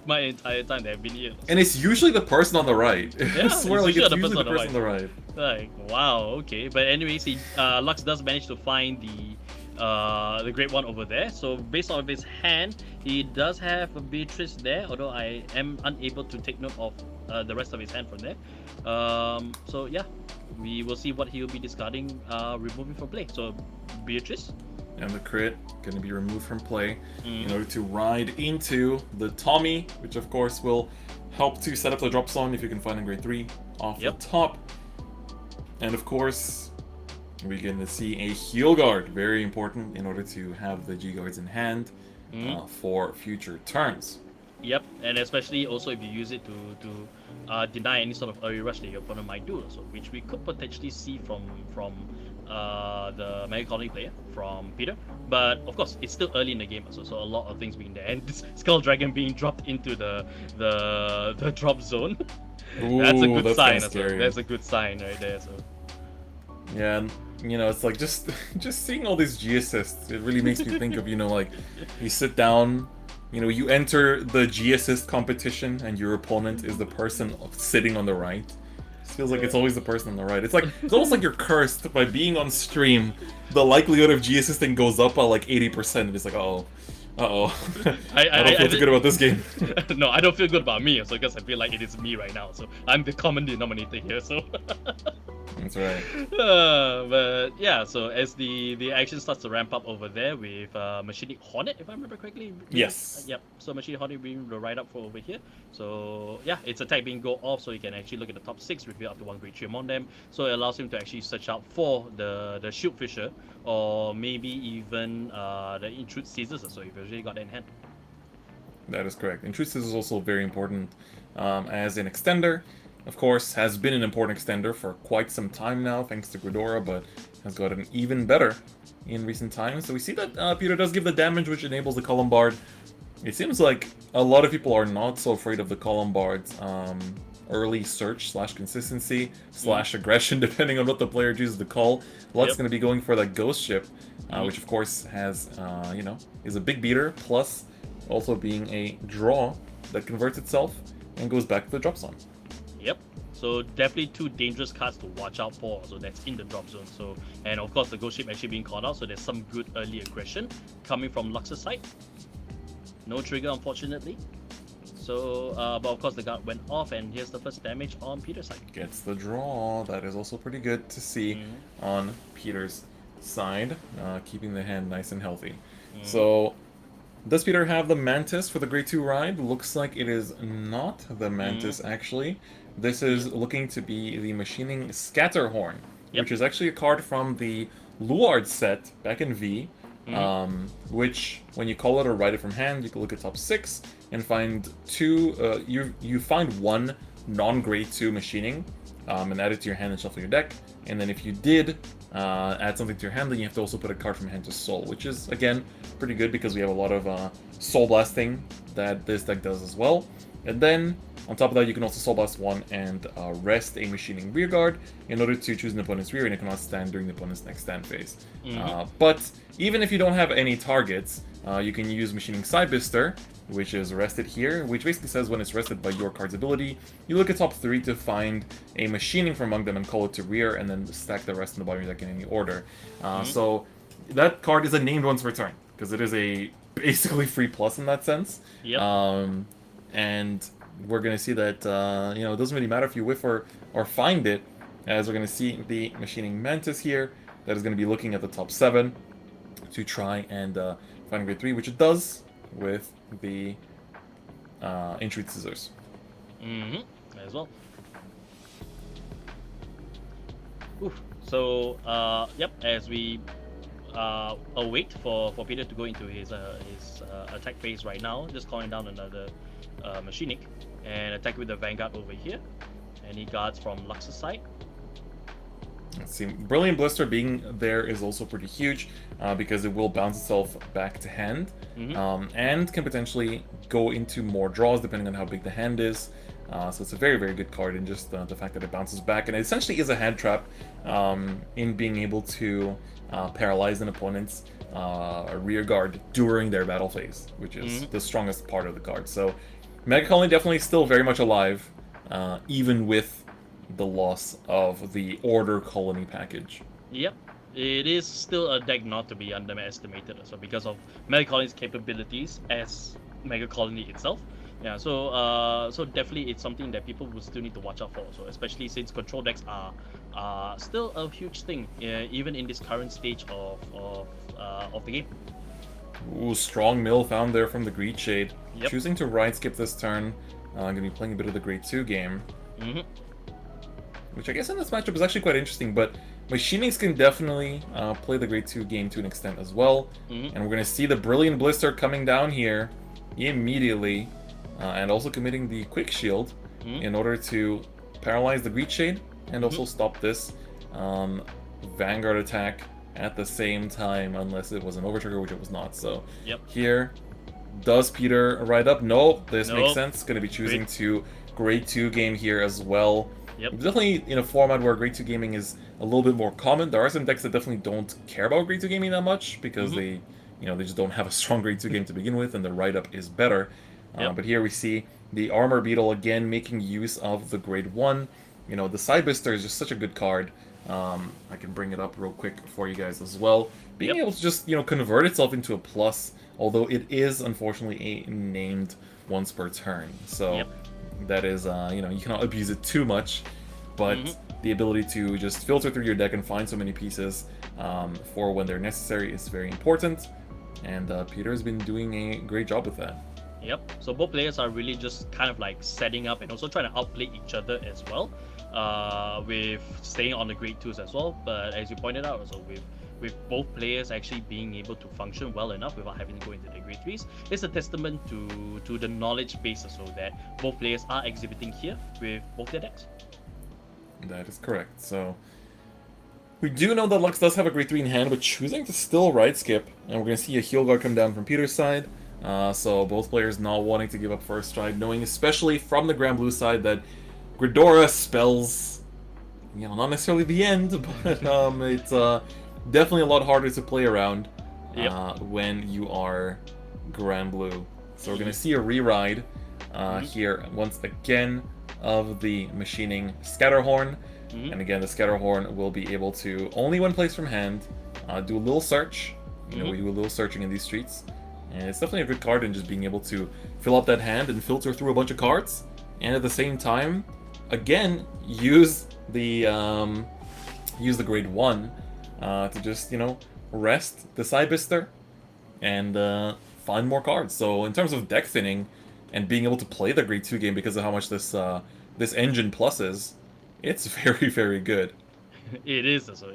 my entire time that I've been here. And it's usually the person on the right. Yeah, I swear, it's usually the person on the right. Like, wow, okay. But anyways, Lux does manage to find the Great One over there. So based on his hand, he does have a Beatrice there, although I am unable to take note of the rest of his hand from there. So yeah, we will see what he will be discarding, removing from play. So Beatrice. And the crit going to be removed from play in order to ride into the Tommy, which of course will help to set up the drop zone if you can find a grade 3 off the top. And of course, we're going to see a heal guard, very important in order to have the G guards in hand for future turns. Yep, and especially also if you use it to deny any sort of early rush that your opponent might do, so which we could potentially see from the Mega Colony player, from Peter. But of course, it's still early in the game, so a lot of things being there, and this Skull Dragon being dropped into the drop zone. Ooh, that's a good sign. That's a good sign right there. So yeah, and it's like just seeing all these G assists, it really makes me think of like you sit down you know, you enter the G-assist competition and your opponent is the person sitting on the right. It feels like it's always the person on the right. It's almost like you're cursed by being on stream. The likelihood of G-assisting goes up by like 80%. It's like, uh-oh. I don't feel too good about this game. No, I don't feel good about me, so because I feel like it is me right now. So I'm the common denominator here. So that's right. But yeah, so as the action starts to ramp up over there with Machining Hornet, if I remember correctly. Yes. Yep. So Machining Hornet being the right up for over here. So yeah, its attack being go off, so you can actually look at the top 6, reveal up to 1 Great Trim on them. So it allows him to actually search out for the Shield Fisher, or maybe even the Intrude Scissors. So you've usually got that in hand. That is correct. Intrude Scissors is also very important as an extender. Of course, has been an important extender for quite some time now, thanks to Ghidorah, but has gotten even better in recent times. So we see that Peter does give the damage, which enables the Columbard. It seems like a lot of people are not so afraid of the Columbard's early search / consistency / aggression, depending on what the player chooses to call. Luck's going to be going for that Ghost Ship, which of course has, you know, is a big beater, plus also being a draw that converts itself and goes back to the drop zone. Yep. So definitely 2 dangerous cards to watch out for. So that's in the drop zone. So, and of course the Ghost Ship actually being called out. So there's some good early aggression coming from Lux's side. No trigger, unfortunately. So, but of course the guard went off, and here's the first damage on Peter's side. Gets the draw. That is also pretty good to see on Peter's side, keeping the hand nice and healthy. So, does Peter have the Mantis for the Grade 2 ride? Looks like it is not the Mantis, actually. This is looking to be the Machining Scatterhorn, which is actually a card from the Luard set back in V, which, when you call it or write it from hand, you can look at top 6 and find 2, you find 1 non-Grade 2 Machining, and add it to your hand and shuffle your deck. And then if you did add something to your hand, then you have to also put a card from hand to soul, which is, again, pretty good because we have a lot of soul blasting that this deck does as well. And then, on top of that, you can also soul blast 1 and rest a Machining Rearguard in order to choose an opponent's rear, and it cannot stand during the opponent's next stand phase. But even if you don't have any targets, you can use Machining Sidebister, which is rested here, which basically says when it's rested by your card's ability, you look at top 3 to find a Machining from among them and call it to rear, and then stack the rest in the bottom of your deck in any order. So that card is a named once per turn, because it is a basically free plus in that sense. And we're going to see that, you know, it doesn't really matter if you whiff or find it, as we're going to see the Machining Mantis here, that is going to be looking at the top 7 to try and find Grade 3, which it does with the Intrude Scissors. As well. Oof. So, yep, as we await for Peter to go into his attack phase right now, just calling down another Machining and attack with the Vanguard over here. Any guards from Lux's side? Let's see. Brilliant Blister being there is also pretty huge because it will bounce itself back to hand and can potentially go into more draws depending on how big the hand is. So it's a very, very good card in just the fact that it bounces back, and it essentially is a hand trap in being able to paralyze an opponent's rear guard during their battle phase, which is the strongest part of the card. So Mega Colony definitely still very much alive, even with the loss of the Order Colony package. Yep, it is still a deck not to be underestimated. So because of Mega Colony's capabilities as Mega Colony itself. Yeah, so definitely it's something that people will still need to watch out for. So especially since control decks are still a huge thing, even in this current stage of the game. Ooh, strong mill found there from the Greed Shade. Choosing to ride skip this turn. I'm going to be playing a bit of the Grade 2 game. Which I guess in this matchup is actually quite interesting, but Machinings can definitely play the Grade 2 game to an extent as well. And we're going to see the Brilliant Blister coming down here immediately, and also committing the Quick Shield in order to paralyze the Greed Shade and also stop this Vanguard attack at the same time, unless it was an overtrigger, which it was not. So here, does Peter ride up? No, this makes sense. Going to be choosing to Grade 2 game here as well. Definitely in a format where Grade 2 gaming is a little bit more common. There are some decks that definitely don't care about Grade 2 gaming that much because they, You know, they just don't have a strong grade 2 game to begin with, and the write-up is better. Yep. But here we see the Armor Beetle again making use of the grade 1. You know, the Sidebister is just such a good card. I can bring it up real quick for you guys as well. Being able to just, you know, convert itself into a plus, although it is unfortunately named once per turn. So that is, you know, you cannot abuse it too much, but the ability to just filter through your deck and find so many pieces for when they're necessary is very important. And Peter has been doing a great job with that. Yep. So both players are really just kind of like setting up and also trying to outplay each other as well, with staying on the grade 2s as well. But as you pointed out, also with both players actually being able to function well enough without having to go into the grade 3s, it's a testament to the knowledge base so that both players are exhibiting here with both their decks. That is correct. So we do know that Lux does have a grade 3 in hand, but choosing to still right skip, and we're going to see a heal guard come down from Peter's side. So both players not wanting to give up first stride, knowing especially from the Grand Blue side that Gridora spells, you know, not necessarily the end, but it's definitely a lot harder to play around when you are Grand Blue. So we're going to see a re-ride here once again of the Machining Scatterhorn. And again, the Scatterhorn will be able to, only one place from hand, do a little search. You know, we do a little searching in these streets. And it's definitely a good card in just being able to fill up that hand and filter through a bunch of cards. And at the same time, again, use the grade 1 to just, you know, rest the Sidebister and find more cards. So in terms of deck thinning and being able to play the grade 2 game because of how much this engine pluses, it's very, very good. It is also.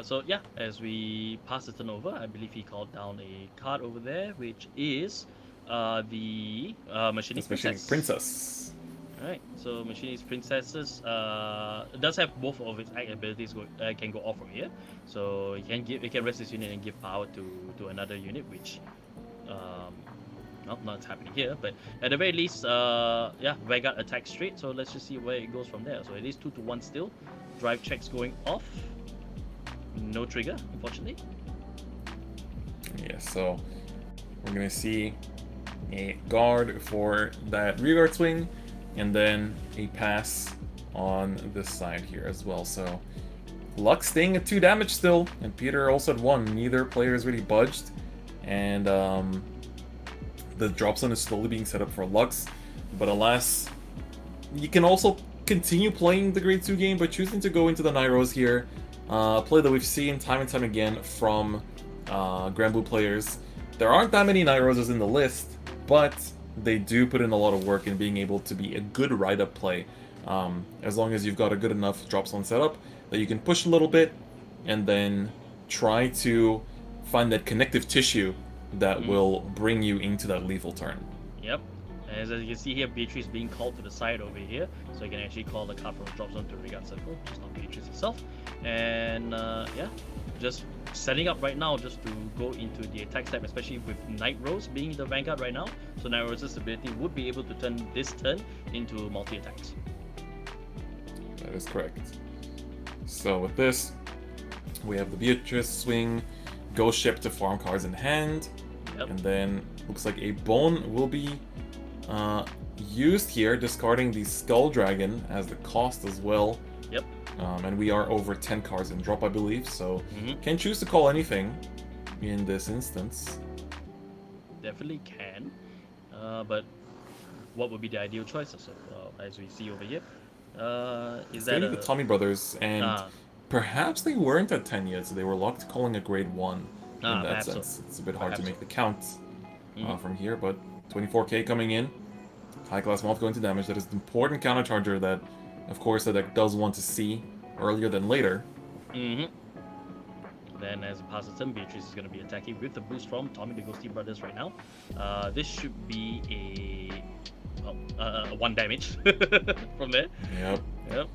So yeah, as we pass the turn over, I believe he called down a card over there, which is the Machining Princess. Alright, so Machining Princesses does have both of its abilities can go off from here. So it can rest this unit and give power to another unit, which not happening here, but at the very least, Vanguard attacks straight. So let's just see where it goes from there. So it is 2-1 still. Drive checks going off. No trigger, unfortunately. Yeah, so we're gonna see a guard for that rearguard swing, and then a pass on this side here as well. So Lux staying at 2 damage still, and Peter also at 1. Neither player has really budged, and the drop zone is slowly being set up for Lux. But alas, you can also continue playing the grade 2 game by choosing to go into the Nairos here. Play that we've seen time and time again from Grand Blue players. There aren't that many Nairoses in the list, but they do put in a lot of work in being able to be a good ride-up play. As long as you've got a good enough drop zone setup that you can push a little bit and then try to find that connective tissue that will bring you into that lethal turn. Yep. As you can see here, Beatrice being called to the side over here, so you can actually call the card from drop zone to Regard Circle, just not Beatrice itself. And yeah, just setting up right now just to go into the attack step, especially with Night Rose being the Vanguard right now. So Night Rose's ability would be able to turn this turn into multi-attacks. That is correct. So with this, we have the Beatrice swing, Ghost Ship to farm cards in hand, and then looks like a Bone will be used here, discarding the Skull Dragon as the cost as well. Yep. And we are over 10 cards in drop, I believe, so can choose to call anything in this instance. Definitely can, but what would be the ideal choice? So, as we see over here, is that the Tommy Brothers, and perhaps they weren't at 10 yet, so they were locked calling a grade 1 in that sense. It's a bit hard to make the count from here, but 24k coming in. High class moth going to damage. That is an important countercharger that, of course, the deck does want to see earlier than later. Then as it passes turn, Beatrice is going to be attacking with the boost from Tommy the Ghosty Brothers right now. This should be a 1 damage from there. Yep.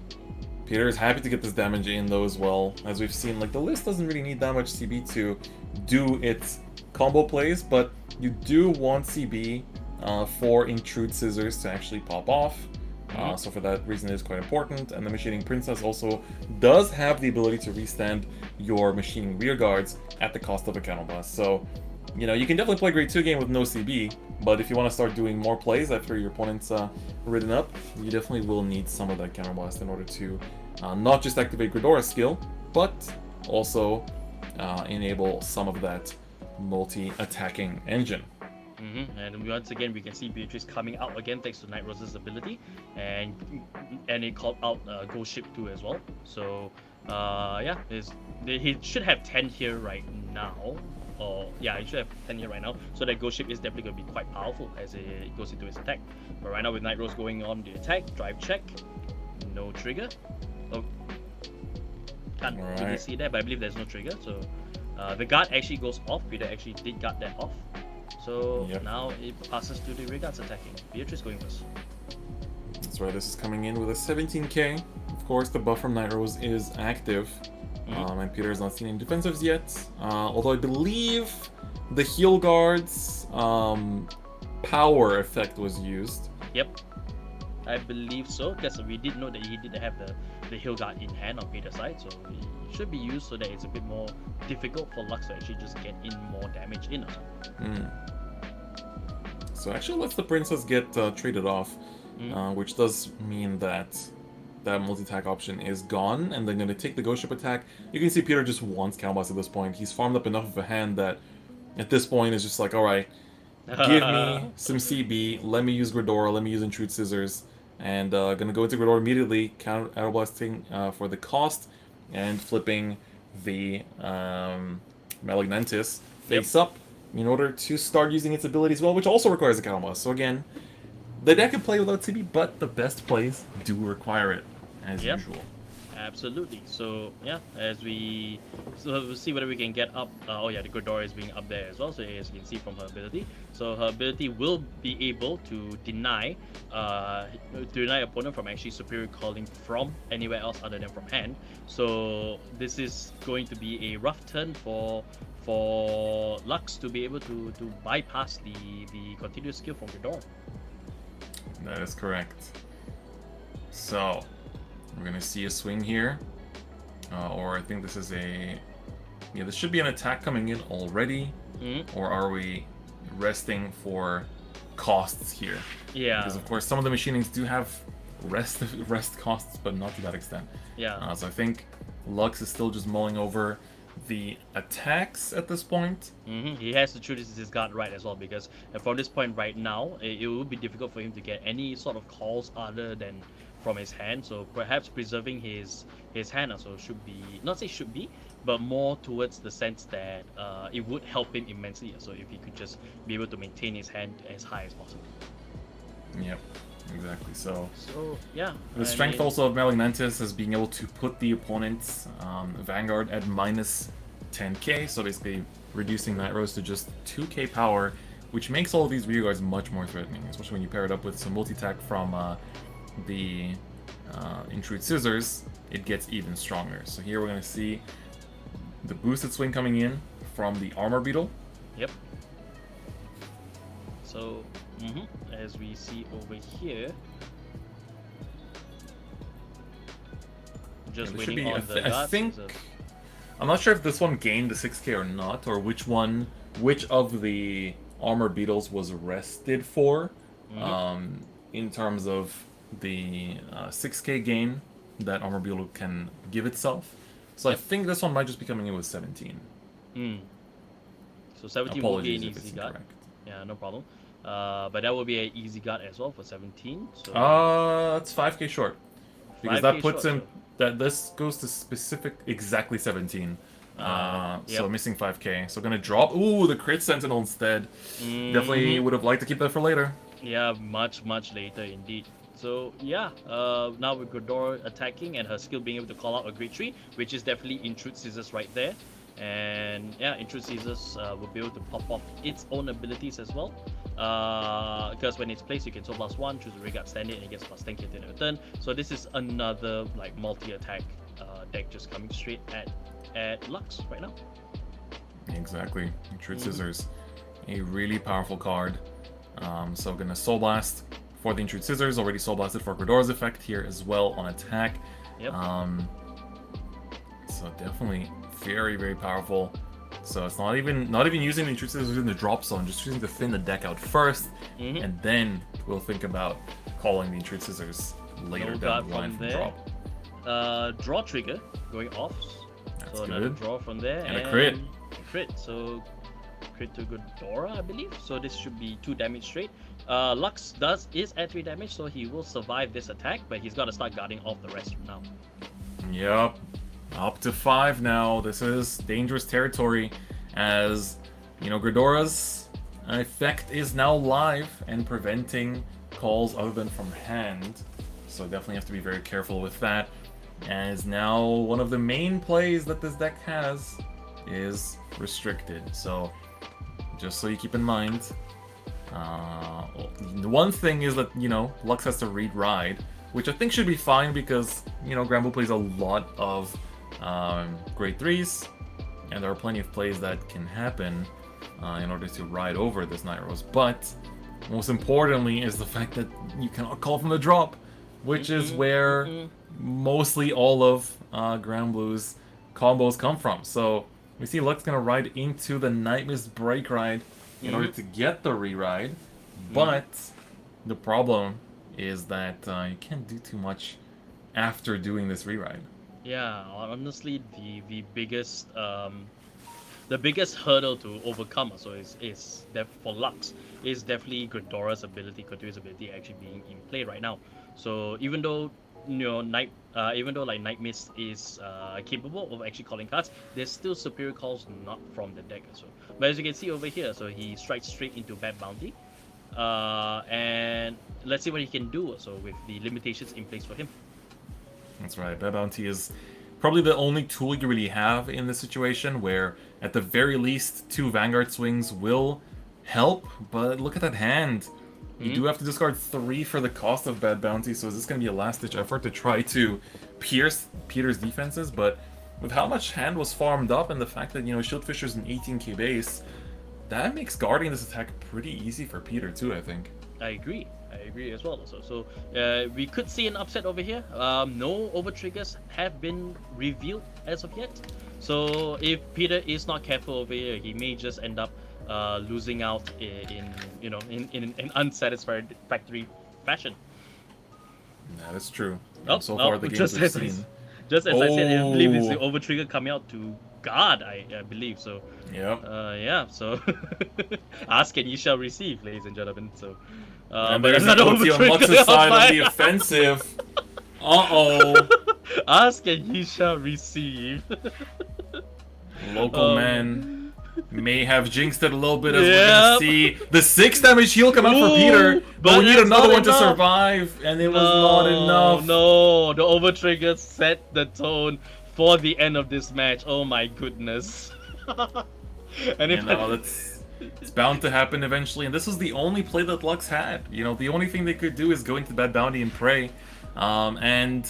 Peter is happy to get this damage in though as well. As we've seen, like, the list doesn't really need that much CB to do its combo plays, but you do want CB for Intrude Scissors to actually pop off. So for that reason, it is quite important. And the Machining Princess also does have the ability to restand your Machining Rear Guards at the cost of a Counterblast. So, you know, you can definitely play Grade 2 game with no CB, but if you want to start doing more plays after your opponent's ridden up, you definitely will need some of that Counterblast in order to not just activate Gridora's skill, but also enable some of that multi-attacking engine. And once again, we can see Beatrice coming out again thanks to Night Rose's ability, and it called out Ghost Ship 2 as well. So yeah, he should have 10 here right now. Or yeah, he should have 10 here right now. So that Ghost Ship is definitely going to be quite powerful as it goes into his attack. But right now with Night Rose going on the attack, drive check, no trigger. Oh, can't really see that, but I believe there's no trigger. So the guard actually goes off. Peter actually did guard that off. So now it passes to the rear guards attacking. Beatrice going first. That's right, this is coming in with a 17k. Of course, the buff from Night Rose is active. And Peter has not seen any defensives yet. Although I believe the heal guard's power effect was used. Yep, I believe so, because we did know that he did have the heal guard in hand on Peter's side, so it should be used so that it's a bit more difficult for Lux to actually just get in more damage in. So actually lets the princess get traded off, which does mean that that multi-attack option is gone, and they're going to take the Ghost Ship attack. You can see Peter just wants Counterblast at this point. He's farmed up enough of a hand that at this point is just like, alright, give me some CB, let me use Gridora, let me use Intrude Scissors, and gonna go into Gridora immediately, Counterblasting for the cost, and flipping the Malignantis face up in order to start using its ability as well, which also requires a Counterblast. So again, the deck can play without CB, but the best plays do require it, as usual. Absolutely. So yeah, we'll see whether we can get up. Oh yeah, the Gridora is being up there as well. So as you can see from her ability, so her ability will be able to deny opponent from actually superior calling from anywhere else other than from hand. So this is going to be a rough turn for Lux to be able to bypass the continuous skill from Gridora. That is correct. So we're gonna see a swing here, or I think this is this should be an attack coming in already, or are we resting for costs here? Yeah, because of course some of the machinings do have rest costs, but not to that extent. Yeah. So I think Lux is still just mulling over the attacks at this point. He has to choose his guard right as well, because from this point right now, it will be difficult for him to get any sort of calls other than from his hand. So perhaps preserving his hand also should be, not say should be, but more towards the sense that it would help him immensely. So if he could just be able to maintain his hand as high as possible. Yep, exactly. So yeah, the strength also of Malignantis is being able to put the opponent's Vanguard at minus 10k, so basically reducing Night Rose to just 2k power, which makes all of these rear guards much more threatening, especially when you pair it up with some multi-attack from the Intrude Scissors. It gets even stronger. So here we're going to see the boosted swing coming in from the Armor Beetle. Yep. So as we see over here, just waiting on the guards. I think I'm not sure if this one gained the 6k or not, or which of the Armor Beetles was rested for, in terms of the 6k gain that Armor Beetle can give itself. So I think this one might just be coming in with 17. So 17 will be an easy guard. Yeah, no problem. But that will be an easy guard as well for 17. So it's 5k short, because that puts him. That this goes to exactly 17. So missing 5k. So gonna drop. Ooh, the crit sentinel instead. Definitely would have liked to keep that for later. Yeah, much later indeed. So yeah, now with Gridora attacking and her skill being able to call out a grade 3, which is definitely Intrude Scissors right there. And yeah, Intrude Scissors will be able to pop off its own abilities as well. Because when it's placed, you can so +1, choose a Regard Stand It, and it gets +10k in a turn. So this is another like multi-attack deck just coming straight at Lux right now. Exactly. Intrude Scissors, a really powerful card. So gonna Soul Blast for the Intrude Scissors. Already Soul Blasted for Gridora's effect here as well on attack. Yep. So definitely very, very powerful. So it's not even using the Intrude Scissors in the drop zone, just choosing to thin the deck out first, and then we'll think about calling the Intrude Scissors later No down the guard line from from there. drop. Draw trigger going off. That's So another good. draw from there. And a crit. Crit. So crit to Ghidorah, I believe. So this should be 2 damage straight. Lux is at 3 damage, so he will survive this attack, but he's got to start guarding off the rest from now. Yep. Up to 5 now. This is dangerous territory, as you know, Ghidorah's effect is now live and preventing calls other than from hand. So definitely have to be very careful with that. As now one of the main plays that this deck has is restricted. So just so you keep in mind, the one thing is that, you know, Lux has to read Ride, which I think should be fine because, you know, Granblue plays a lot of grade 3s, and there are plenty of plays that can happen in order to ride over this Night Rose. But most importantly is the fact that you cannot call from the drop, which is where mostly all of Granblue's combos come from. So we see Lux gonna ride into the Night Mist Break Ride in order to get the re-ride, but the problem is that you can't do too much after doing this re-ride. Yeah, honestly, the biggest hurdle to overcome, so is for Lux, is definitely Ghidorah's ability, Couture's ability actually being in play right now. So even though Night Mist is capable of actually calling cards, there's still superior calls not from the deck as well. But as you can see over here, so he strikes straight into Bad Bounty, and let's see what he can do also with the limitations in place for him. That's right. Bad Bounty is probably the only tool you really have in this situation, where at the very least 2 Vanguard swings will help. But look at that hand. You do have to discard 3 for the cost of Bad Bounty, so is this going to be a last-ditch effort to try to pierce Peter's defenses? But with how much hand was farmed up and the fact that, you know, Shieldfisher's an 18k base, that makes guarding this attack pretty easy for Peter too, I think. I agree as well. So we could see an upset over here. No over triggers have been revealed as of yet. So if Peter is not careful over here, he may just end up losing out in an unsatisfactory fashion. That is true. So far the games we've seen. Just as I said, I believe it's the over trigger coming out to guard. I believe so. Yep. Yeah. So ask and you shall receive, ladies and gentlemen. So. And there's an OT on Lux's side on the offensive. Uh-oh. Ask and you shall receive. Local man may have jinxed it a little bit, as we're gonna see the 6 damage heal come out for Peter, but we need another one to survive, and it was not enough. No, the over trigger set the tone for the end of this match. Oh my goodness. And if it's bound to happen eventually, and this was the only play that Lux had. You know, the only thing they could do is go into Bad Bounty and pray. And,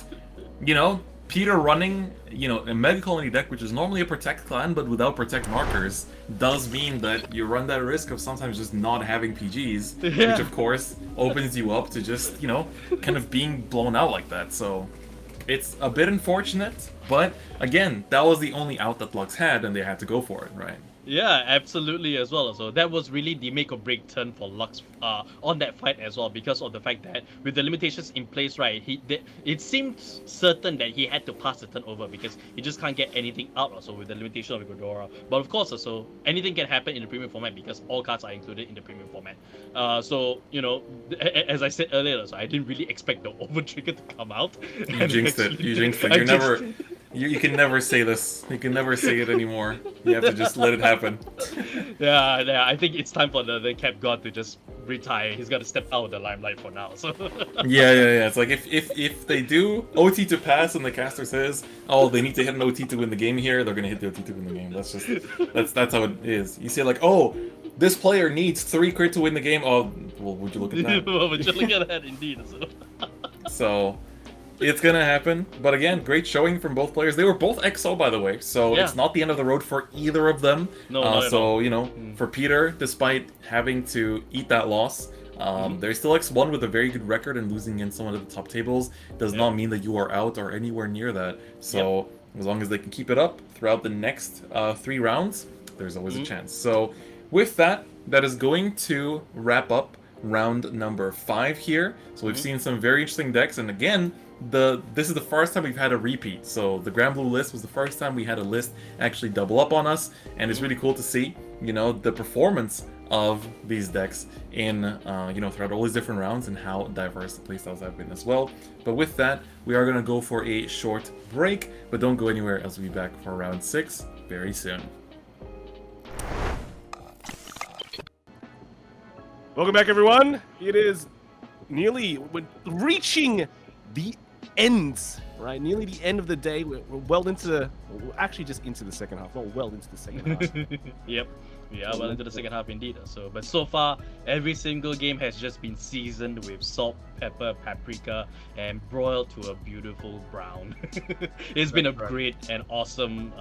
you know, Peter running, you know, a Mega Colony deck, which is normally a Protect clan, but without Protect markers, does mean that you run that risk of sometimes just not having PGs, which of course opens you up to just, you know, kind of being blown out like that. So it's a bit unfortunate, but again, that was the only out that Lux had, and they had to go for it, right? Yeah, absolutely as well. So that was really the make or break turn for Lux on that fight as well, because of the fact that with the limitations in place, right, it seemed certain that he had to pass the turn over because he just can't get anything out also with the limitation of Ghidorah. But of course, also anything can happen in the premium format because all cards are included in the premium format. So, you know, as I said earlier, so I didn't really expect the over trigger to come out. You jinxed it. You jinxed it. You can never say this. You can never say it anymore. You have to just let it happen. Yeah, I think it's time for the Cap God to just retire. He's got to step out of the limelight for now. So. Yeah. It's like if they do OT to pass and the caster says, oh, they need to hit an OT to win the game here, they're gonna hit the OT to win the game. That's how it is. You say like, oh, this player needs 3 crit to win the game. Oh, well, would you look at that? Well, would you look at that indeed? So. It's gonna happen, but again, great showing from both players. They were both XO, by the way, so it's not the end of the road for either of them. No, so, you know, for Peter, despite having to eat that loss, They're still X1 with a very good record, and losing in some of the top tables does not mean that you are out or anywhere near that. So as long as they can keep it up throughout the next 3 rounds, there's always a chance. So with that, that is going to wrap up round number 5 here. So we've seen some very interesting decks, and again, this is the first time we've had a repeat. So the Grand Blue list was the first time we had a list actually double up on us, and it's really cool to see, you know, the performance of these decks in you know, throughout all these different rounds and how diverse the playstyles have been as well. But with that, we are going to go for a short break, but don't go anywhere as we'll be back for round 6 very soon. Welcome back, everyone. It is we're reaching the ends, right? Nearly the end of the day. We're well into we're actually just into the second half. Not well into the second half. Yep. Yeah, well into the second half indeed. So, but so far, every single game has just been seasoned with salt, pepper, paprika, and broiled to a beautiful brown. It's been a great and awesome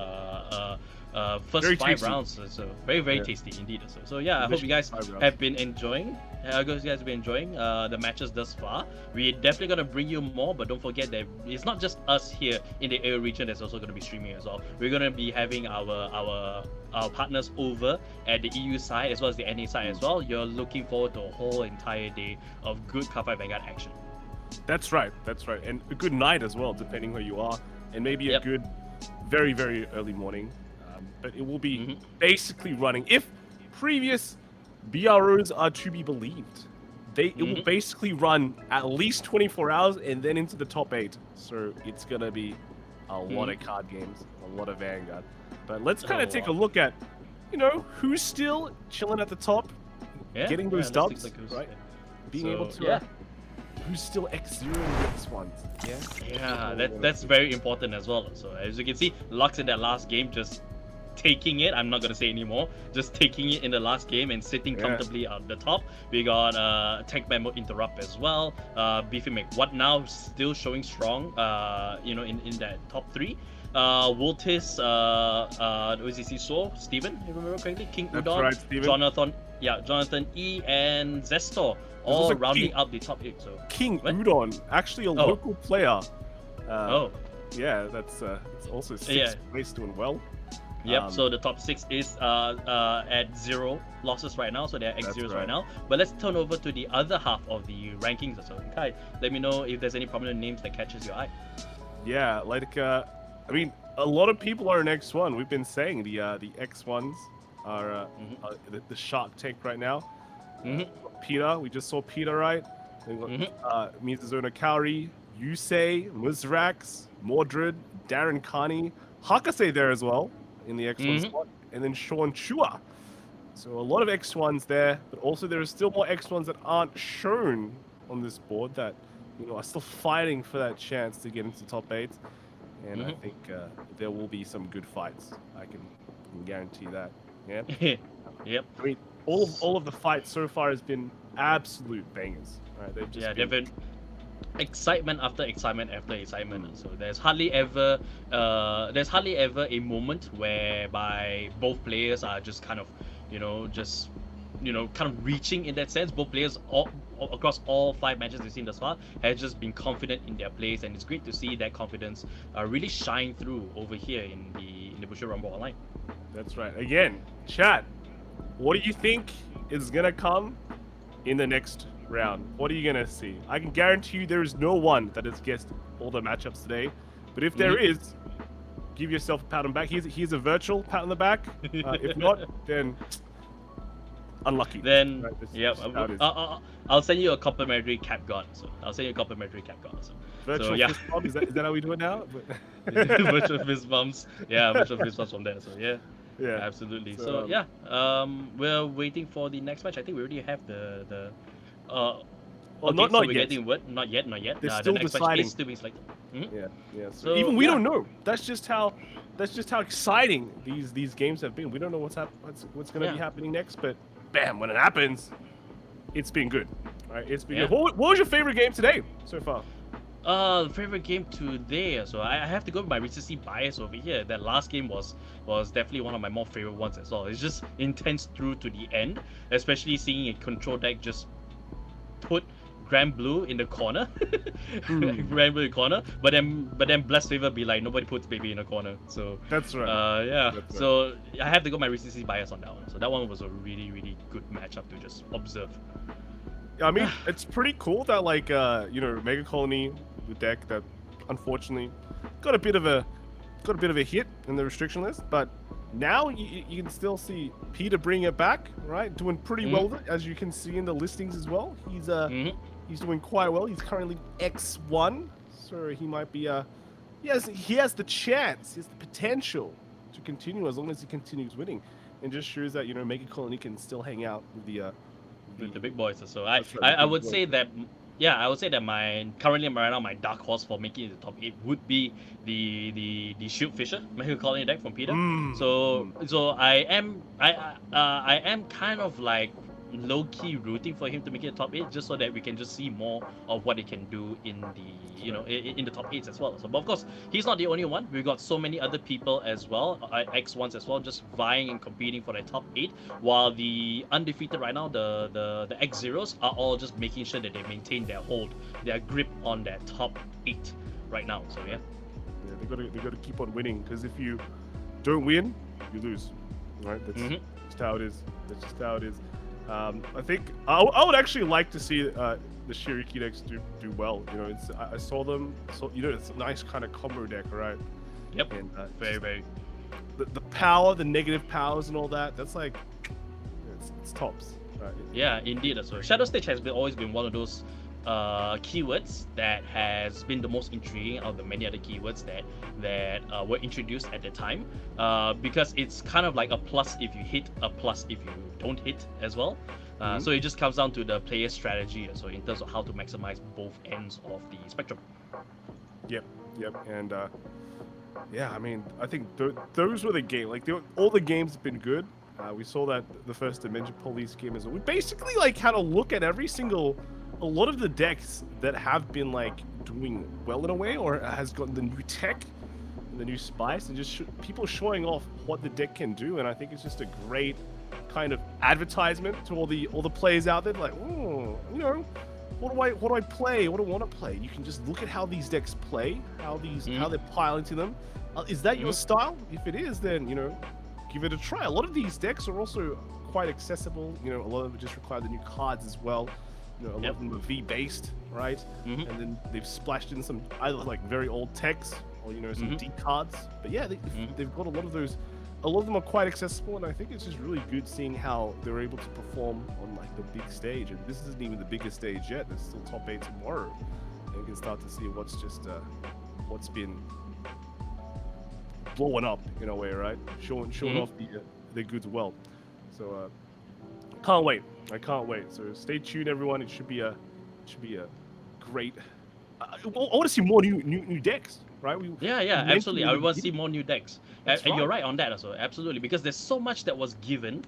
first Very 5 tasty. rounds. So very tasty indeed. So yeah, I hope you guys have been enjoying. I hope you guys have been enjoying the matches thus far. We're definitely gonna bring you more, but don't forget that it's not just us here in the AO region that's also gonna be streaming as well. We're gonna be having our partners over at the EU side as well as the NA side as well. You're looking forward to a whole entire day of good Cardfight Vanguard action. That's right, and a good night as well, depending where you are, and maybe a good, very early morning. But it will be basically running. If previous BROs are to be believed, it will basically run at least 24 hours and then into the top 8. So it's gonna be a lot of card games, a lot of Vanguard. But let's kind of take a look at, you know, who's still chilling at the top, getting those dubs, right? Being able to. Who's still X0 and X1s? Yeah, that's very important as well. So as you can see, Lux in that last game just taking it. I'm not gonna say anymore. Just taking it in the last game and sitting comfortably at the top. We got Tank Memo Interrupt as well. Beefy McWhat now still showing strong. You know, in that top 3. Woltis, OCC So, Steven, if I remember correctly, King Udon, right, Jonathan E, and Zestor, all rounding up the top 8. So King Udon, actually a local player. Yeah, that's also 6th place, doing well. Yep, so the top 6 is at 0 losses right now, so they're X0s right now. But let's turn over to the other half of the rankings. So Kai, let me know if there's any prominent names that catches your eye. Yeah, like I mean, a lot of people are in X1. We've been saying the X1s are the Shark Tank right now. Peter, we just saw Peter, right? Mizuno Kaori, Yusei, Muzrax, Mordred, Darren Carney, Hakase there as well in the X1 spot, and then Sean Chua. So a lot of X1s there, but also there are still more X1s that aren't shown on this board that, you know, are still fighting for that chance to get into top 8. And I think there will be some good fights. I can guarantee that. Yeah. Yep. I mean, all of the fights so far has been absolute bangers. Right? They've just they've been excitement after excitement after excitement. So there's hardly ever a moment whereby both players are just kind of, kind of reaching in that sense. Both players across all 5 matches we've seen thus far has just been confident in their plays, and it's great to see that confidence really shine through over here in the Bushiroad Rumble Online. That's right. Again, chat, what do you think is gonna come in the next round? What are you gonna see? I can guarantee you there is no one that has guessed all the matchups today, but if there is, give yourself a pat on the back. Here's a virtual pat on the back. If not, then unlucky. Then right, I'll send you a complimentary cap gun. So Virtual fist bump, is that how we do it now? Virtual fist bumps. Yeah, virtual fist bumps from there. So yeah, absolutely. So we're waiting for the next match. I think we already have the not yet. Getting word. Not yet. They're still the next deciding. match is still being selected. Yeah. So even we don't know. That's just how exciting these games have been. We don't know what's going to be happening next, but bam, when it happens, it's been good. Right? It's been good. What was your favorite game today so far? Favorite game today. So I have to go with my recency bias over here. That last game was definitely one of my more favorite ones as well. It's just intense through to the end, especially seeing a control deck just put Grand Blue in the corner, Grand Blue in the corner, but then Blessed Favor be like nobody puts Baby in the corner. So That's right. yeah. That's right. So I have to go my recency bias on that one. So that one was a really good matchup to just observe. I mean, it's pretty cool that like Mega Colony, the deck that unfortunately got a bit of a hit in the restriction list, but now you can still see Peter bring it back, right? Doing pretty well with it, as you can see in the listings as well. He's doing quite well. He's currently X1, so he might be he has the chance, he has the potential to continue as long as he continues winning, and just shows that Mega Colony can still hang out with the big boys. So That's right, I the would big say that I would say that currently right now my dark horse for making it the top 8 would be the Shield Fisher Mega Colony deck from Peter. So I am kind of like low-key rooting for him to make it top 8 just so that we can just see more of what he can do in the in the top 8s as well. So but of course he's not the only one. We've got so many other people as well, X1s as well, just vying and competing for the top 8, while the undefeated right now, the X-Zeros are all just making sure that they maintain their grip on that top 8 right now. So yeah, they gotta keep on winning, because if you don't win, you lose, right? That's just how it is. That's just how it is. I think I would actually like to see the Shiriki decks do well. I saw them. So it's a nice kind of combo deck, right? Yep. And very. The power, the negative powers, and all that. That's like it's tops, right? Yeah, indeed. So Shadow Stage has always been one of those keywords that has been the most intriguing out of the many other keywords that were introduced at the time, because it's kind of like a plus if you hit, a plus if you don't hit as well. So it just comes down to the player strategy, so in terms of how to maximize both ends of the spectrum. Yep. And I mean, I think those were the game. Like all the games have been good. We saw that the first Dimension Police game as well. We basically like had a look at a lot of the decks that have been like doing well in a way, or has gotten the new tech, the new spice, and just people showing off what the deck can do. And I think it's just a great kind of advertisement to all the players out there. Like, what do I play? What do I want to play? You can just look at how these decks play, how they pile into them. Is that your style? If it is, then give it a try. A lot of these decks are also quite accessible. A lot of them just require the new cards as well. A lot of them are V-based, right? And then they've splashed in some either like very old techs or some D cards. But yeah, they've got a lot of those. A lot of them are quite accessible, and I think it's just really good seeing how they're able to perform on like the big stage. And this isn't even the biggest stage yet. There's still top 8 tomorrow, and you can start to see what's been blowing up in a way, right? Showing off the goods well. So can't wait. I can't wait. So stay tuned, everyone. It should be a great. I want to see more new decks, right? Absolutely. I want to see more new decks. And right. You're right on that also. Absolutely, because there's so much that was given.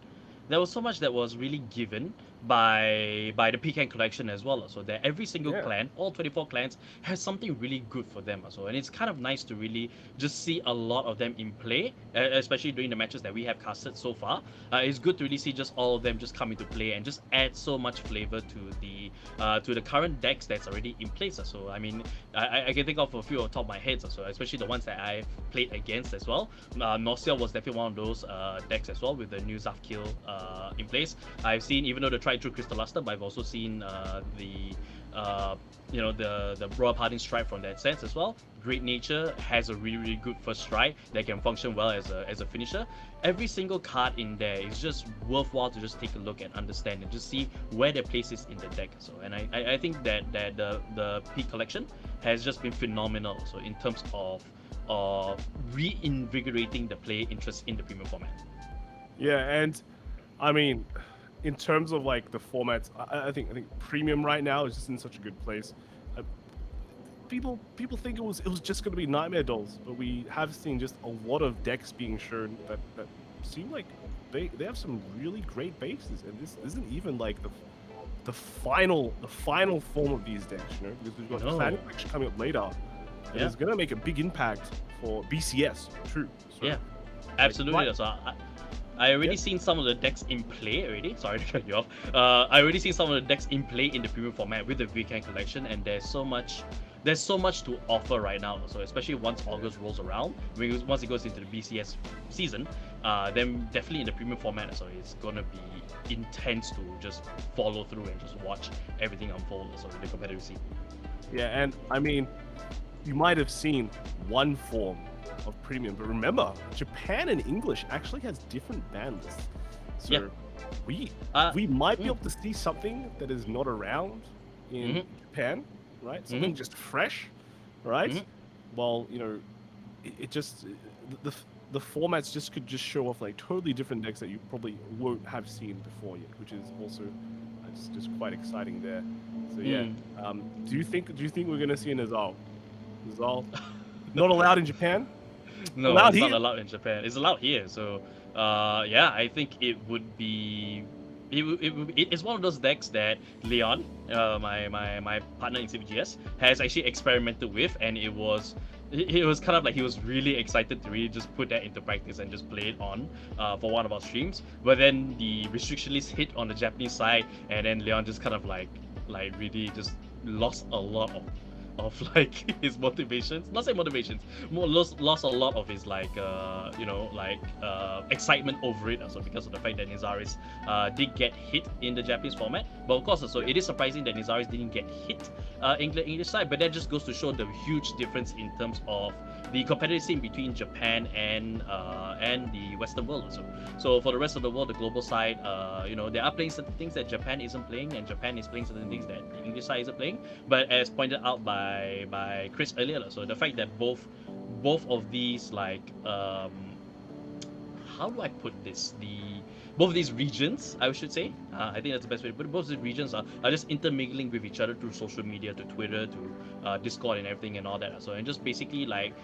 There was so much that was really given by the Pecan collection as well. So that every single clan, all 24 clans, has something really good for them. So and it's kind of nice to really just see a lot of them in play, especially during the matches that we have casted so far. It's good to really see just all of them just come into play and just add so much flavor to the current decks that's already in place. So I mean, I can think of a few on top of my head. So especially the ones that I've played against as well. Nausea was definitely one of those decks as well, with the new Zafkill in place. I've seen, even though the tried through Crystal Luster, but I've also seen the Royal Parting Strike from that sense as well. Great Nature has a really good first strike that can function well as a finisher. Every single card in there is just worthwhile to just take a look and understand and just see where their place is in the deck. So and I think that the P collection has just been phenomenal. So in terms of reinvigorating the player interest in the premium format. Yeah, and I mean, in terms of like the formats, I think premium right now is just in such a good place. People think it was just going to be Nightmare Dolls, but we have seen just a lot of decks being shown that seem like they have some really great bases, and this isn't even like the final form of these decks, because we've got the fan collection coming up later, and it's going to make a big impact for BCS too. So, absolutely. So I already Yep. seen some of the decks in play already. Sorry to cut you off. I already seen some of the decks in play in the premium format with the weekend collection, and there's so much to offer right now. So especially once August rolls around, once it goes into the BCS season, then definitely in the premium format. So it's gonna be intense to just follow through and just watch everything unfold. So in the competitive scene. Yeah, and I mean, you might have seen one form of premium, but remember, Japan and English actually has different ban lists. So Yeah. we might be able to see something that is not around in Japan, right? Something just fresh, right? Well, you know, it just the formats just could just show off like totally different decks that you probably won't have seen before yet, which is also just quite exciting there. So yeah, do you think we're gonna see an Azal? Azal not allowed in Japan? No, Allowed it's here? not allowed in Japan. It's allowed here. So, yeah, I think it would be. It's one of those decks that Leon, my partner in CBGS, has actually experimented with, and it was kind of like he was really excited to really just put that into practice and just play it on for one of our streams. But then the restriction list hit on the Japanese side, and then Leon just kind of like really just lost a lot of like his motivations, not say motivations, more lost a lot of his like excitement over it. Also because of the fact that Nizaris did get hit in the Japanese format, but of course also it is surprising that Nizaris didn't get hit in the English side. But that just goes to show the huge difference in terms of the competitive scene between Japan and the Western world also. So for the rest of the world, the global side, they are playing certain things that Japan isn't playing, and Japan is playing certain things that the English side isn't playing. But as pointed out by Chris earlier, so the fact that both of these how do I put this? Both of these regions, I should say, I think that's the best way to put it. Both of these regions are just intermingling with each other through social media, to Twitter, to Discord and everything and all that. So and just basically like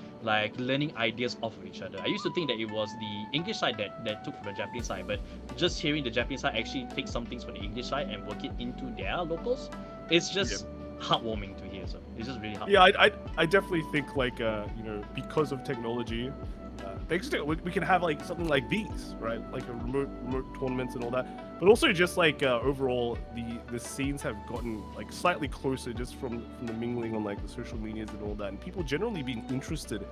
learning ideas off of each other. I used to think that it was the English side that took from the Japanese side, but just hearing the Japanese side actually take some things from the English side and work it into their locals, it's just heartwarming to hear. So it's just really heartwarming. Yeah, I definitely think because of technology, thanks to we can have like something like these, right? Like a remote tournaments and all that. But also just like overall, the scenes have gotten like slightly closer just from the mingling on like the social medias and all that, and people generally being interested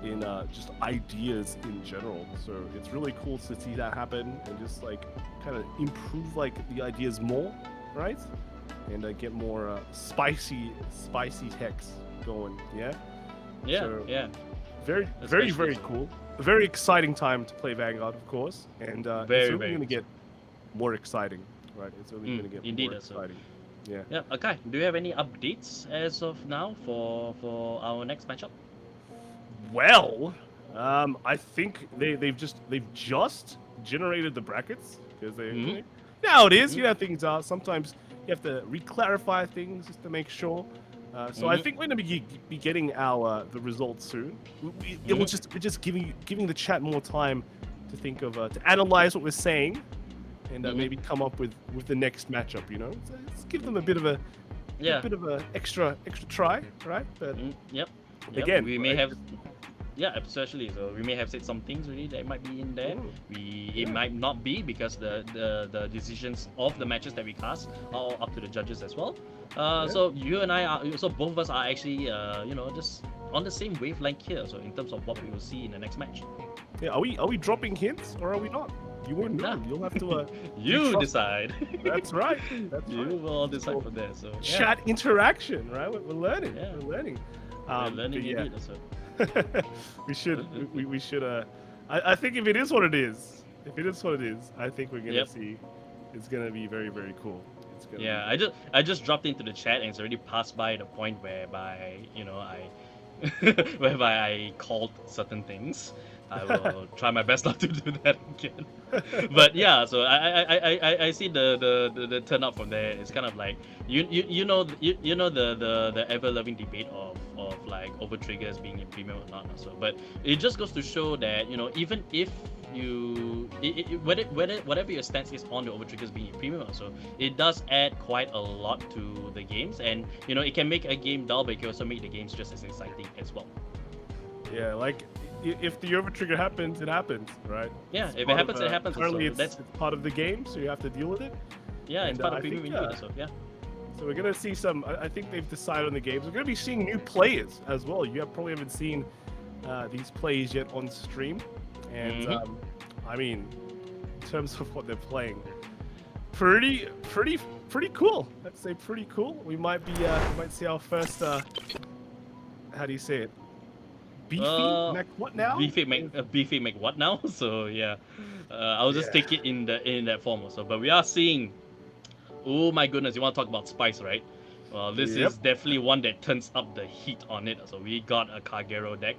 in just ideas in general. So it's really cool to see that happen and just like kind of improve like the ideas more, right? And get more spicy techs going. Yeah. Yeah. So, yeah. Very cool. A very exciting time to play Vanguard, of course, and it's only going to get more exciting, right? It's only going to get indeed, more exciting. Yeah. Yeah. Okay. Do you have any updates as of now for our next matchup? Well, I think they've just generated the brackets because they now it is. You know how things are. Sometimes you have to re-clarify things just to make sure. So I think we're going to be getting the results soon. We're just giving the chat more time to think of to analyze what we're saying, and maybe come up with the next matchup. You know, so let's give them a bit of a extra try, right? But Yep. again, we may have. Yeah, especially. So we may have said some things really that might be in there. It might not be because the decisions of the matches that we cast are all up to the judges as well. So you and I so both of us are actually just on the same wavelength here. So in terms of what we will see in the next match. Yeah, are we dropping hints or are we not? You won't know. Nah. You'll have to. You decide. That's right. That's You right. will decide from there. So Chat interaction, right? We're learning. Yeah. We're learning. we're learning but yeah. indeed. So. we should. I think if it is what it is, I think we're gonna see. It's gonna be very, very cool. It's gonna be... I just dropped into the chat and it's already passed by the point whereby I called certain things. I will try my best not to do that again. But yeah, so I see the turnout from there. It's kind of like you know the ever loving debate of like over triggers being in premium or not. So, but it just goes to show that even if whatever your stance is on the over triggers being in premium, so it does add quite a lot to the games, and it can make a game dull, but it can also make the games just as exciting as well. Yeah, like if the overtrigger happens, it happens, right? Yeah, It's if it part happens, of, it happens. Currently, So it's, that's it's part of the game, so you have to deal with it. yeah, it's and, part I of premium think, input. So yeah. So we're gonna see some. I think they've decided on the games. We're gonna be seeing new players as well. You probably haven't seen these players yet on stream, and Mhm. I mean, in terms of what they're playing, pretty cool. I'd say pretty cool. We might might see our first. How do you say it? Beefy Mac what now? Beefy make what now? So yeah, I'll just take it in that form also. But we are seeing. Oh my goodness, you want to talk about spice, right? Well, this Yep. is definitely one that turns up the heat on it. So we got a Kagero deck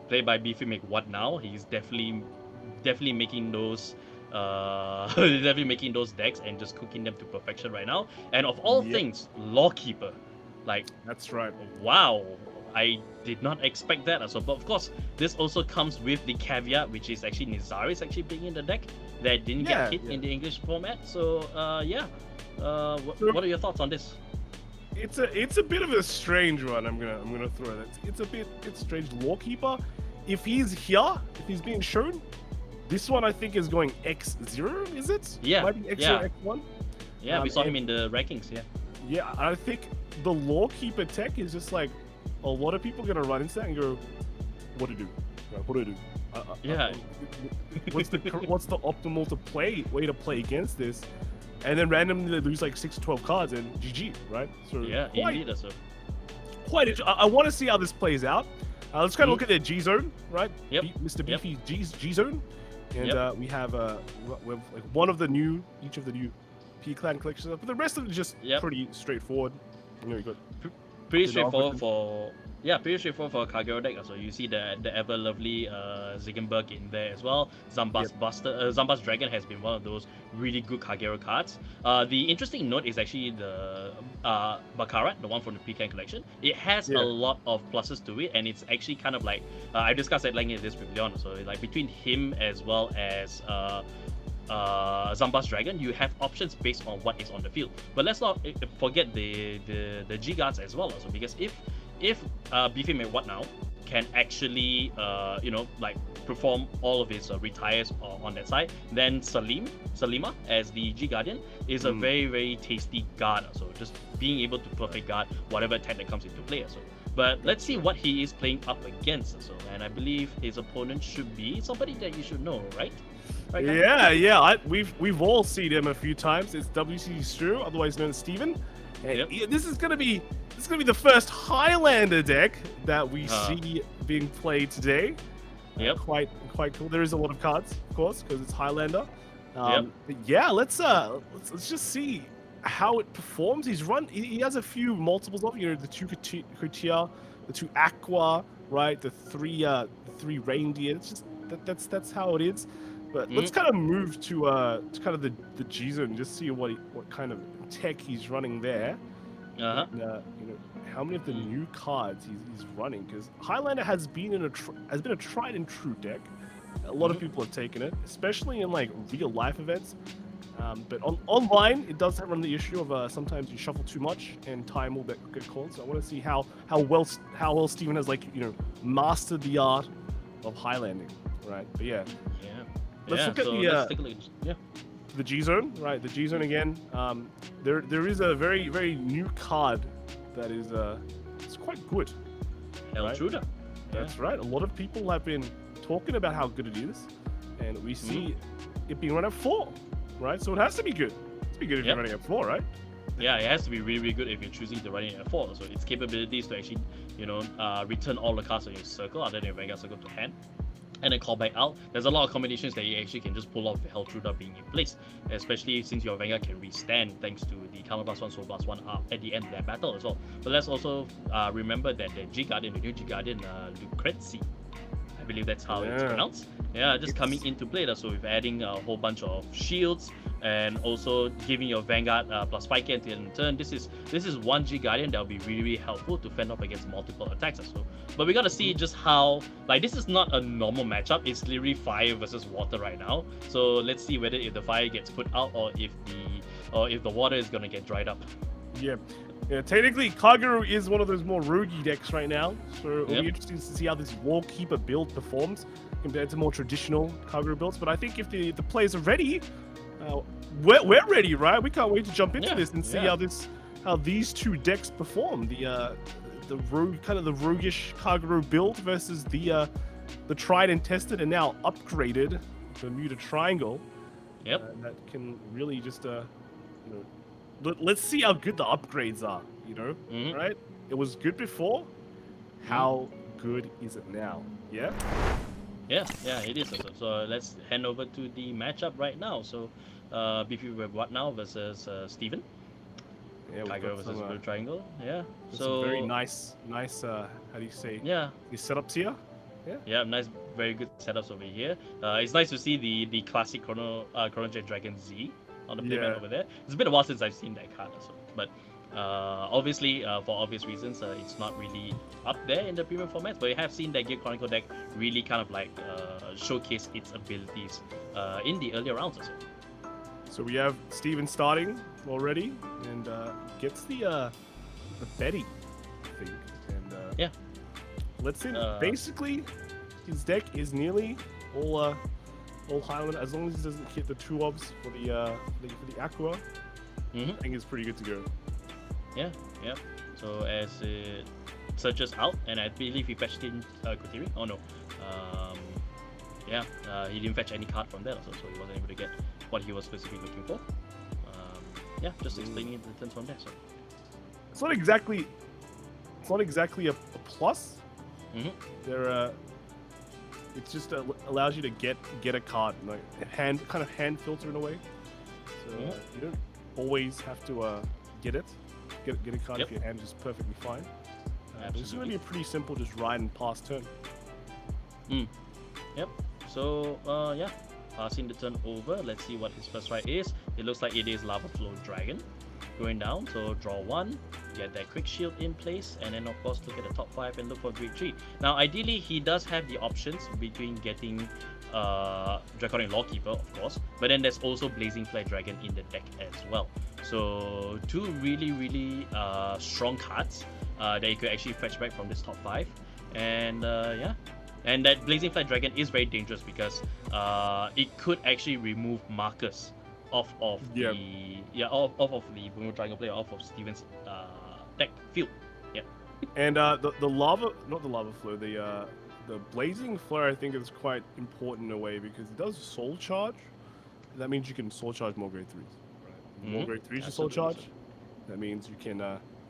played by Beefy Make What Now. He's definitely making those definitely making those decks and just cooking them to perfection right now. And of all Yep. things, Lawkeeper. Like, That's right. wow, I did not expect that. So, but of course, this also comes with the caveat, which is actually Nizaris actually being in the deck that didn't Yeah, get hit yeah. in the English format. So yeah. What are your thoughts on this? It's a bit of a strange one. I'm gonna throw that. It's a bit strange. Lawkeeper, if he's here, if he's being shown, this one I think is going X0. Is it? Yeah, Might be X0, yeah. X1. Yeah, we saw him and- in the rankings. Yeah. Yeah, I think the Lawkeeper tech is just like a lot of people gonna run into that and go, "What to do? What do I do?" Yeah. What's the optimal way to play against this? And then randomly they lose like 6 or 12 cards and GG, right? So Yeah, indeed. So quite. I want to see how this plays out. Let's kind of look at their G zone, right? Yep. Mr. Yep. Beefy's G zone, and Yep. we have like one of the new, each of the new P clan collections, but the rest of it is just Yep. pretty straightforward. You know, you got pretty the straightforward Alfred. pretty straightforward for a Kagero deck. So you see the ever lovely Ziggenberg in there as well. Zambas Dragon has been one of those really good Kagero cards. The interesting note is actually the Bakarat, the one from the Pecan collection. It has Yeah. a lot of pluses to it, and it's actually kind of like I discussed at length this with Leon. So like between him as well as Zambas Dragon, you have options based on what is on the field. But let's not forget the G guards as well. So because if Beefy May What Now can actually like perform all of his retires on that side, then Salima as the G Guardian is a very, very tasty guard. So just being able to perfect guard whatever attack that comes into play. So but let's see what he is playing up against. So and I believe his opponent should be somebody that you should know, right? Right, guys? yeah. We've all seen him a few times. It's WC Stu, otherwise known as Steven. And Yep. this is gonna be the first Highlander deck that we see being played today. Yep. Quite cool. There is a lot of cards, of course, because it's Highlander. Yep. But yeah, let's just see how it performs. He has a few multiples of, you know, the 2 Coutier, the 2 Aqua, right? The 3 Reindeer. It's just that's how it is. But let's kind of move to kind of the G zone and just see what kind of tech he's running there. Uh-huh. And, you know, how many of the new cards he's running, because Highlander has been a tried and true deck. A lot of people have taken it, especially in like real life events. But online, it does run the issue of sometimes you shuffle too much and time will get called. So I want to see how well Steven has, like, you know, mastered the art of Highlanding, right? But yeah. Yeah. Let's look at so the, let's take a look. Yeah. The G zone, right? The G zone again. There is a very, very new card that is it's quite good. Helltruder. That's right. A lot of people have been talking about how good it is, and we see it being run at 4, right? So it has to be good. It's be good if you're running at 4, right? Yeah, it has to be really, really good if you're choosing to run it at 4. So its capabilities to actually, return all the cards in your circle other than your Vanguard circle to hand, and then call back out. There's a lot of combinations that you actually can just pull off with Helltruder being in place, especially since your Vanguard can restand thanks to the counter +1, soul +1 up at the end of that battle as well. But let's also remember that the G Guardian, the new G Guardian, Lucrezi, I believe that's how it's pronounced. Yeah, just coming into play. So with adding a whole bunch of shields and also giving your Vanguard +5k at the end of the turn. This is one G Guardian that will be really, really helpful to fend off against multiple attacks as well. But we gotta see just how, like, this is not a normal matchup. It's literally fire versus water right now. So let's see whether if the fire gets put out or if the water is gonna get dried up. Yeah. Yeah, technically, Kagero is one of those more roguey decks right now, so it'll Yep. be interesting to see how this Wallkeeper build performs compared to more traditional Kagero builds. But I think if the players are ready, we're ready, right? We can't wait to jump into Yeah, this and see yeah. how these two decks perform. The rogue, kind of the roguish Kagero build versus the tried and tested and now upgraded Bermuda Triangle. Yep. That can really just let's see how good the upgrades are, Mhm. right? It was good before. How good is it now? Yeah? Yeah, it is. So let's hand over to the matchup right now. So, BP with what now versus Steven? Yeah, we've Tiger got versus some, Blue Triangle. Yeah. some So very nice, how do you say, yeah, these setups here? yeah, nice, very good setups over here. It's nice to see the classic Chrono Jet Dragon Z on the playmat Yeah. over there. It's been a while since I've seen that card also, but obviously for obvious reasons, it's not really up there in the premium formats. But we have seen that Gear Chronicle deck really kind of like showcase its abilities in the earlier rounds also. So we have Steven starting already, and gets the Betty, I think. And Yeah. let's see. Uh, Basically, his deck is nearly all Highland, as long as he doesn't hit the 2-obs for the Aqua. Mhm. I think it's pretty good to go. Yeah. So as it searches out, and I believe he fetched in Kutiri. Oh no. He didn't fetch any card from there also, so he wasn't able to get what he was specifically looking for. Just explaining the turns from there. So. It's not exactly a plus. Mhm. It just allows you to get a card, like hand filter in a way. So Mhm. you don't always have to get a card Yep. if your hand is perfectly fine. But it's going to Absolutely. be a pretty simple, just ride and pass turn. Yep. So passing the turn over. Let's see what his first ride is. It looks like it is Lava Flow Dragon going down. So draw one, get that quick shield in place, and then of course look at the top 5 and look for Great Tree. Now ideally he does have the options between getting Draconic Lawkeeper, of course, but then there's also Blazing Flare Dragon in the deck as well. So two really strong cards that you could actually fetch back from this top 5, and and that Blazing Flare Dragon is very dangerous because it could actually remove markers off of Yeah. off of the Bermuda Triangle player, off of Steven's deck field. Yeah. And the lava, not the lava flow, the blazing flare I think is quite important in a way because it does soul charge. That means you can soul charge more grade 3s. Right? The more Mhm. grade 3s you soul Absolutely. charge, that means you can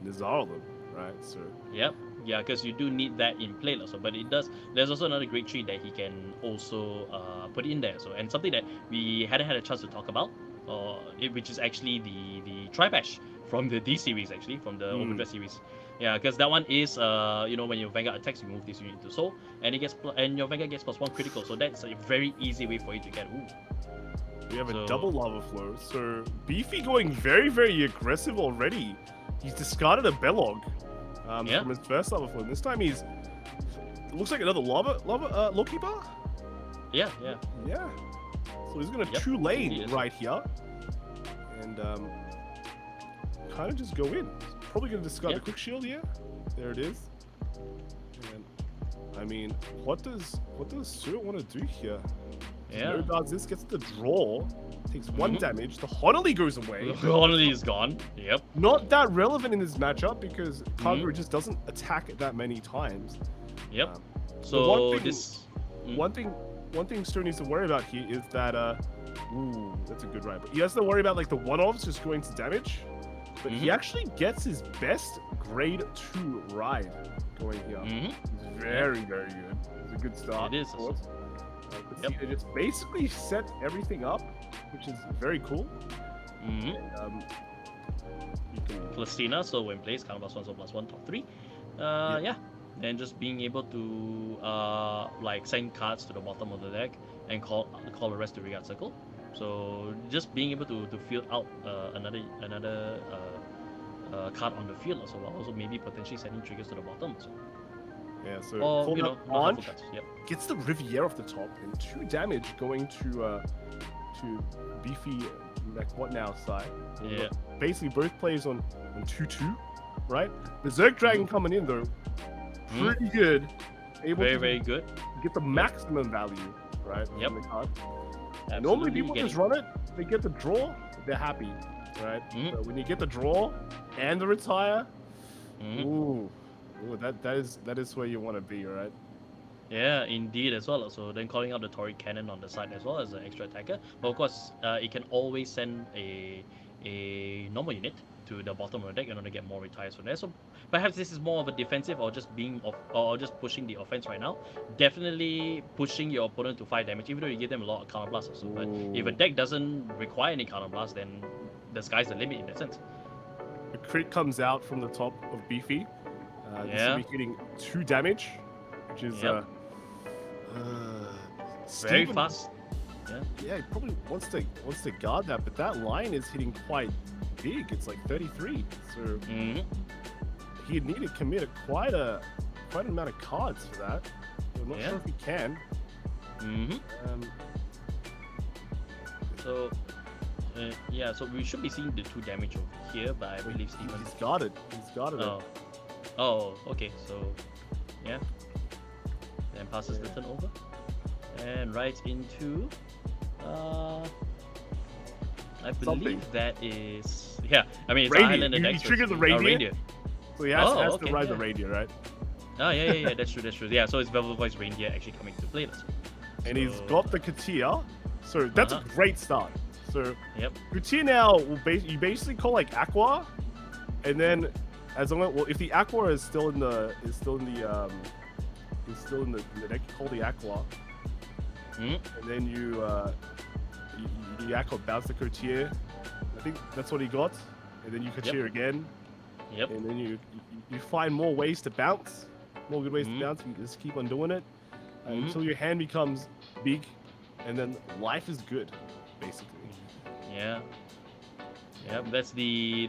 Nizar them, right? So Yep. Yeah, because you do need that in play also. But it does. There's also another great tree that he can also put in there. So and something that we hadn't had a chance to talk about, which is actually the Tribash from the D series, actually from the Overdress series. Yeah, because that one is when your Vanguard attacks, you move this unit to soul, and it gets and your Vanguard gets +1 critical. So that's a very easy way for you to get. Ooh. we have a So- double lava flow. So Beefy going very aggressive already. He's discarded a Bellog Yeah. from his first lava flow. And this time it looks like another lava Lawkeeper. Yeah. Yeah. So he's gonna Yep, two lane he is. right here, and kind of just go in. Probably gonna discard Yep. the quick shield here. There it is. And I mean, what does Stuart want to do here? Yeah. No does this, gets the draw, takes 1 Mhm. damage. The Honolly goes away. Honolly is gone. Yep. Not that relevant in this matchup because Kagero Mhm. just doesn't attack it that many times. Yep. Um, So one thing- this. One thing Stuart needs to worry about here is that ooh, that's a good ride. But he has to worry about like the one-offs just going to damage. But he Mhm. actually gets his best grade 2 ride going here. Mhm. It's very good. It's a good start. It is. of course. But Yep. they just basically set everything up, which is very cool. Mhm. You can Plastina, so when plays, count +1, so +1, top 3. Yep. Then just being able to send cards to the bottom of the deck and call the rest to Regard Circle. So just being able to field out another card on the field also, while also maybe potentially sending triggers to the bottom also. yeah, so Or call not out harmful launch, cards. Yep. gets the Riviera off the top and 2 damage going to Beefy like what now side. Yeah. Basically both players on 2/2. right? Berserk Dragon coming in though, pretty good. Able Very, to very good. get the maximum value, right? Yep. On the card. Absolutely Normally people getting- just run it, they get the draw, they're happy, right? So when you get the draw and the retire, ooh, that is where you want to be, right? Yeah, indeed as well. So then calling out the Tori Cannon on the side as well as an extra attacker. But of course, it can always send a normal unit to the bottom of the deck in order to get more retires from there. So perhaps this is more of a defensive or just or just pushing the offense right now. Definitely pushing your opponent to 5 damage, even though you give them a lot of counter blasts also. But if a deck doesn't require any counter blast, then the sky's the limit in that sense. The crit comes out from the top of Beefy. This Yeah. will be hitting 2 damage, which is Yep. Very Steven- fast. Yeah, he probably wants to guard that, but that line is hitting quite big. It's like 33, so he'd need to commit quite an amount of cards for that. I'm not Yeah. sure if he can. So, yeah, so we should be seeing the 2 damage over here, but I believe Steven. He's guarded. He's guarded Oh. Oh, okay, so, yeah. Then passes the turn over. And right into, I believe Something. that is, yeah, I mean, it's Reindeer. Highlander You deck. so trigger it's- the reindeer? reindeer. So he has, Oh, has okay, to ride the yeah. reindeer, right? Oh, yeah, that's true. Yeah, so it's Velvet Voice Reindeer actually coming to play this. And he's So- got the Katia, so that's a great start. So Yep. Katia now will you basically call like Aqua, and then as long as if the Aqua is still in the deck, you call the Aqua, and then you Aqua bounce the Cotier. I think that's what he got, and then you Cotier again, Yep. and then you find more ways to bounce, more good ways to bounce. You just keep on doing it until your hand becomes big, and then life is good, basically. Yeah. Yeah, that's the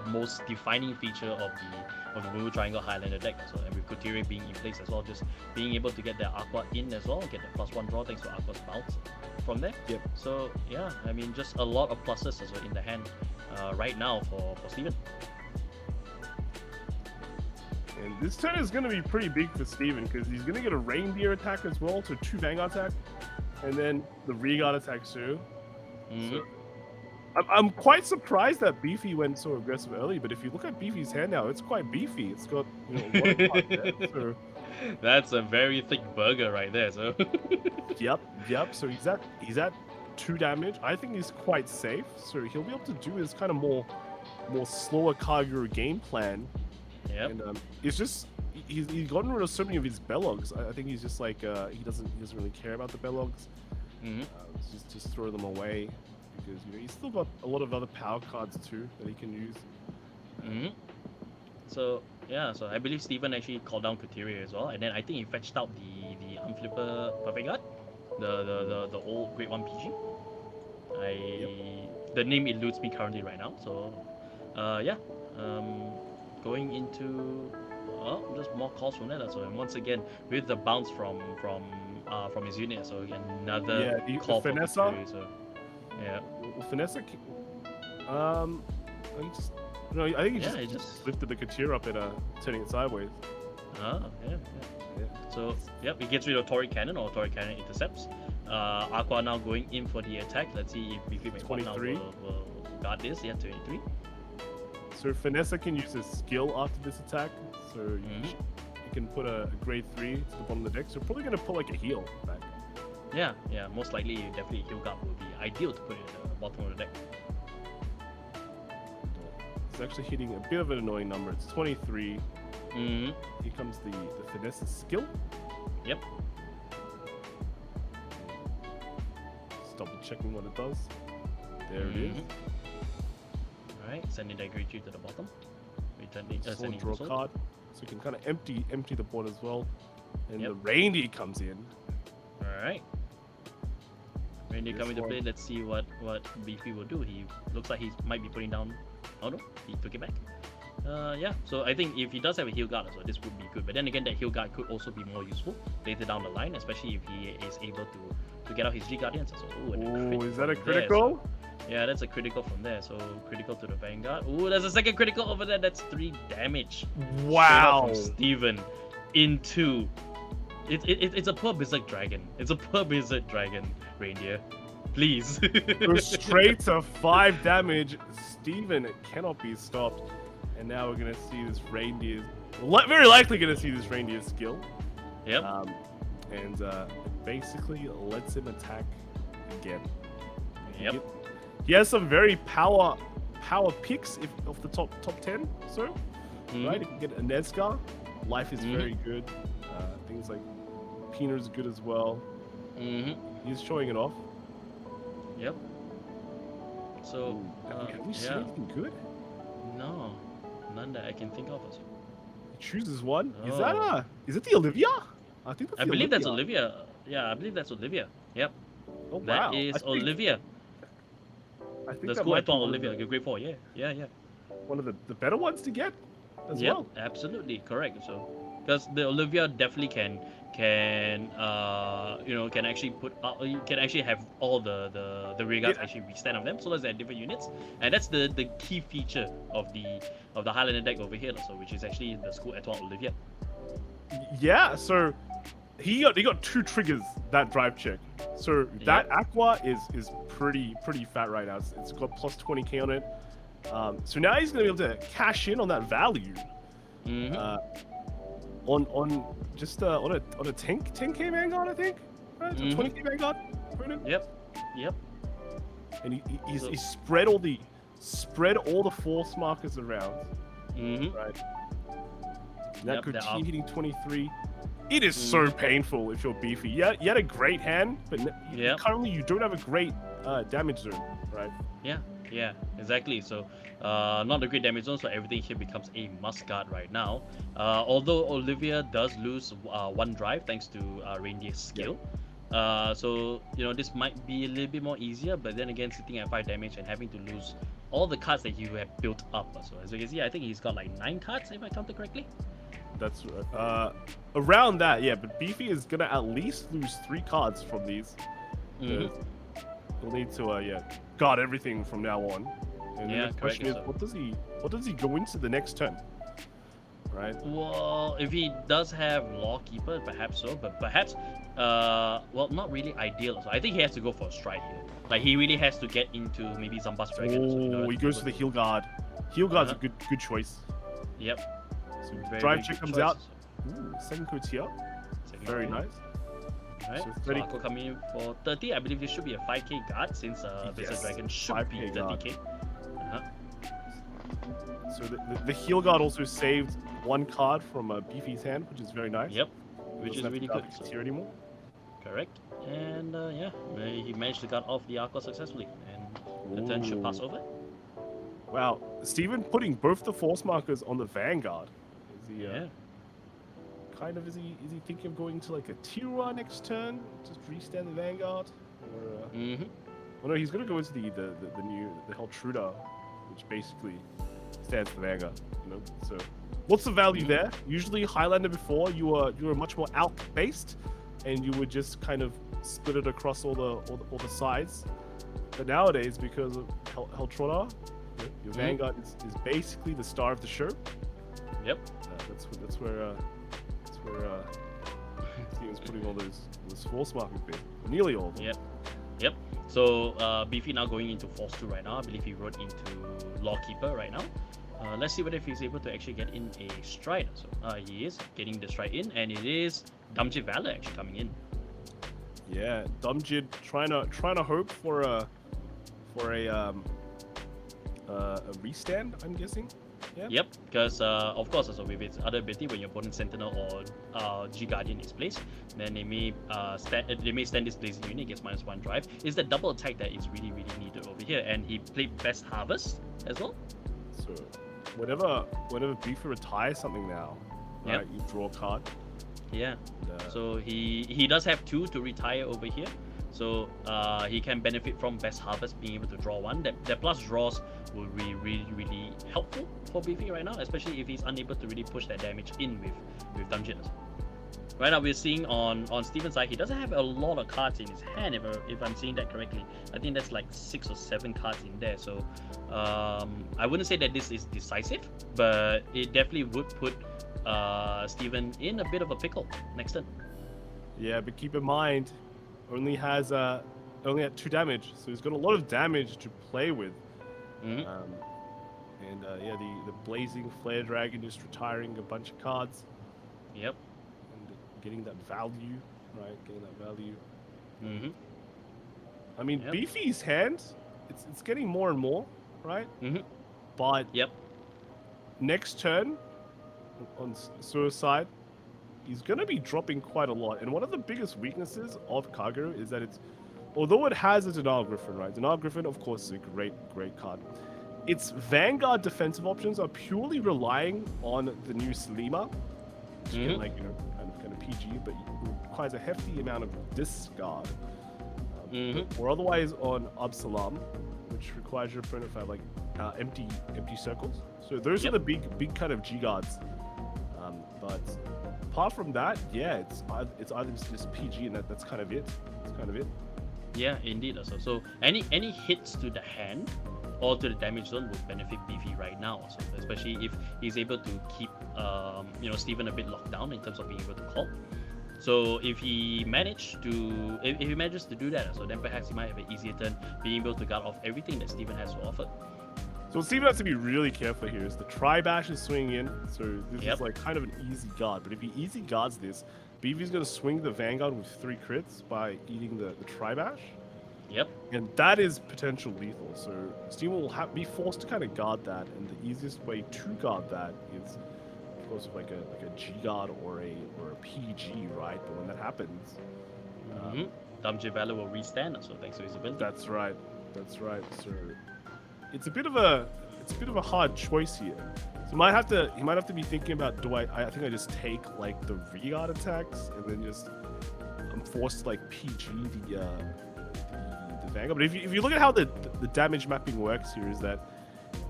most defining feature of the Blue Triangle Highlander deck. So, and with Couturier being in place as well, just being able to get the Aqua in as well, get the +1 draw thanks to Aqua's bounce from there. Yep. So yeah, I mean just a lot of pluses as well in the hand right now for Steven. And this turn is going to be pretty big for Steven because he's going to get a reindeer attack as well, so 2 Vanguard attack, and then the rear attack too. So, I'm quite surprised that Beefy went so aggressive early, but if you look at Beefy's hand now, it's quite beefy. It's got a lot of cards there, so That's a very thick burger right there. So yep. So he's at 2 damage. I think he's quite safe, so he'll be able to do his kind of more slower Kagura game plan. Yep. And it's just he's gotten rid of so many of his Bellogs. I think he's just like he doesn't really care about the Bellogs. Just throw them away because he's still got a lot of other power cards too that he can use. So yeah, so I believe Steven actually called down Couturier as well, and then I think he fetched out the Unflipper Perfect Guard, the old Grade 1 PG. The name eludes me currently right now. So going into just more calls from that. So and once again with the bounce from his unit, so another Yeah, call the for Finessa? Couturier. So yeah. Well, Finessa, I think he just lifted the Katir up and turning it sideways. Yeah. So, yep, he gets rid of Tori Cannon or Tori Cannon intercepts. Aqua now going in for the attack. Let's see if Beefy McQuad now will guard this. Yeah, 23. So Finessa can use his skill after this attack. So you can put a grade 3 to the bottom of the deck. So probably going to put like a heal back. Yeah, most likely definitely Heal Guard will be ideal to put it at the bottom of the deck. It's actually hitting a bit of an annoying number. It's 23. Here comes the Finesse skill. Yep. Just double checking what it does. There it is. Alright, sending that grade 2 to the bottom. Returning, Sword sending draw the sword. card. So you can kind of empty the board as well. And Yep. the reindeer comes in. Alright. When they This come into one. play, let's see what Beefy will do. He looks like he might be putting down. Oh no, he took it back. Yeah, so I think if he does have a heal guard as well, this would be good. But then again, that heal guard could also be more useful later down the line, especially if he is able to get out his G Guardians. So, Oh, is that a from there, critical? Yeah, that's a critical from there. So critical to the Vanguard. Ooh, there's a second critical over there. That's 3 damage. Wow. Straight up from Steven into. It's a poor Berserk Dragon. It's a poor Berserk Dragon reindeer. Please. Goes straight to 5 damage. Steven cannot be stopped. And now we're gonna see this reindeer. Very likely gonna see this reindeer skill. Yep. And it basically lets him attack again. Yep. He has some very power picks off the top 10, so right. You can get a Nezgar. Life is very good. Things like Pina is good as well. He's showing it off. Yep. So have we seen yeah. anything good? No, none that I can think of. He chooses one. Oh. Is it the Olivia? I think that's I the believe that's Olivia. Olivia. Yeah, I believe that's Olivia. Yep. Oh wow. That is I think- Olivia. I think The that school might at be Olivia, grade 4. Yeah. one of the better ones to get as Yep, well. absolutely correct. So, because the Olivia definitely can actually put you can actually have all the rear guards actually restand of them, so those are different units, and that's the key feature of the Highlander deck over here, so which is actually the school Etoile Olivia. Yeah, so he got 2 triggers that drive check. So that Aqua is pretty fat right now. It's got plus 20k on it. So now he's gonna be able to cash in on that value. On a 10k Vanguard, I think. Right? 20k Vanguard. Yep. And he's spread all the force markers around. Right. That could be hitting 23. It is so painful if you're beefy. Yeah, you had a great hand, but currently you don't have a great damage zone, right? Yeah, exactly. So, not a great damage zone, so everything here becomes a must-guard right now. Although Olivia does lose 1 drive thanks to Reindeer's skill. So, this might be a little bit more easier, but then again, sitting at 5 damage and having to lose all the cards that you have built up. So, as you can see, I think he's got like 9 cards, if I counted correctly. That's right. Around that, yeah, but Beefy is gonna at least lose 3 cards from these. He'll need to guard everything from now on. And then the question is, what does he go into the next turn? Right? Well, if he does have Lawkeeper, perhaps so, but perhaps well, not really ideal. So I think he has to go for a stride here. Like he really has to get into maybe Zambas Dragon. Oh, he goes to the Heal Guard. Heal Guard's a good choice. Yep. So Very, drive very check good comes out. choice. Ooh, second code's here. Very code. nice. Alright, So so 30 Aqua coming in for 30. I believe this should be a 5k guard since Berserk Dragon should be 5K guard. 30k. So the Heal Guard also saved 1 card from Beefy's hand, which is very nice. Yep, which is Doesn't have really to good. grab here anymore. Correct. And yeah, he managed to guard off the Aqua successfully, and the turn should pass over. Wow, Steven putting both the force markers on the Vanguard. Is he is he thinking of going to like a Tira next turn? Just restand the Vanguard? Or well, no, he's gonna go into the new Heltruda, which basically stands for Vanguard, So what's the value there? Usually Highlander before you were much more alp based, and you would just kind of split it across all the sides. But nowadays, because of Heltruda, your Vanguard is basically the star of the show. Yep. That's where Steven's putting all those force markers in. Nearly all of them. Yep. So Beefy now going into Force 2 right now. I believe he rode into Lawkeeper right now. Let's see whether he's able to actually get in a stride. So he is getting the stride in, and it is Dumjit Valor actually coming in. Yeah, Dumjit trying to hope for a restand, I'm guessing. Yeah. Yep, because of course, also with its other ability, when your opponent Sentinel or G Guardian is placed, then they may stand this blazing unit gets -1 drive. It's the double attack that is really needed over here, and he played Best Harvest as well. So whenever Beefy retires something now, right, you draw a card. Yeah. And, so he does have 2 to retire over here. So he can benefit from Best Harvest being able to draw 1. That plus draws will be really helpful for Beefy right now, especially if he's unable to really push that damage in with Dumjit. right now we're seeing on Steven's side, he doesn't have a lot of cards in his hand, if I'm seeing that correctly. I think that's like 6 or 7 cards in there. So I wouldn't say that this is decisive, but it definitely would put Steven in a bit of a pickle next turn. Yeah, but keep in mind, only at 2 damage, so he's got a lot of damage to play with. Mhm. Yeah, the blazing flare dragon just retiring a bunch of cards Yep. and getting that value, right? Getting that value. Mm-hmm. I mean, Yep. Beefy's hand, it's getting more and more, right? Mm-hmm. But Yep. next turn on Suicide, he's going to be dropping quite a lot. And one of the biggest weaknesses of Kagero is that although it has a Denial Griffin, right? Denial Griffin, of course, is a great card. Its Vanguard defensive options are purely relying on the new Selima, which is Mhm. like, kind of PG, but requires a hefty amount of discard. Mhm. Or otherwise on Absalam, which requires your opponent to have like empty circles. So those are Yep. the big kind of G guards. But apart from that, yeah, it's either just PG and that's kind of it. That's kind of it. Yeah, indeed. Also, so any hits to the hand or to the damage zone will benefit Beefy right now. So especially if he's able to keep Steven a bit locked down in terms of being able to call. So if he manages to do that, so then perhaps he might have an easier turn, being able to guard off everything that Steven has to offer. So Steven has to be really careful here. Is the Tri-Bash is swinging in, so this Yep. is like kind of an easy guard. But if he easy guards this, BV's going to swing the Vanguard with 3 crits by eating the Tri-Bash. Yep. And that is potential lethal. So Steven will be forced to kind of guard that, and the easiest way to guard that is, of course, with like a G guard or a PG, right? But when that happens, Mm-hmm. Damage Valor will restand, so thanks to his ability. that's right. So it's a bit of a hard choice here. So he might have to be thinking about, I think I just take like the re-guard attacks and then just I'm forced to like PG the Vanguard. But if you look at how the damage mapping works here, is that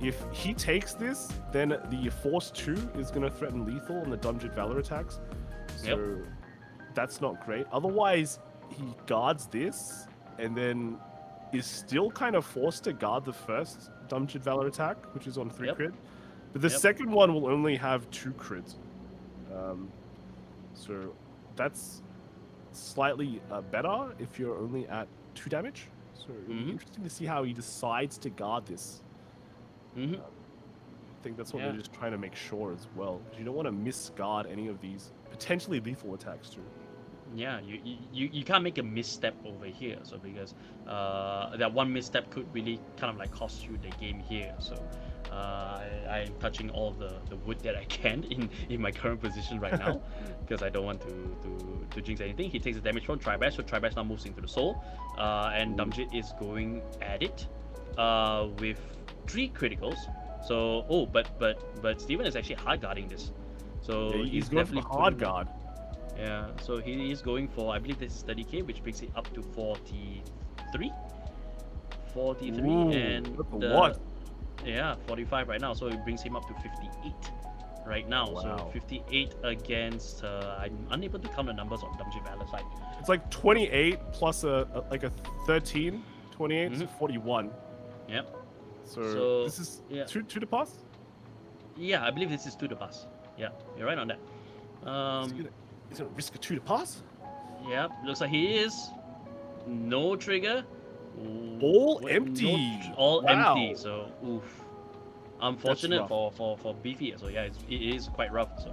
if he takes this, then the Force 2 is going to threaten lethal on the Dungeon Valor attacks. So that's not great. Otherwise, he guards this and then is still kind of forced to guard the first Dungeon Valor attack, which is on 3 Yep. crit. But the Yep. second one will only have 2 crits. So that's slightly better if you're only at 2 damage. So it'll be Mhm. interesting to see how he decides to guard this. Mm-hmm. I think that's what Yeah. they're just trying to make sure as well, because you don't want to misguard any of these potentially lethal attacks too. Yeah, you can't make a misstep over here. So because that one misstep could really kind of like cost you the game here. So I'm touching all the wood that I can in my current position right now because I don't want to jinx anything. He takes the damage from Tri-Bash, so Tri-Bash now moves into the soul, and Damjit is going at it with 3 criticals. So but Steven is actually hard guarding this. So Yeah, he's going for definitely hard putting- guard. Yeah, so he is going for, I believe this is 30k, which brings it up to 43. 43 Ooh, and that's a lot. Yeah, 45 right now, so it brings him up to 58 right now. Wow. So 58 against I'm unable to count the numbers on Dungeon Valor side. It's like 28 plus a 13, 28 to Mhm. 41. Yep. So this is yeah. 2 to pass. Yeah, I believe this is 2 to pass. Yeah, you're right on that. He's gonna risk a 2 to pass. Yep, looks like he is. No trigger. All Wait, empty. all Wow. empty. So, oof. Unfortunate rough. for Beefy. So yeah, it is quite rough. So,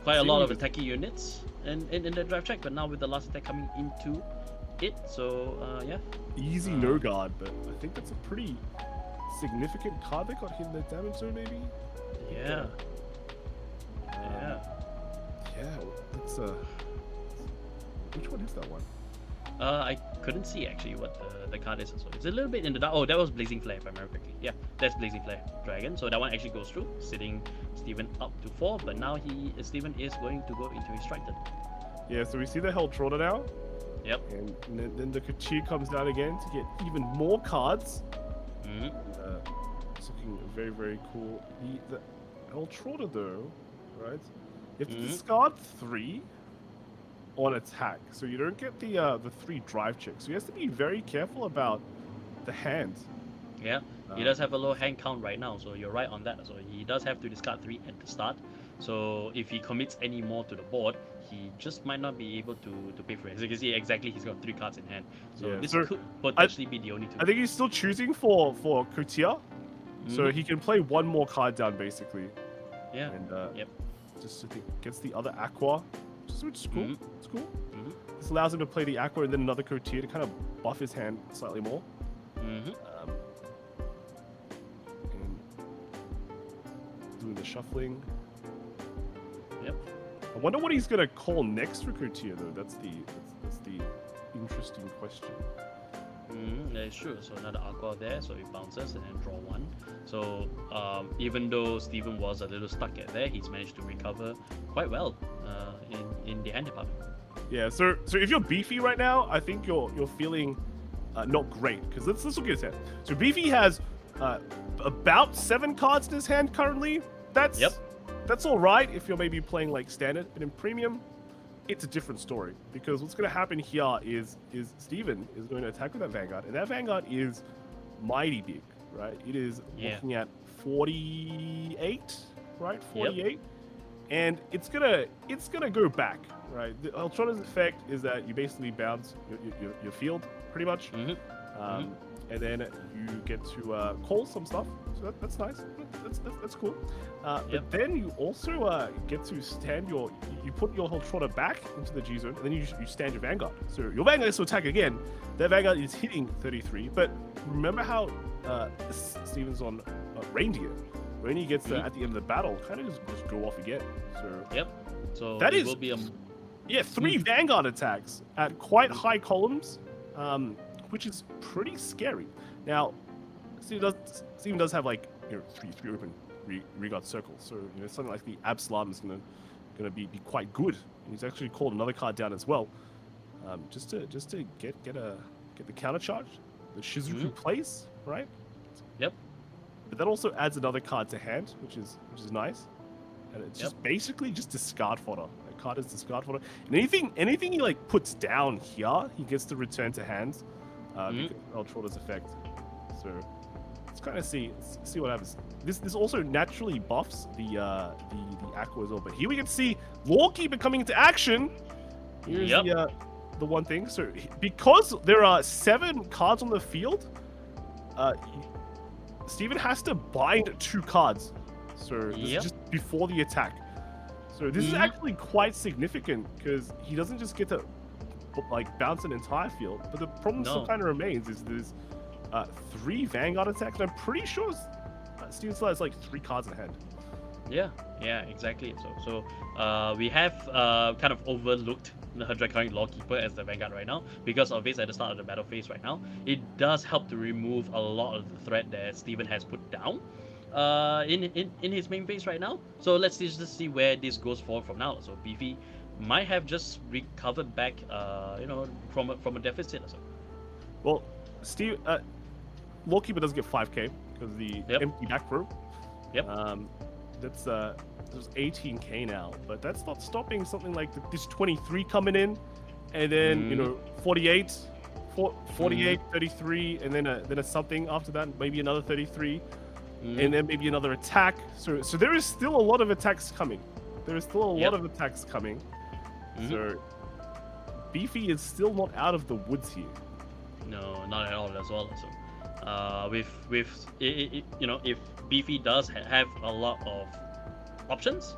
quite a lot of Seems- attacky units in the draft check, but now with the last attack coming into it, so yeah. Easy no guard, but I think that's a pretty significant card they got hit in the damage zone, maybe. Yeah. Yeah. Yeah, that's which one is that one? I couldn't see actually what the card is. So it's a little bit in the dark. Oh, that was Blazing Flare, if I remember correctly. Yeah, that's Blazing Flare Dragon. So that one actually goes through, sitting Steven up to 4. But now Steven is going to go into his strike turn. Yeah, so we see the Hell Trotter now. Yep. And then the Katir comes down again to get even more cards. Mhm. It's looking very, very cool. The Hell Trotter though, right? You have to Mhm. discard 3, on attack, so you don't get the 3 drive checks. So he has to be very careful about the hand. Yeah, he does have a low hand count right now, so you're right on that. So he does have to discard 3 at the start. So if he commits any more to the board, he just might not be able to pay for it. As you can see, exactly, he's got 3 cards in hand. So Yeah, this so could potentially be the only 2. I think he's still choosing for Coutier, so he can play 1 more card down basically. Yeah. And Yep. just I think gets the other Aqua, which is cool. It's cool. Mhm. This allows him to play the Aqua and then another Coutier to kind of buff his hand slightly more. Mm-hmm. And doing the shuffling. Yep. I wonder what he's gonna call next for Coutier though. That's the interesting question. That is true. So another Aqua there, so he bounces and then draw 1. So even though Steven was a little stuck at there, he's managed to recover quite well in the hand department. Yeah. So if you're Beefy right now, I think you're feeling not great because let's look at his hand. So Beefy has about 7 cards in his hand currently. That's all right if you're maybe playing like standard, but in premium, it's a different story because what's going to happen here is Steven is going to attack with that Vanguard, and that Vanguard is mighty big, right? It is looking at 48, right? 48, and it's gonna go back, right? The Ultrana's effect is that you basically bounce your field pretty much, and then you get to call some stuff. So that's nice. That's cool. But then you also get to stand you put your Ultrana back into the G zone, and then you stand your Vanguard. So your Vanguard is to attack again. That Vanguard is hitting 33. But remember how Steven's on Reindeer. Reindeer gets at the end of the battle, kind of just go off again. So So that will be a 3 Vanguard attacks at quite high columns, which is pretty scary. Now, Steven does have like 3 open regard circles, so something like the Absalom is gonna be quite good. And he's actually called another card down as well, just to get the counter charge. The Shizuku plays, right? Yep. But that also adds another card to hand, which is nice. And it's just basically just discard fodder. That card is discard fodder. And anything he like puts down here, he gets to return to hand because of Ultrana's effect. So let's kind of see what happens. This also naturally buffs the Aqua as well. But here we can see Lawkeeper coming into action. Here's the one thing. So because there are 7 cards on the field, Steven has to bind 2 cards. So this is just before the attack. So this is actually quite significant because he doesn't just get to like bounce an entire field. But the problem still kind of remains is there's 3 Vanguard attacks, and I'm pretty sure Steven still has like 3 cards in hand. Yeah, exactly. So we have kind of overlooked the Draconic Lawkeeper as the Vanguard right now because of this at the start of the battle phase right now. It does help to remove a lot of the threat that Steven has put down in his main phase right now. So let's just see where this goes forward from now. So Beefy might have just recovered back, from a deficit or so. Well, Lawkeeper does get 5k because the empty back row. That's 18k now, but that's not stopping something like this 23 coming in, and then 48, 33, and then a something after that, maybe another 33, and then maybe another attack. So there is still a lot of attacks coming. So Beefy is still not out of the woods here. No, not at all as well. So if Beefy does have a lot of options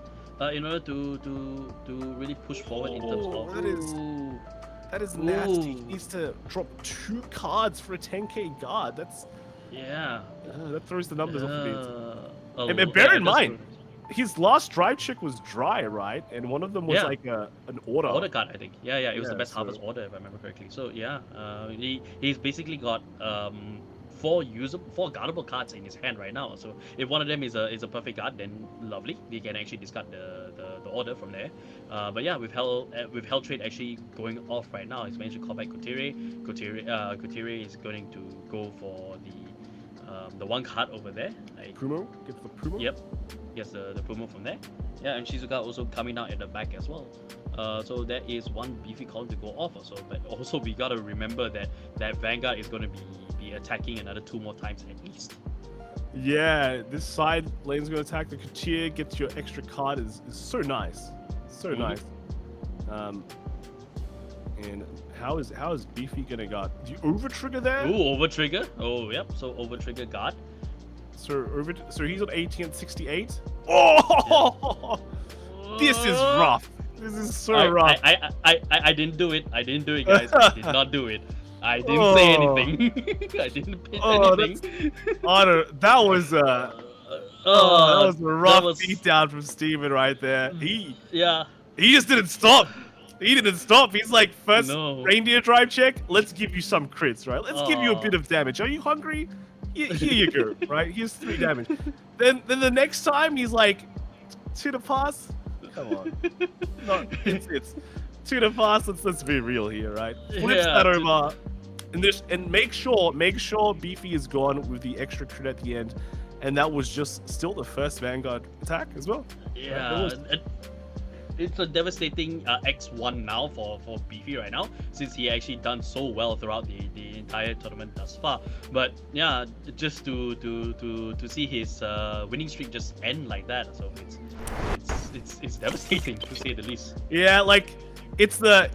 in order to really push forward in terms of that is nasty. He needs to drop 2 cards for a 10k guard. That's that throws the numbers off a bit. And bear in mind, his last drive check was dry, right? And one of them was like an order card, I think. It was the best harvest order, if I remember correctly. So he's basically got 4 guardable cards in his hand right now. So if one of them is a perfect guard, then lovely. We can actually discard the order from there. But yeah, with Hell Trade actually going off right now, he's managed to call back Coutier. Coutier is going to go for the 1 card over there. Pumo gets the Pumo. Yep, gets the Pumo from there. Yeah, and Shizuka also coming out at the back as well. So that is one beefy column to go off also. But also we gotta remember that Vanguard is gonna be attacking another 2 more times at least. Yeah, this side lane's gonna attack the Katia, gets your extra card is so nice. So nice. And how is Beefy gonna guard? Do you over trigger there? Ooh, over trigger. Oh yep, so over trigger guard. So he's on 18 and 68. Oh, this is rough. This is so rough. I didn't do it. I didn't do it, guys. I did not do it. I didn't say anything. I didn't pin anything. That was a rough beatdown from Steven right there. He just didn't stop. He didn't stop. He's like, first reindeer drive check. Let's give you some crits, right? Let's give you a bit of damage. Are you hungry? Here you go, right? Here's 3 damage. Then the next time he's like, 2 to pass. Come on, it's 2 to pass. Let's be real here, right? Flips that over, and make sure Beefy is gone with the extra crit at the end, and that was just still the first Vanguard attack as well. Yeah. Right? It's a devastating X1 now for Beefy right now, since he actually done so well throughout the entire tournament thus far. But yeah, just to see his winning streak just end like that, so it's devastating to say the least. Yeah, like it's the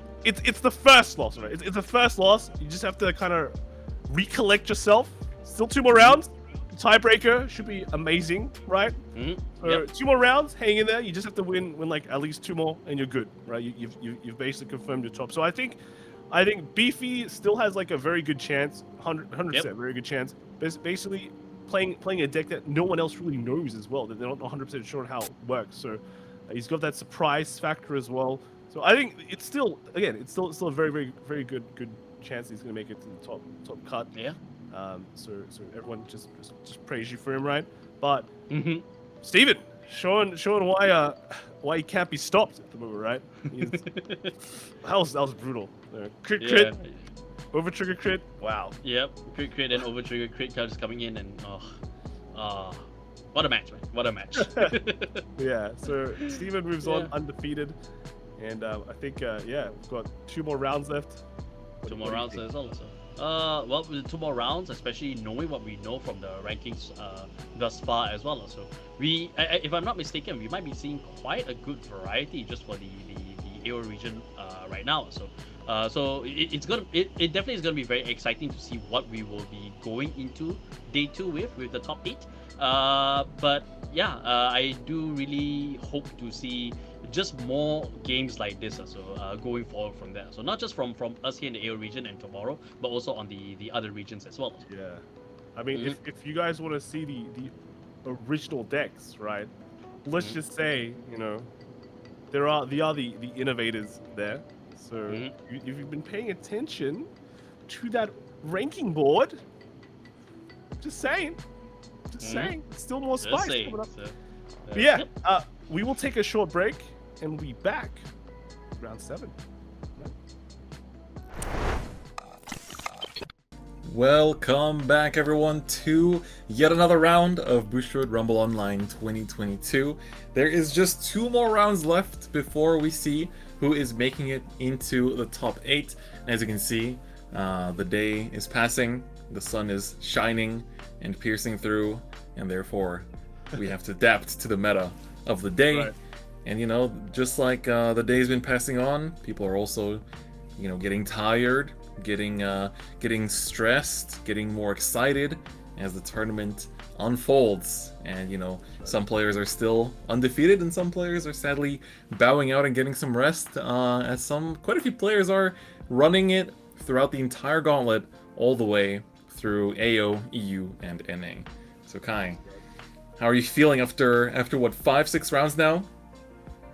first loss, right? It's the first loss. You just have to kind of recollect yourself. Still 2 more rounds. Tiebreaker should be amazing, right? Yep. 2 more rounds, hang in there. You just have to win like at least 2 more, and you're good, right? You've basically confirmed your top. So I think Beefy still has like a very good chance, 100% very good chance. Basically playing a deck that no one else really knows as well. That they're not 100% sure how it works. So he's got that surprise factor as well. So I think it's still a very good chance he's gonna make it to the top cut. Yeah. So everyone just praise you for him, right? But Steven, showing why he can't be stopped at the moment, right? That was brutal. Crit, over trigger crit. Wow. Yep, crit and over trigger crit cards coming in, and what a match, man! What a match. Yeah. So Steven moves on undefeated, and I think we've got 2 more rounds left. 2 more rounds as well. Well, with 2 more rounds, especially knowing what we know from the rankings thus far as well. So if I'm not mistaken, we might be seeing quite a good variety just for the AO region right now. So it definitely is gonna be very exciting to see what we will be going into day 2 with the top 8. But yeah, I do really hope to see just more games like this going forward from there. So not just from us here in the AO region and tomorrow, but also on the other regions as well. Yeah, I mean, if you guys want to see the original decks, right? Let's just say, there are the innovators there. So if you've been paying attention to that ranking board, just saying, still more spice coming up. But yeah, we will take a short break and we'll be back round 7. Welcome back, everyone, to yet another round of Bushiroad Rumble Online 2022. There is just 2 more rounds left before we see who is making it into the top 8. As you can see, the day is passing, the sun is shining and piercing through, and therefore we have to adapt to the meta of the day. Right. And just like the day's been passing on, people are also getting tired, getting stressed, getting more excited as the tournament unfolds. And some players are still undefeated, and some players are sadly bowing out and getting some rest, as quite a few players are running it throughout the entire gauntlet all the way through AO, EU, and NA. So Kai, how are you feeling after what, 5-6 rounds now?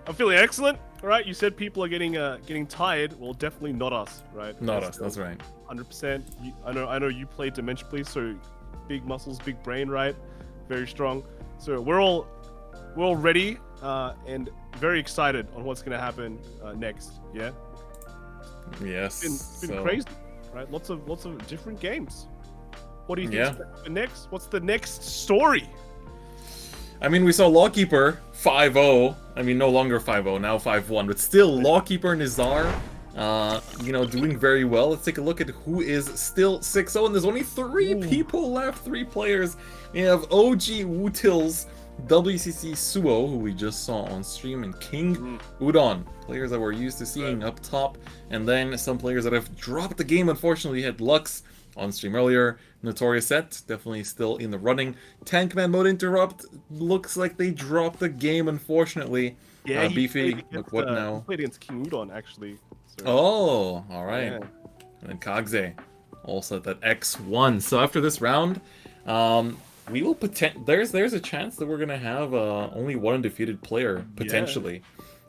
I'm feeling excellent. All right, you said people are getting tired. Well, definitely not us, right? Not us. That's right. 100%. I know you played Dimension Police, so big muscles, big brain, right? Very strong. So we're all ready and very excited on what's gonna happen next. Yeah. Yes. It's been crazy, right? Lots of different games. What do you think is next? What's the next story? I mean, we saw Lawkeeper 5-0. I mean, no longer 5-0, now 5-1, but still Lawkeeper Nizar, you know, doing very well. Let's take a look at who is still 6-0, and there's only 3 people left, 3 players. We have OG Wutils, WCC Suo, who we just saw on stream, and King Udon, players that we're used to seeing up top, and then some players that have dropped the game. Unfortunately, we had Lux on stream earlier. Notorious Set, definitely still in the running. Tankman Mode Interrupt, looks like they dropped the game, unfortunately. Yeah, Beefy, look what now? He played against King Udon, actually. So. Oh, alright. Yeah. And then Kagze, also at that X1. So after this round, we will there's a chance that we're gonna have only one undefeated player, potentially.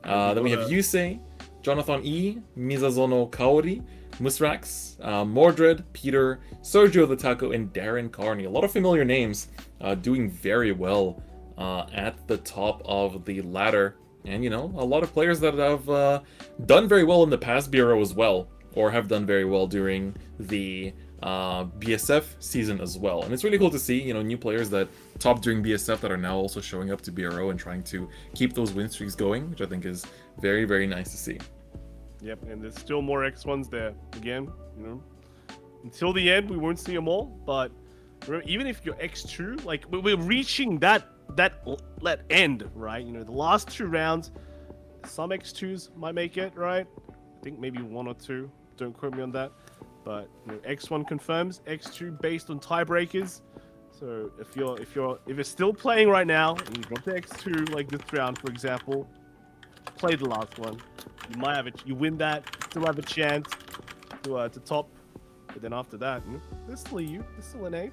Then we have Yusei, Jonathan E, Mizazono Kaori, Musrax, Mordred, Peter, Sergio the Taco, and Darren Carney. A lot of familiar names doing very well at the top of the ladder. And, you know, a lot of players that have done very well in the past Bureau as well, or have done very well during the BSF season as well. And it's really cool to see, you know, new players that topped during BSF that are now also showing up to BRO and trying to keep those win streaks going, which I think is very, very nice to see. Yep, and there's still more X1s there. Again, you know, until the end, we won't see them all. But remember, even if you're X2, like we're reaching that end, right? You know, the last 2 rounds, some X2s might make it, right? I think maybe 1 or 2. Don't quote me on that. But you know, X1 confirms, X2 based on tiebreakers. So if it's still playing right now, and you drop to X2 like this round, for example, play the last one. You might have you win that, still have a chance to top. But then after that, there's still a U, there's still an A,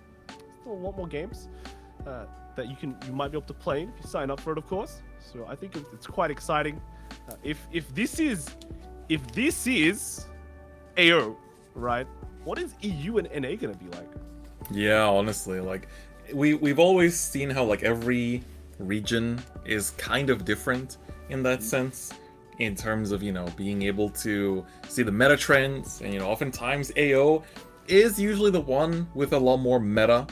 still a lot more games that you might be able to play if you sign up for it, of course. So I think it's quite exciting. If this is AO, right? What is EU and NA gonna be like? Yeah, honestly, like we've always seen how like every region is kind of different in that sense, in terms of, you know, being able to see the meta trends, and, you know, oftentimes AO is usually the one with a lot more meta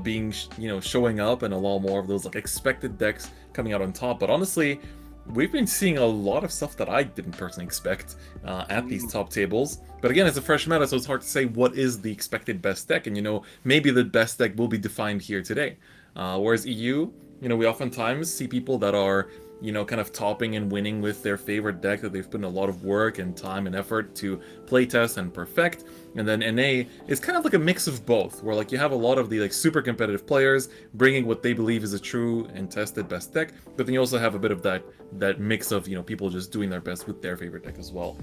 being, you know, showing up, and a lot more of those like expected decks coming out on top. But honestly, we've been seeing a lot of stuff that I didn't personally expect at these top tables. But again, it's a fresh meta, so it's hard to say what is the expected best deck, and, you know, maybe the best deck will be defined here today. Whereas EU, you know, we oftentimes see people that are, you know, kind of topping and winning with their favorite deck that they've put in a lot of work and time and effort to playtest and perfect. And then NA is kind of like a mix of both, where like you have a lot of the like super competitive players bringing what they believe is a true and tested best deck, but then you also have a bit of that mix of, you know, people just doing their best with their favorite deck as well.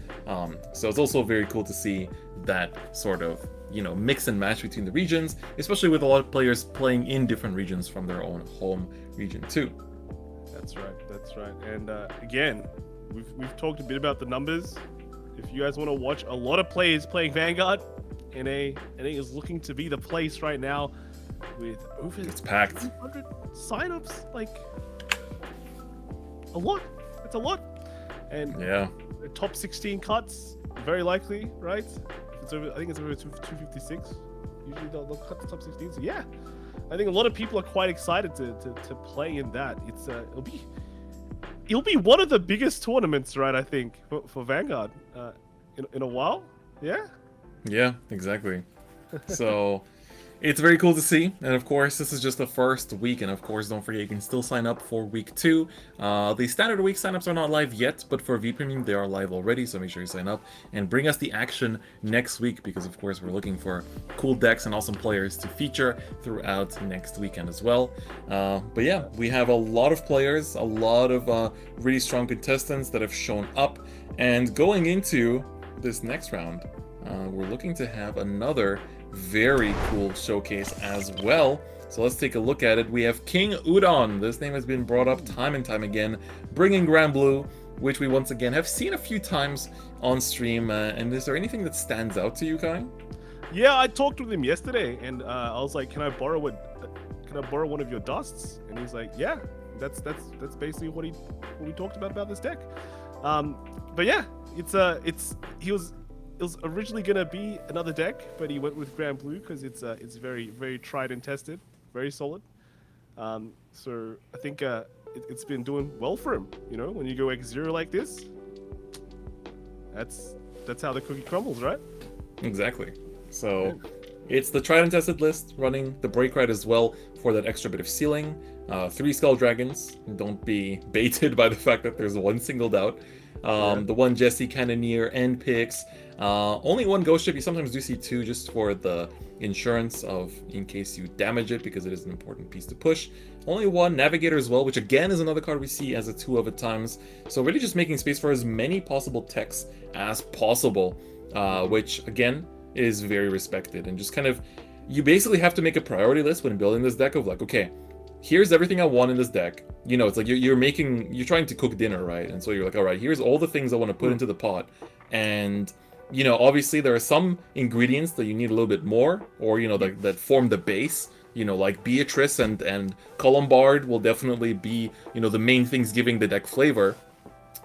So it's also very cool to see that sort of, you know, mix and match between the regions, especially with a lot of players playing in different regions from their own home region too. That's right. And again, we've talked a bit about the numbers. If you guys want to watch a lot of players playing Vanguard, NA is looking to be the place right now with over It's packed. 200 signups. Like a lot. It's a lot. And Yeah. the top 16 cuts, very likely, right? It's over. I think it's over 256. Usually they'll cut the top 16. So yeah, I think a lot of people are quite excited to play in that. It's it'll be one of the biggest tournaments, right? I think for Vanguard in a while. Yeah. Yeah, exactly. So it's very cool to see, and of course this is just the first week, and of course don't forget you can still sign up for week 2. The standard week signups are not live yet, but for VGE-Premium they are live already, so make sure you sign up and bring us the action next week, because of course we're looking for cool decks and awesome players to feature throughout next weekend as well. But yeah, we have a lot of players, a lot of really strong contestants that have shown up, and going into this next round, we're looking to have another very cool showcase as well. So let's take a look at it. We have King Udon. This name has been brought up time and time again, bringing Grand Blue, which we once again have seen a few times on stream. And is there anything that stands out to you, Kai? Yeah, I talked with him yesterday, and I was like, "Can I borrow one of your dusts?" And he's like, "Yeah." That's basically what we talked about this deck. But yeah, it was originally gonna be another deck, but he went with Grand Blue because it's very, very tried and tested, very solid. So I think it's been doing well for him. You know, when you go X0 like this, that's how the cookie crumbles, right? Exactly. So it's the tried and tested list, running the break ride as well for that extra bit of sealing. 3 Skull Dragons. Don't be baited by the fact that there's one singled out. The 1 Jesse Cannoneer and picks. Only 1 Ghost Ship. You sometimes do see 2 just for the insurance of in case you damage it, because it is an important piece to push. Only 1 Navigator as well, which again is another card we see as a 2 of at times. So really just making space for as many possible techs as possible, which again is very respected. And just kind of, you basically have to make a priority list when building this deck of like, okay, here's everything I want in this deck. You know, it's like you're trying to cook dinner, right? And so you're like, all right, here's all the things I want to put into the pot. And, you know, obviously there are some ingredients that you need a little bit more, or, you know, that form the base. You know, like Beatrice and Columbard will definitely be, you know, the main things giving the deck flavor.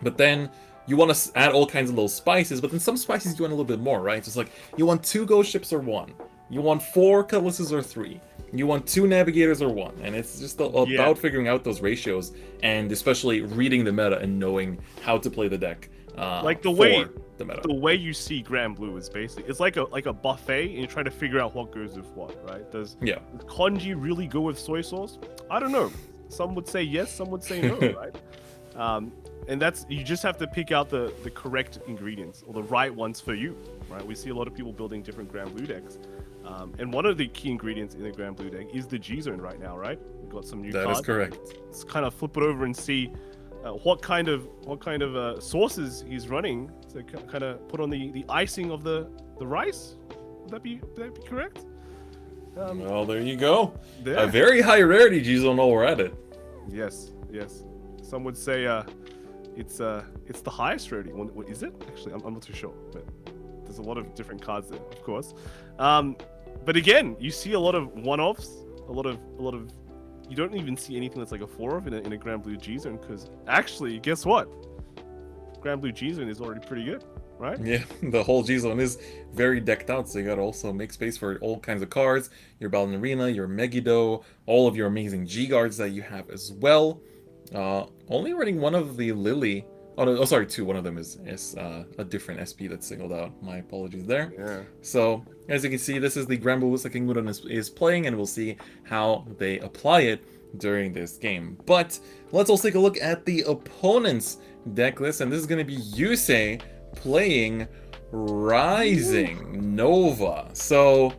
But then you want to add all kinds of little spices, but then some spices you want a little bit more, right? So it's like, you want 2 Ghost Ships or 1. You want 4 Cutlasses or 3. You want 2 Navigators or 1. And it's just about figuring out those ratios, and especially reading the meta and knowing how to play the deck. Like the way you see Grand Blue is basically, it's like a buffet, and you're trying to figure out what goes with what, right? Does Konji really go with soy sauce? I don't know. Some would say yes, some would say no, right? And that's, you just have to pick out the correct ingredients, or the right ones for you, right? We see a lot of people building different Grand Blue decks. And one of the key ingredients in the Grand Blue deck is the G-Zone right now, right? We've got some new cards. That is correct. Let's kind of flip it over and see what kind of sauces he's running to kind of put on the icing of the rice. Would that be correct? Well, there you go. There. A very high rarity G-Zone while we're at it. Yes. Some would say it's the highest rarity. What is it? Actually, I'm not too sure, but there's a lot of different cards there, of course. But again, you see a lot of one-offs, a lot of. You don't even see anything that's like a 4-off in a Grand Blue G-Zone, because actually, guess what? Grand Blue G-Zone is already pretty good, right? Yeah, the whole G-Zone is very decked out, so you gotta also make space for all kinds of cards. Your Ballerina, your Megiddo, all of your amazing G-Guards that you have as well. Only running 1 of the Lily. Oh, no, sorry, 2. One of them is a different SP that's singled out. My apologies there. Yeah. So, as you can see, this is the Grand Blue list that King Udon is playing, and we'll see how they apply it during this game. But let's also take a look at the opponent's deck list, and this is going to be Yusei playing Rising Nova. So,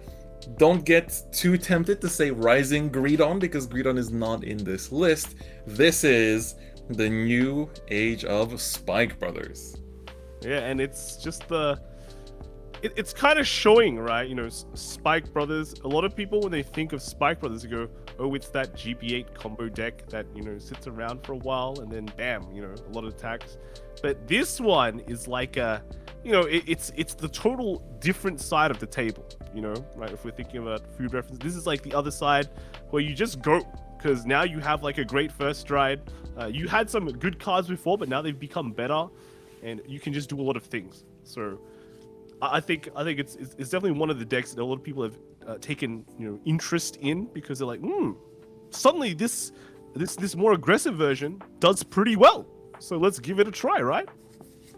don't get too tempted to say Rising Greedon, because Greedon is not in this list. This is the new age of Spike Brothers. Yeah, and it's just it's kind of showing, right? You know, Spike Brothers. A lot of people, when they think of Spike Brothers, they go, "Oh, it's that GP8 combo deck that, you know, sits around for a while and then bam, you know, a lot of attacks." But this one is like it's the total different side of the table. You know, right? If we're thinking about food reference, this is like the other side where you just go, because now you have like a great first stride. You had some good cards before, but now they've become better, and you can just do a lot of things. So I think it's definitely one of the decks that a lot of people have taken, you know, interest in, because they're like, suddenly this more aggressive version does pretty well. So let's give it a try, right?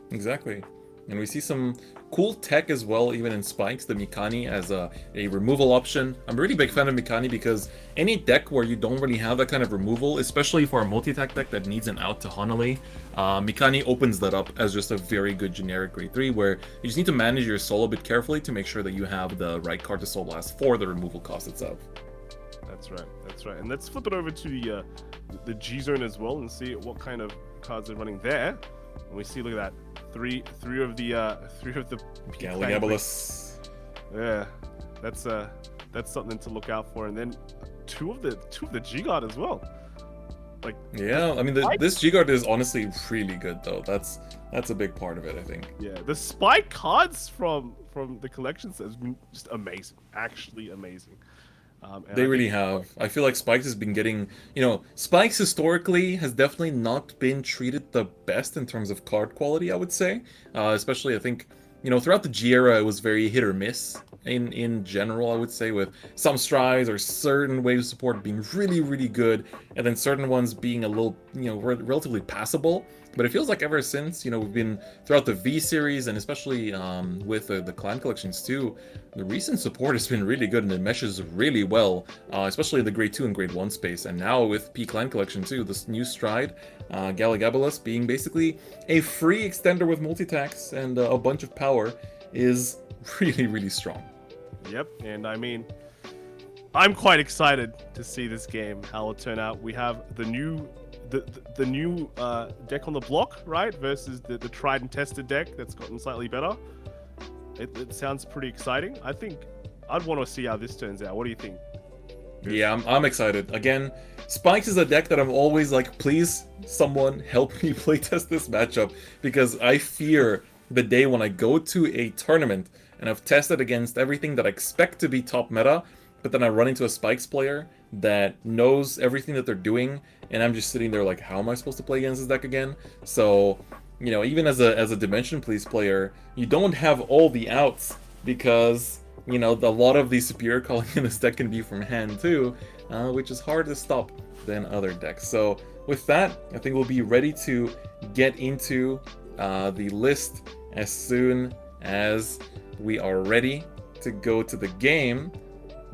Exactly. And we see some cool tech as well, even in Spikes, the Mikani as a removal option. I'm a really big fan of Mikani, because any deck where you don't really have that kind of removal, especially for a multi-attack deck that needs an out to Hanali, Mikani opens that up as just a very good generic grade 3, where you just need to manage your soul a bit carefully to make sure that you have the right card to Soul Blast for the removal cost itself. That's right. And let's flip it over to the G-Zone as well and see what kind of cards are running there. And we see, look at that. Three of the Galligabalus. Yeah, that's something to look out for. And then two of the G-Guard as well. Like, yeah, I mean this G-Guard is honestly really good though. That's a big part of it, I think. Yeah, the Spike cards from the collections has been just amazing, actually amazing. They really have. I feel like Spikes has been getting, you know, Spikes historically has definitely not been treated the best in terms of card quality, I would say. Especially, I think, you know, throughout the G era, it was very hit or miss. in general, I would say, with some strides or certain wave support being really, really good, and then certain ones being a little, relatively passable. But it feels like ever since, we've been throughout the V series, and especially with the clan collections too, the recent support has been really good, and it meshes really well, especially the grade 2 and grade 1 space. And now with P clan collection too, this new stride, Galligabalus being basically a free extender with multi-attacks and a bunch of power, is really, really strong. Yep, and I mean, I'm quite excited to see this game, how it'll turn out. We have the new deck on the block, right, versus the tried and tested deck that's gotten slightly better. It sounds pretty exciting. I think I'd want to see how this turns out. What do you think? Yeah, I'm excited. Again, Spikes is a deck that I'm always like, please, someone help me playtest this matchup, because I fear the day when I go to a tournament and I've tested against everything that I expect to be top meta, but then I run into a Spikes player that knows everything that they're doing, and I'm just sitting there like, how am I supposed to play against this deck again? So, even as a Dimension Police player, you don't have all the outs, because, a lot of the superior calling in this deck can be from hand too, which is hard to stop than other decks. So with that, I think we'll be ready to get into the list as soon as we are ready to go to the game,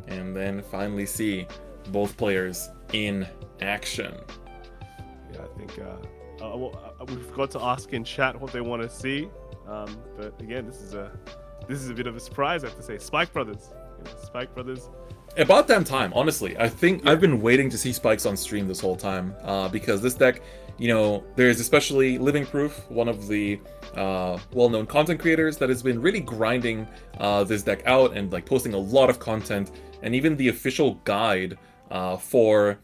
and then finally see both players in action. Yeah, I think we forgot to ask in chat what they want to see, but again, this is a bit of a surprise, I have to say. Spike Brothers, Spike Brothers. About damn time, honestly. I think I've been waiting to see Spikes on stream this whole time, because this deck, there's especially Living Proof, one of the well-known content creators that has been really grinding this deck out and like posting a lot of content, and even the official guide for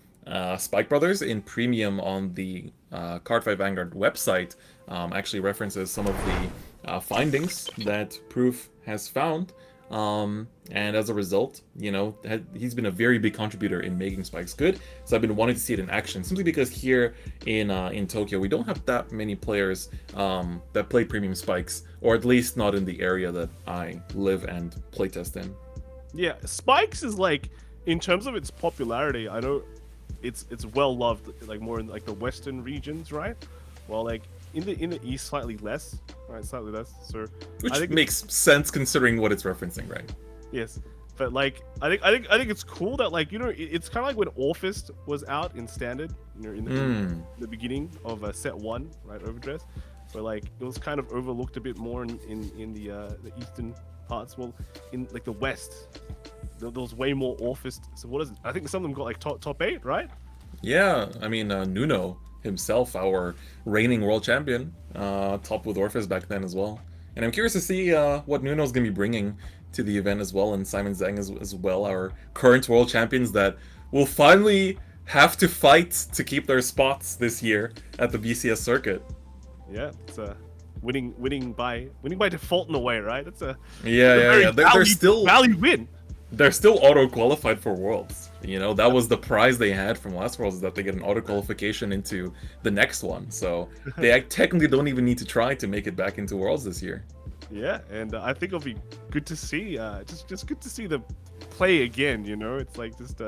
Spike Brothers in Premium on the Cardfight Vanguard website actually references some of the findings that Proof has found. And as a result, he's been a very big contributor in making Spikes good. So I've been wanting to see it in action, simply because here in Tokyo, we don't have that many players that play Premium Spikes, or at least not in the area that I live and playtest in. Yeah, Spikes is like, in terms of its popularity, I know it's well loved, like more in like the western regions, right? Well, like in the east, slightly less, right? Slightly less. So which I think makes sense considering what it's referencing, right? Yes, but like I think it's cool that like it's kind of like when Orphist was out in standard, in the beginning of set 1, right? Overdress, where like it was kind of overlooked a bit more in the eastern parts. Well, in like the west, there was way more Orphist. So what is it? I think some of them got like top 8, right? Yeah, I mean Nuno himself, our reigning world champion, topped with Orphist back then as well. And I'm curious to see what Nuno's going to be bringing to the event as well, and Simon Zhang as well, our current world champions that will finally have to fight to keep their spots this year at the BCS circuit. Yeah, it's winning by default in a way, right? That's a yeah. They're still value win. They're still auto-qualified for Worlds. That was the prize they had from last Worlds, is that they get an auto-qualification into the next one. So they technically don't even need to try to make it back into Worlds this year. Yeah, and I think it'll be good to see, just good to see them play again. It's like just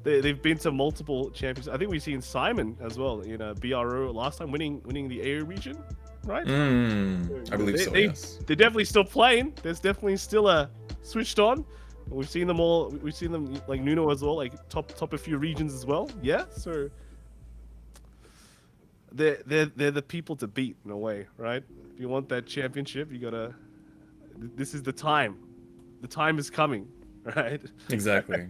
they've been to multiple champions. I think we've seen Simon as well in BRO last time, winning the AO region, right? I believe so. Yes. They're definitely still playing. There's definitely still a switched on. We've seen them all. We've seen them like Nuno as well, like top a few regions as well. Yeah, so they're the people to beat in a way, right? If you want that championship, you gotta. This is the time. The time is coming, right? Exactly.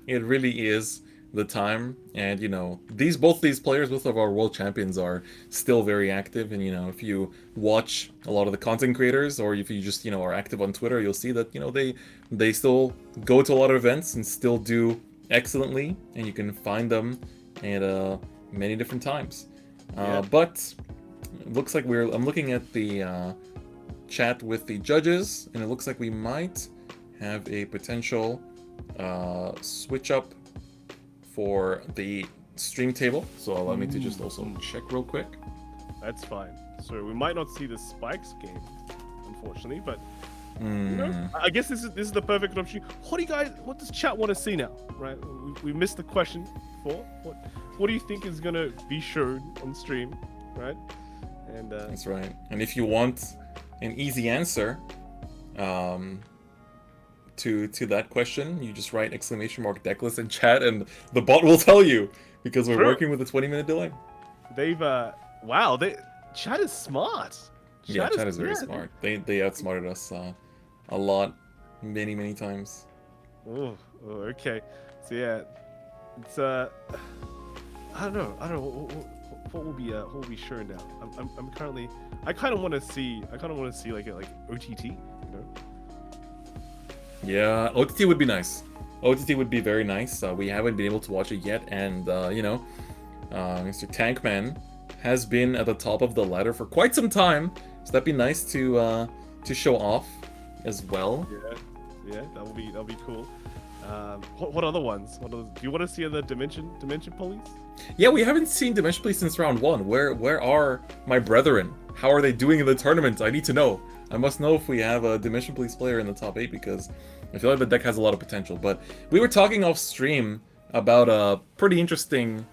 It really is the time, and both these players, both of our world champions, are still very active. And if you watch a lot of the content creators, or if you just are active on Twitter, you'll see that they still go to a lot of events and still do excellently, and you can find them at many different times. But it looks like I'm looking at the chat with the judges, and it looks like we might have a potential switch up for the stream table. So allow me to just also check real quick. That's fine. So we might not see the Spikes game, unfortunately, but You know, I guess this is the perfect opportunity. What does chat want to see now? Right, we missed the question before. What do you think is gonna be shown on stream? Right, and That's right. And if you want an easy answer, to that question, you just write !decklist in chat, and the bot will tell you because we're working with a 20-minute delay. They've wow, chat is smart. Chat is very smart. They outsmarted us a lot, many times. Oh, okay. So yeah, it's I don't know. What will be shown now? I'm currently. I kind of want to see like OTT. You know. Yeah, OTT would be nice. OTT would be very nice. We haven't been able to watch it yet, and Mr. Tankman has been at the top of the ladder for quite some time. So that'd be nice to show off as well. Yeah, that'll be cool. What other ones? Do you want to see the Dimension Police? Yeah, we haven't seen Dimension Police since round 1. Where are my brethren? How are they doing in the tournament? I need to know. I must know if we have a Dimension Police player in the top 8 because I feel like the deck has a lot of potential. But we were talking off stream about a pretty interesting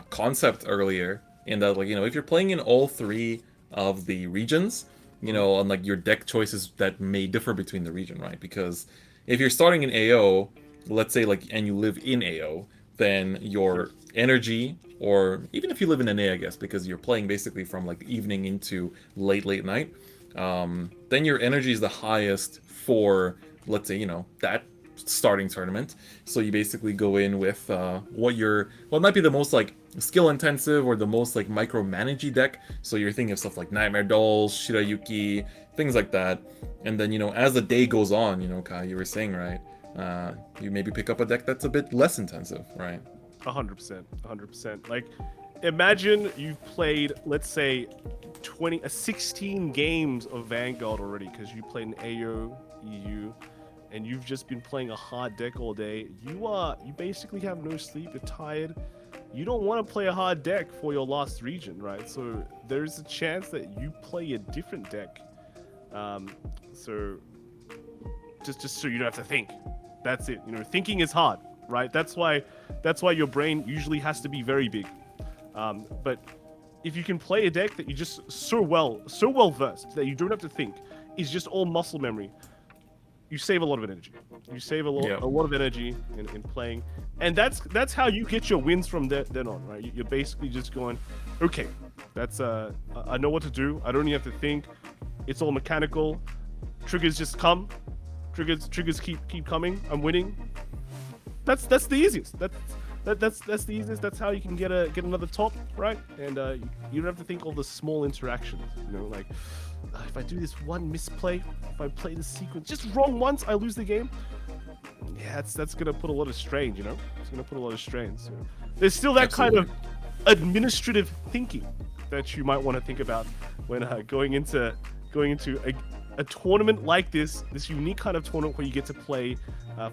concept earlier in that, like, if you're playing in all 3 of the regions, on like your deck choices that may differ between the region, right? Because if you're starting in AO, let's say and you live in AO, then your energy, or even if you live in NA, I guess, because you're playing basically from like evening into late night, then your energy is the highest for, let's say, that starting tournament. So you basically go in with what might be the most like skill intensive or the most like micromanagey deck. So you're thinking of stuff like Nightmare Dolls, Shirayuki, things like that. And then as the day goes on, Kai, you were saying, right, you maybe pick up a deck that's a bit less intensive, right? 100%. Like, imagine you've played, let's say, 16 games of Vanguard already because you played an AO, EU, and you've just been playing a hard deck all day. You basically have no sleep. You're tired. You don't want to play a hard deck for your last region, right? So there's a chance that you play a different deck. So just so you don't have to think. That's it. Thinking is hard, right? That's why your brain usually has to be very big. But if you can play a deck that you just so well versed that you don't have to think, is just all muscle memory, you save a lot of energy. You save a lot of energy in playing, and that's how you get your wins from then on, right? You're basically just going, okay, that's I know what to do. I don't even have to think. It's all mechanical. Triggers just come. Triggers keep coming. I'm winning. That's the easiest. That's the easiest. That's how you can get another top, right? And you don't have to think all the small interactions. Like if I do this one misplay, if I play this sequence just wrong once, I lose the game. Yeah, that's gonna put a lot of strain. It's gonna put a lot of strain. So there's still that kind of administrative thinking that you might want to think about when going into a tournament like this unique kind of tournament where you get to play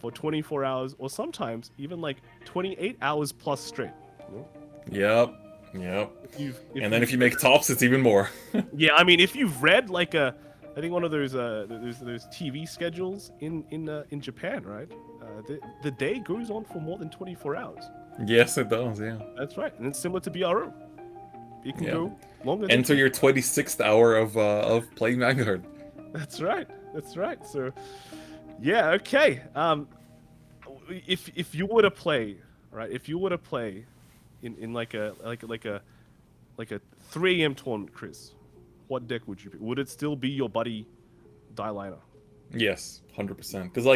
for 24 hours or sometimes even like 28 hours plus straight. Yep. If you make tops, it's even more. Yeah, I mean, if you've read like I think one of those TV schedules in Japan, right? The day goes on for more than 24 hours. Yes, it does. Yeah. That's right, and it's similar to BRO. It can go longer. Enter your 26th hour of playing Vanguard. That's right. So, yeah, okay. If you were to play, right? If you were to play in like a 3 AM tournament, Chris, what deck would you pick? Would it still be your buddy Dyliner? Yes, 100%. Because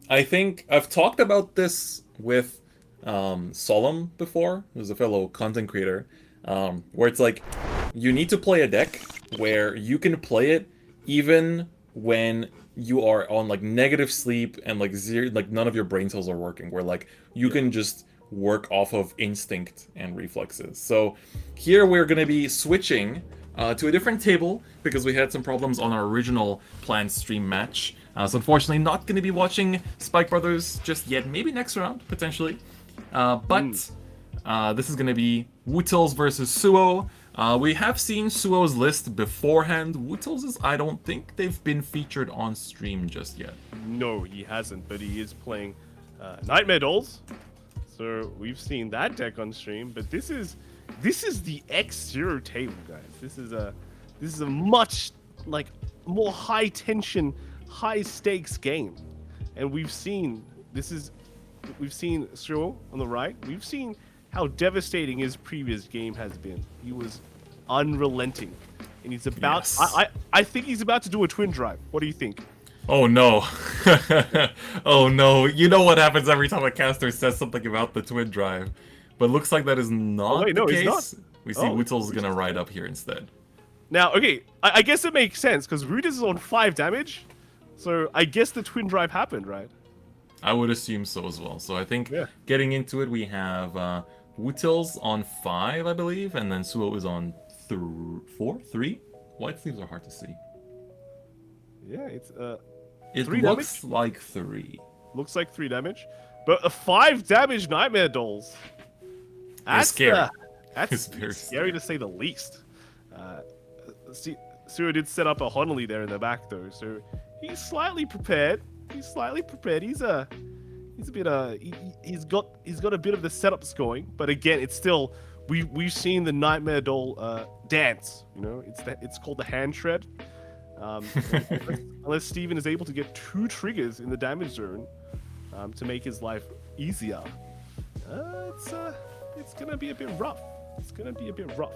I think I've talked about this with Solemn before, who's a fellow content creator, where it's like you need to play a deck where you can play it even when you are on like negative sleep and like none of your brain cells are working, where like you can just work off of instinct and reflexes. So here we're going to be switching to a different table because we had some problems on our original planned stream match. So unfortunately not going to be watching Spike Brothers just yet, maybe next round potentially. But this is going to be Wootles versus Suo. We have seen Suo's list beforehand. Wootles' I don't think they've been featured on stream just yet. No, he hasn't, but he is playing Nightmare Dolls. So we've seen that deck on stream, but this is the X0 table, guys. This is a much like more high tension, high stakes game, and we've seen Suo on the right. We've seen how devastating his previous game has been. He was unrelenting, and he's about. Yes. I think he's about to do a twin drive. What do you think? Oh no. Oh no. You know what happens every time a caster says something about the twin drive. But looks like that is not wait, the no, case. he's not. We see Oh, Wootles is gonna ride up here instead. Now, okay, I guess it makes sense because Root is on 5 damage, so I guess the twin drive happened, right? I would assume so as well. So I think Yeah. getting into it, we have Wootles on 5, I believe, and then Suo is on 3? White sleeves are hard to see. Yeah, it's It 3 looks damage? like 3. Looks like 3 damage, but a 5 damage Nightmare Dolls. That's scary. That's It's very scary to say the least. See, Suo did set up a Honolly there in the back though, so he's slightly prepared. He's a bit he's got a bit of the setups going, but again, it's still we've seen the Nightmare Doll dance. You know, it's called the hand shred. Unless Steven is able to get 2 triggers in the damage zone to make his life easier, it's gonna be a bit rough. It's gonna be a bit rough.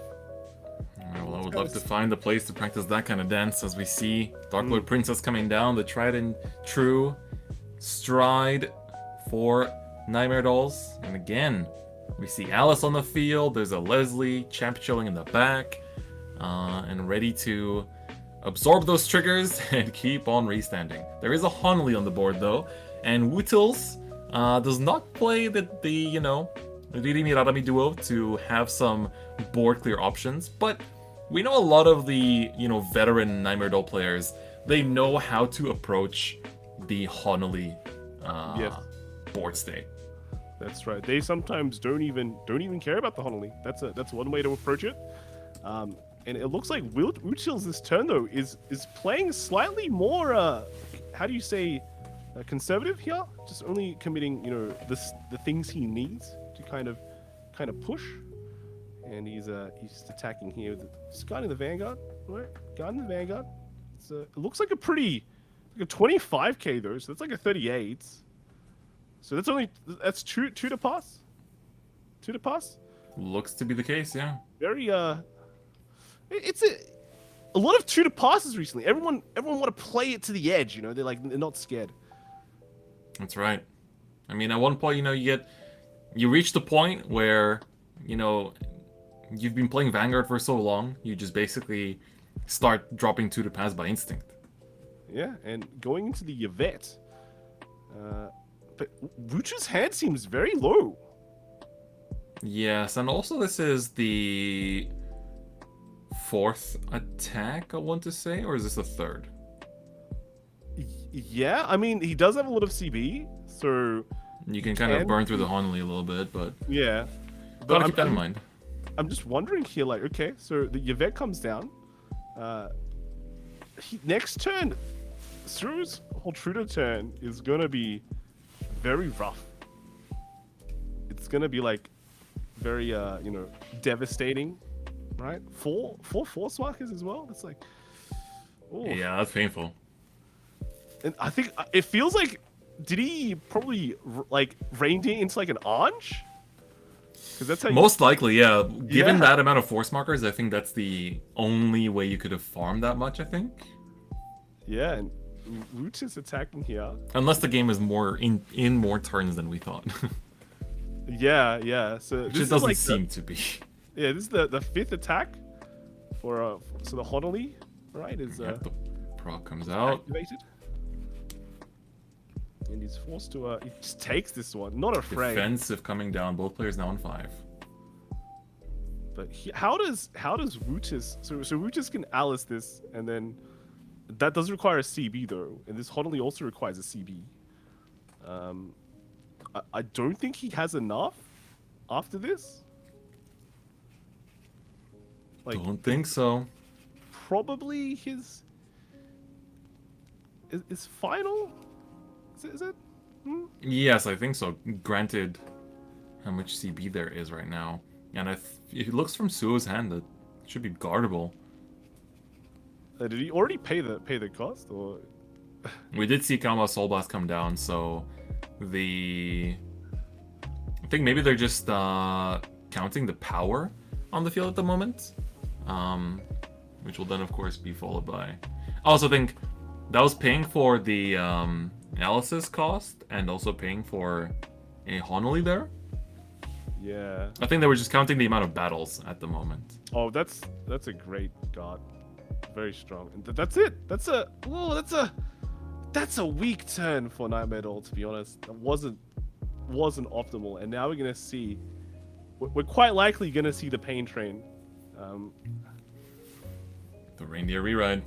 Well, I would love to find a place to practice that kind of dance as we see Darklord Princess coming down, the tried and true stride for Nightmare Dolls. And again, we see Alice on the field, there's a Leslie, Champ chilling in the back, and ready to absorb those triggers and keep on restanding. There is a Honley on the board though, and Wootles does not play the Ririmi Rarami duo to have some board clear options, but we know a lot of the, veteran Nightmare Doll players, they know how to approach the Honolly Yes. board state. That's right. They sometimes don't even care about the Honolly. That's one way to approach it. And it looks like Wootles this turn though is playing slightly more how do you say conservative here? Just only committing the things he needs to kind of push. And he's just attacking here with guarding the Vanguard, right? Guarding the Vanguard. It looks like a 25k though, so that's like a 38. So that's two to pass. 2 to pass. Looks to be the case, yeah. Very it's a lot of 2 to passes recently. Everyone want to play it to the edge, they're not scared. That's right. I mean, at one point, you reach the point where, you've been playing Vanguard for so long, you just basically start dropping 2 to pass by instinct. Yeah, and going into the Yvette. But Wuchu's hand seems very low. Yes, and also this is the 4th attack, I want to say, or is this the 3rd? Yeah, I mean, he does have a lot of CB, so... You can kind of burn through the Honolly a little bit, but... Yeah. Gotta keep that in mind. I'm just wondering here, okay, so the Yvette comes down. Next turn, Suo's Holtruda turn is gonna be very rough. It's gonna be, very, devastating, right? 4 Force Markers as well? It's like... Ooh. Yeah, that's painful. And I think it feels like, did he probably reined it into an Ange? Because that's how Most likely, yeah. Given Yeah. that amount of force markers, I think that's the only way you could have farmed that much, I think. Yeah, and Roots is attacking here. Unless the game is more in more turns than we thought. Yeah. So Which this it is doesn't seem to be. Yeah, this is the 5th attack for so the Honolly, right? Is Yep, the proc comes out. activated. And he's forced to he just takes this one, not afraid. Defensive coming down, both players now on 5. But how does Wuchis so Wuchis can Alice this, and then that does require a CB though, and this Honolly also requires a CB. I don't think he has enough after this. Like, Don't think so. probably his final. Is it? Yes, I think so. Granted, how much CB there is right now, and it looks from Suo's hand that it should be guardable. Did he already pay the cost, or? We did see Kama Soul Blast come down, so I think maybe they're just counting the power on the field at the moment, which will then of course be followed by. I also think that was paying for the analysis cost and also paying for a Honolulu there. Yeah. I think they were just counting the amount of battles at the moment. Oh, that's a great guard. Very strong. And that's it. That's a weak turn for Nightmare Doll, to be honest. That wasn't optimal. And now we're gonna see. We're quite likely gonna see the Pain Train. The Reindeer Reride.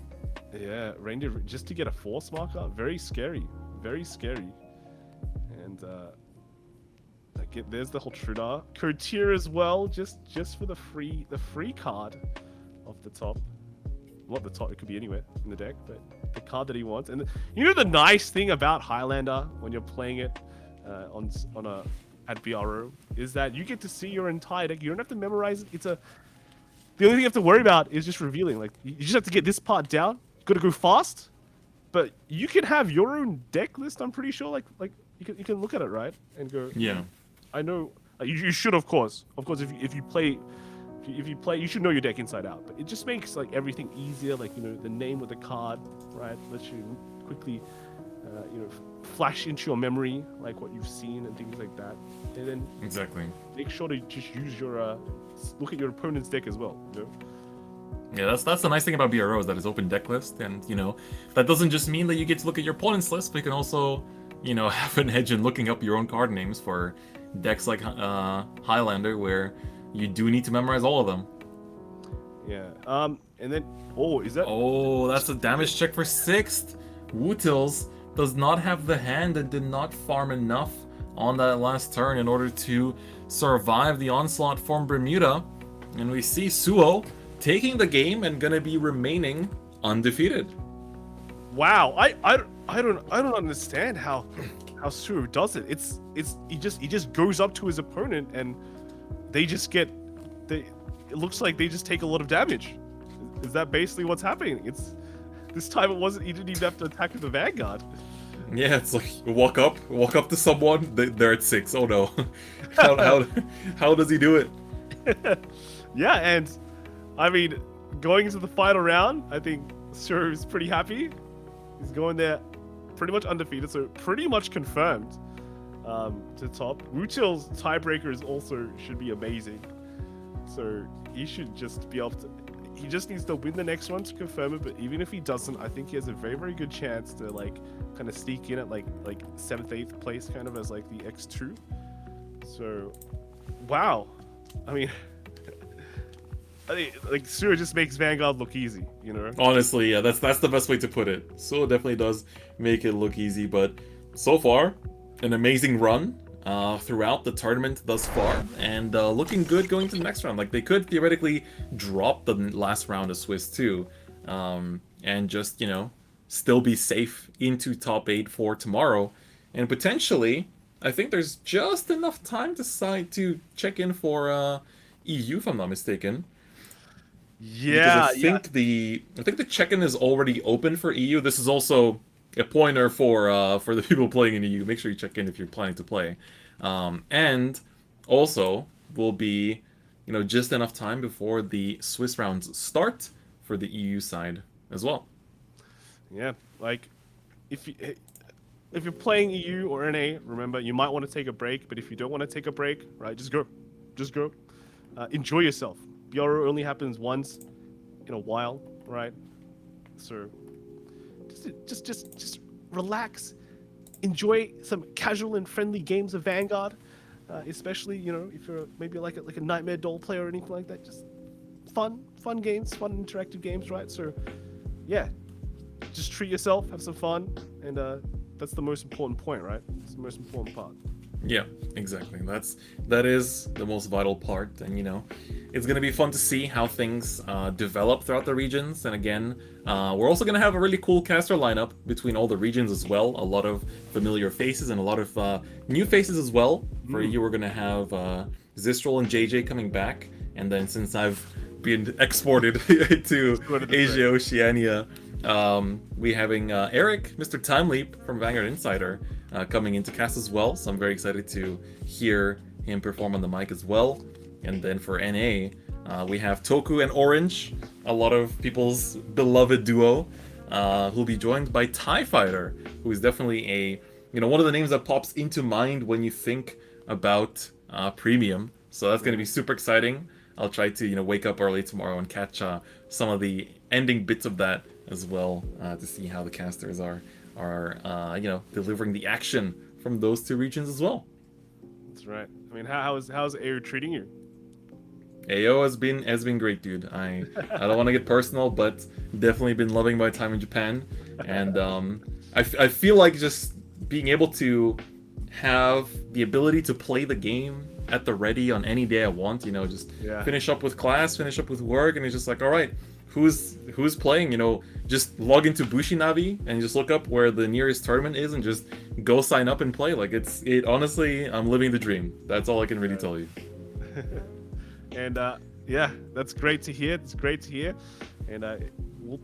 Yeah, Reindeer just to get a force marker. Very scary. Very scary. And there's the whole Trudar. Cotier as well, just for the free card off the top. Not the top, it could be anywhere in the deck, but the card that he wants. And you know the nice thing about Highlander when you're playing it at BRO is that you get to see your entire deck. You don't have to memorize it. The only thing you have to worry about is just revealing. Like, you just have to get this part down. Gotta go fast, but you can have your own deck list. I'm pretty sure. Like you can look at it, right, and go. Yeah. I know. You should, of course. If you play, you should know your deck inside out. But it just makes like everything easier. Like, you know, the name of the card, right? Lets you quickly, flash into your memory like what you've seen and things like that. And then Exactly. make sure to just use your look at your opponent's deck as well. You know? Yeah, that's the nice thing about BRO is that it's open deck list, and that doesn't just mean that you get to look at your opponent's list, but you can also have an edge in looking up your own card names for decks like Highlander, where you do need to memorize all of them. Yeah. And then is that? Oh, that's a damage check for 6th. Wootils does not have the hand and did not farm enough on that last turn in order to survive the onslaught from Bermuda, and we see Suo taking the game and gonna be remaining undefeated. Wow, I don't understand how Suo does it. He just goes up to his opponent and it looks like they just take a lot of damage. Is that basically what's happening? This time he didn't even have to attack with the Vanguard. Yeah, it's like you walk up to someone, they're at 6. Oh no. how does he do it? Yeah, and I mean, going into the final round, I think Suo is pretty happy. He's going there pretty much undefeated, so pretty much confirmed to top. Wutil's tiebreakers also should be amazing. So he should just be able to... He just needs to win the next one to confirm it, but even if he doesn't, I think he has a very, very good chance to kind of sneak in at like 7th, 8th place kind of as like the X2. So, wow. I mean... like Suo just makes Vanguard look easy, Honestly, yeah, that's the best way to put it. So it definitely does make it look easy, but so far, an amazing run throughout the tournament thus far, and looking good going to the next round. Like, they could theoretically drop the last round of Swiss too, and just still be safe into top 8 for tomorrow, and potentially, I think there's just enough time to check in for EU, if I'm not mistaken. Yeah, I think the check-in is already open for EU. This is also a pointer for the people playing in EU. Make sure you check in if you're planning to play, and also will be just enough time before the Swiss rounds start for the EU side as well. Yeah, like if you're playing EU or NA, remember you might want to take a break. But if you don't want to take a break, right, just go, enjoy yourself. BRO only happens once in a while, right? So just relax, enjoy some casual and friendly games of Vanguard, especially if you're maybe like a Nightmare Doll player or anything like that. Just fun games, fun interactive games, right? So yeah, just treat yourself, have some fun, and that's the most important point, right? It's the most important part. Yeah, exactly. That is the most vital part, and it's gonna be fun to see how things develop throughout the regions. And again, we're also gonna have a really cool caster lineup between all the regions as well. A lot of familiar faces and a lot of new faces as well. For you, we're gonna have Zistrel and JJ coming back, and then since I've been exported to Asia Oceania, we having Eric, Mr. Time Leap from Vanguard Insider, coming into cast as well, so I'm very excited to hear him perform on the mic as well. And then for NA, we have Toku and Orange, a lot of people's beloved duo, who'll be joined by TIE Fighter, who is definitely one of the names that pops into mind when you think about Premium. So that's going to be super exciting. I'll try to wake up early tomorrow and catch some of the ending bits of that as well, to see how the casters are delivering the action from those two regions as well. That's right. I mean, how's AO treating you? AO has been great, dude. I don't want to get personal, but definitely been loving my time in Japan, and I feel like just being able to have the ability to play the game at the ready on any day I want. Just finish up with class, finish up with work, and it's just like, all right, who's playing? Just log into Bushinavi and just look up where the nearest tournament is and just go sign up and play. Like it honestly, I'm living the dream. That's all I can really tell you. And yeah, that's great to hear. It's great to hear. And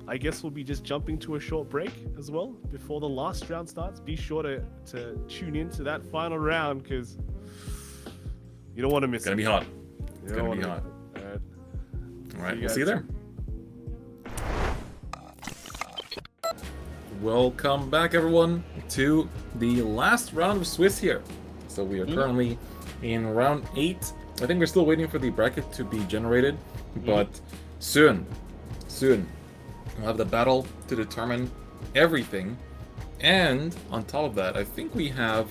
I guess we'll be just jumping to a short break as well before the last round starts. Be sure to tune in to that final round, because you don't want to miss it. It's gonna be hot. It's gonna be hot. All right, we'll see you there. Welcome back, everyone, to the last round of Swiss here. So we are currently in round 8. I think we're still waiting for the bracket to be generated, but soon we'll have the battle to determine everything. And on top of that, I think we have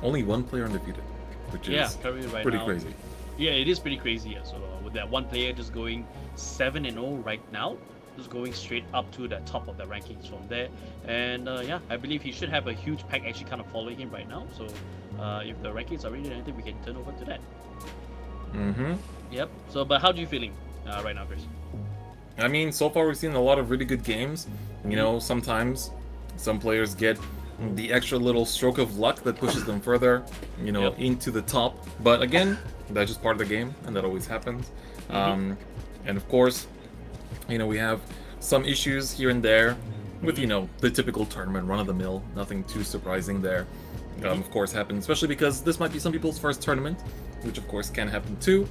only one player undefeated, which is pretty crazy. Yeah, it is pretty crazy. So with that one player just going 7-0 right now, just going straight up to the top of the rankings from there. And yeah, I believe he should have a huge pack actually kind of following him right now. So if the rankings are ready, I think we can turn over to that. Yep. So, but how are you feeling right now, Chris? I mean, so far we've seen a lot of really good games. Sometimes some players get the extra little stroke of luck that pushes them further, into the top. But again, that's just part of the game, and that always happens. And of course, we have some issues here and there with, the typical tournament, run-of-the-mill, nothing too surprising there. Of course, happens, especially because this might be some people's first tournament, which of course can happen too.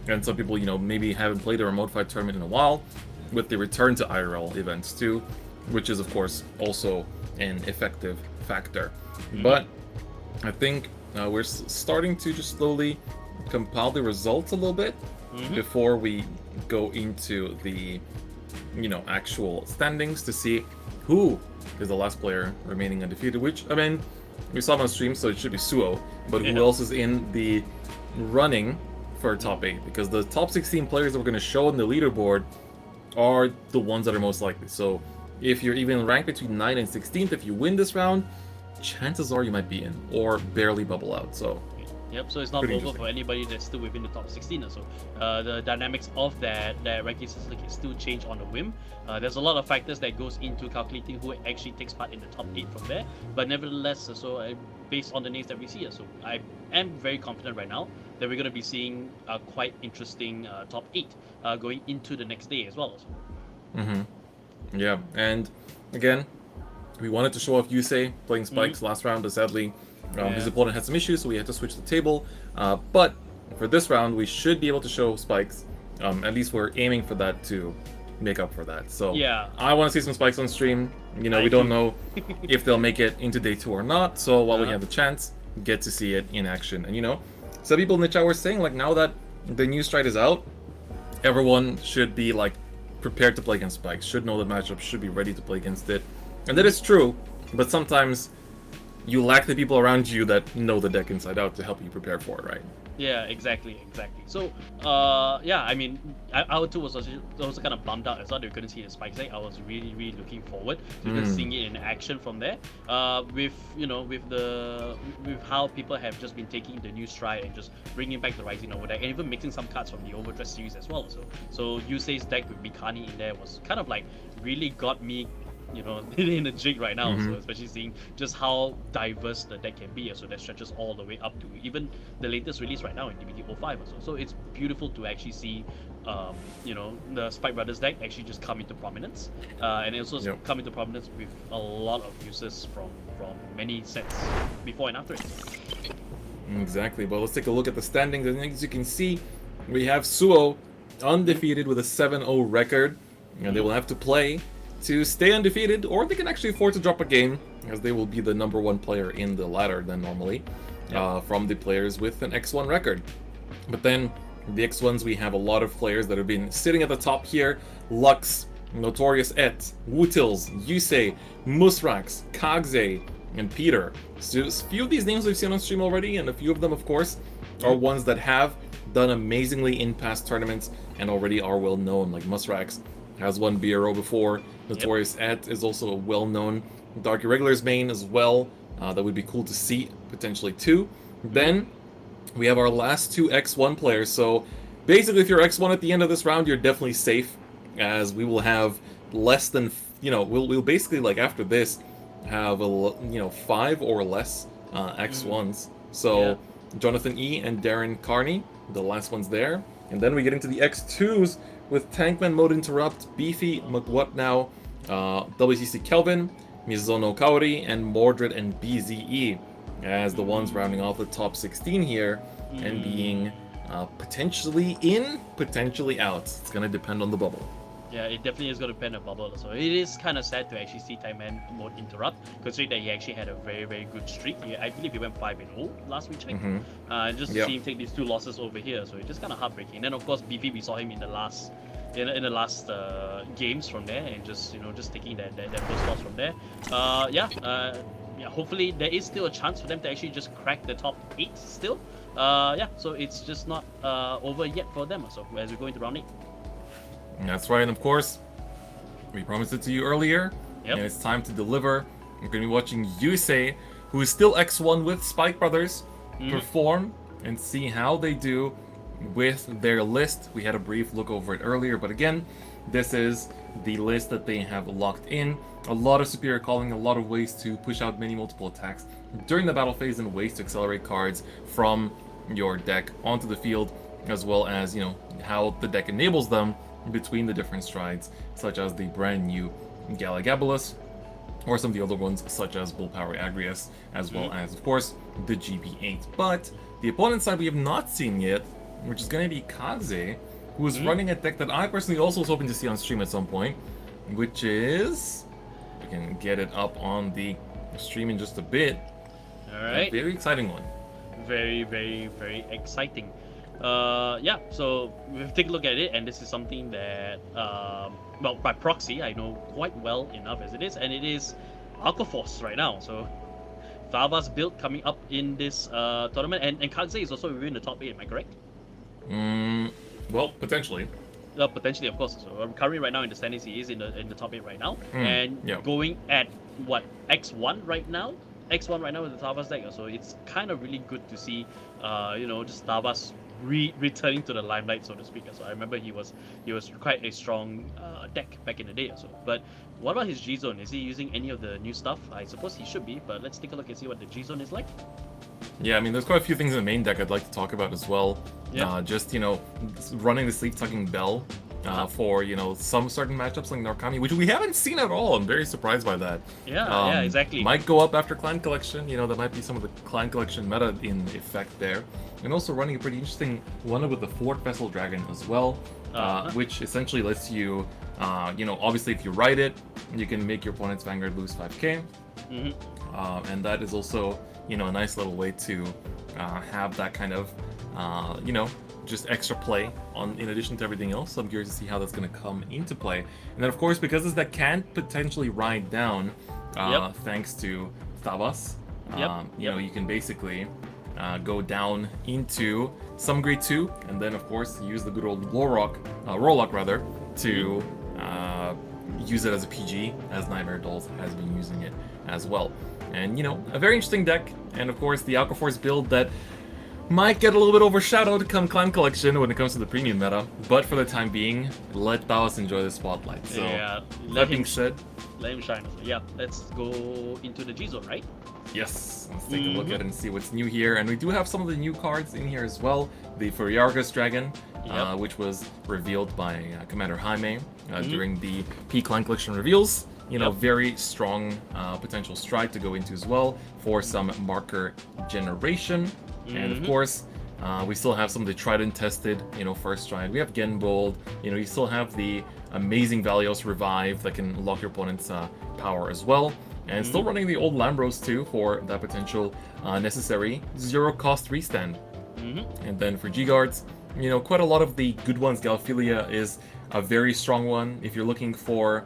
And some people, maybe haven't played a remote fight tournament in a while, with the return to IRL events too, which is of course also an effective factor. But I think we're starting to just slowly compile the results a little bit before we go into the actual standings to see who is the last player remaining undefeated, which, I mean, we saw him on stream, so it should be Suo, but who else is in the running for top 8? Because the top 16 players that we're going to show on the leaderboard are the ones that are most likely. So if you're even ranked between 9th and 16th, if you win this round, chances are you might be in, or barely bubble out. So yep, so it's not over for anybody that's still within the top 16. So the dynamics of that ranking system can still change on a whim. There's a lot of factors that goes into calculating who actually takes part in the top 8 from there. But nevertheless, based on the names that we see, so I am very confident right now that we're going to be seeing a quite interesting top 8 going into the next day as well. Yeah, and again, we wanted to show off Yusei playing Spikes last round, but sadly his opponent had some issues, so we had to switch the table. But for this round, we should be able to show Spikes. At least we're aiming for that to make up for that. So yeah, I want to see some Spikes on stream. We don't know if they'll make it into day 2 or not. So while we have the chance, get to see it in action. And some people in the chat were saying, like, now that the new stride is out, everyone should be like prepared to play against Spikes, should know the matchup, should be ready to play against it. And that is true, but sometimes you lack the people around you that know the deck inside out to help you prepare for it, right? Yeah, exactly. So, yeah, I mean, I too was also kind of bummed out as well that we couldn't see the spike deck. I was really looking forward to just seeing it in action from there. With with how people have just been taking the new stride and just bringing back the Rising Nova deck, and even mixing some cards from the Overdress series as well. So Yusei's deck with Mikani in there was kind of like really got me, in a jig right now. So especially seeing just how diverse the deck can be, so that stretches all the way up to even the latest release right now in DBT 05 also. So it's beautiful to actually see the Spike Brothers deck actually just come into prominence, and it also come into prominence with a lot of uses from many sets before and after it. Exactly, but let's take a look at the standings, and as you can see, we have Suo undefeated with a 7-0 record, and they will have to play to stay undefeated, or they can actually afford to drop a game, as they will be the #1 player in the ladder then normally, from the players with an X1 record. But then, the X1s, we have a lot of players that have been sitting at the top here. Lux, Notorious Et, Wutils, Yusei, Musrax, Kagze, and Peter. So a few of these names we've seen on stream already, and a few of them, of course, are ones that have done amazingly in past tournaments and already are well known, like Musrax has won BRO before. Notorious Et is also a well-known Dark Irregulars main as well. That would be cool to see, potentially, too. Then, we have our last two X1 players. So, basically, if you're X1 at the end of this round, you're definitely safe, as we will have less than, we'll basically, like, after this, have, 5 or less X1s. So, Jonathan E. and Darren Carney, the last ones there. And then we get into the X2s with Tankman Mode Interrupt, Beefy, McWhatNow, WCC Kelvin, Mizuno Kaori, and Mordred and BZE as the ones rounding off the top 16 here, and being potentially in, potentially out. It's going to depend on the bubble. Yeah, it definitely is going to depend on bubble. So it is kind of sad to actually see Tankman Mode Interrupt, considering that he actually had a very good streak. I believe he went 5-0 last we checked. Just to see him take these 2 losses over here, so it's just kind of heartbreaking. And then of course Beefy, we saw him in the last games from there, and just taking that first loss from there. Hopefully there is still a chance for them to actually just crack the top 8 still. So it's just not over yet for them. So as we go into round 8. That's right, and of course, we promised it to you earlier, and it's time to deliver. We're going to be watching Yusei, who is still X1 with Spike Brothers, perform and see how they do with their list. We had a brief look over it earlier, but again, this is the list that they have locked in. A lot of superior calling, a lot of ways to push out many multiple attacks during the battle phase, and ways to accelerate cards from your deck onto the field, as well as, how the deck enables them between the different strides, such as the brand new Galagabalus, or some of the other ones such as Bullpower Agrias, as well as, of course, the GB8. But the opponent's side we have not seen yet, which is going to be Kagze, who is running a deck that I personally also was hoping to see on stream at some point, which is... we can get it up on the stream in just a bit. Alright. A very exciting one. Very exciting. So we'll take a look at it, and this is something that, by proxy, I know quite well enough as it is, and it is Alcoforce right now. So Thava's build coming up in this tournament, and Kagze is also within the top 8, am I correct? Well, potentially. Potentially, of course. So currently right now in the standings, he is in the top 8 right now, and going at what, X1 right now? X1 right now with the Tava's deck, so it's kind of really good to see, just Tava's returning to the limelight, so to speak. So I remember he was quite a strong deck back in the day. So, but what about his G zone? Is he using any of the new stuff? I suppose he should be, but let's take a look and see what the G zone is like. Yeah, I mean, there's quite a few things in the main deck I'd like to talk about as well. Just, running the Sleep Tucking Bell for, some certain matchups like Narukami, which we haven't seen at all. I'm very surprised by that. Yeah, exactly. Might go up after Clan Collection. That might be some of the Clan Collection meta in effect there. And also running a pretty interesting one with the Fort Vessel Dragon as well, which essentially lets you, obviously if you ride it, you can make your opponent's Vanguard lose 5k. And that is also, a nice little way to have that kind of, just extra play in addition to everything else. So I'm curious to see how that's going to come into play. And then, of course, because this deck can potentially ride down, thanks to Thavas, You know, you can basically go down into some grade 2, and then of course use the good old Rollock rather, to use it as a PG, as Nightmare Dolls has been using it as well. And you know, a very interesting deck, and of course the Aquaforce build that might get a little bit overshadowed come Clan Collection when it comes to the premium meta, but for the time being, let Baos enjoy the spotlight. So, Yeah, that being said, let him shine. Yeah, let's go into the G zone, right? yes, let's take a look at it and see what's new here. And we do have some of the new cards in here as well. The Furiargus Dragon, which was revealed by Commander Jaime during the P Clan Collection reveals. You know, very strong potential strike to go into as well for some marker generation. And of course, we still have some of the tried and tested, you know, first stride. We have Genbold. You know, you still have the amazing Valios Revive that can lock your opponent's power as well. And still running the old Lambros too for that potential necessary 0-cost restand. And then for G-Guards, you know, quite a lot of the good ones. Galphilia is a very strong one. If you're looking for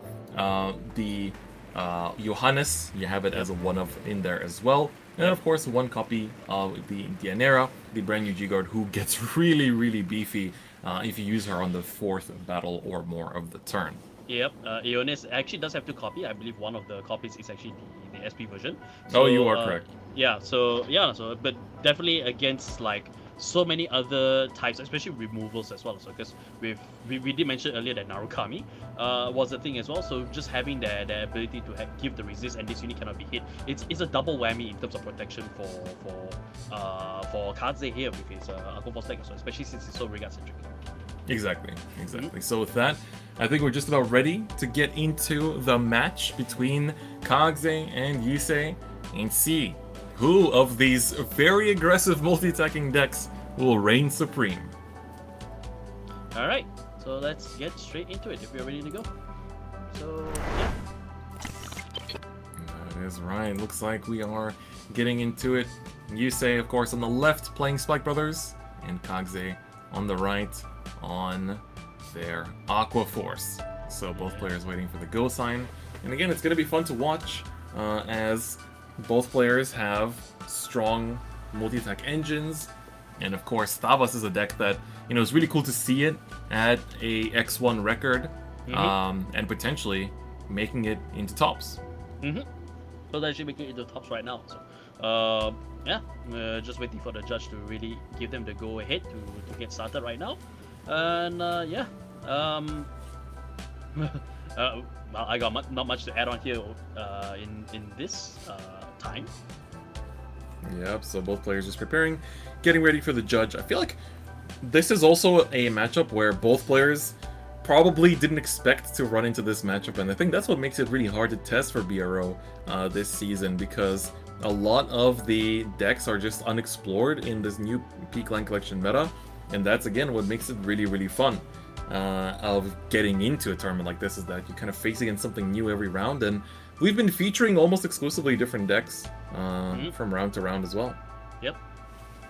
the Johannes, you have it as a one-of in there as well. And of course, one copy of the Dianera, the brand new G-Guard, who gets really, really beefy if you use her on the 4th battle or more of the turn. Yep, Ionis actually does have 2 copies. I believe one of the copies is actually the SP version. Oh, you are correct. So but definitely against like so many other types, especially removals as well. So because we did mention earlier that Narukami was a thing as well. So just having the ability to give the resist and this unit cannot be hit, it's a double whammy in terms of protection for Kaze here with his Aquaforce deck as well, especially since it's so Rigard centric. Exactly. So with that, I think we're just about ready to get into the match between Kaze and Yusei and see who of these very aggressive multi-attacking decks will reign supreme. Alright, so let's get straight into it if we're ready to go. So, yeah. That is right. Looks like we are getting into it. Yusei, of course, on the left playing Spike Brothers, and Kaze on the right on their Aquaforce. So both players waiting for the go sign. And again, it's going to be fun to watch as both players have strong multi-attack engines. And of course, Stavas is a deck that, you know, it's really cool to see it at a X1 record and potentially making it into tops. So they're actually making it into tops right now. So, just waiting for the judge to really give them the go ahead to get started right now. And well, I got not much to add on here in this time. Yep, so both players just preparing, getting ready for the judge. I feel like this is also a matchup where both players probably didn't expect to run into this matchup, and I think that's what makes it really hard to test for BRO this season, because a lot of the decks are just unexplored in this new P Clan Collection meta, and that's again what makes it really, really fun of getting into a tournament like this, is that you kind of face against something new every round, and we've been featuring almost exclusively different decks from round to round as well. Yep,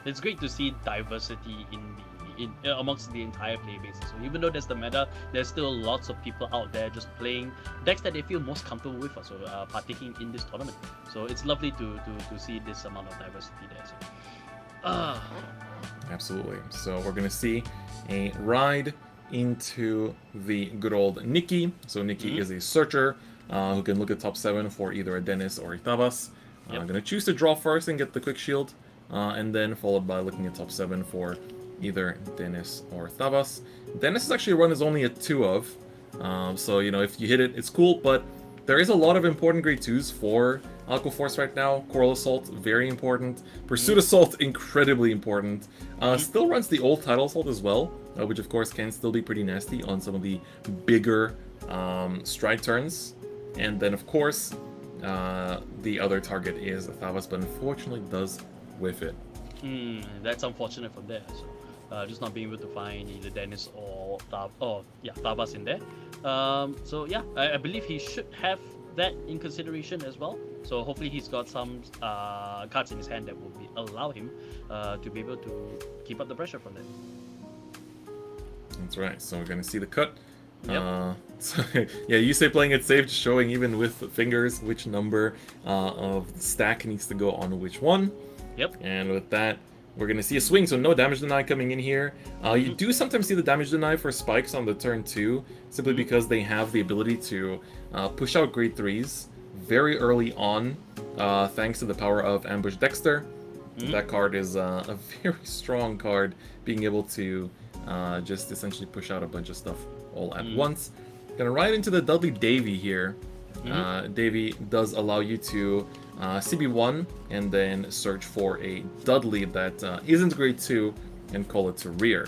it's great to see diversity in amongst the entire play base. So even though there's the meta, there's still lots of people out there just playing decks that they feel most comfortable with, so partaking in this tournament. So it's lovely to see this amount of diversity there. So, Absolutely. So we're going to see a ride into the good old Nikki. So Nikki is a searcher who can look at top 7 for either a Dennis or a Tabas. I'm going to choose to draw first and get the quick shield, and then followed by looking at top 7 for either Dennis or Tabas. Dennis' actually run is only a 2 of, so you know, if you hit it, it's cool, but there is a lot of important grade 2s for Aquaforce right now. Coral Assault, very important. Pursuit Assault, incredibly important. Still runs the old Tidal Assault as well, which of course can still be pretty nasty on some of the bigger stride turns. And then of course, the other target is Thavas, but unfortunately does whiff it. That's unfortunate from there. So, just not being able to find either Dennis or Thavas in there. So yeah, I believe he should have that in consideration as well. So hopefully he's got some cards in his hand that will allow him to be able to keep up the pressure from that. That's right. So we're going to see the cut So, yeah, you say playing it safe, showing even with fingers which number of the stack needs to go on which one. Yep. And with that, we're going to see a swing, so no damage deny coming in here. You do sometimes see the damage deny for spikes on the turn 2, simply because they have the ability to push out grade 3s very early on, thanks to the power of Ambush Dexter. That card is a very strong card, being able to just essentially push out a bunch of stuff all at once. Gonna ride into the Dudley Davy here. Davy does allow you to CB1 and then search for a Dudley that isn't grade 2 and call it to rear.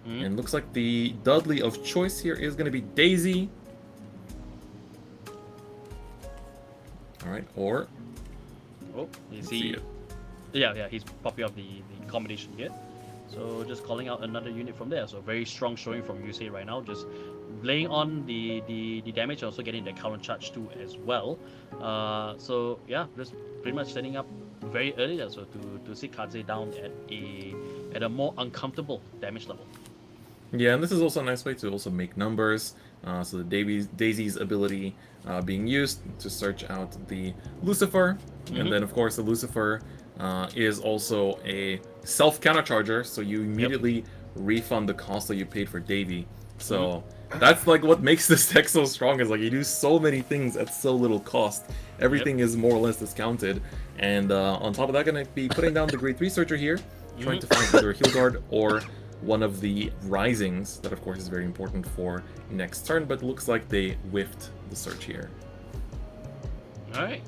And looks like the Dudley of choice here is going to be Daisy. Alright, or... Oh, is let's see he... it. Yeah, he's popping up the combination here. So just calling out another unit from there. So very strong showing from Yusei right now. Just laying on the damage and also getting the counter charge too as well. So yeah, just pretty much setting up very early there, so to see Kaze down at a more uncomfortable damage level. Yeah, and this is also a nice way to also make numbers. So the Daisy's ability being used to search out the Lucifer. And then of course the Lucifer is also a self countercharger, so you immediately refund the cost that you paid for Davy. So that's like what makes this deck so strong, is like you do so many things at so little cost. Everything is more or less discounted, and on top of that, gonna be putting down the grade 3 searcher here, trying to find either a heal guard or one of the risings. That of course is very important for next turn, but looks like they whiffed the search here. All right.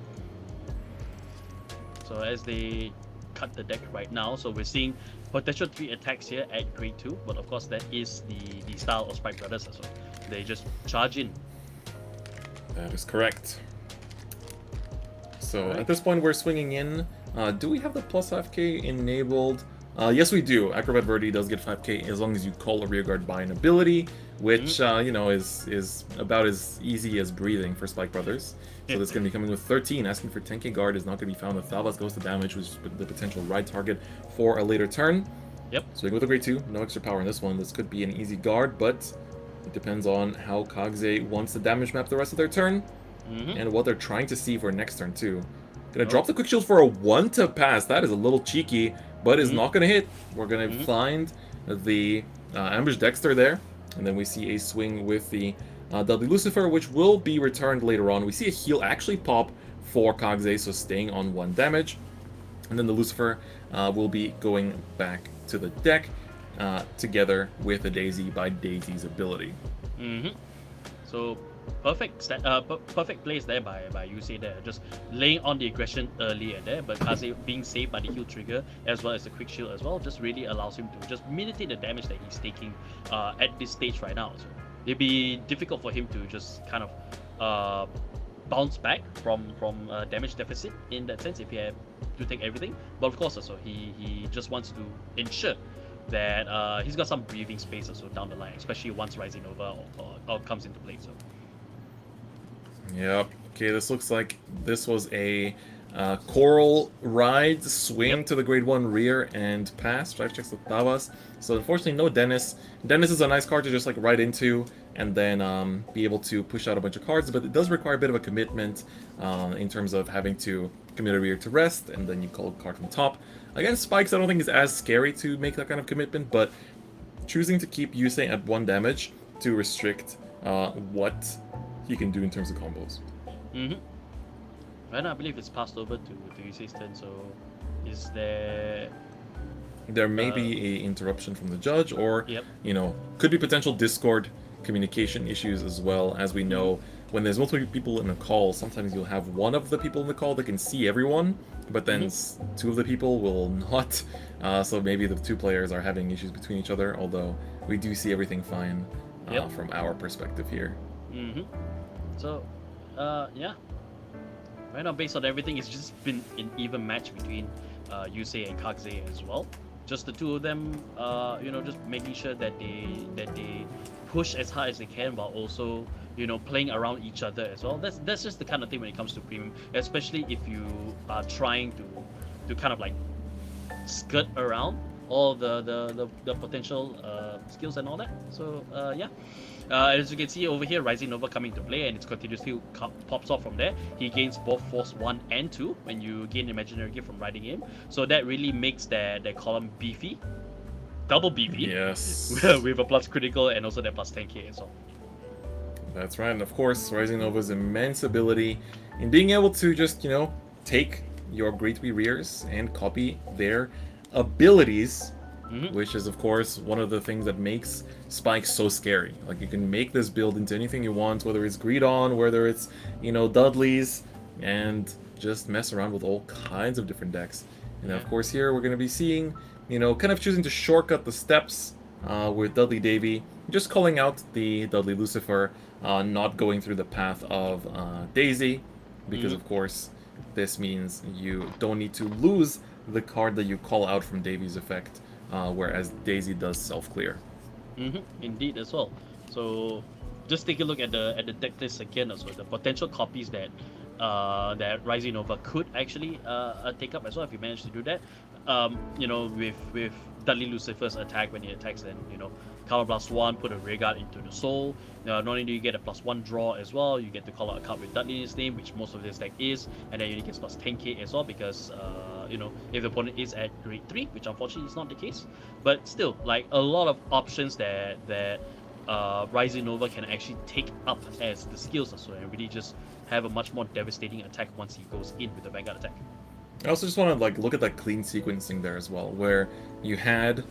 So as they cut the deck right now, so we're seeing potential 3 attacks here at grade 2, but of course that is the style of Spike Brothers as well. They just charge in. That is correct. So at this point we're swinging in. Do we have the plus 5k enabled? Yes, we do. Acrobat Verde does get 5k as long as you call a rear guard by an ability, which you know is about as easy as breathing for Spike Brothers. So this is going to be coming with 13, asking for 10k guard is not going to be found. If Thalvas goes to damage, which is the potential ride target for a later turn. Yep. So we go with a grade 2, no extra power in this one. This could be an easy guard, but it depends on how Kagze wants to damage map the rest of their turn, and what they're trying to see for next turn too. Gonna drop the quick shield for a 1 to pass. That is a little cheeky, but is not gonna hit. We're gonna find the Ambush Dexter there, and then we see a swing with the Dudley Lucifer, which will be returned later on. We see a heal actually pop for Kagze, so staying on 1 damage. And then the Lucifer will be going back to the deck together with the Daisy by Daisy's ability. So perfect perfect plays there by Yusei there, just laying on the aggression earlier there, but Kaze being saved by the heal trigger as well as the quick shield as well, just really allows him to just mitigate the damage that he's taking at this stage right now. So it'd be difficult for him to just kind of bounce back from damage deficit in that sense if he had to take everything. But of course also he just wants to ensure that he's got some breathing space also down the line, especially once Rising Over or comes into play. So yep. Okay, this looks like this was a Coral Ride swing to the grade 1 rear and pass. 5 checks with Thavas. So unfortunately no Dennis. Dennis is a nice card to just like ride into and then be able to push out a bunch of cards, but it does require a bit of a commitment in terms of having to commit a rear to rest, and then you call a card from top. Against Spikes, I don't think is as scary to make that kind of commitment, but choosing to keep Yusei at 1 damage to restrict what he can do in terms of combos. Right now I believe it's passed over to Yusei's turn, so is there... There may be a interruption from the judge, or, you know, could be potential Discord communication issues as well. As we know, when there's multiple people in a call, sometimes you'll have one of the people in the call that can see everyone, but then 2 of the people will not. So maybe the 2 players are having issues between each other, although we do see everything fine from our perspective here. So, yeah. Right now, based on everything, it's just been an even match between Yusei and Kagze as well. Just the 2 of them, you know, just making sure that they push as hard as they can, while also, you know, playing around each other as well. That's just the kind of thing when it comes to premium, especially if you are trying to kind of like skirt around all the potential skills and all that. So yeah. As you can see over here, Rising Nova coming to play, and it's continuously pops off from there. He gains both Force 1 and 2 when you gain Imaginary Gift from riding him. So that really makes that column beefy. Double beefy. Yes. With a plus critical and also that plus 10k as well. That's right, and of course, Rising Nova's immense ability in being able to just, you know, take your Great Three Rears and copy their abilities, which is, of course, one of the things that makes Spike so scary. Like, you can make this build into anything you want, whether it's Greedon, whether it's, you know, Dudley's, and just mess around with all kinds of different decks. And of course, here we're going to be seeing, you know, kind of choosing to shortcut the steps with Dudley Davy, just calling out the Dudley Lucifer, not going through the path of Daisy, because of course this means you don't need to lose the card that you call out from Davy's effect, whereas Daisy does self-clear. Indeed as well. So just take a look at the deck list again as well. The potential copies that that Rising Nova could actually take up as well if you manage to do that. You know, with Dudley Lucifer's attack, when he attacks, then, you know, color +1, put a rearguard into the soul. Not only do you get a +1 draw as well, you get to call out a card with Dudley in his name, which most of this deck is, and then you get plus 10k as well, because you know, if the opponent is at grade 3, which unfortunately is not the case, but still, like, a lot of options that Rising Nova can actually take up as the skills as well, and really just have a much more devastating attack once he goes in with the Vanguard attack. I also just want to like look at that clean sequencing there as well, where you had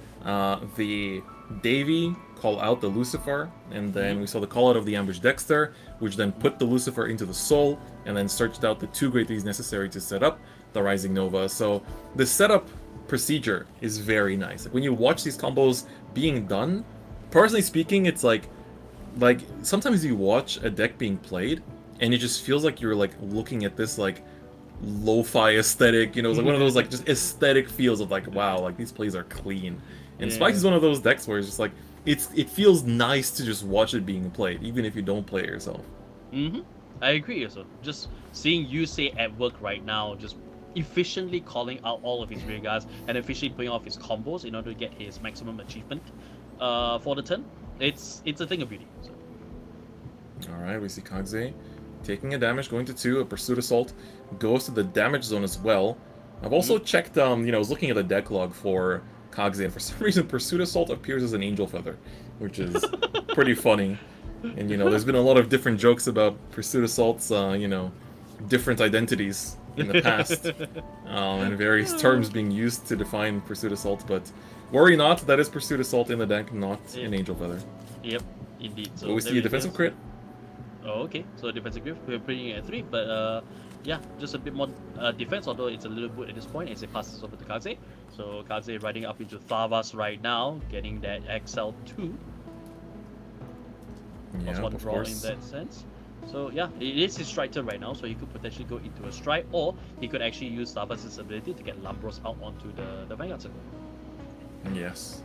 the Davy call out the Lucifer, and then we saw the call out of the Ambush Dexter, which then put the Lucifer into the Soul, and then searched out the 2 Great Threes necessary to set up the Rising Nova. So the setup procedure is very nice. Like, when you watch these combos being done, personally speaking, it's like sometimes you watch a deck being played, and it just feels like you're like looking at this like lo-fi aesthetic, you know, it's like one of those like just aesthetic feels of like, wow, like these plays are clean. And Spike is one of those decks where it's just like it feels nice to just watch it being played, even if you don't play it yourself. I agree also. Just seeing you say at work right now, just efficiently calling out all of his rearguards and efficiently putting off his combos in order to get his maximum achievement for the turn, it's a thing of beauty. So. Alright, we see Kagze taking a damage, going to 2, a Pursuit Assault, goes to the damage zone as well. I've also checked, you know, I was looking at the deck log for Kagze, and for some reason Pursuit Assault appears as an Angel Feather, which is pretty funny. And, you know, there's been a lot of different jokes about Pursuit Assault's, you know, different identities in the past, and various terms being used to define Pursuit Assault, but worry not, that is Pursuit Assault in the deck, not an Angel Feather. Yep, indeed. So we see a defensive crit. Oh, okay. So defensive grip, we're putting it at 3, but yeah, just a bit more defense, although it's a little good at this point as it passes over to Kagze. So Kagze riding up into Thavas right now, getting that XL2. Yeah, one of draw course. in that sense. So yeah, it is his strike turn right now, so he could potentially go into a strike, or he could actually use Thavas' ability to get Lambros out onto the Vanguard circle. Yes.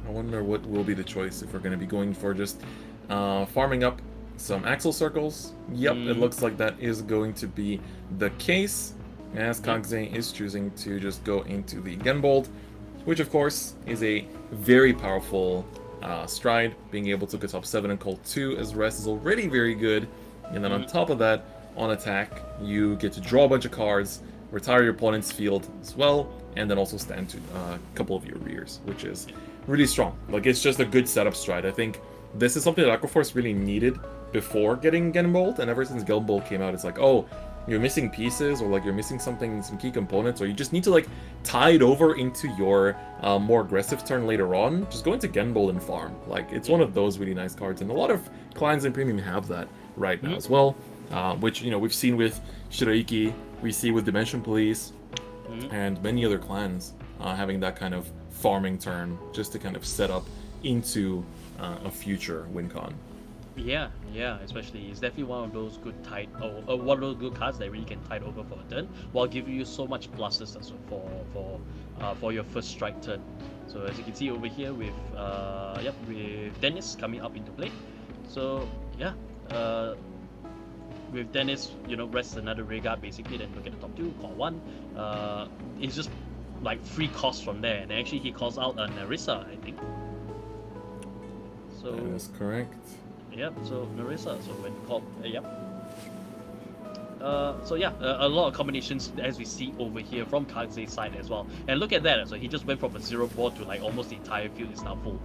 I wonder what will be the choice, if we're going to be going for just farming up some Axle Circles. Yep, it looks like that is going to be the case, as Kagze is choosing to just go into the Genbold, which of course is a very powerful stride. Being able to get top 7 and call 2 as rest is already very good, and then on top of that, on attack, you get to draw a bunch of cards, retire your opponent's field as well, and then also stand to a couple of your rears, which is really strong. Like, it's just a good setup stride. I think this is something that Aquaforce really needed before getting Genbolt, and ever since Genbolt came out, it's like, oh, you're missing pieces, or like you're missing something, some key components, or you just need to like tie it over into your more aggressive turn later on. Just go into Genbolt and farm. Like, it's one of those really nice cards, and a lot of clients in Premium have that right now as well, which, you know, we've seen with Shiraiki, we see with Dimension Police, and many other clans having that kind of farming turn just to kind of set up into a future win con. Yeah, especially it's definitely one of those good tide, or one of those good cards that really can tide over for a turn, while giving you so much pluses as well for your first strike turn. So as you can see over here with with Dennis coming up into play. So yeah, with Dennis, you know, rests another rearguard basically, then look at the top 2, call 1. It's just like free cost from there, and actually he calls out Nerissa, I think. So That is correct. yep. So Nerissa. So when called, yep. So yeah, a lot of combinations as we see over here from Kaze's side as well. And look at that, so he just went from a 0 board to like almost the entire field is now full.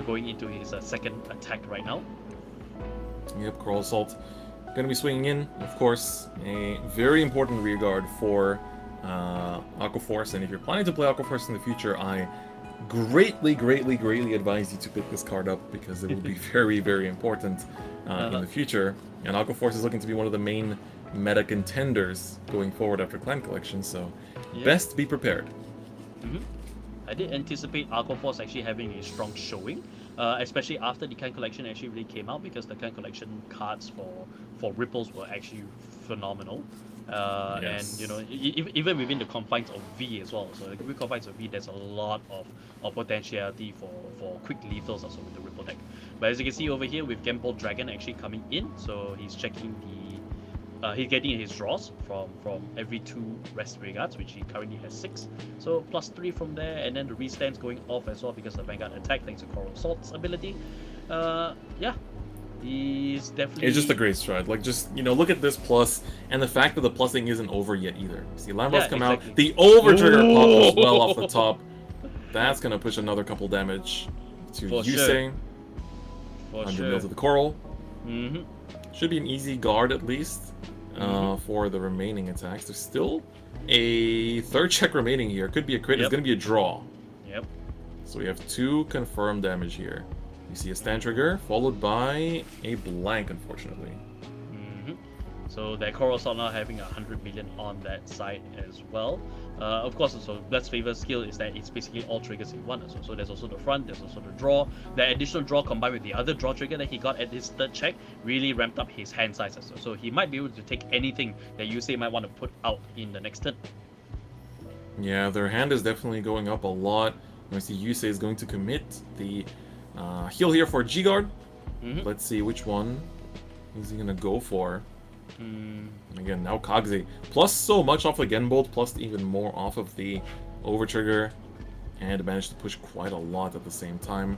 Going into his second attack right now. Yep, Coral Assault going to be swinging in. Of course, a very important rear guard for Aqua Force. And if you're planning to play Aqua Force in the future, I greatly advise you to pick this card up because it will be very, very important in the future. And Aqua Force is looking to be one of the main meta contenders going forward after Clan Collection, so best be prepared. I did anticipate Aqua Force actually having a strong showing, especially after the Clan Collection actually really came out, because the Clan Collection cards for Ripples were actually phenomenal. Yes. And even within the confines of V as well. So within the confines of V, there's a lot of potentiality for quick lethals also with the Ripple deck. But as you can see over here with Gamble Dragon actually coming in, so he's checking he's getting his draws from every 2 rest regards, which he currently has 6. So +3 from there, and then the restands going off as well because the Vanguard attack thanks to Coral Assault's ability. Yeah. He's definitely... It's just a great stride. Like, just, look at this plus, and the fact that the plussing isn't over yet either. See, Lambros come out. The over-trigger pop as well off the top. That's going to push another couple damage to Yusei. 100 mil to the Coral. Should be an easy guard at least for the remaining attacks. There's still a 3rd check remaining here. Could be a crit. It's going to be a draw. Yep. So we have 2 confirmed damage here. You see a stand trigger, followed by a blank, unfortunately. So that Coral Assault now having 100 million on that side as well. Of course, also Blood's Favor skill is that it's basically all triggers in one. So there's also the front, there's also the draw. The additional draw combined with the other draw trigger that he got at his 3rd check really ramped up his hand size. So he might be able to take anything that Yusei might want to put out in the next turn. Yeah, their hand is definitely going up a lot. I see Yusei is going to commit the heal here for G-Guard. Let's see which one is he going to go for. Again, now Kaze. Plus so much off the Genbolt, plus even more off of the Overtrigger. And managed to push quite a lot at the same time.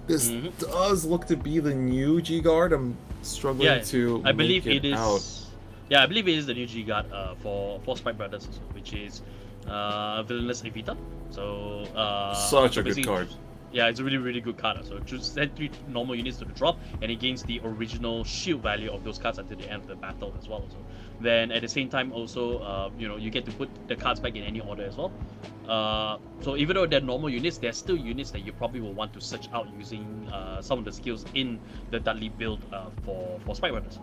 This does look to be the new G-Guard. I'm struggling to I believe make it out. Yeah, I believe it is the new G-Guard for Spike Brothers also, which is Villainous Evita. So Such a good card. Yeah, it's a really good card. So just send 3 normal units to the drop, and it gains the original shield value of those cards until the end of the battle as well. So then at the same time also, you get to put the cards back in any order as well. So even though they're normal units, they're still units that you probably will want to search out using some of the skills in the Dudley build for Spike Brothers.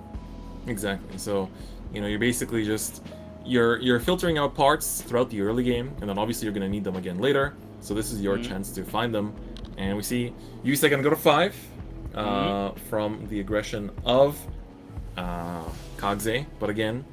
Exactly. So, you're basically just you're filtering out parts throughout the early game, and then obviously you're going to need them again later. So this is your chance to find them. And we see Yusei gonna go to 5 from the aggression of Kaze. But again,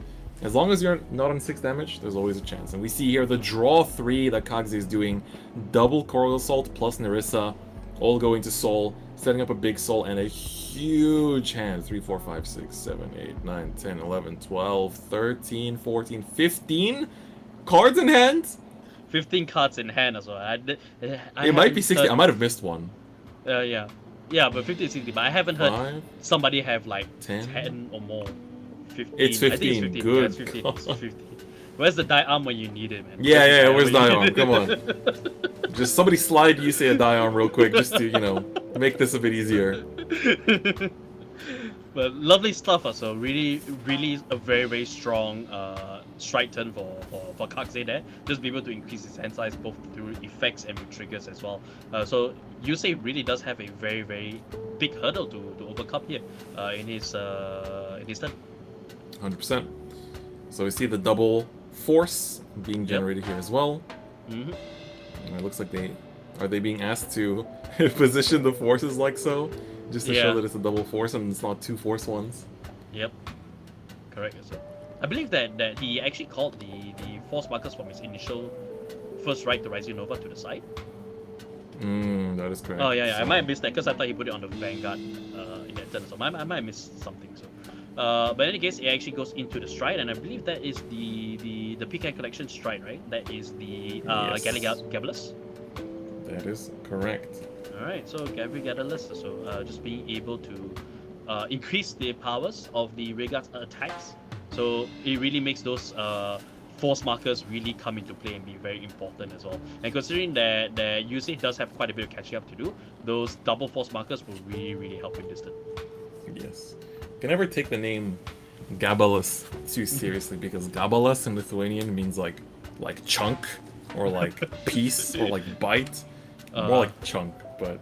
as long as you're not on 6 damage, there's always a chance. And we see here the draw 3 that Kaze is doing. Double Coral Assault plus Nerissa, all going to Soul, setting up a big Soul and a huge hand. 3, 4, 5, 6, 7, 8, 9, 10, 11, 12, 13, 14, 15 cards in hand. 15 cards in hand as well. It might be 60. I might have missed one. Yeah, but 50 is 60. But I haven't heard somebody have like 10 or more. 15. It's 15. I think it's 15. Good. Yeah, it's 15. It's 15. Where's the die arm when you need it, man? Yeah. Where's die arm? Come on. Just somebody slide Yusei a die arm real quick, just to make this a bit easier. But lovely stuff. So really a very strong strike turn for Kaze there. Just be able to increase his hand size both through effects and with triggers as well. So Yusei really does have a very big hurdle to overcome here in his turn. 100%. So we see the double force being generated here as well. And it looks like are they being asked to position the forces like so? Just to show that it's a double force and it's not 2 force ones. Yep. Correct. So I believe that he actually called the force markers from his initial first ride to Rising Nova to the side. That is correct. Oh yeah. So I might have missed that because I thought he put it on the Vanguard in that turn. So I might have missed something. So, but in any case, it actually goes into the stride, and I believe that is the the PK Collection Stride, right? That is the Yes. Gabalus. That is correct. Alright, so Gabalus, so just being able to increase the powers of the rearguard's attacks. So it really makes those force markers really come into play and be very important as well. And considering that the usage does have quite a bit of catching up to do, those double force markers will really help in this turn. Yes. Can never take the name Gabalus too seriously because Gabalus in Lithuanian means like chunk or like piece or like bite. More like chunk, but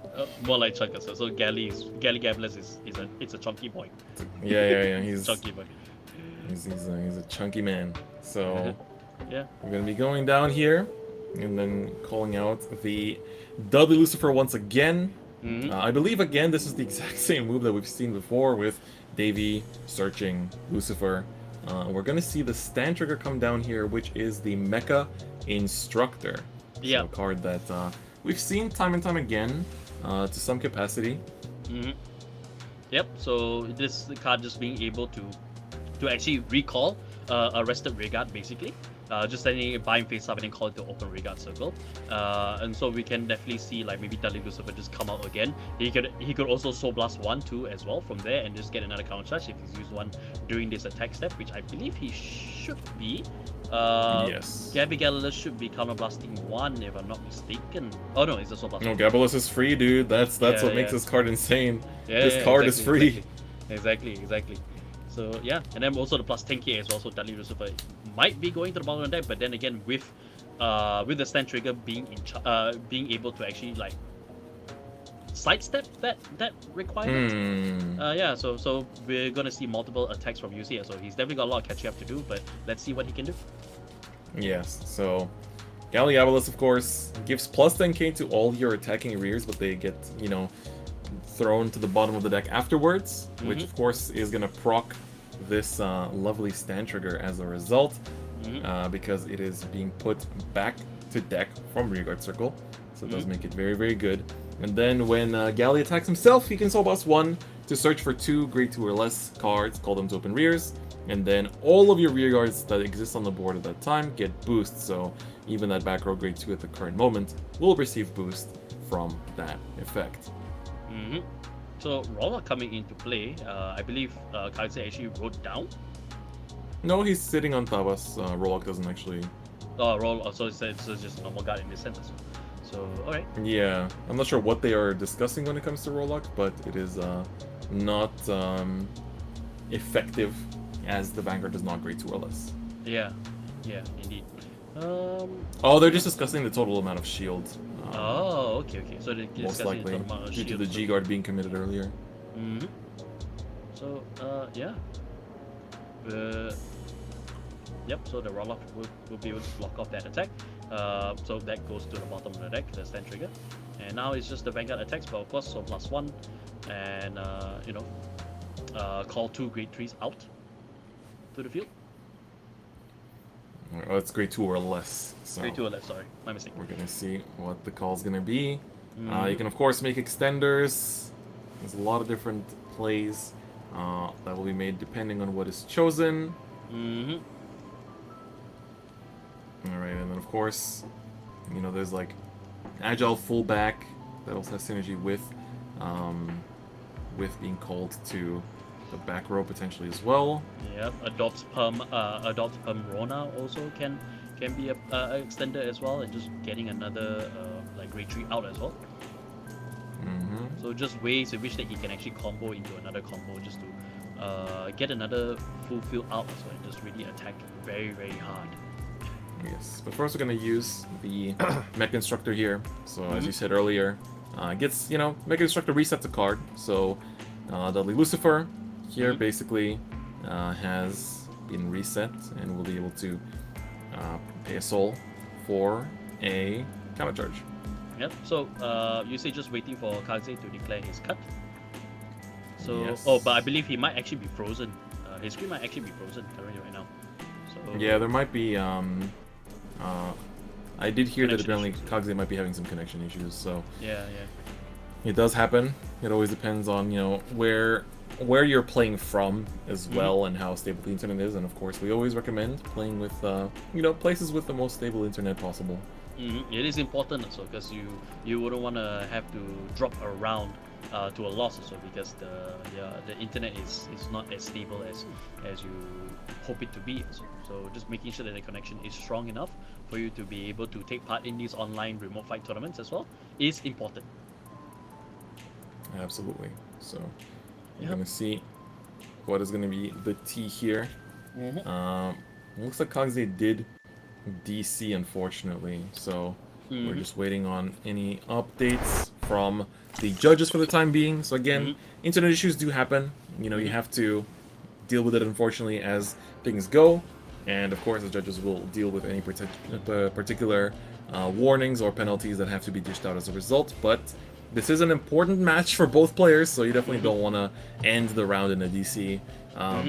More like chunk. So Gally Gabalus is a chunky boy. yeah. He's Chunky boy. he's a chunky man. So Yeah. we're gonna be going down here and then calling out the Dudley Lucifer once again. I believe again this is the exact same move that we've seen before with Davy searching Lucifer. We're gonna see the stand trigger come down here, which is the Mecha Instructor. Yeah. So a card that we've seen time and time again to some capacity. Yep. So this card just being able to actually recall a rested rearguard basically. Just sending it bind face up and then call it the open rearguard circle. And so we can definitely see like maybe Dudley Lucifer just come out again. He could also Soul Blast 1-2 as well from there and just get another counter charge if he's used one during this attack step, which I believe he should be. Yes. Gabalus should be counter blasting 1 if I'm not mistaken. Oh no, it's a Soul Blast. No, Gabalus is free, dude. That's Yeah, what makes yeah. this card insane. Yeah, This card is free. Exactly. So yeah, and then also the plus 10k as well. So Dudley Lucifer might be going to the bottom of the deck, but then again with the stand trigger being being able to actually like sidestep that requirement. Yeah, so we're gonna see multiple attacks from UC here. So he's definitely got a lot of catching up to do, but let's see what he can do. Yes, so Gabalus, of course, gives plus 10k to all your attacking rears, but they get, thrown to the bottom of the deck afterwards, which of course is going to proc this lovely stand trigger as a result, because it is being put back to deck from rearguard circle, so it does make it very, very good. And then when Gally attacks himself, he can Soul Blast 1 to search for 2 grade 2 or less cards, call them to open rears, and then all of your rearguards that exist on the board at that time get boosts, so even that back row grade 2 at the current moment will receive boost from that effect. So Rolla coming into play, I believe Kaise actually wrote down. No, he's sitting on Tabas. Rollock doesn't actually. So it's just normal guard in this sentence. So alright. Yeah, I'm not sure what they are discussing when it comes to Rollock, but it is not effective as the Vanguard does not grade 2 or less. Yeah, indeed. Oh, they're just discussing the total amount of shield. Okay. So they're Most discussing likely the total amount of due to the shields. G guard being committed earlier. So yeah. Yep. So the roll-off will be able to block off that attack. So that goes to the bottom of the deck, the stand trigger. And now it's just the Vanguard attacks, but of course, so plus 1, and call 2 grade 3s out to the field. Oh, it's grade 2 or less. So Grade 2 or less. Sorry, my mistake. we're gonna see what the call's gonna be. You can of course make extenders. There's a lot of different plays that will be made depending on what is chosen. Alright, and then of course, there's like agile fullback that also has synergy with being called to the back row potentially as well. Yep, Adopt Perm Rona also can be a extender as well, and just getting another like grade 3 out as well. So just ways in which that he can actually combo into another combo just to get another full field out as well, and just really attack very, very hard. Yes, but first we're going to use the Mech Instructor here. So as you said earlier, gets, Mech Instructor resets a card. So Dudley Lucifer here basically has been reset and will be able to pay a soul for a counter charge. Yep, so you say just waiting for Kaze to declare his cut. So, Yes. but I believe he might actually be frozen. His screen might actually be frozen currently right now. So Yeah, there might be. I did hear that Connection apparently issues, Kagze might be having some connection issues. So yeah. it does happen. It always depends on, where you're playing from as well, and how stable the internet is. And of course, we always recommend playing with, places with the most stable internet possible. It is important also because you wouldn't want to have to drop around to a loss also, because the internet is not as stable as you hope it to be also. So just making sure that the connection is strong enough for you to be able to take part in these online remote fight tournaments as well is important. Absolutely. So we're Yep. gonna see what is gonna be the T here. Looks like Kagze did DC, unfortunately, so we're just waiting on any updates from the judges for the time being. So again, internet issues do happen. You have to deal with it, unfortunately, as things go. And of course, the judges will deal with any particular warnings or penalties that have to be dished out as a result. But this is an important match for both players, so you definitely don't want to end the round in a DC,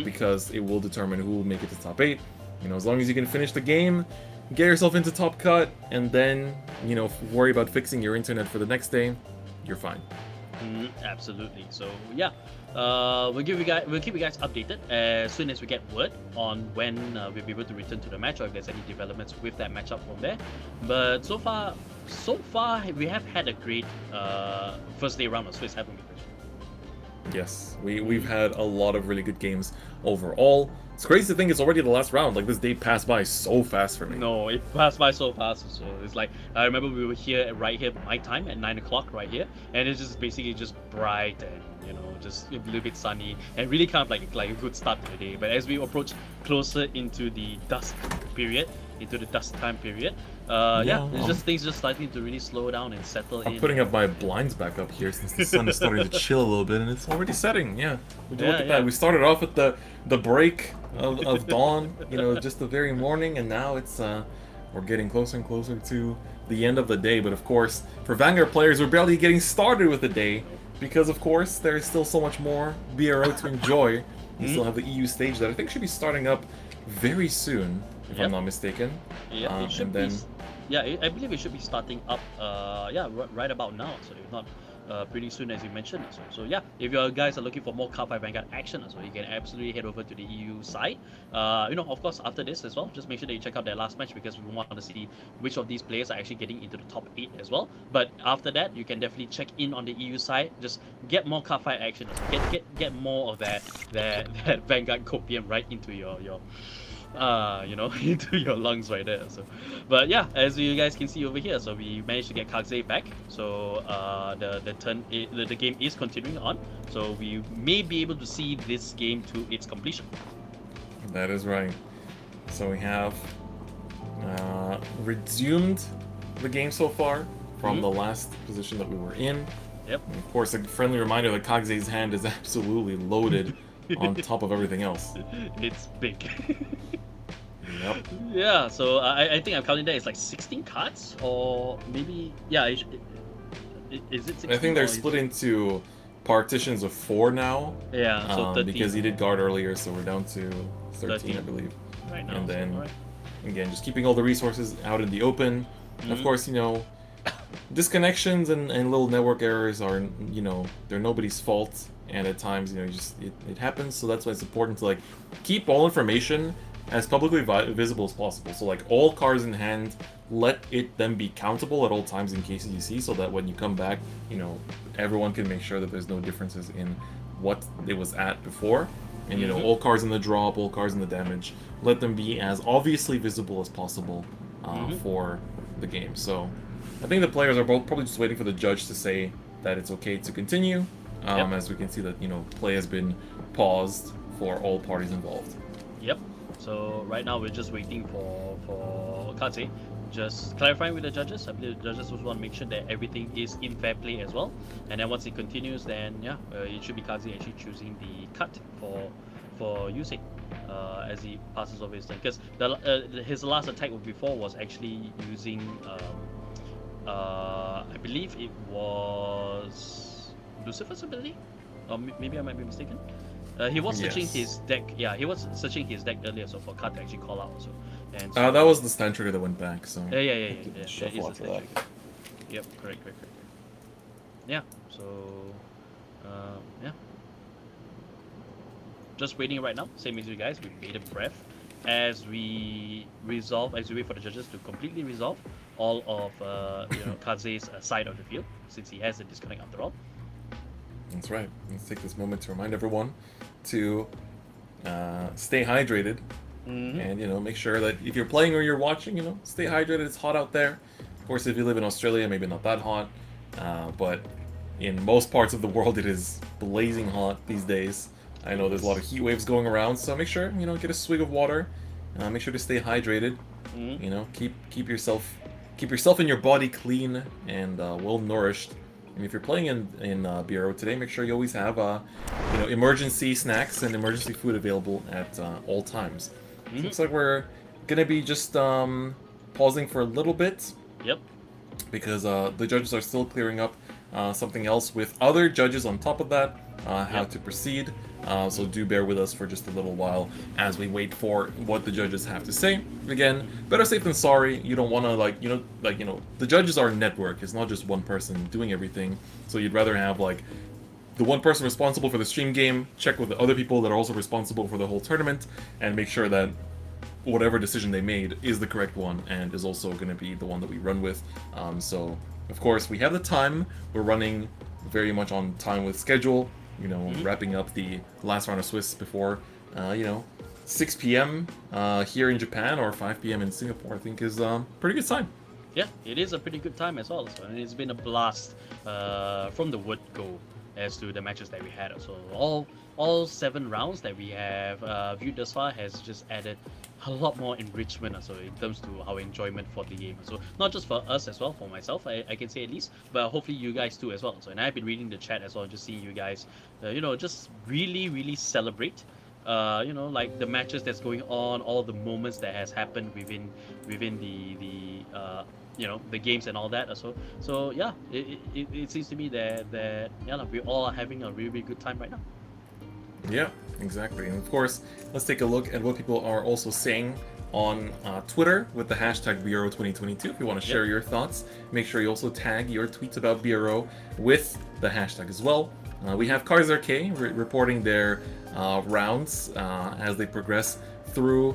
because it will determine who will make it to top 8. As long as you can finish the game, get yourself into top cut, and then, worry about fixing your internet for the next day, you're fine. Absolutely. So yeah, we'll keep you guys updated as soon as we get word on when we'll be able to return to the match, or if there's any developments with that matchup from there. But so far we have had a great first day round of Swiss, haven't we? Yes, we've had a lot of really good games overall. It's crazy to think it's already the last round. Like, this day passed by so fast for me. No, it passed by so fast. So it's like, I remember we were here right here my time at 9 o'clock right here, and it's just basically just bright and just a little bit sunny, and really kind of like a good start to the day. But as we approach closer into the dusk period, into the dusk time period, it's just things just starting to really slow down and settle in. I'm putting up my blinds back up here since the sun is starting to chill a little bit, and it's already setting. Yeah, look at that. We started off at the break of dawn, just the very morning, and now it's we're getting closer and closer to the end of the day. But of course, for Vanguard players, we're barely getting started with the day, because of course there is still so much more BRO to enjoy. You still have the EU stage that I think should be starting up very soon, if I'm not mistaken. Yeah, it should be. Yeah, I believe it should be starting up. Right about now. So if not, pretty soon, as you mentioned. So yeah, if you guys are looking for more Cardfight Vanguard action, so you can absolutely head over to the EU side. Of course, after this as well, just make sure that you check out their last match, because we want to see which of these players are actually getting into the top 8 as well. But after that, you can definitely check in on the EU side. Just get more Cardfight action. So get more of that Vanguard copium right into your into your lungs right there. So, but yeah, as you guys can see over here, so we managed to get Kagze back. So the game is continuing on. So we may be able to see this game to its completion. That is right. So we have resumed the game so far from the last position that we were in. Yep. And of course, a friendly reminder that Kagze's hand is absolutely loaded on top of everything else. It's big. Yep. Yeah, so I think I'm counting that it's like 16 cards, or maybe, yeah, is it 16? I think they're split into partitions of 4 now. Yeah, so 13. Because he did guard earlier, so we're down to 13. I believe. Right now. And then, again, just keeping all the resources out in the open. Of course, disconnections and little network errors are, they're nobody's fault. And at times, it happens. So that's why it's important to keep all information as publicly visible as possible. So all cards in hand, let it then be countable at all times in cases you see, so that when you come back, everyone can make sure that there's no differences in what it was at before. And all cards in the drop, all cards in the damage, let them be as obviously visible as possible for the game. So I think the players are both probably just waiting for the judge to say that it's okay to continue. As we can see that, play has been paused for all parties involved. Yep. So right now we're just waiting for Kagze, just clarifying with the judges. I believe the judges also want to make sure that everything is in fair play as well. And then once it continues, then it should be Kagze actually choosing the cut for using as he passes over his turn. Because his last attack before was actually using, I believe it was Lucifer's ability, or maybe I might be mistaken. He was searching his deck. Yeah, he was searching his deck earlier, so for card to actually call out also. And so, that was the stand trigger that went back. So yeah. Shuffle after that. Yep, correct. yeah, so yeah, just waiting right now. Same as you guys, we made a breath as we wait for the judges to completely resolve all of Kaze's side of the field, since he has a disconnect after all. That's right. Let's take this moment to remind everyone to stay hydrated, and make sure that if you're playing or you're watching, stay hydrated. It's hot out there. Of course, if you live in Australia, maybe not that hot, but in most parts of the world, it is blazing hot these days. I know there's a lot of heat waves going around, so make sure get a swig of water. Make sure to stay hydrated. Keep yourself and your body clean and well nourished. And if you're playing in Bureau today, make sure you always have emergency snacks and emergency food available at all times. So it looks like we're gonna be just pausing for a little bit. Yep. Because the judges are still clearing up something else with other judges on top of that, how to proceed. So do bear with us for just a little while as we wait for what the judges have to say. Again, better safe than sorry. You don't want to the judges are a network. It's not just one person doing everything. So you'd rather have the one person responsible for the stream game check with the other people that are also responsible for the whole tournament and make sure that whatever decision they made is the correct one and is also going to be the one that we run with. So of course we have the time. We're running very much on time with schedule. Wrapping up the last round of Swiss before, 6 p.m. Here in Japan or 5 p.m. in Singapore, I think is pretty good time. Yeah, it is a pretty good time as well. So, and it's been a blast from the word go as to the matches that we had. So all 7 rounds that we have viewed thus far has just added a lot more enrichment so in terms to our enjoyment for the game. So not just for us as well, for myself, I can say at least, but hopefully you guys too as well. So and I've been reading the chat as well, just seeing you guys, just really celebrate, like the matches that's going on, all the moments that has happened within the games and all that. So yeah, it seems to me that we all are having a really good time right now. Yeah, exactly. And of course, let's take a look at what people are also saying on Twitter with the hashtag Bureau2022. If you want to share your thoughts, make sure you also tag your tweets about Bureau with the hashtag as well. We have Karzark reporting their rounds as they progress through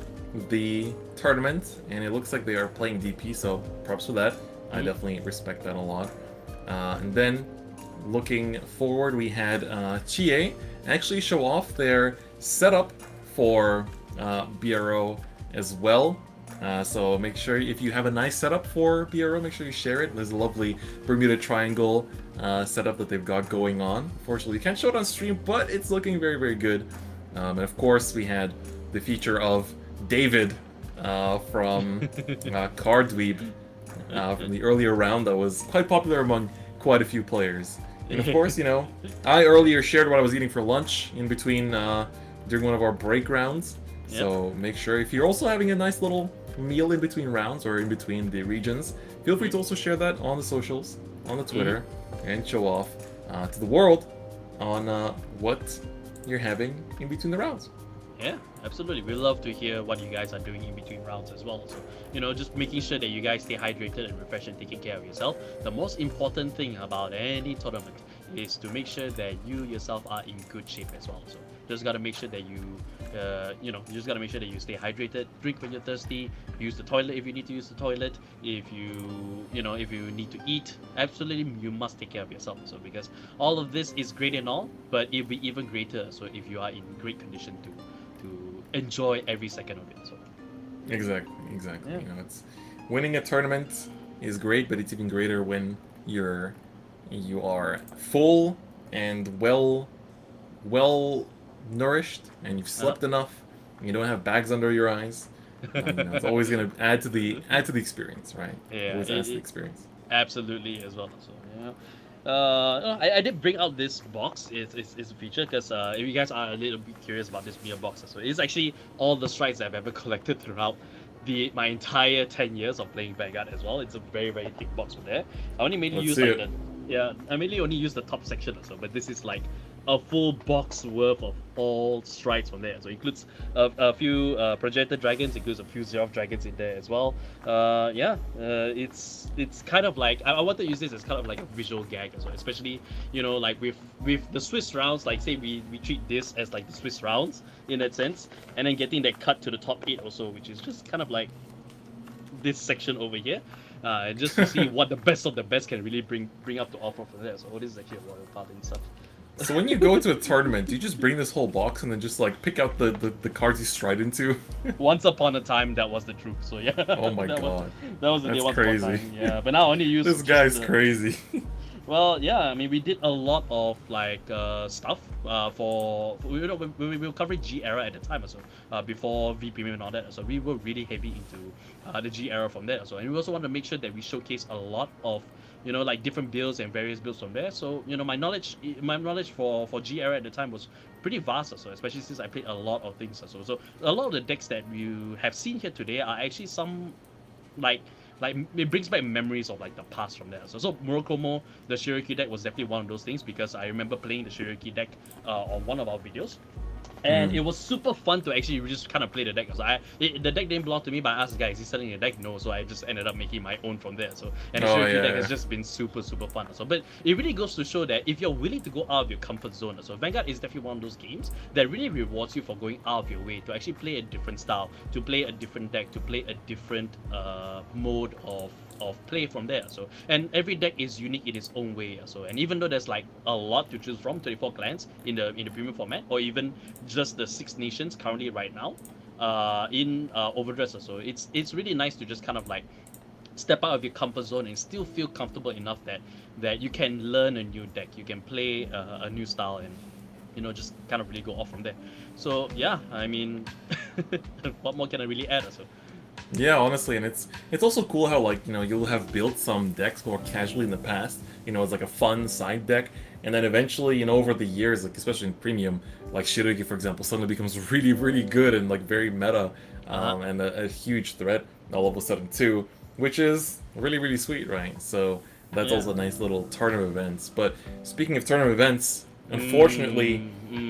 the tournament, and it looks like they are playing DP, so props for that. I definitely respect that a lot. And then looking forward, we had Chie actually show off their setup for BRO as well. So make sure if you have a nice setup for BRO, make sure you share it. There's a lovely Bermuda Triangle setup that they've got going on. Unfortunately, you can't show it on stream, but it's looking very, very good. And of course, we had the feature of David from Cardweeb from the earlier round that was quite popular among quite a few players. And of course, I earlier shared what I was eating for lunch in between during one of our break rounds. Yep. So make sure if you're also having a nice little meal in between rounds or in between the regions, feel free to also share that on the socials, on the Twitter, and show off to the world on what you're having in between the rounds. Yeah, absolutely. We love to hear what you guys are doing in between rounds as well. So, just making sure that you guys stay hydrated and refreshed and taking care of yourself. The most important thing about any tournament is to make sure that you yourself are in good shape as well. So, just gotta make sure that you just gotta make sure that you stay hydrated, drink when you're thirsty, use the toilet if you need to use the toilet. If if you need to eat, absolutely you must take care of yourself. So because all of this is great and all, but it'll be even greater. So if you are in great condition to enjoy every second of it. So exactly. Yeah. It's winning a tournament is great, but it's even greater when you are full and well nourished and you've slept enough and you don't have bags under your eyes. It's always going to add to the experience, right? Yeah, always adds to the experience. Absolutely as well. So I did bring out this box. It's a feature because if you guys are a little bit curious about this beer box, so it's actually all the strikes I've ever collected throughout my entire 10 years of playing Vanguard as well. It's a very, very thick box with there. I only mainly use Yeah, I mainly only use the top section or so, but this is like a full box worth of all strides from there. So it includes a few Progenitor dragons, includes a few Xeroth dragons in there as well. It's kind of like I want to use this as kind of like a visual gag as well, especially like with the Swiss rounds. Like say we treat this as like the Swiss rounds in that sense, and then getting that cut to the top 8 also, which is just kind of like this section over here. Just to see what the best of the best can really bring up to offer from there. So this is actually a royal card and stuff. So when you go to a tournament, do you just bring this whole box and then just like pick out the cards you stride into? Once upon a time, that was the truth. So yeah. Oh my god. That was the day That's once upon a crazy. time. Yeah, but now I only use This guy's crazy. Well, yeah, I mean, we did a lot of like stuff for when we were covering G era at the time also, before V-Premium and all that. So we were really heavy into the G era from there. So and we also want to make sure that we showcase a lot of like different builds and various builds from there. So my knowledge for G era at the time was pretty vast also, especially since I played a lot of things also. So a lot of the decks that you have seen here today are actually some like it brings back memories of like the past from there. So Murakumo, the Shiriki deck was definitely one of those things, because I remember playing the Shiriki deck on one of our videos. And it was super fun to actually just kind of play the deck. So the deck didn't belong to me, but I asked the guy, is he selling the deck? No, so I just ended up making my own from there. So and the Shiriki deck has just been super fun. So but it really goes to show that if you're willing to go out of your comfort zone, so Vanguard is definitely one of those games that really rewards you for going out of your way to actually play a different style, to play a different deck, to play a different mode of play from there. So and every deck is unique in its own way. So and even though there's like a lot to choose from, 24 clans in the premium format, or even just the 6 nations currently right now in Overdress. So it's really nice to just kind of like step out of your comfort zone and still feel comfortable enough that you can learn a new deck, you can play a new style, and just kind of really go off from there. So yeah, I mean, what more can I really add? So Yeah, honestly, and it's also cool how like you'll have built some decks more casually in the past, as like a fun side deck, and then eventually over the years, like especially in premium, like Shiriki for example, suddenly becomes really good and like very meta, and a huge threat all of a sudden too, which is really sweet, right? So that's also a nice little tournament events. But speaking of tournament events, unfortunately,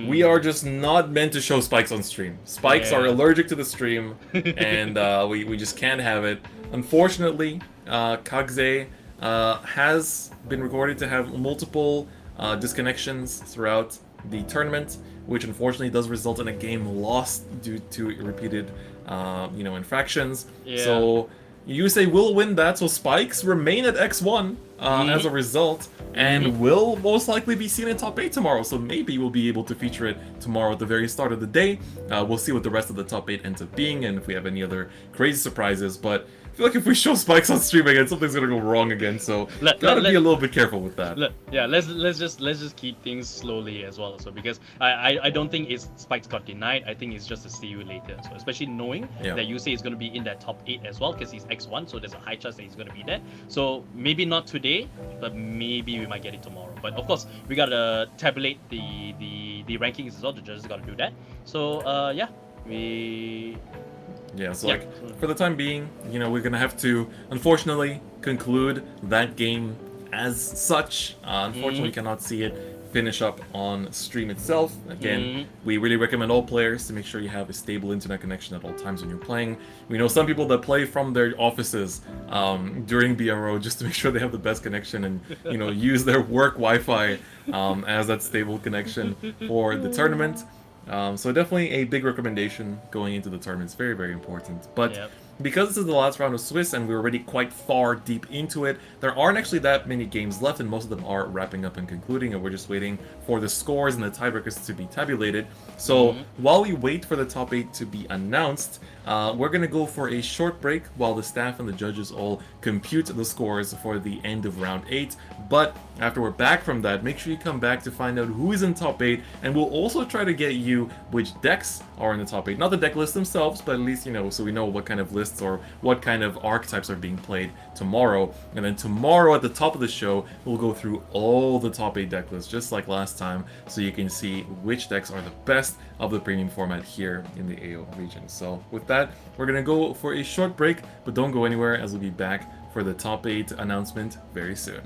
we are just not meant to show spikes on stream. Spikes are allergic to the stream, and we just can't have it. Unfortunately, Kagze has been recorded to have multiple disconnections throughout the tournament, which unfortunately does result in a game lost due to repeated, infractions. Yeah. So Yusei will win that, so Spikes remain at X1 as a result, and will most likely be seen in top 8 tomorrow, so maybe we'll be able to feature it tomorrow at the very start of the day. We'll see what the rest of the top 8 ends up being, and if we have any other crazy surprises, but I feel like if we show Spikes on stream again, something's gonna go wrong again, so gotta be a little bit careful with that. Let's just keep things slowly as well. So because I don't think Spikes got denied. I think it's just a see you later. So especially knowing that Yusei is gonna be in that top 8 as well, because he's X1, so there's a high chance that he's gonna be there. So maybe not today, but maybe we might get it tomorrow. But of course, we gotta tabulate the rankings as well. The judges gotta do that. So Yeah, so for the time being, we're gonna have to, unfortunately, conclude that game as such. Unfortunately, we cannot see it finish up on stream itself. Again, we really recommend all players to make sure you have a stable internet connection at all times when you're playing. We know some people that play from their offices during BRO just to make sure they have the best connection and, use their work Wi-Fi as that stable connection for the tournament. So definitely a big recommendation going into the tournament. It's very important. But because this is the last round of Swiss and we're already quite far deep into it, there aren't actually that many games left, and most of them are wrapping up and concluding, and we're just waiting for the scores and the tiebreakers to be tabulated. So while we wait for the top 8 to be announced, we're going to go for a short break while the staff and the judges all compute the scores for the end of round 8. But after we're back from that, make sure you come back to find out who is in top 8, and we'll also try to get you which decks are in the top 8. Not the deck lists themselves, but at least, so we know what kind of lists or what kind of archetypes are being played tomorrow. And then tomorrow at the top of the show, we'll go through all the top 8 deck lists, just like last time, so you can see which decks are the best of the premium format here in the AO region. So with that, we're going to go for a short break, but don't go anywhere, as we'll be back for the top 8 announcement very soon.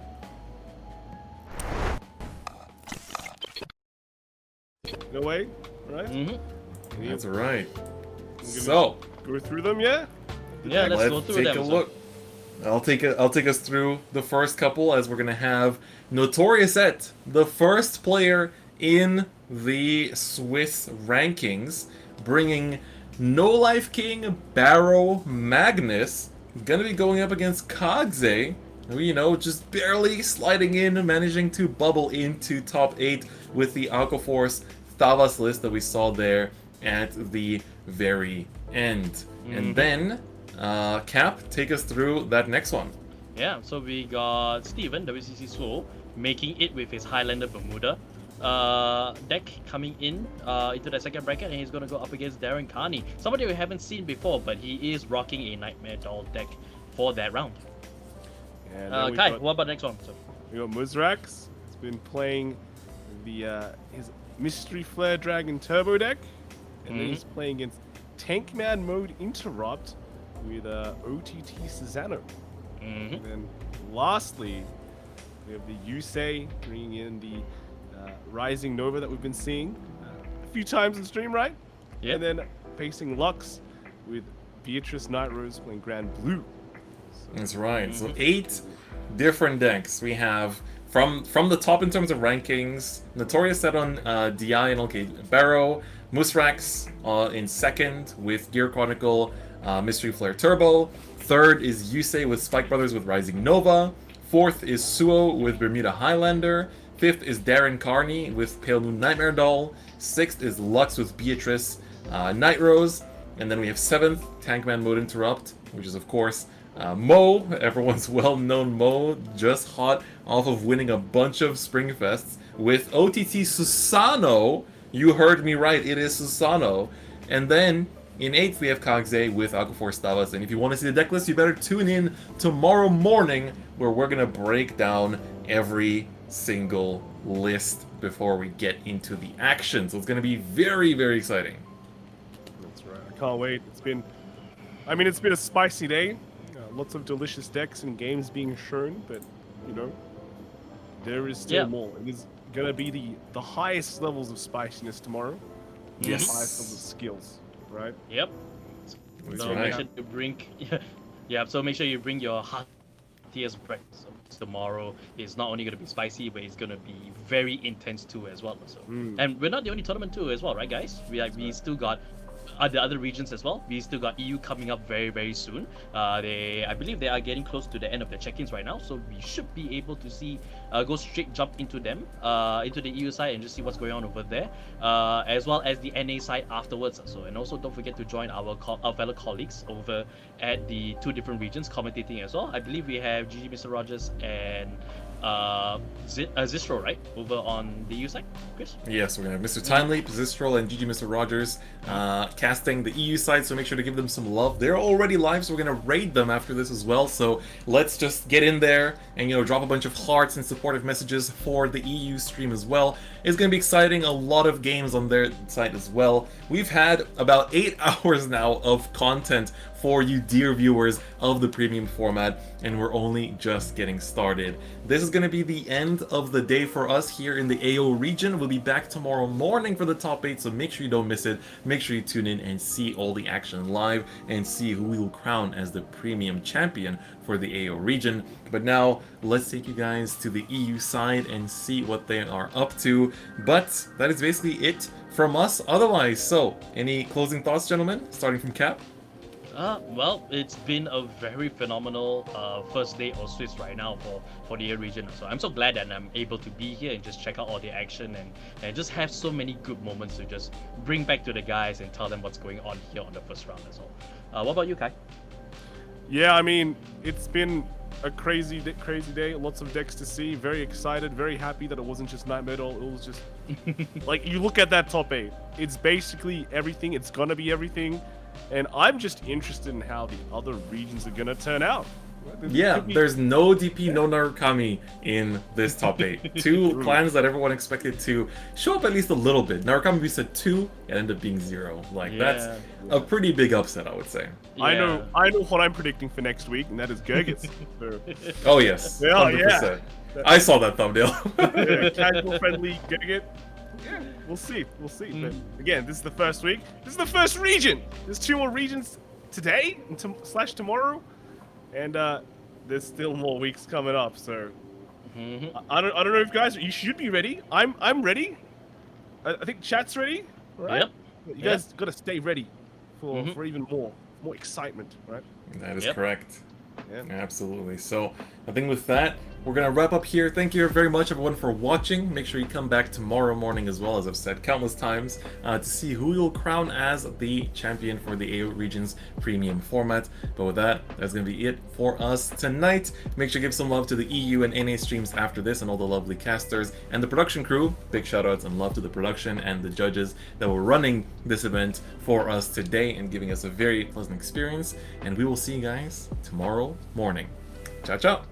in a way, right? Mm-hmm. That's right. gonna So Go through them, yeah? Yeah, let's go let's through take them. a So- look. I'll take us through the first couple, as we're gonna have Notorious Et, the first player in the Swiss rankings, bringing No Life King Barrow Magnus, gonna be going up against Kagze, who, you know, just barely sliding in, managing to bubble into top 8 with the Alcoforce Thavas list that we saw there at the very end. And then, Cap, take us through that next one. Yeah, so we got Steven, WCC Swole, making it with his Highlander Bermuda deck coming in into the second bracket, and he's going to go up against Darren Carney. Somebody we haven't seen before, but he is rocking a Nightmare Doll deck for that round. And then Kai, what about the next one? So, we got Muzrax. He's been playing the his Mystery Flare Dragon Turbo deck. And then he's playing against Tankman Mode Interrupt with OTT Susano. And then lastly, we have the Yusei bringing in the Rising Nova that we've been seeing a few times in stream, right? yeah. And then facing Lux with Beatrice Night Rose playing Grand Blue. That's right. So 8 different decks we have from the top in terms of rankings. Notorious set on DI and LK Barrow. Musrax in second with Gear Chronicle, Mystery Flare Turbo. Third is Yusei with Spike Brothers with Rising Nova. Fourth is Suo with Bermuda Highlander. Fifth is Darren Carney with Pale Moon Nightmare Doll. Sixth is Lux with Beatrice Night Rose. And then we have seventh, Tankman Mode Interrupt, which is of course Mo, everyone's well-known Mo, just hot off of winning a bunch of Springfests with OTT Susano. You heard me right, it is Susano. And then in 8th we have Kagze with Alcoforce Thavas. And if you want to see the deck list, you better tune in tomorrow morning, where we're going to break down every single list before we get into the action. So it's going to be very, very exciting. That's right. I can't wait. It's been a spicy day. Lots of delicious decks and games being shown, but you know, there is still more. It is gonna be the highest levels of spiciness tomorrow. Yes. The highest levels of skills, right? Yep. That's So right. make sure you bring, So make sure you bring your heartiest breakfast tomorrow. It's not only gonna be spicy, but it's gonna be very intense too as well. So, and we're not the only tournament too as well, right, guys? We still got the other regions as well. We still got EU coming up very, very soon. I believe they are getting close to the end of the check-ins right now, so we should be able to see go straight jump into them, into the EU side, and just see what's going on over there, as well as the NA side afterwards. So, and also don't forget to join our fellow colleagues over at the 2 different regions commentating as well. I believe we have GG Mr. Rogers and Zistro, right, over on the EU side, Chris? Yes, we're going to have Mr. Timely, Zistrol, and GG Mr. Rogers casting the EU side, so make sure to give them some love. They're already live, so we're going to raid them after this as well. So let's just get in there and, you know, drop a bunch of hearts and supportive messages for the EU stream as well. It's going to be exciting. A lot of games on their side as well. We've had about 8 hours now of content for you dear viewers of the premium format, and we're only just getting started. This is going to be the end of the day for us here in the AO region. We'll be back tomorrow morning for the top 8, so make sure you don't miss it. Make sure you tune in and see all the action live and see who we will crown as the premium champion for the AO region. But now, let's take you guys to the EU side and see what they are up to. But that is basically it from us otherwise. So, any closing thoughts, gentlemen? Starting from Cap? Well, it's been a very phenomenal first day of Swiss right now for the region. So I'm so glad that I'm able to be here and just check out all the action and just have so many good moments to just bring back to the guys and tell them what's going on here on the first round as well. What about you, Kai? Yeah, I mean, it's been a crazy day. Lots of decks to see. Very excited. Very happy that it wasn't just Nightmare Doll. It was just like, you look at that top 8. It's basically everything. It's gonna be everything. And I'm just interested in how the other regions are gonna turn out. Yeah, there's no DP, no Narukami in this top 8. 2 clans that everyone expected to show up at least a little bit. Narukami, we said 2, it ended up being 0. Like, that's a pretty big upset, I would say. Yeah. I know what I'm predicting for next week, and that is Gurgits. So, Oh, yes. Yeah, 100%. I saw that thumbnail. yeah, casual friendly Gurgit. Yeah, we'll see. We'll see. But again, this is the first week. This is the first region. There's 2 more regions today and slash tomorrow, and there's still more weeks coming up. So I don't know if guys, you should be ready. I'm ready. I think chat's ready. Right? Yep. You guys got to stay ready for even more excitement, right? That is correct. Yeah. Absolutely. So I think with that, we're going to wrap up here. Thank you very much, everyone, for watching. Make sure you come back tomorrow morning as well, as I've said countless times, to see who you'll crown as the champion for the AO Regions Premium format. But with that, that's going to be it for us tonight. Make sure to give some love to the EU and NA streams after this and all the lovely casters and the production crew. Big shoutouts and love to the production and the judges that were running this event for us today and giving us a very pleasant experience. And we will see you guys tomorrow morning. Ciao, ciao.